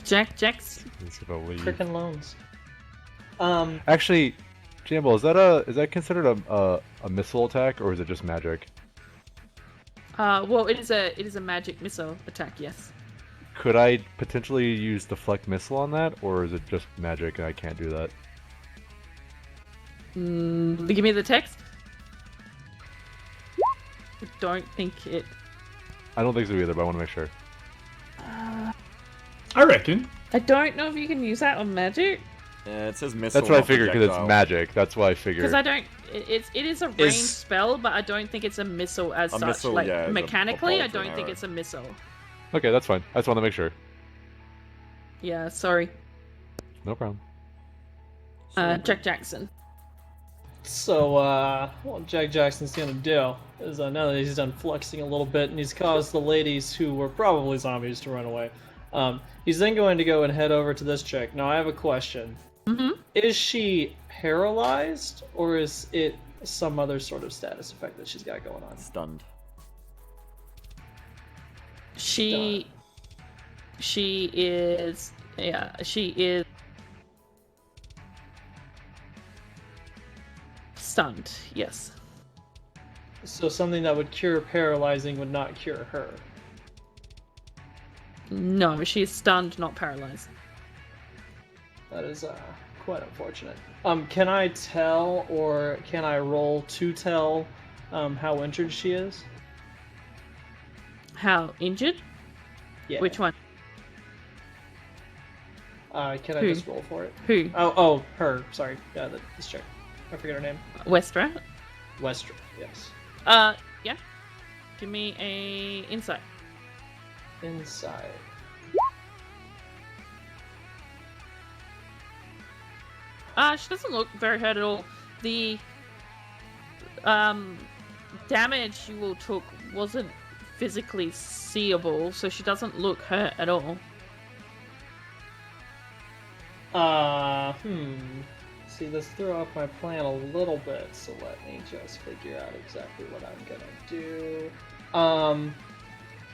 Jack's.
He's gonna leave.
Frickin' loans.
Actually, Jamball, is that considered a missile attack or is it just magic?
Well, it is a magic missile attack. Yes.
Could I potentially use deflect missile on that, or is it just magic and I can't do that?
Give me the text. I don't think it.
I don't think so either, but I want to make sure.
I reckon.
I don't know if you can use that on magic.
Yeah, it says missile.
That's what I
not
figured because it's
projectile.
magic. That's why I figured.
Because I don't. It is a ranged spell, but I don't think it's a missile as
A
such.
missile,
like
yeah, is a
mechanically, I
bolt or an
don't think
arrow.
it's a missile.
Okay, that's fine. I just want to make sure.
Yeah, sorry.
No problem.
Jack Jackson.
So, what Jack Jackson's gonna do is, now that he's done flexing a little bit and he's caused the ladies who were probably zombies to run away, he's then going to go and head over to this chick. Now, I have a question.
Mm-hmm.
Is she paralyzed, or is it some other sort of status effect that she's got going on?
Stunned.
She is. Yeah, she is stunned. Yes.
So something that would cure paralyzing would not cure her.
No, she is stunned, not paralyzed.
That is quite unfortunate. Can I tell, or can I roll to tell how injured she is?
How injured?
Yeah.
Which one?
Can I
Who?
just roll for it?
Who?
Oh, her. Sorry. Yeah, this chick. I forget her name.
Westra?
Westra. Yes.
Yeah. Give me a insight.
Inside.
She doesn't look very hurt at all. The damage you all took wasn't physically seeable, so she doesn't look hurt at all.
See, this threw off my plan a little bit, so let me just figure out exactly what I'm gonna do.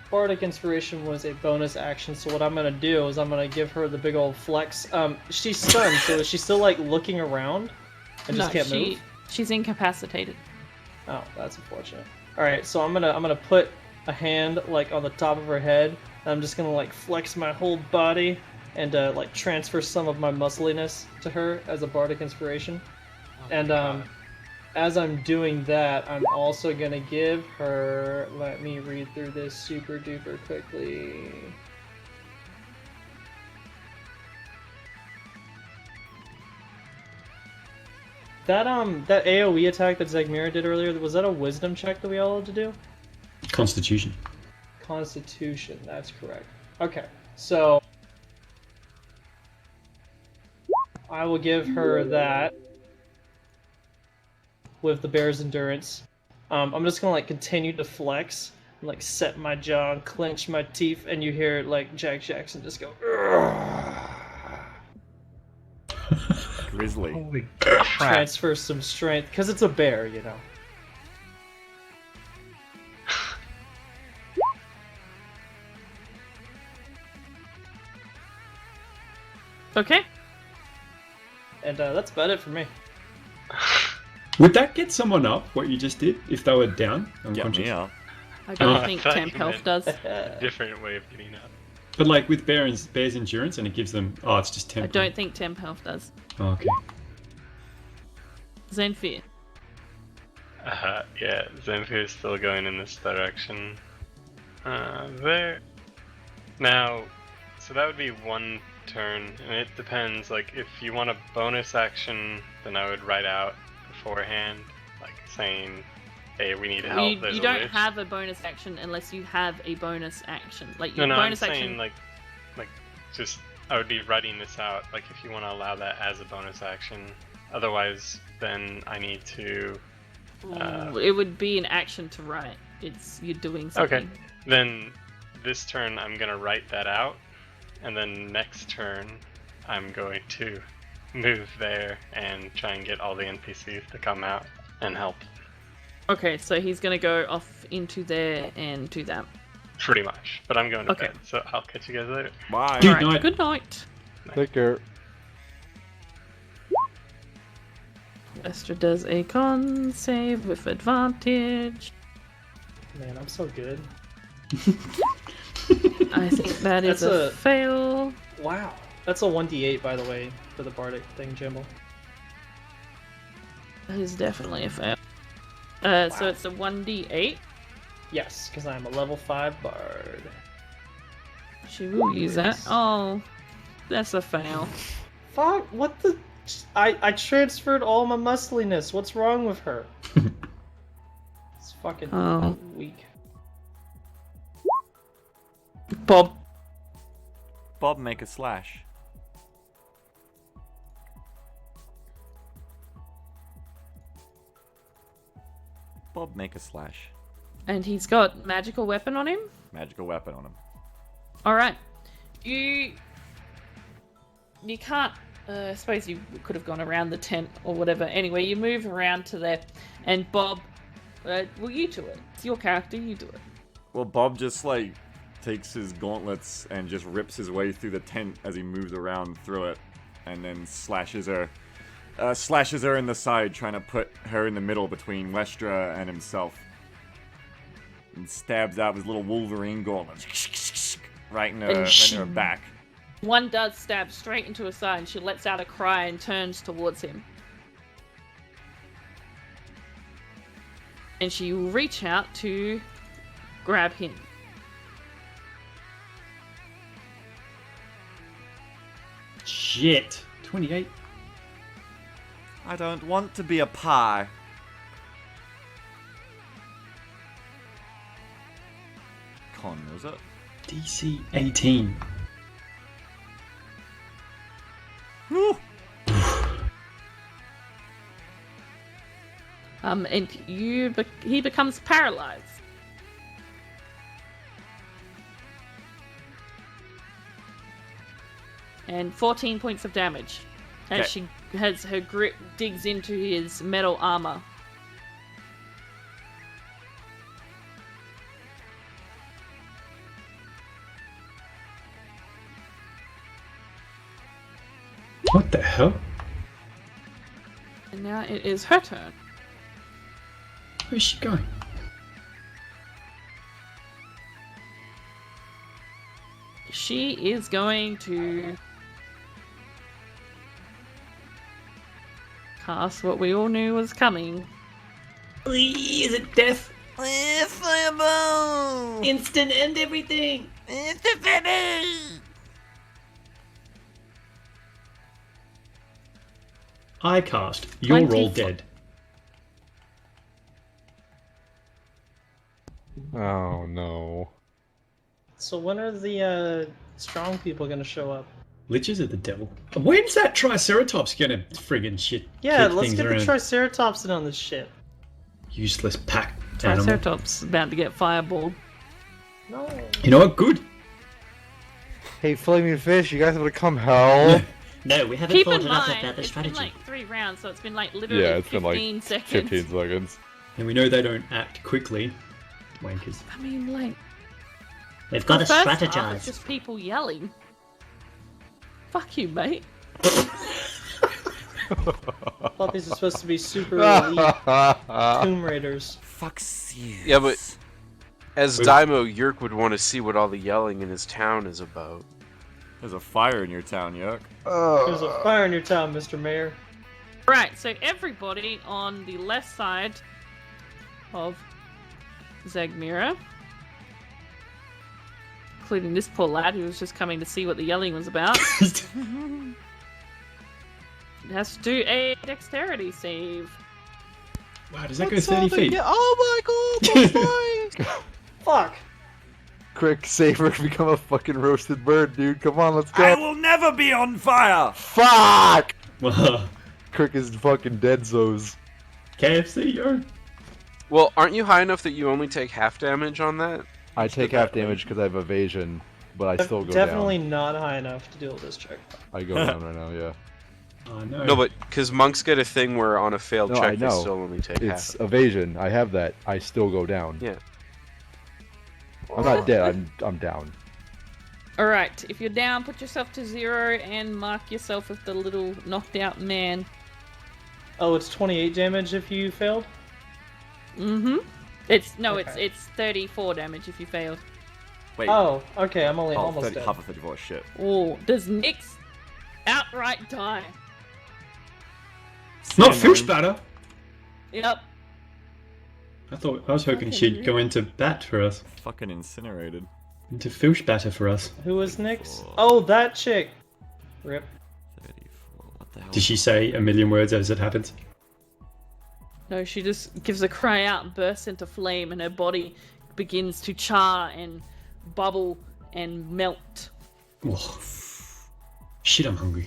Bardic Inspiration was a bonus action, so what I'm gonna do is I'm gonna give her the big old flex. She's stunned, so is she still like looking around and just can't move?
She's incapacitated.
Oh, that's unfortunate. All right, so I'm gonna put a hand like on the top of her head, and I'm just gonna like flex my whole body and like transfer some of my muscliness to her as a Bardic Inspiration. And as I'm doing that, I'm also gonna give her. Let me read through this super duper quickly. That AoE attack that Zegmira did earlier, was that a Wisdom check that we all had to do?
Constitution.
Constitution, that's correct. Okay, so I will give her that with the Bear's Endurance. I'm just gonna like continue to flex, and, like set my jaw and clench my teeth, and you hear like Jack Jackson just go.
Grizzly.
Holy crap.
Transfer some strength, because it's a bear, you know.
Okay.
And that's about it for me.
Would that get someone up, what you just did, if they were down?
Get
Unconscious?
me up.
I don't
I
think
thought
temp
you
health
meant-
does.
A different way of getting up.
But like with Bear's Endurance, and it gives them... Oh, it's just
I
10.
don't think temp health does.
Oh, okay.
Zenfir.
Yeah, Zenfir is still going in this direction. There. Now, so that would be one turn, and it depends. Like, if you want a bonus action, then I would write out beforehand, like saying, "Hey, we need help." There's
You
a
don't
witch.
have a bonus action unless you have a bonus action. Like
No,
your
I'm
bonus
saying
action.
like, just I would be writing this out. Like, if you want to allow that as a bonus action, otherwise, then I need to.
It would be an action to write. It's you're doing something.
Okay. Then this turn I'm gonna write that out, and then next turn I'm going to move there and try and get all the NPCs to come out and help.
Okay, so he's gonna go off into there and do that.
Pretty much. But I'm going to
Okay.
bed, so I'll catch you guys later.
Bye.
Good
Alright,
night.
good night.
Take care.
Esther does a con save with advantage.
Man, I'm so good.
I think that is
That's
a
a-
fail.
Wow. That's a 1d8, by the way, for the Bardic thing, Jamball.
That is definitely a fail. So it's a 1d8.
Yes, because I'm a level 5 bard.
She will use that. Oh, that's a fail.
Fuck, what the... I transferred all my muscliness. What's wrong with her? It's fucking
Oh.
weak.
Bob.
Bob, make a slash. Bob, make a slash.
And he's got magical weapon on him.
Magical weapon on him.
All right. You can't. I suppose you could have gone around the tent or whatever. Anyway, you move around to there, and Bob. Well, you do it. It's your character. You do it.
Well, Bob just like takes his gauntlets and just rips his way through the tent as he moves around through it, and then slashes her in the side, trying to put her in the middle between Westra and himself, and stabs out his little Wolverine gauntlets right in her back.
One does stab straight into her side, and she lets out a cry and turns towards him. And she will reach out to grab him.
Shit. 28.
I don't want to be a pie. Con, was it?
DC 18.
Woo!
And he becomes paralyzed. And 14 points of damage. As
Okay.
she has her grip digs into his metal armor.
What the hell?
And now it is her turn.
Where's she going?
She is going to cast what we all knew was coming.
Is it death?
Fireball!
Instant end everything!
It's the finish!
I cast. You're all
24.
dead.
Oh no.
So when are the strong people gonna show up?
Liches are the devil. When's that Triceratops gonna friggin' shit?
Yeah,
kick
let's
things
get
around?
the Triceratops in on this shit.
Useless pack animal.
Triceratops about to get fireballed.
No.
You know what? Good.
Hey, flaming fish, you guys want to come hell?
No, we haven't
Keep
thought
in
enough
mind,
about the
it's
strategy.
been like 3 rounds, so it's been like literally
Yeah, it's
15
been like
seconds.
15 seconds.
And we know they don't act quickly. Wankers.
I mean, like,
We've got
the
to
first half,
strategize.
it's just people yelling. Fuck you, mate.
I thought these were supposed to be super elite Tomb Raiders.
Fucks you.
Yeah, but as
Wait.
Daimo, Yerk would want to see what all the yelling in his town is about.
There's a fire in your town, Yerk.
There's a fire in your town, Mr. Mayor.
Right, so everybody on the left side of Zagmira, including this poor lad who was just coming to see what the yelling was about, has to do a dexterity save.
Wow, does that go 30 feet?
Oh my god,
Fuck!
Quick, Saber, become a fucking roasted bird, dude. Come on, let's
I
go.
will never be on fire!
Fuck!
Well,
Crick is fucking dead zos.
KFC, yo.
Well, aren't you high enough that you only take half damage on that?
I take half damage because I have evasion, but I still go
Definitely
down.
not high enough to deal with this check.
I go down right now, yeah.
Oh no.
No, but because monks get a thing where on a failed
No, I
check they
know.
still only take
It's
half.
evasion. I have that. I still go down.
Yeah.
I'm not dead. I'm down.
Alright, if you're down, put yourself to 0 and mark yourself as the little knocked out man.
Oh, it's 28 damage if you failed?
Mm-hmm. It's
Okay.
it's 34 damage if you failed.
Wait.
Oh, okay, I'm only
Oh,
almost
30,
dead.
half of 34, shit.
Oh, does Nyx outright die?
Not fish batter.
Yep.
I was hoping she'd go into bat for us.
Fucking incinerated.
Into fish batter for us.
Who was Nyx? Oh, that chick! Rip.
34, what the hell?
Did she say a million words as it happens?
No, she just gives a cry out and bursts into flame, and her body begins to char and bubble and melt.
Oh. Shit, I'm hungry.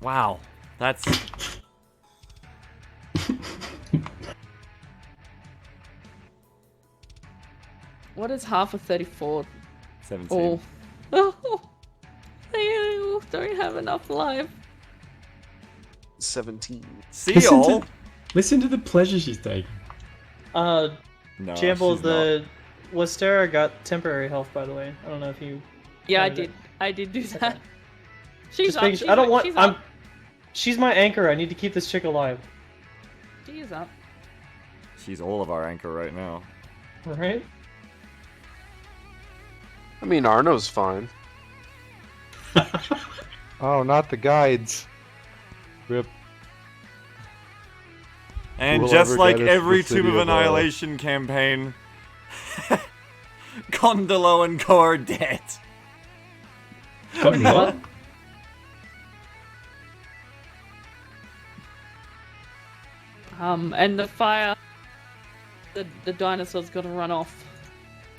Wow. That's...
What is half of 34?
17.
Oh, they don't have enough life.
17.
See
Listen
y'all!
to, listen to the pleasure she's taking.
No,
Jamball,
she's
the Westera got temporary health, by the way. I don't know if you.
Yeah, I
Counted it.
did. I did do that. She's
Just
up.
making
She's
I don't
up,
want.
She's
I'm.
up.
She's my anchor. I need to keep this chick alive.
She is up.
She's all of our anchor right now.
Right?
I mean, Arno's fine.
Oh, not the guides. Rip.
And
Will
just
ever
like
get us
every
the city
Tomb of
of,
Annihilation campaign, Gondolo and Co are dead.
Got any what?
And the fire, the dinosaur's gonna run off,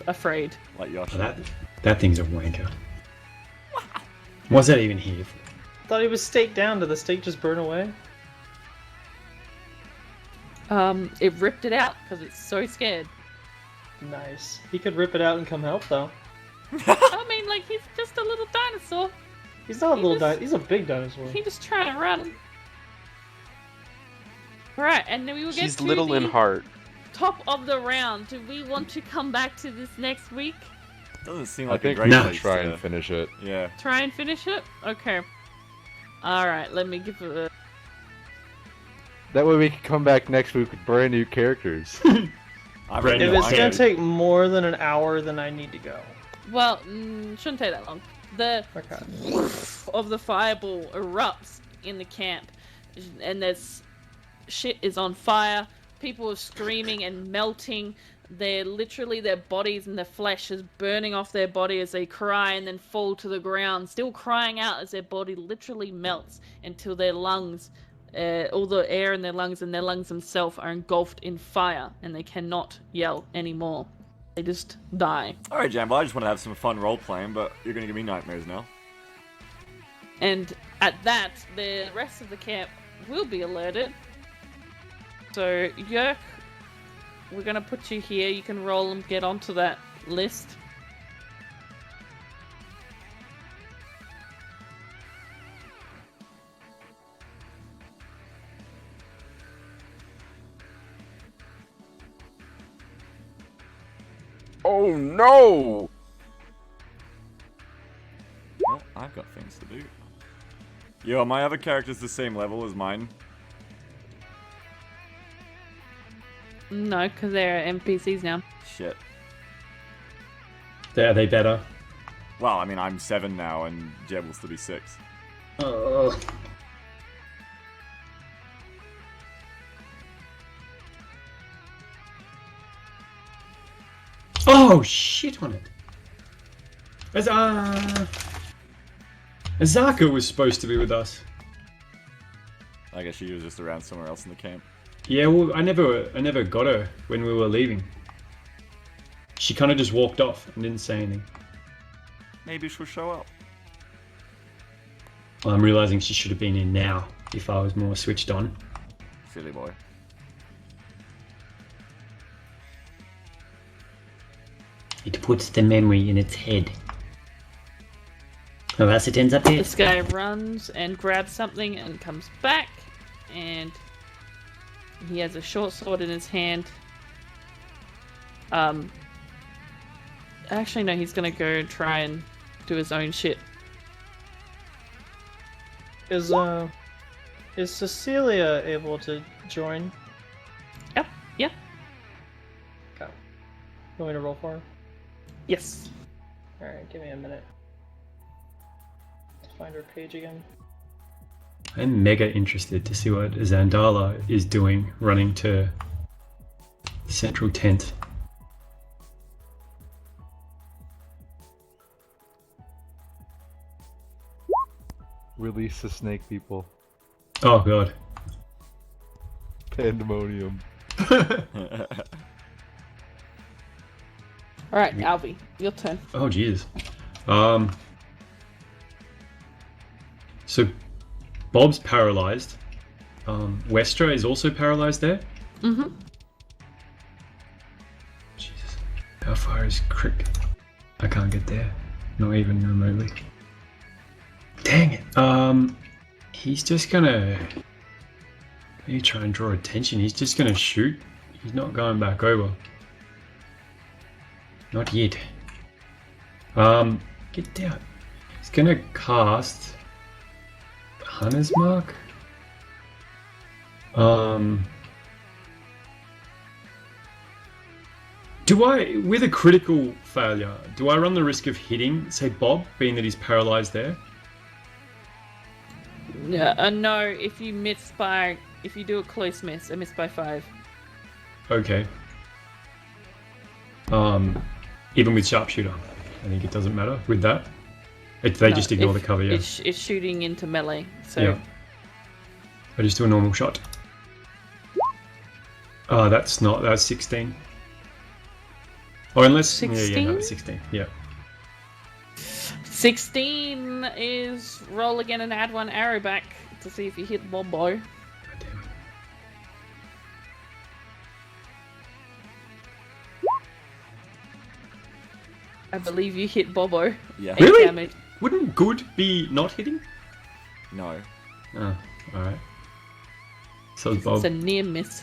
afraid.
Like Yoshi.
That thing's a wanker. What's that even here for?
Thought he was staked down. Did the stake just burn away?
It ripped it out because it's so scared.
Nice. He could rip it out and come help, though.
I mean, like, he's just a little dinosaur.
He's not a
He
little
just-
He's a big dinosaur.
He was trying to run. Right, and then we will get
He's
to
little
the
in heart.
top of the round. Do we want to come back to this next week?
Doesn't seem
I
like a
think
great
we should
place
try
to...
and finish it.
Yeah.
Try and finish it? Okay. Alright, let me give it a...
That way we can come back next week with brand new characters.
I've
Brand
already
If
new
it's
wanted-
gonna take more than an hour, then I need to go.
Well, shouldn't take that long. The
Okay.
of the fireball erupts in the camp, and there's shit is on fire. People are screaming and melting. They're literally, their bodies and their flesh is burning off their body as they cry and then fall to the ground, still crying out as their body literally melts until their lungs, all the air in their lungs and their lungs themselves are engulfed in fire and they cannot yell anymore. They just die.
Alright, Jamball, I just want to have some fun role-playing, but you're going to give me nightmares now.
And at that, the rest of the camp will be alerted. So, Yerk, we're going to put you here. You can roll and get onto that list.
Oh no!
Well, I've got things to do. Yo, are my other characters the same level as mine?
No, because they're NPCs now.
Shit.
Are they better?
Well, I mean, I'm 7 now, and Jeb will still be 6.
Oh. Oh, shit on it. Azaka was supposed to be with us.
I guess she was just around somewhere else in the camp.
Yeah, well, I never got her when we were leaving. She kind of just walked off and didn't say anything.
Maybe she'll show up.
Well, I'm realizing she should have been in now if I was more switched on.
Silly boy.
It puts the memory in its head. Oh, else it ends up here.
This guy runs and grabs something and comes back, and he has a short sword in his hand. Actually, no, he's gonna go and try and do his own shit.
Is Cecilia able to join?
Yep, yep,
Okay. You want me to roll for her?
yes.
Alright, give me a minute. Let's find her page again.
I'm mega interested to see what Zandala is doing running to the central tent.
Release the snake people.
Oh god.
Pandemonium.
Alright, Alvy, your turn.
Oh jeez. So Bob's paralyzed. Westra is also paralyzed there.
Mm-hmm.
Jesus. How far is Crick? I can't get there. Not even remotely. Dang it. He's just gonna maybe try and draw attention. He's just gonna shoot. He's not going back over. Not yet. Get down. He's gonna cast Hunter's Mark. Do I, with a critical failure, do I run the risk of hitting, say, Bob, being that he's paralyzed there?
Yeah, no, if you miss by, if you do a close miss, a miss by 5.
Okay. Even with sharpshooter, I think it doesn't matter with that. They
No,
just ignore
if-
the cover, yeah.
It's shooting into melee, so
Yeah. I just do a normal shot. Oh, that's 16. Or unless... Yeah, no,
16?
it's 16. Yeah.
16 is roll again and add 1 arrow back to see if you hit Bobo.
God damn it.
I believe you hit Bobo.
Yeah.
8
Really?
damage.
Wouldn't good be not hitting?
No.
Oh, alright. So Bob.
It's a near miss.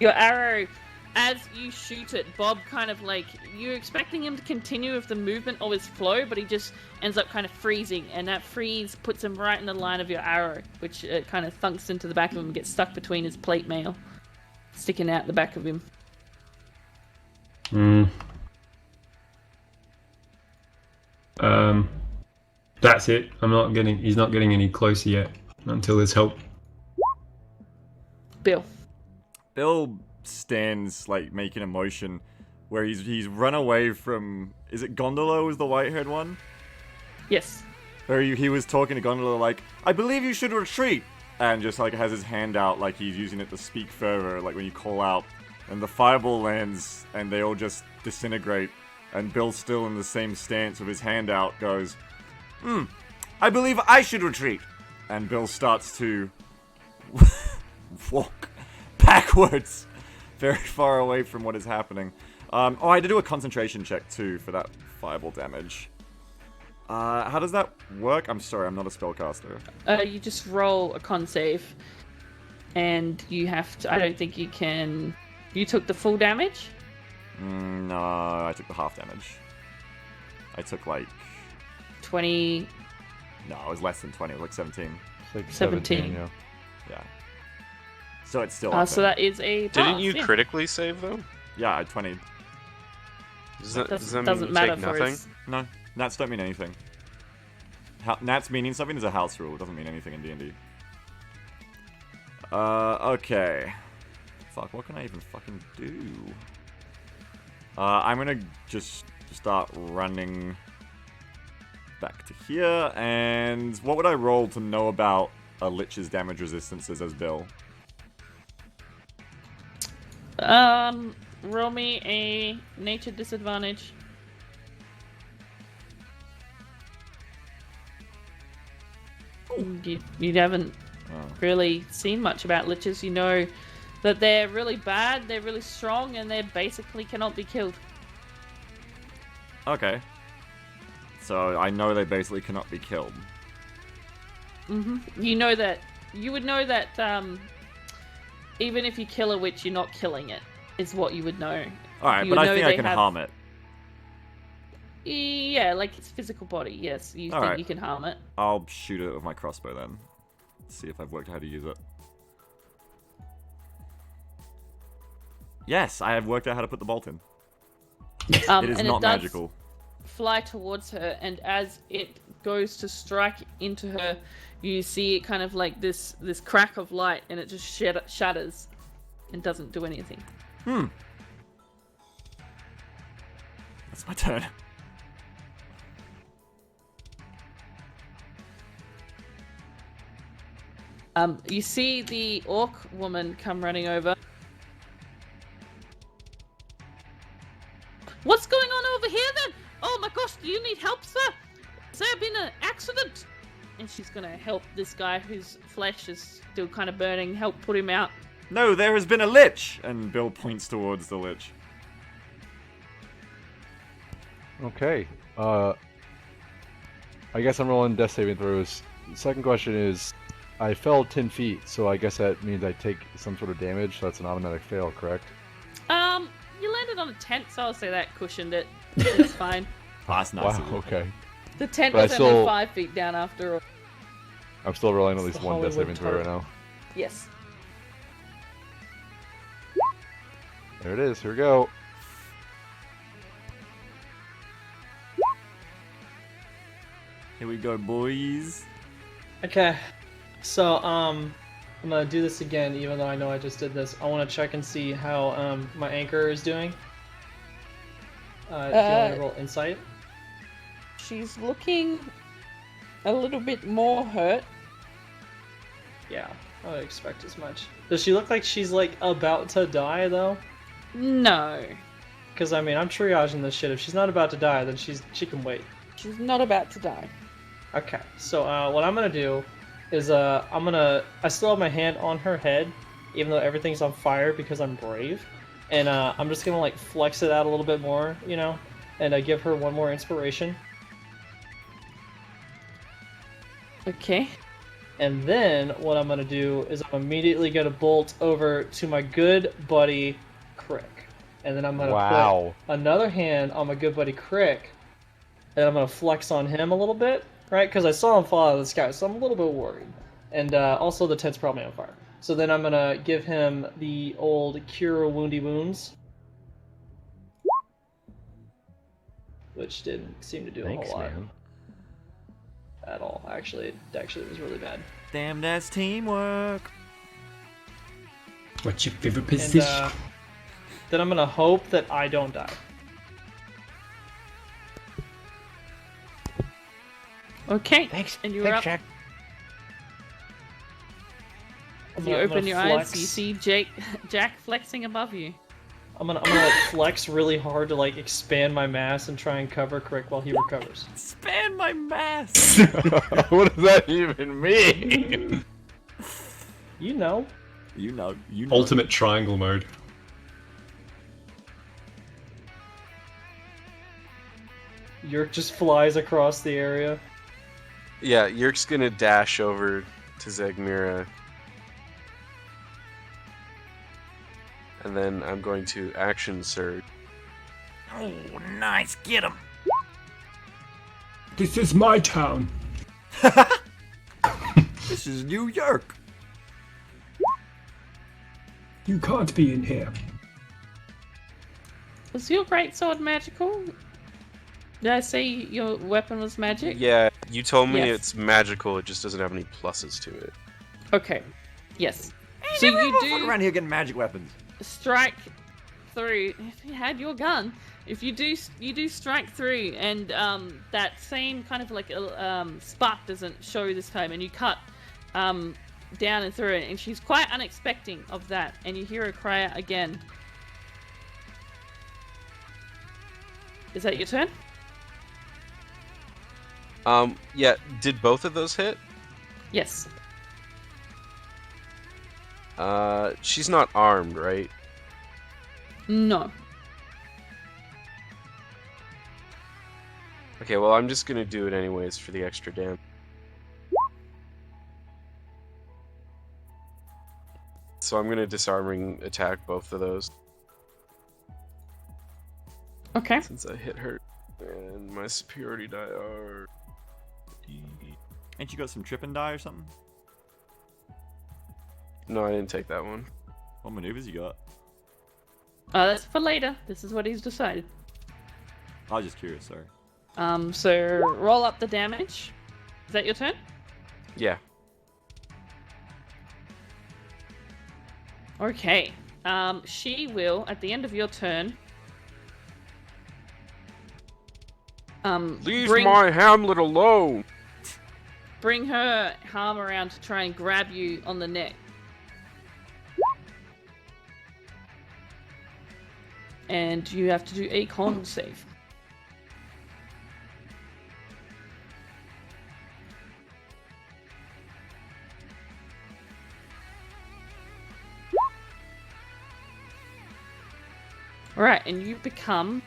Your arrow, as you shoot it, Bob kind of like, you're expecting him to continue with the movement of his flow, but he just ends up kind of freezing, and that freeze puts him right in the line of your arrow, which kind of thunks into the back of him and gets stuck between his plate mail, sticking out the back of him.
That's it. He's not getting any closer yet until there's help.
Bill.
Bill stands like making a motion where he's run away from. Is it Gondola? Was the white-haired one?
Yes.
Where he was talking to Gondola like, I believe you should retreat, and just like has his hand out like he's using it to speak further, like when you call out, and the fireball lands and they all just disintegrate, and Bill still in the same stance with his hand out goes, I believe I should retreat, and Bill starts to walk backwards, very far away from what is happening. I had to do a concentration check too for that fireball damage. How does that work? I'm sorry, I'm not a spellcaster.
You just roll a con save, and you have to. I don't think you can. You took the full damage?
No, I took the half damage. I took like
20.
No, it was less than 20. It was like 17.
It's like
17.
Yeah.
Yeah. So it's still. Up
So
there.
that is a.
Didn't
pass,
you
yeah.
critically save though?
Yeah, I had 20.
Does that
Doesn't
mean you
matter
take
for
nothing?
his.
No, nats don't mean anything. Nats meaning something is a house rule. It doesn't mean anything in D&D. Okay. Fuck, what can I even fucking do? I'm gonna just start running back to here, and what would I roll to know about a Lich's damage resistances as Bill?
Roll me a nature disadvantage. You haven't really seen much about liches. You know that they're really bad, they're really strong, and they basically cannot be killed.
Okay. So I know they basically cannot be killed.
You know that. You would know that even if you kill a witch, you're not killing it, is what you would know.
Alright,
You
but I
know
think I
they
can
have-
harm it.
Yeah, like its physical body, yes. You think
Alright.
you can harm it.
I'll shoot it with my crossbow then. See if I've worked out how to use it. Yes, I have worked out how to put the bolt in. It is
and
not
it does
magical.
fly towards her, and as it goes to strike into her, you see it kind of like this crack of light, and it just shatters and doesn't do anything.
That's my turn.
You see the orc woman come running over. What's going on over here then? Oh my gosh, do you need help, sir? Has there been an accident? And she's gonna help this guy whose flesh is still kind of burning, help put him out.
No, there has been a lich! And Bill points towards the lich.
Okay. I guess I'm rolling death saving throws. The second question is, I fell 10 feet, so I guess that means I take some sort of damage, so that's an automatic fail, correct?
You landed on a tent, so I'll say that cushioned it. It's fine.
Ah, that's nice.
Wow, okay.
The tent
But I
was only
still-
5 feet down after all.
I'm still rolling at
It's
least
the
one death
Hollywood
saving throw right
tarp.
now.
Yes.
There it is, here we go.
Here we go, boys.
Okay, so I'm gonna do this again, even though I know I just did this. I want to check and see how my anchor is doing. Do you want to roll insight?
She's looking a little bit more hurt.
Yeah. I would expect as much. Does she look like she's like about to die though?
No.
Because I mean, I'm triaging this shit. If she's not about to die, then she can wait.
She's not about to die.
Okay, so what I'm gonna do is I still have my hand on her head, even though everything's on fire because I'm brave, and I'm just gonna like flex it out a little bit more, you know, and give her one more inspiration.
Okay.
And then what I'm gonna do is I'm immediately gonna bolt over to my good buddy Crick, and then I'm gonna put another hand on my good buddy Crick, and I'm gonna flex on him a little bit, right? Because I saw him fall out of the sky, so I'm a little bit worried. And also the tent's probably on fire. So then I'm gonna give him the old Cure Woundy Wounds, which didn't seem to do a whole lot.
Man.
At all. Actually, it was really bad.
Damn, that's teamwork.
What's your favorite position?
And then I'm gonna hope that I don't die.
Okay.
Thanks.
And you're
Thanks,
up.
Jack.
You open your eyes, you see Jack flexing above you.
I'm gonna like flex really hard to like expand my mass and try and cover Crick while he recovers.
Expand my mass.
What does that even mean?
You know.
You know.
Ultimate triangle mode.
Yerk just flies across the area.
Yeah, Yerk's gonna dash over to Zegmira. And then I'm going to action surge.
Oh, nice. Get him.
This is my town.
This is New York.
You can't be in here.
Was your greatsword magical? Did I say your weapon was magic?
Yeah, you told me
Yes.
it's magical, it just doesn't have any pluses to it.
Okay. Yes.
Hey,
So
never
you
motherfucker
do
around here getting magic weapons.
strike through. If you had your gun, if you do strike through, and that same kind of like spark doesn't show this time, and you cut down and through it, and she's quite unexpecting of that, and you hear her cry out again. Is that your turn?
Yeah, did both of those hit?
Yes.
She's not armed, right?
No.
Okay, well, I'm just gonna do it anyways for the extra damage. So I'm gonna disarming attack both of those.
Okay.
Since I hit her. And my superiority die are...
Ain't you got some trip and die or something?
No, I didn't take that one.
What maneuvers you got?
That's for later. This is what he's decided.
I was just curious, sorry.
So roll up the damage. Is that your turn?
Yeah.
Okay. She will, at the end of your turn,
Leave my Hamlet alone!
bring her arm around to try and grab you on the neck. And you have to do a con save. Alright, and you become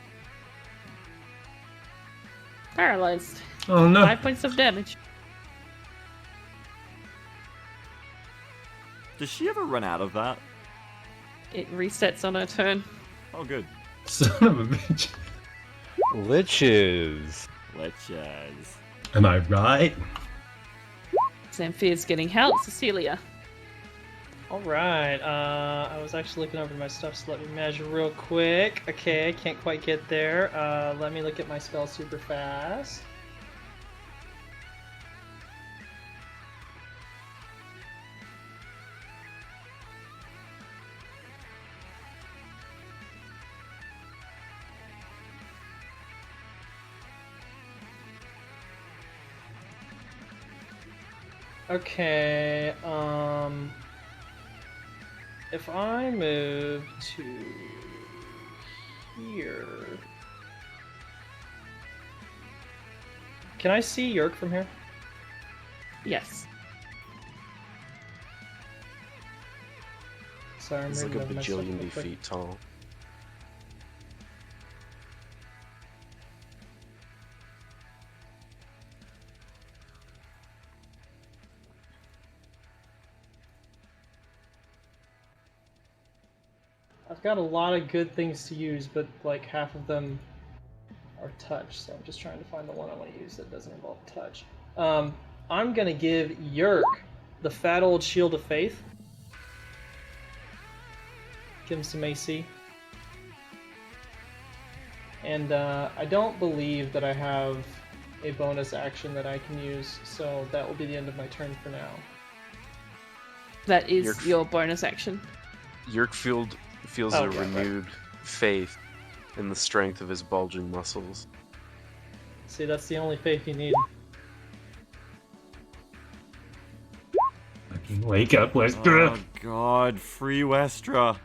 paralyzed.
Oh no.
5 points of damage.
Does she ever run out of that?
It resets on her turn.
Oh, good.
Son of a bitch.
Liches.
Let's.
Am I right?
Xanthir's getting help. Cecilia.
Alright, I was actually looking over my stuff, so let me measure real quick. Okay, can't quite get there. Let me look at my spell super fast. Okay, if I move to here, can I see Yerk from here?
Yes.
Sorry, I'm
He's like a
reading the message
bajillion
real quick.
feet tall.
I've got a lot of good things to use, but like half of them are touch, so I'm just trying to find the one I want to use that doesn't involve touch. I'm gonna give Yerk the fat old shield of faith. Give him some AC. And I don't believe that I have a bonus action that I can use, so that will be the end of my turn for now.
That is
Yerk-
your bonus action.
Yerkfield feels
Oh,
a
right, right.
renewed faith in the strength of his bulging muscles.
See, that's the only faith you need.
Fucking wake up, Westra.
Oh God, free Westra.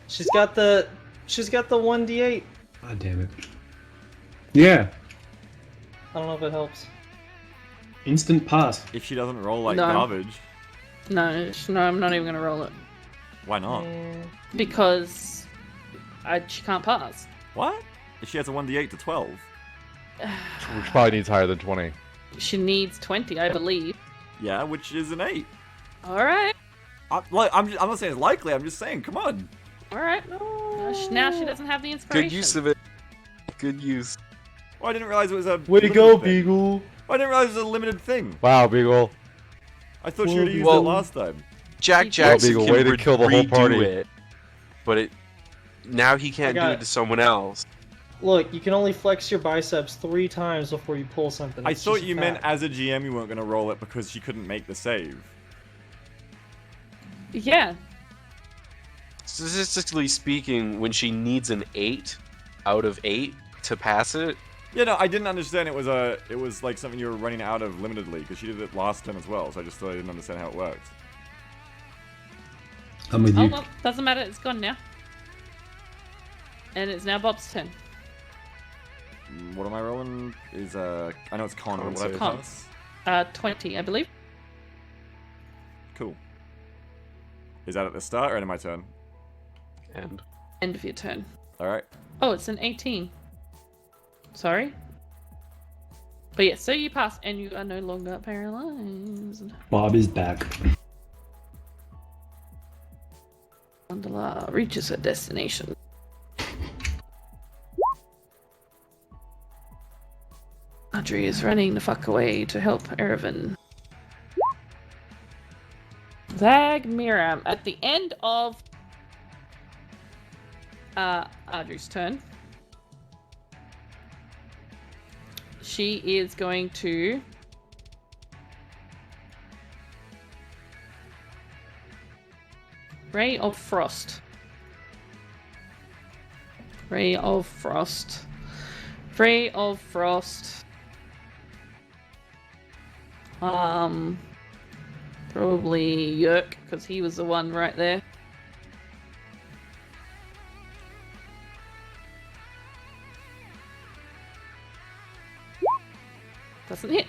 She's got the 1d8.
God damn it. Yeah.
I don't know if it helps.
Instant pass.
If she doesn't roll like
No.
garbage,
No, I'm not even gonna roll it
why not?
because she can't pass.
What? If she has a 1d8 to 12.
Which probably needs higher than 20.
She needs 20, I believe.
Yeah, which is an 8.
All right,
I'm not saying it's likely, I'm just saying, come on.
all right. Now she doesn't have the inspiration.
Good use of it. Good use.
Well, I didn't realize it was a
Way to
limited
go,
thing.
Beagle!
I didn't realize it was a limited thing.
Wow, Beagle.
I thought she would have used
Well-
it last time.
Jack Jackson
Beagle,
can
way to kill the whole
redo
party.
it, but now he can't do
got
it
it.
to someone else.
Look, you can only flex your biceps 3 times before you pull something.
I
It's
thought
just a
you meant
fact.
as a GM you weren't going to roll it because she couldn't make the save.
Yeah,
Statistically speaking, when she needs an 8 out of 8 to pass it,
Yeah, no, I didn't understand it was like something you were running out of limitedly because she did it last turn as well, so I just thought I didn't understand how it worked.
I'm with
oh
you.
well, doesn't matter. It's gone now, and it's now Bob's turn.
What am I rolling? I know it's con. What do I have to
Con.
pass?
20, I believe.
Cool. Is that at the start or end of my turn?
and
End of your turn.
Alright.
Oh, it's an 18. Sorry. But yeah, so you pass, and you are no longer paralyzed.
Bob is back.
Mandala reaches her destination. Audrey is running the fuck away to help Erevan. Zag Miram. At the end of Audrey's turn, she is going to Ray of Frost. Ray of Frost. Ray of Frost. Probably Yerk, because he was the one right there. Doesn't hit.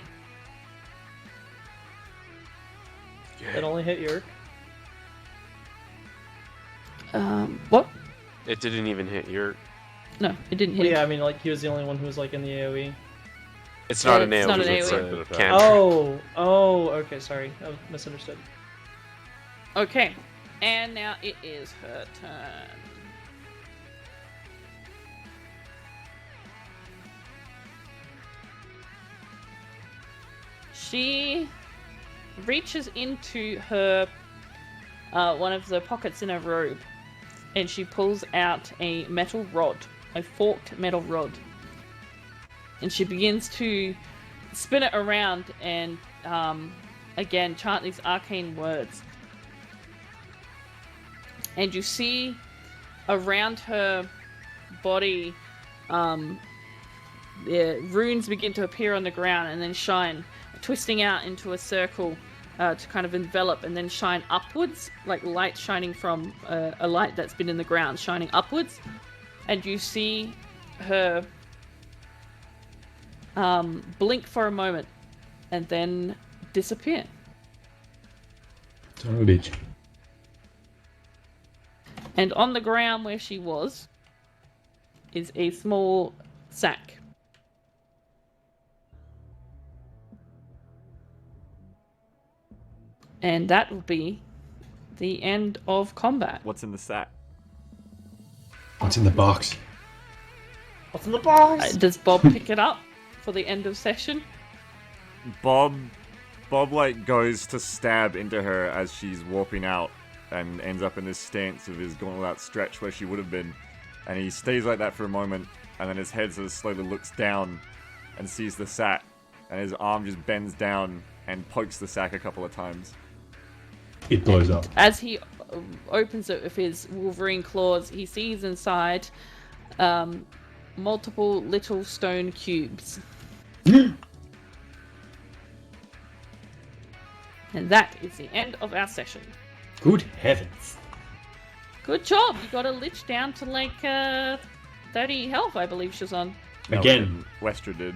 It only hit Yerk.
What?
it didn't even hit your.
No, it didn't hit.
Well,
him.
yeah, I mean, like, he was the only one who was, like, in the AoE.
It's not an
It's not
AoE,
an
it's
AoE.
a cantrip.
Okay, sorry. I misunderstood.
Okay, and now it is her turn. She reaches into her one of the pockets in her robe, and she pulls out a metal rod, a forked metal rod, and she begins to spin it around and again chant these arcane words. And you see around her body, the runes begin to appear on the ground and then shine, twisting out into a circle to kind of envelop and then shine upwards, like light shining from a light that's been in the ground, shining upwards. And you see her blink for a moment and then disappear.
Son of a bitch.
And on the ground where she was is a small sack. And that will be the end of combat.
What's in the sack?
What's in the box?
What's in the box?
Does Bob pick it up for the end of session?
Bob like goes to stab into her as she's warping out and ends up in this stance of his gauntlet outstretched where she would have been. And he stays like that for a moment, and then his head sort of slowly looks down and sees the sack, and his arm just bends down and pokes the sack a couple of times.
It blows up.
As he opens it with his Wolverine claws, he sees inside multiple little stone cubes. And that is the end of our session.
Good heavens.
Good job. You got a lich down to like 30 health, I believe she was on.
Again.
Westra did.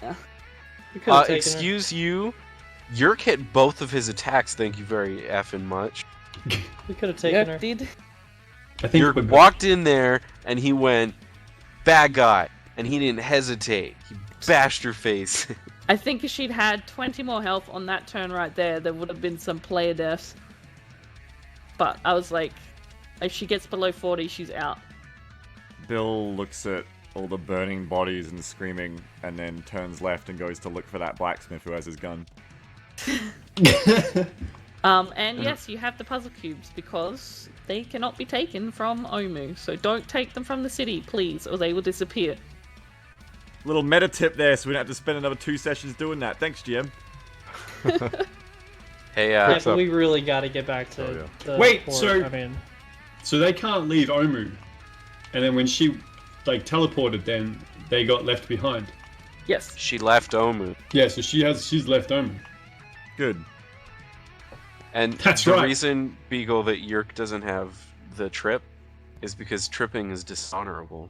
We could have taken her.
Excuse you. Yerk hit both of his attacks, thank you very effing much.
We could have taken her.
Did.
I think
Yerk walked in there and he went, bad guy. And he didn't hesitate. He bashed her face.
I think if she'd had 20 more health on that turn right there, there would have been some player deaths. But I was like, if she gets below 40, she's out.
Bill looks at all the burning bodies and screaming, and then turns left and goes to look for that blacksmith who has his gun.
And yes, you have the puzzle cubes because they cannot be taken from Omu. So don't take them from the city, please, or they will disappear.
Little meta tip there, so we don't have to spend another 2 sessions doing that. Thanks, GM.
Hey,
Yeah, but we really got to get back to the
Wait,
port.
so-
I mean,
So they can't leave Omu. And then when she like teleported, then they got left behind.
Yes.
she left Omu.
Yeah, so she's left Omu.
Good.
And
That's
the
right.
reason, Beagle, that Yerk doesn't have the trip is because tripping is dishonorable.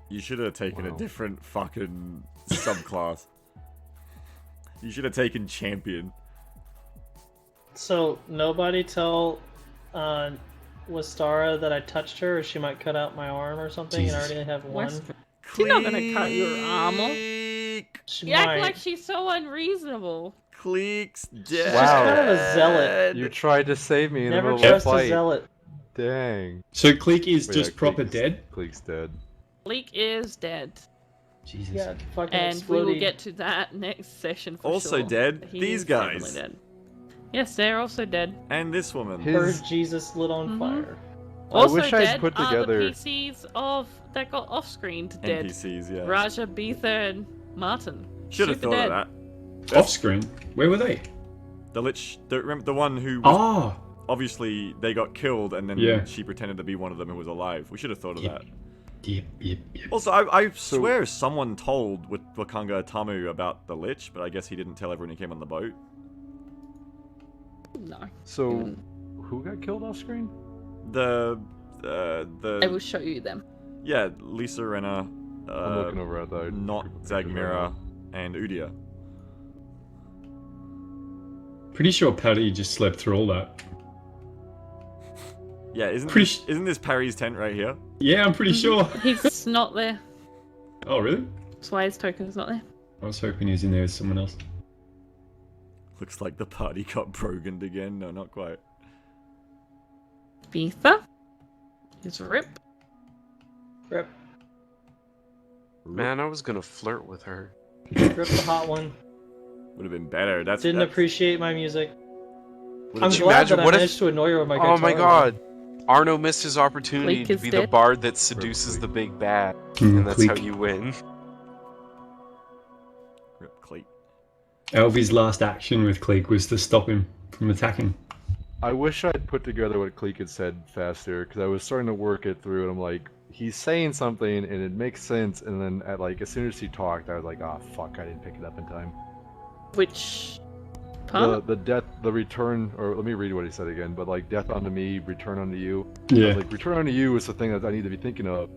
You should have taken a different fucking subclass. You should have taken champion.
so nobody tell Wistara that I touched her, or she might cut out my arm or something, and I already have one.
She's not gonna cut your arm off.
She
You act
might.
like she's so unreasonable.
Cleek's dead.
She's kind of a zealot.
You tried to save me in the
Never
middle of
trust
the
a
fight.
zealot.
Dang.
So Cleek is
Wait,
just proper
Cleek's-
dead?
Cleek's dead.
Leek is dead.
Jesus.
Yeah, fucking
And we will
exploded.
get to that next session for
Also
sure.
dead,
He
these
is
guys.
definitely dead. Yes, they're also dead.
And this woman.
Bird Jesus lit on fire.
Also
wish I'd
dead
put
are
together-
the PCs that got off-screen to dead.
NPCs, yeah.
Raja, Beetha, and Martin.
Should have
Super
thought
dead.
of that.
Off screen? Where were they?
The Lich, remember the one who was,
Oh!
obviously they got killed and then
Yeah.
she pretended to be one of them who was alive. We should have thought of
Yep.
that.
Yep.
Also, I swear someone told with Wakanga Tamu about the Lich, but I guess he didn't tell everyone who came on the boat.
No.
So, who got killed off screen?
The
I will show you them.
yeah, Lisa Renna,
I'm looking over at that.
not Zagmira, and Udia.
Pretty sure Patty just slept through all that.
Yeah, isn't
Pretty
isn't this Parry's tent right here?
Yeah, I'm pretty sure.
He's not there.
Oh, really?
That's why his token's not there.
I was hoping he was in there with someone else.
Looks like the party got broganed again. No, not quite.
Beetha is Rip.
Rip.
Man, I was gonna flirt with her.
Rip the hot one.
Would have been better.
Didn't appreciate my music.
Would've
I'm
been-
glad
imagine-
that I
what if-
managed to annoy her with my guitar.
Oh my god. Arno missed his opportunity
Cleek
to
is
be the
dead.
bard that seduces the big bad.
Hmm,
And that's how you win.
Rip Cleek.
Alvy's last action with Cleek was to stop him from attacking.
I wish I'd put together what Cleek had said faster, because I was starting to work it through, and I'm like, he's saying something, and it makes sense, and then as soon as he talked, I was like, oh fuck, I didn't pick it up in time.
Which part?
The death, the return, or let me read what he said again. But like death unto me, return unto you.
Yeah.
I was like, return unto you is the thing that I need to be thinking of.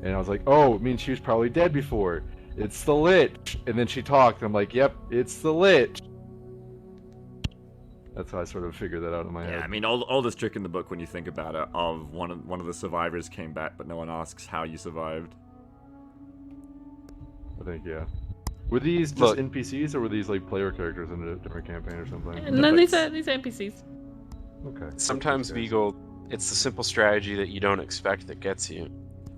And I was like, oh, it means she was probably dead before. It's the Lich. And then she talked, and I'm like, yep, it's the Lich. That's how I sort of figured that out in my head.
Yeah, I mean, all this trick in the book, when you think about it, of one of the survivors came back, but no one asks how you survived.
I think, yeah. Were these just NPCs, or were these like player characters in a different campaign or something?
No, these are NPCs.
Okay.
Sometimes, Beagle, it's the simple strategy that you don't expect that gets you.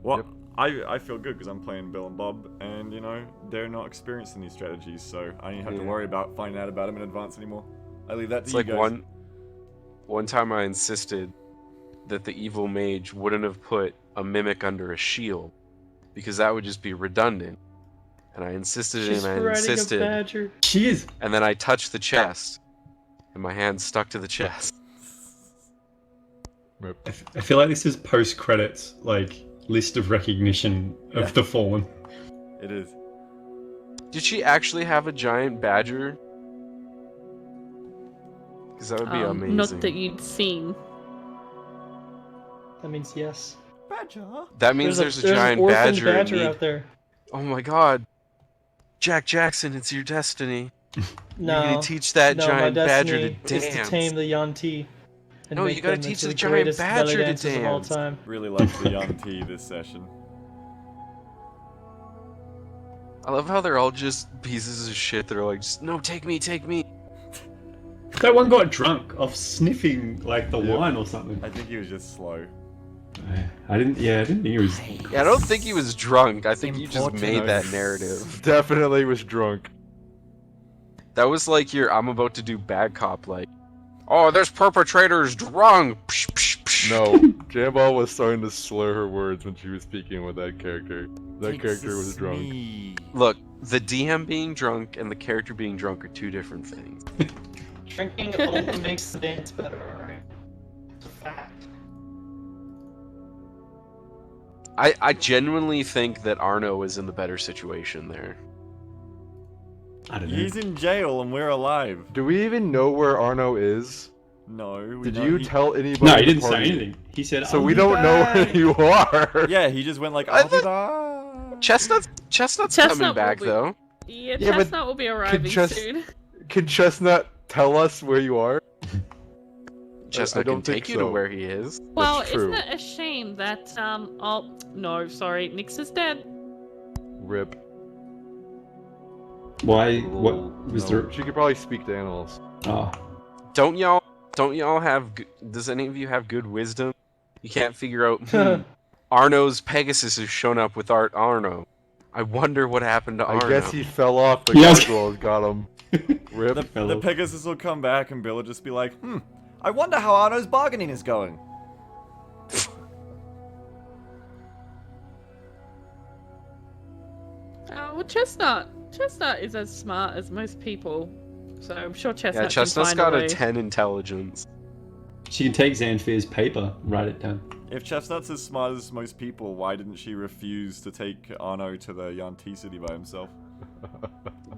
Well,
Yep.
I feel good because I'm playing Bill and Bob, and, you know, they're not experienced in these strategies, so I don't have to worry about finding out about them in advance anymore. I leave that to
It's
you
like
guys.
one time I insisted that the evil mage wouldn't have put a mimic under a shield, because that would just be redundant. And I insisted
She's
and I
riding
insisted,
a badger.
She is.
and then I touched the chest, and my hand stuck to the chest.
I feel like this is post credits, like list of recognition of the fallen.
It is.
Did she actually have a giant badger? Because that would be amazing.
Not that you'd seen.
That means yes.
Badger.
That means there's a
there's
giant
an orphaned
badger. in
badger
need.
out there.
Oh my god. Jack Jackson, it's your destiny.
No,
You need to teach that
no,
giant
my
badger
destiny
to
is
dance.
to tame the Yanti. And
No,
make
you gotta
them
teach
into
the
the
giant
greatest
badger
belly
to
dancers of all
dance.
time.
Really liked the Young T this session.
I love how they're all just pieces of shit. They're like, just, no, take me, take me.
That one got drunk off sniffing like the wine or something.
I think he was just slow.
I didn't think he was.
Yeah, I don't think he was drunk. I think you just
Important.
made that narrative.
Definitely was drunk.
That was like your I'm about to do bad cop, like, oh, this perpetrator's drunk. Psh, psh, psh.
No, Jamball was starting to slur her words when she was speaking with that character. That character was drunk.
Me.
Look, the DM being drunk and the character being drunk are two different things.
Drinking only makes the dance better, alright? It's a fact.
I genuinely think that Arno is in the better situation there.
I don't know.
He's in jail and we're alive.
Do we even know where Arno is?
No. we
Did
know
you
he-
tell anybody?
No, he
at the
didn't say
party?
anything. He said,
So
"I'll
we
be
don't know
back."
where you are.
Yeah, he just went like,
I
I'll be
thought-
back.
Chestnut's
Chestnut
coming back
will be-
though.
Yeah,
Yeah, but
Chestnut will be arriving
Chest-
soon.
Can Chestnut tell us where you are?
Chestnut
don't
can
think
take you to
so.
where he is.
Well,
true.
isn't it a shame that oh no, sorry, Nyx is dead.
Rip.
Why? What was
No,
there?
She could probably speak to animals.
Oh,
Don't y'all have? Does any of you have good wisdom? You can't figure out. Arno's Pegasus has shown up with Arno. I wonder what happened to Arno.
I guess he fell off. The
Yes.
gargoyles got him. Rip.
The
fellow.
Pegasus will come back and Bill will just be like, I wonder how Arno's bargaining is going.
Well, Chestnut is as smart as most people, so I'm sure Chestnut.
Yeah, Chestnut's
can
got
find
a
way.
10 intelligence.
she can take Xanfir's paper, write it down.
If Chestnut's as smart as most people, why didn't she refuse to take Arno to the Yanti city by himself?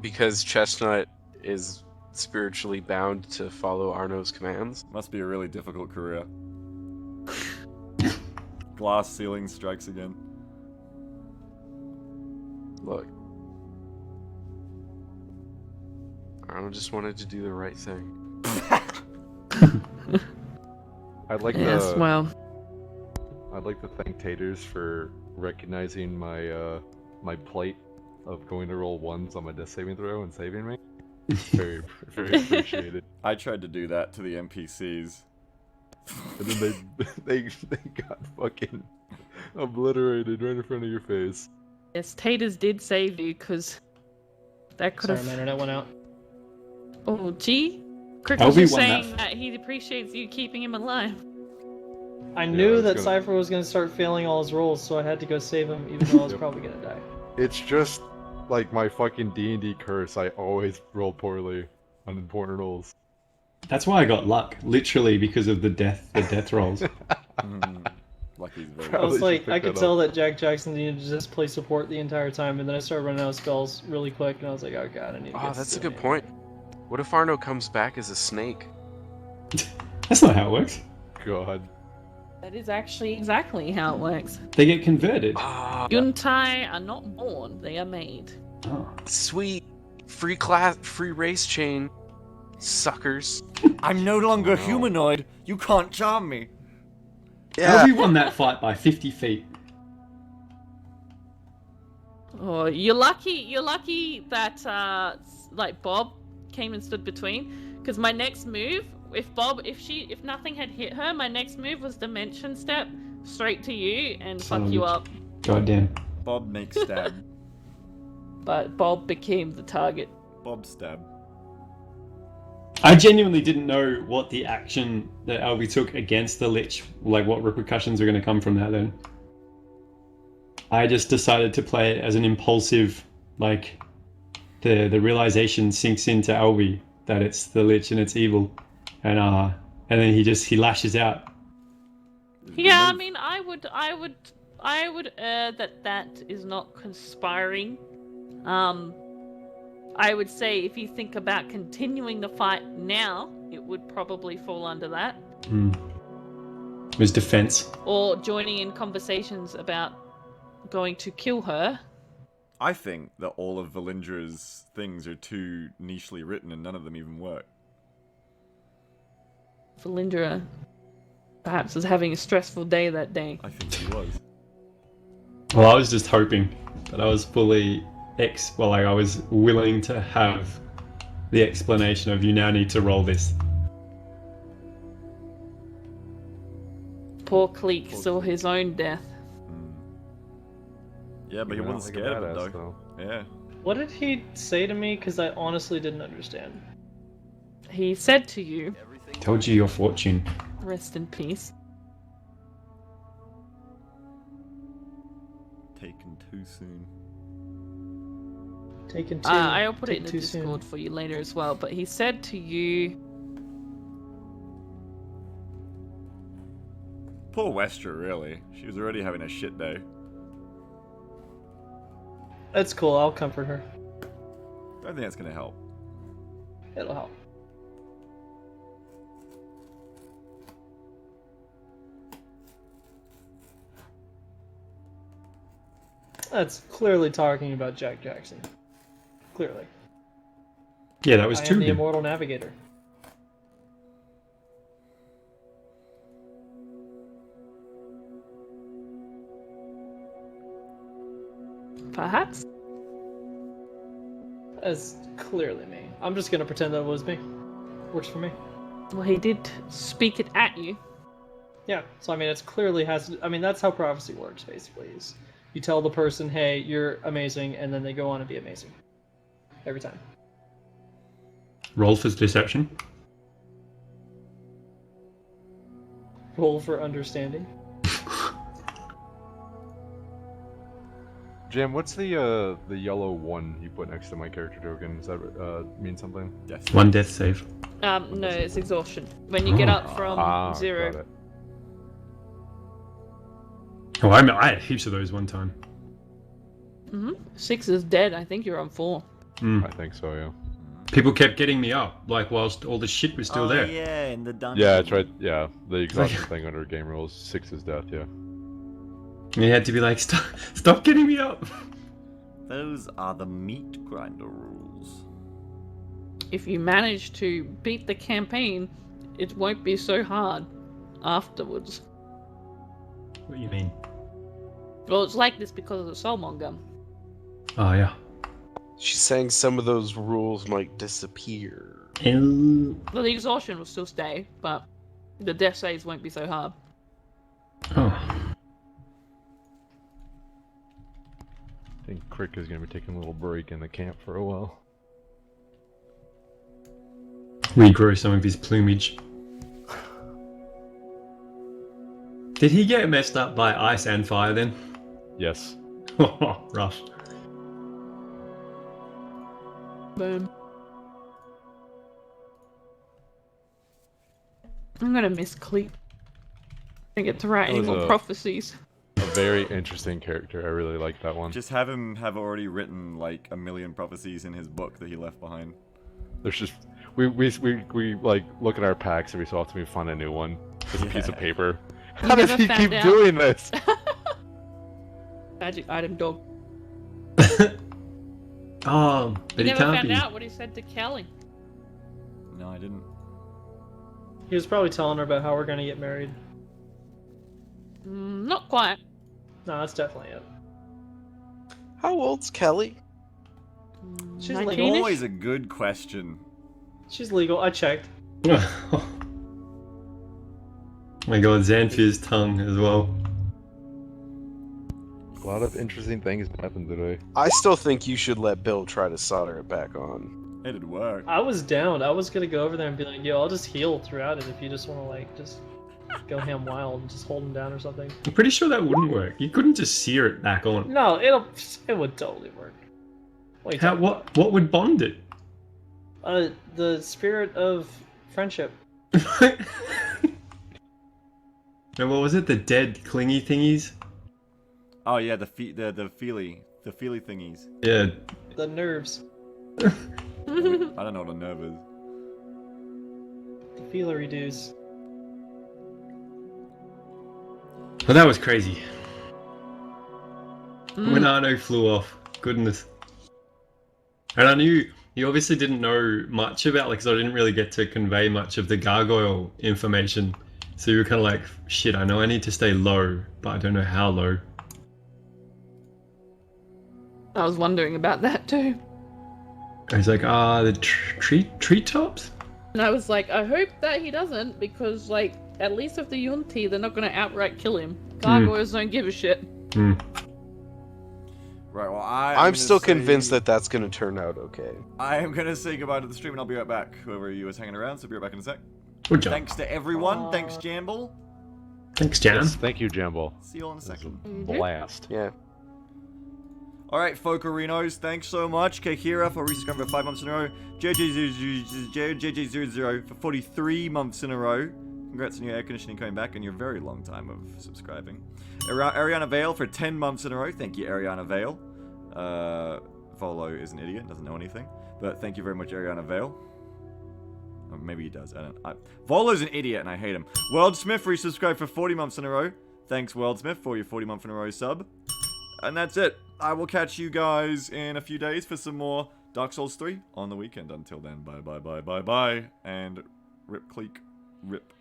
Because Chestnut is spiritually bound to follow Arno's commands.
Must be a really difficult career. Glass ceiling strikes again.
Look. Arno just wanted to do the right thing.
I'd like
Yes,
to.
well,
I'd like to thank Taters for recognizing my my plight of going to roll ones on my death saving throw and saving me. Very very appreciated.
I tried to do that to the NPCs.
And then they got fucking obliterated right in front of your face.
yes, Taters did save you because that could
Sorry,
have.
my internet went out.
Oh, gee. Crick
I'll
was
be
just
one
saying
that-
that he appreciates you keeping him alive.
I knew
it's
that
gonna-
Cypher was gonna start failing all his rolls, so I had to go save him, even though I was
Yep.
probably gonna die.
It's just like my fucking D&D curse. I always roll poorly on important rolls.
That's why I got luck, literally because of the death rolls.
Lucky's very
I
Probably
was
should
like,
pick
I could
that
tell that Jack Jackson needed to just play support the entire time, and then I started running out of spells really quick, and I was like, oh god, I need to
Oh,
get
that's a
Steel
good
Hand.
point. What if Arno comes back as a snake?
That's not how it works.
God.
That is actually exactly how it works.
They get converted.
Ah,
Yuntai are not born, they are made.
Oh.
sweet. Free race chain. Suckers.
I'm no longer humanoid. You can't charm me.
Elvie won that fight by 50 feet.
Oh, you're lucky that like Bob came and stood between. Because my next move, if nothing had hit her, my next move was dimension step straight to you and fuck you up.
Goddamn.
Bob makes stab.
But Bob became the target.
Bob stab.
I genuinely didn't know what the action that Elvie took against the Lich, like what repercussions are going to come from that then. I just decided to play it as an impulsive, like, the realization sinks into Elvie that it's the Lich and it's evil. And then he lashes out.
Yeah, I mean, I would err that is not conspiring. I would say if you think about continuing the fight now, it would probably fall under that.
It was defense.
Or joining in conversations about going to kill her.
I think that all of Valindra's things are too nichely written and none of them even work.
Valindra perhaps was having a stressful day that day.
I think she was.
Well, I was just hoping that I was fully I was willing to have the explanation of you now need to roll this.
Poor Cleek saw his own death.
Yeah, but he
You're
wasn't
not like a
scared of it
badass,
though. Yeah.
What did he say to me? Because I honestly didn't understand.
He said to you,
Told you your fortune.
rest in peace.
Taken too soon.
Taken two.
I'll put it in the
too
Discord
soon.
for you later as well, but he said to you,
Poor Westra, really. She was already having a shit day.
That's cool. I'll comfort her.
Don't think that's gonna help.
It'll help. That's clearly talking about Jack Jackson. Clearly.
Yeah, that was
I am
two.
the Immortal Navigator.
perhaps?
That's clearly me. I'm just gonna pretend that it was me. Works for me.
Well, he did speak it at you.
Yeah, so I mean, it's clearly has. I mean, that's how prophecy works, basically. Is you tell the person, "Hey, you're amazing," and then they go on to be amazing. Every time.
Roll for deception.
Roll for understanding.
Jam, what's the yellow one you put next to my character token? Does that mean something?
Yes.
One death save.
No, it's exhaustion. When you get up from
Got
zero.
it.
Oh, I had heaps of those one time.
6 is dead. I think you're on 4.
I think so, yeah.
People kept getting me up, like whilst all the shit was still there.
Yeah, in the dungeon.
Yeah, that's right. Yeah, the exhaustion thing under game rules. 6 is death, yeah.
And you had to be like, stop getting me up.
Those are the meat grinder rules.
If you manage to beat the campaign, it won't be so hard afterwards.
What do you mean?
Well, it's like this because of the Soulmonger.
Oh yeah.
She's saying some of those rules might disappear.
Oh.
Well, the exhaustion will still stay, but the death saves won't be so hard.
I think Crick is going to be taking a little break in the camp for a while.
Regrow some of his plumage. Did he get messed up by ice and fire then?
Yes.
Rough.
Boom. I'm gonna miss Cleet. I get to write any
was
more
a-
prophecies.
A very interesting character. I really like that one.
Just have him have already written like 1,000,000 prophecies in his book that he left behind.
There's just we like look at our packs every so often. We find a new one. Just a piece of paper.
You
How does
never
he
found
keep
out.
doing this?
Magic item dog.
Oh, but
You
he
never
can't
found
be.
out what he said to Kelly.
No, I didn't.
He was probably telling her about how we're gonna get married.
Not quite.
No, that's definitely it.
How old's Kelly?
She's
19-ish?
legal.
Always a good question.
She's legal. I checked.
Oh my god, Xanthier's tongue as well.
A lot of interesting things happened today.
I still think you should let Bill try to solder it back on.
It'd work.
I was down. I was gonna go over there and be like, yo, I'll just heal throughout it if you just wanna like just go ham wild and just hold him down or something.
I'm pretty sure that wouldn't work. You couldn't just sear it back on.
No, it would totally work. What?
How, what would bond it?
The spirit of friendship.
And what was it? The dead clingy thingies?
Oh yeah, the feely thingies.
Yeah.
The nerves.
I don't know what a nerve is.
The feelery dues.
Well, that was crazy. When Arno flew off, goodness. And I knew you obviously didn't know much about, like, because I didn't really get to convey much of the gargoyle information. So you were kind of like, shit, I know I need to stay low, but I don't know how low.
I was wondering about that too.
I was like, the treetops?
And I was like, I hope that he doesn't, because, like, at least with the Yunti, they're not going to outright kill him. Gargoyles don't give a shit.
Right, well,
I'm still convinced that that's going to turn out okay.
I am going to say goodbye to the stream and I'll be right back. Whoever you was hanging around, so I'll be right back in a sec.
Good job.
Thanks to everyone. Thanks, Jamball.
Thanks, Jan.
Yes, thank you, Jamball.
See you all in a second.
Blast.
Yeah.
Alright, Fokerinos, thanks so much. Kahira for resubscribing for 5 months in a row. JJ00 for 43 months in a row. Congrats on your air conditioning coming back and your very long time of subscribing. Ariana Vale for 10 months in a row. Thank you, Ariana Vale. Volo is an idiot, doesn't know anything. But thank you very much, Ariana Vale. Or maybe he does, I don't know. Volo's an idiot and I hate him. Worldsmith resubscribed for 40 months in a row. Thanks, Worldsmith, for your 40 month in a row sub. And that's it. I will catch you guys in a few days for some more Dark Souls 3 on the weekend. Until then, bye bye bye bye bye. And rip Cleek, rip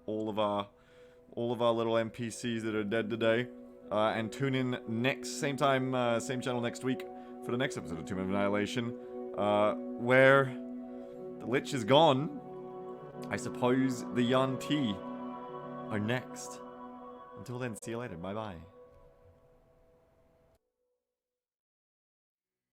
all of our little NPCs that are dead today. And tune in next, same time, same channel next week for the next episode of Tomb of Annihilation, where the Lich is gone. I suppose the Yuan Ti are next. Until then, see you later. Bye bye.